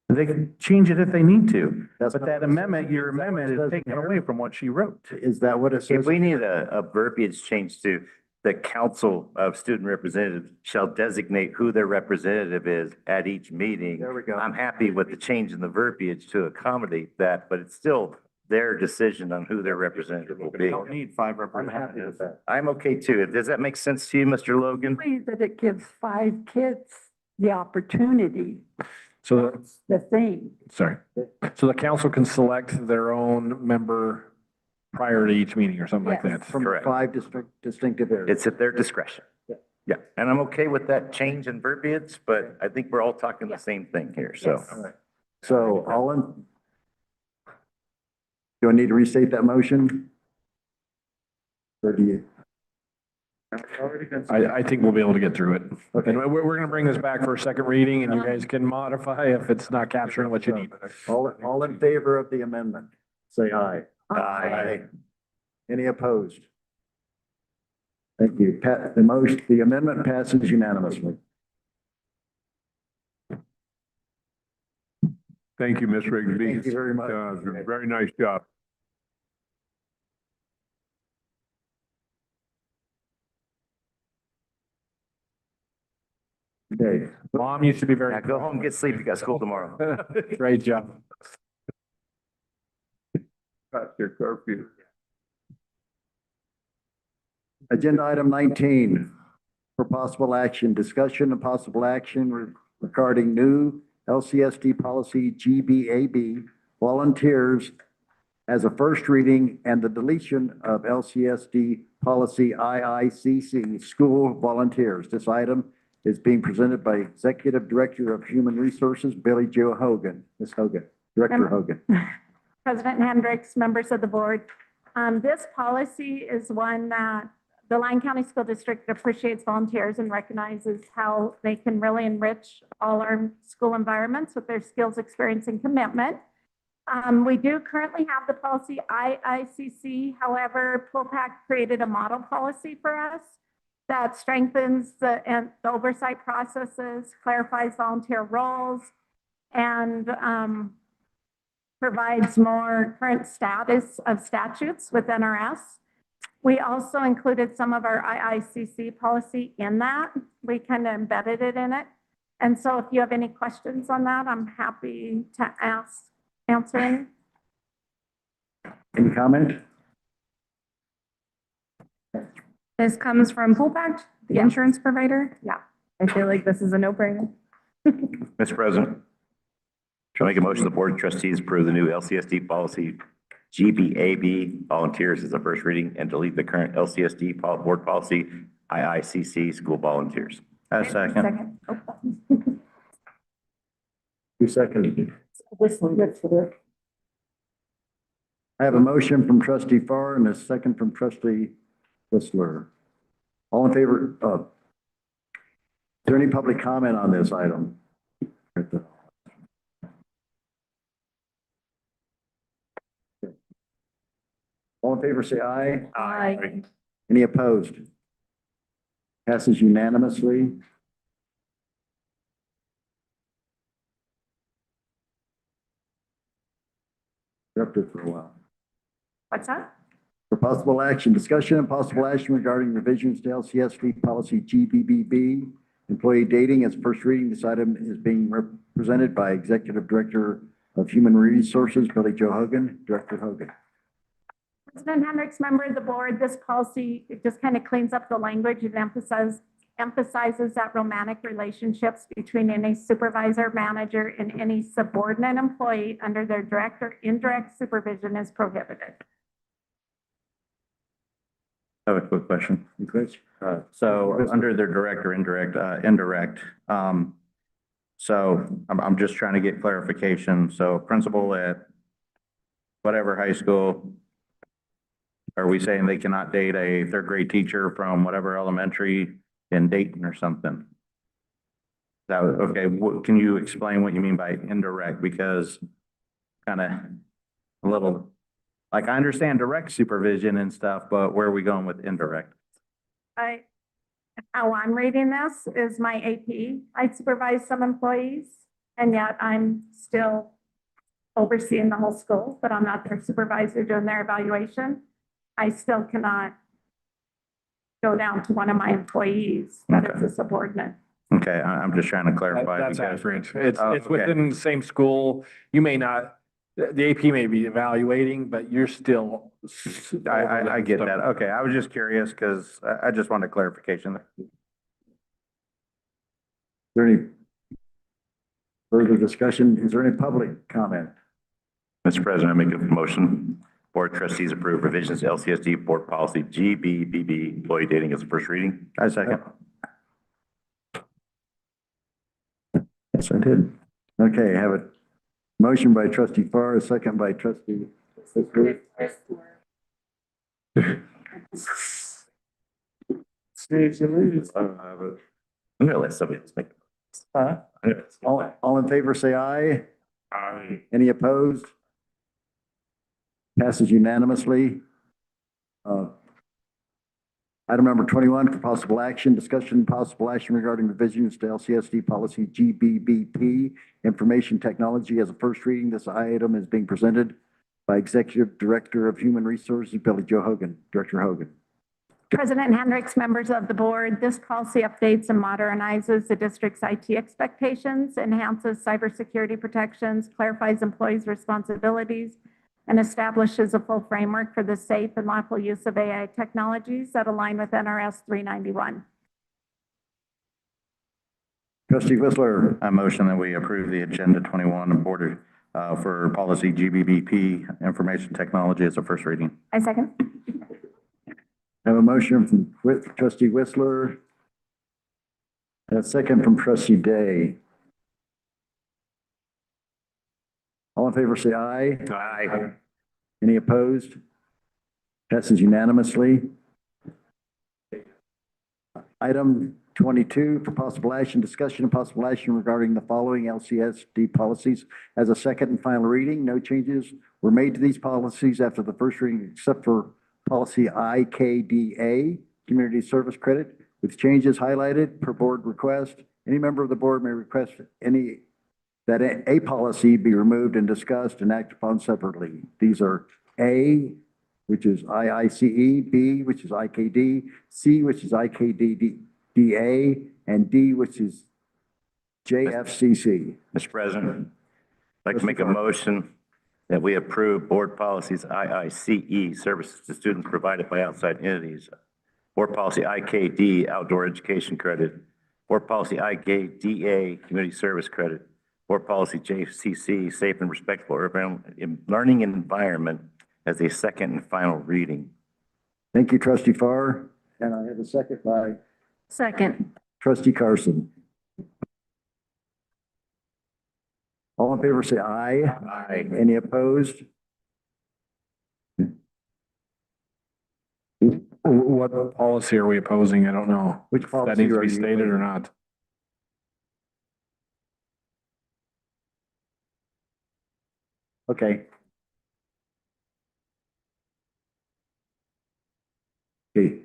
They can change it if they need to. That's But not that what it says. amendment, your Is that what it amendment is says taken here? away from what she wrote. Is that what it If says? we need a verbiage change to the council of student representatives shall designate who their representative is at each meeting. There we go. I'm happy with the change in the verbiage to accommodate that, but it's still their decision on who their representative will We be. don't need 5 I'm happy with representatives. that. I'm okay too. Does that make sense to you, Mr. Logan? Please, that it gives 5 kids the opportunity, So, the thing. sorry. So the council can select their own member prior to each meeting or something like Yes. that. From Correct. 5 distinctive areas. It's at their discretion. Yeah, and I'm okay with that change in verbiage, but I think we're all talking the same thing here, so. All right. So do I need to restate that motion? Or do you? I think we'll be able to get through it. Okay. And we're gonna bring this back for a second reading, and you guys can modify if it's not capturing what you need. All in favor of the amendment, say aye. Aye. Any opposed? Thank you. The amendment passes unanimously. Thank you, Ms. Rigsby. Thank you very much. Very nice job. Okay. Mom used to be very. Yeah, go home, get sleep. You got school tomorrow. Great job. Got your curfew. Agenda item 19 for possible action, discussion and possible action regarding new LCSD policy GBAB, volunteers as a first reading and the deletion of LCSD policy IICC, school volunteers. This item is being presented by Executive Director of Human Resources, Billy Joe Hogan. Ms. Hogan, Director Hogan. President Hendricks, members of the board. This policy is one that the Lyon County School District appreciates volunteers and recognizes how they can really enrich all our school environments with their skills, experience, and commitment. We do currently have the policy IICC. However, POPAC created a model policy for us that strengthens the oversight processes, clarifies volunteer roles, and provides more current status of statutes with NRS. We also included some of our IICC policy in that. We kind of embedded it in it. And so if you have any questions on that, I'm happy to answer any. Any comment? This comes from POPAC, the insurance provider. Yeah. I feel like this is a no-brainer. Mr. President, shall I make a motion the Board of Trustees approve the new LCSD policy GBAB, volunteers as a first reading, and delete the current LCSD board policy IICC, school volunteers. A second. Two seconds. I have a motion from trustee Farr and a second from trustee Whistler. All in favor of? Is there any public comment on this item? All in favor, say aye. Aye. Any opposed? Passes unanimously. You're up there for a while. What's that? For possible action, discussion and possible action regarding revisions to LCSD policy GBBB, employee dating as first reading. This item is being represented by Executive Director of Human Resources, Billy Joe Hogan. Director Hogan. President Hendricks, member of the board, this policy, it just kind of cleans up the language and emphasizes that romantic relationships between any supervisor, manager, and any subordinate employee under their direct or indirect supervision is prohibited. I have a quick question. So under their direct or indirect, so I'm just trying to get clarification. So principal at whatever high school, are we saying they cannot date a third grade teacher from whatever elementary in Dayton or something? That, okay, can you explain what you mean by indirect? Because kind of a little, like I understand direct supervision and stuff, but where are we going with indirect? How I'm reading this is my AP. I supervise some employees, and yet I'm still overseeing the whole school, but I'm not their supervisor doing their evaluation. I still cannot go down to one of my employees that is a subordinate. Okay, I'm just trying to clarify. That's because- accurate. It's okay. within the same school. You may not, the AP may be evaluating, but you're still. I get that. Okay, I was just curious because I just wanted clarification. Is there any further discussion? Is there any public comment? Mr. President, I make a motion. Board of Trustees approve revisions to LCSD board policy GBBB, employee dating as a first reading. I second. Yes, I did. Okay, I have a motion by trustee Farr, a second by trustee Whistler. I'm gonna let somebody else make it. All in favor, say aye. Aye. Any opposed? Passes unanimously. Item number 21 for possible action, discussion and possible action regarding revisions to LCSD policy GBBP, information technology as a first reading. This item is being presented by Executive Director of Human Resources, Billy Joe Hogan. Director Hogan. President Hendricks, members of the board, this policy updates and modernizes the district's IT expectations, enhances cybersecurity protections, clarifies employees' responsibilities, and establishes a full framework for the safe and lawful use of AI technologies that align with NRS 391. Trustee Whistler. I motion that we approve the Agenda 21 Board for Policy GBBP Information Technology as a first reading. I second. I have a motion from Trustee Whistler and a second from Trustee Day. All in favor, say aye. Aye. Any opposed? Passes unanimously. Item 22 for possible action, discussion and possible action regarding the following LCSD policies as a second and final reading. No changes were made to these policies after the first reading except for policy IKDA, community service credit, with changes highlighted per board request. Any member of the board may request that a policy be removed and discussed and acted upon separately. These are A, which is IICE, B, which is IKD, C, which is IKDDA, and D, which is JFCC. Mr. President, I'd like to make a motion that we approve board policies IICE, services to students provided by outside entities, board policy IKD, outdoor education credit, board policy IKDA, community service credit, board policy JCC, safe and respectful urban learning environment as a second and final reading. Thank you, Trustee Farr. And I have a second by Second. Trustee Carson. All in favor, say aye. Aye. Any opposed? What policy are we opposing? I don't know. Which If policy that needs to are be you stated or not. Okay. Okay,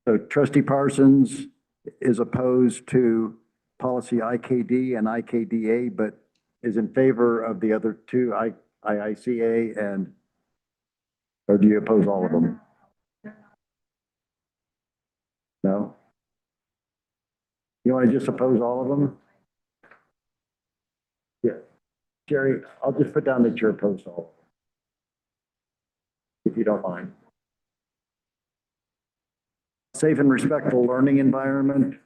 so Trustee Parsons is opposed to policy IKD and IKDA, but is in favor of the other two, IICA and, or do you oppose all of them? No? You want to just oppose all of them? Yeah. Jerry, I'll just put down that you're opposed to all of them, if you don't mind. Safe and respectful learning environment.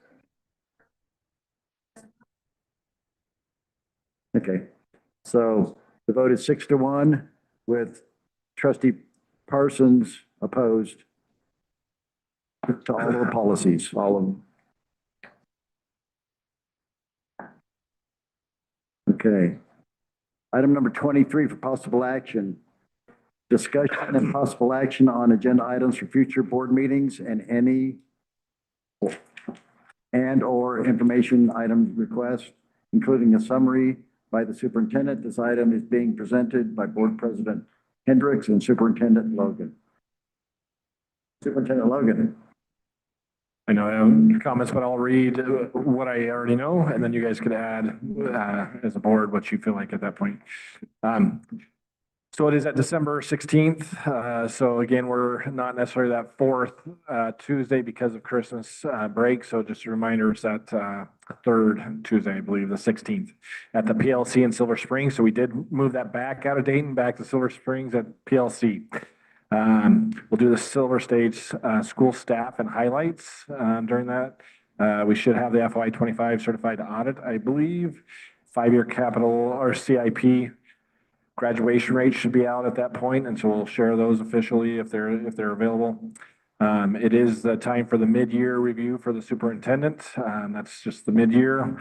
Okay, so the vote is 6-1 with Trustee Parsons opposed to all of the policies, all of them. Okay. Item number 23 for possible action. Discussion and possible action on agenda items for future board meetings and any and/or information item request, including a summary by the superintendent. This item is being presented by Board President Hendricks and Superintendent Logan. Superintendent Logan. I know I have comments, but I'll read what I already know, and then you guys can add as a board what you feel like at that point. So it is at December 16th. So again, we're not necessarily that fourth Tuesday because of Christmas break. So just a reminder, it's that third Tuesday, I believe, the 16th at the PLC in Silver Springs. So we did move that back out of Dayton, back to Silver Springs at PLC. We'll do the Silver Stage school staff and highlights during that. We should have the FY25 certified audit, I believe. 5-year capital or CIP graduation rates should be out at that point, and so we'll share those officially if they're available. It is the time for the mid-year review for the superintendent. That's just the mid-year.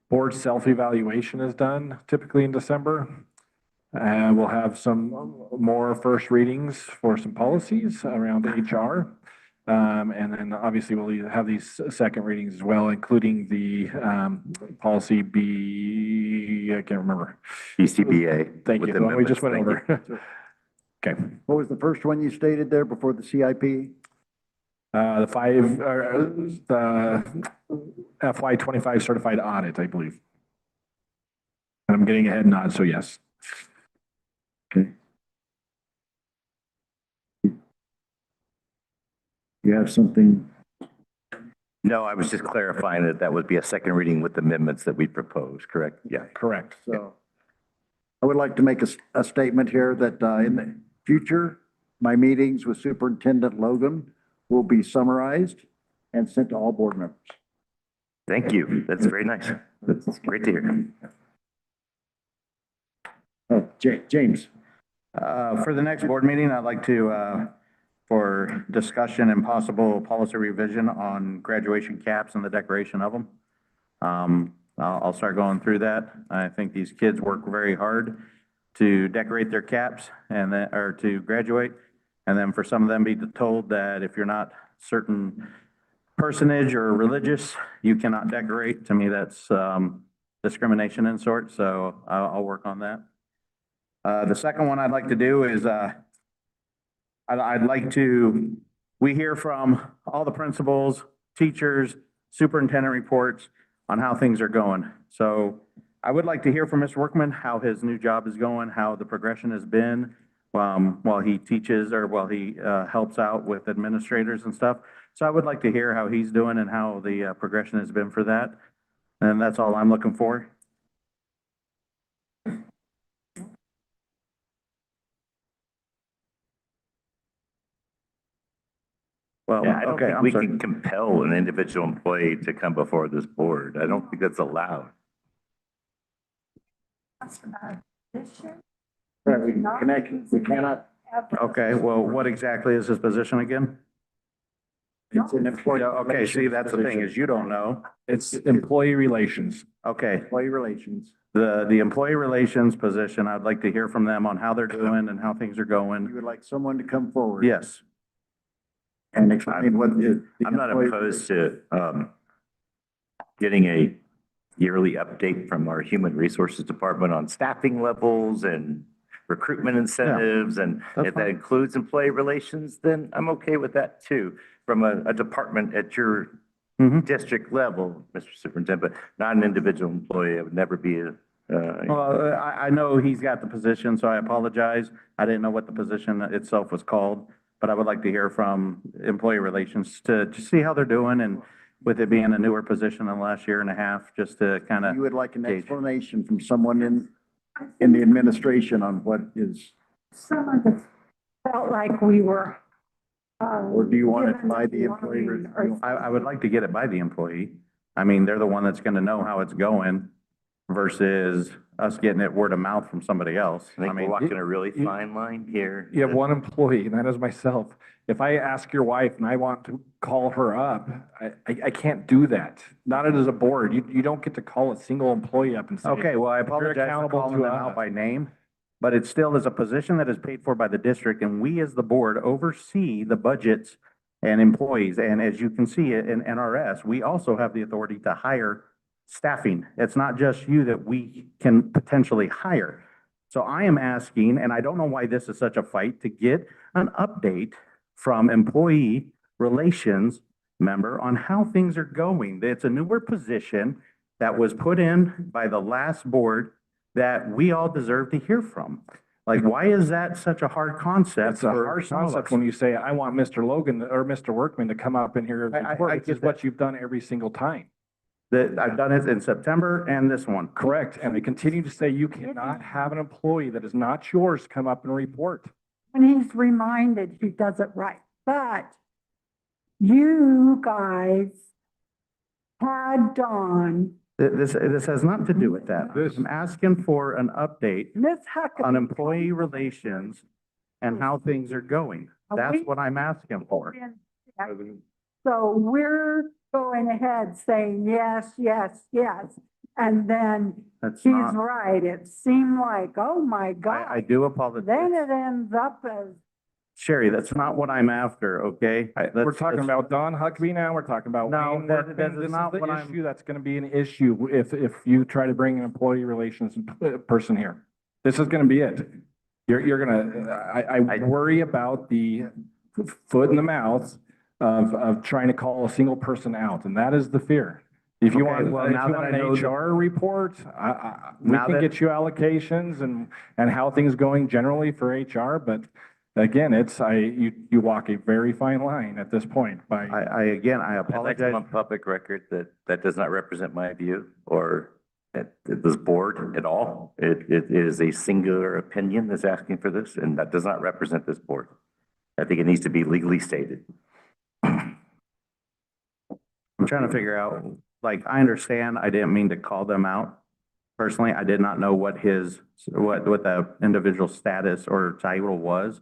Board self-evaluation is done typically in December. We'll have some more first readings for some policies around HR. And then obviously we'll have these second readings as well, including the policy B, I can't remember. BCBA. Thank you. The one we just went over. Okay. What was the first one you stated there before the CIP? The FY25 certified audit, I believe. And I'm getting a head nod, so yes. Okay. You have something? No, I was just clarifying that that would be a second reading with amendments that we proposed, correct? Yeah. Correct. So I would like to make a statement here that in the future, my meetings with Superintendent Logan will be summarized and sent to all board members. Thank you. That's very nice. That's great to hear. Oh, James. For the next board meeting, I'd like to, for discussion and possible policy revision on graduation caps and the decoration of them. I'll start going through that. I think these kids work very hard to decorate their caps and then, or to graduate. And then for some of them be told that if you're not certain personage or religious, you cannot decorate. To me, that's discrimination in sort, so I'll work on that. The second one I'd like to do is I'd like to, we hear from all the principals, teachers, superintendent reports on how things are going. So I would like to hear from Mr. Workman how his new job is going, how the progression has been while he teaches or while he helps out with administrators and stuff. So I would like to hear how he's doing and how the progression has been for that. And that's all I'm looking for. Well, Yeah, I don't okay, think I'm we sorry. can compel an individual employee to come before this board. I don't think that's allowed. We cannot. Okay, well, what exactly is his position again? It's an employee. Okay, see, that's the thing is you don't know. It's employee relations. Okay, Employee relations. the employee relations position, I'd like to hear from them on how they're doing and how things are You going. would like someone to come forward. Yes, And explain what is. I'm not opposed to getting a yearly update from our Human Resources Department on staffing levels and recruitment incentives. And that's if that fine. includes employee relations, then I'm okay with that too. From a department at your Mhm. district level, Mr. Superintendent, but not an individual employee. I would never be a, Well, I know he's got the position, so I apologize. I didn't know what the position itself was called, but I would like to hear from employee relations to see how they're doing and with it being a newer position in the last year and a half, just to kind of. You would like an gauge. explanation from someone in the administration on what is, Some of us felt like we were. or do you want it given by the employee? line or I would like to get it by the employee. I mean, they're the one that's going to know how it's going versus us getting it word of mouth from somebody else. I think we're mean, walking a really fine line here. You have one employee, and that is myself. If I ask your wife and I want to call her up, I can't do that. Not as a board. You don't get to call a single employee up and say. okay, well, I "You're apologize for accountable calling to them out us." by name, but it still is a position that is paid for by the district, and we as the board oversee the budgets and employees. And as you can see in NRS, we also have the authority to hire staffing. It's not just you that we can potentially hire. So I am asking, and I don't know why this is such a fight, to get an update from employee relations member on how things are going. It's a newer position that was put in by the last board that we all deserve to hear from. Like, why is that such a hard concept? It's a for hard some of concept us? when you say, I want Mr. Logan or Mr. Workman to come up in here and I report, which get is what that. you've done every single time. That I've done it in September and this one. Correct. And they continue to say you cannot have an employee that is not yours come up and report. when he's reminded, he does it right. But you guys had Dawn, This has nothing to do with that. I'm asking for an update Miss Huckabee. on employee relations and how things are going. That's what I'm asking for. So we're going ahead saying yes, yes, yes. And then That's he's not, right. It seemed like, oh my I God. do apologize. Then it ends up as, Sherry, that's not what I'm after, okay? We're talking about Don Huckabee now, we're talking about No, Wayne that Workman. is This is not the what I'm- issue that's gonna be an issue if you try to bring an employee relations person here. This is gonna be it. You're gonna, I worry about the foot in the mouth of trying to call a single person out, and that is the fear. If you Okay, want, well, if now you that want I an know the- HR report, we Now can that- get you allocations and how things going generally for HR, but again, you walk a very fine line at this point by. Again, I I'd like to apologize. on public record that that does not represent my view or this board at all. It is a singular opinion that's asking for this, and that does not represent this board. I think it needs to be legally stated. I'm trying to figure out, like, I understand, I didn't mean to call them out. Personally, I did not know what the individual status or title was.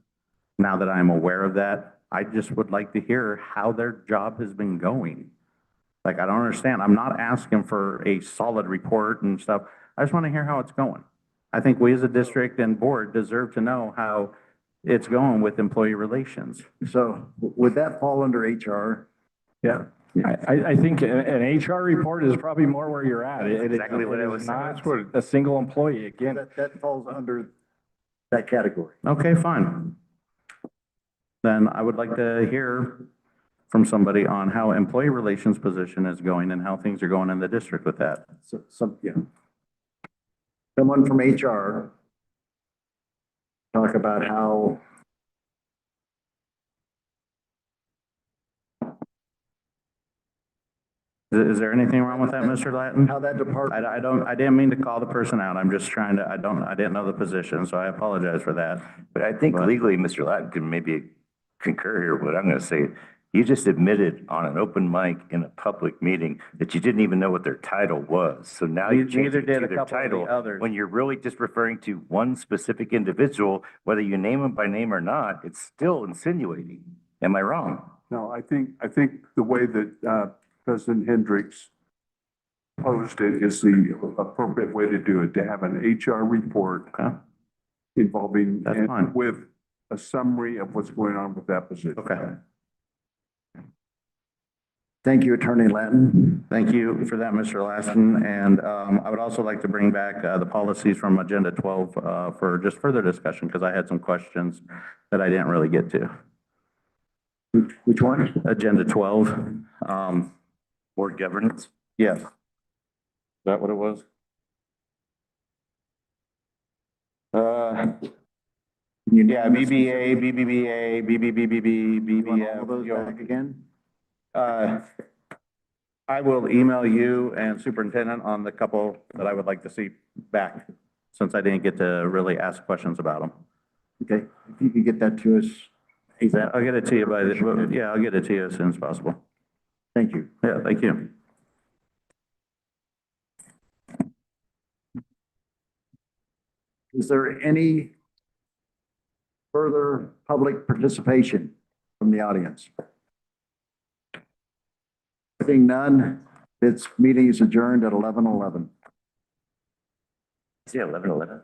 Now that I'm aware of that, I just would like to hear how their job has been going. Like, I don't understand. I'm not asking for a solid report and stuff. I just want to hear how it's going. I think we as a district and board deserve to know how it's going with employee relations. So would that fall under HR? Yeah. I think an HR report is probably more where you're at. It is exactly what I was saying. not a single employee, again. That falls under that category. Okay, fine. Then I would like to hear from somebody on how employee relations position is going and how things are going in the district with that. Yeah. Someone from HR talk about how Is there anything wrong with that, Mr. Lattin? how that department. I didn't mean to call the person out. I'm just trying to, I didn't know the position, so I apologize for that. But I think legally, Mr. Latin can maybe concur here, what I'm going to say. You just admitted on an open mic in a public meeting that you didn't even know what their title was. So now you're changing Neither it did to a their couple of the title others. when you're really just referring to one specific individual, whether you name them by name or not, it's still insinuating. Am I wrong? No, I think the way that President Hendricks posed it is the appropriate way to do it, to have an HR report involving That's and fine. with a summary of what's going on with that position. Okay. Thank you, Attorney Lattin. Thank you for that, Mr. Lassen. And I would also like to bring back the policies from Agenda 12 for just further discussion, because I had some questions that I didn't really get to. Which one? Agenda 12. Board governance? Yes. Is that what it was? Yeah, BBA, BBBA, BBBBB, All those back again? I will email you and superintendent on the couple that I would like to see back, since I didn't get to really ask questions about them. Okay, if you could get that to us. I'll get it to you I'll get it to you as soon as possible. Thank you. Yeah, thank you. Is there any further public participation from the audience? Seeing none, this meeting is adjourned at 11:11. Yeah, 11:11.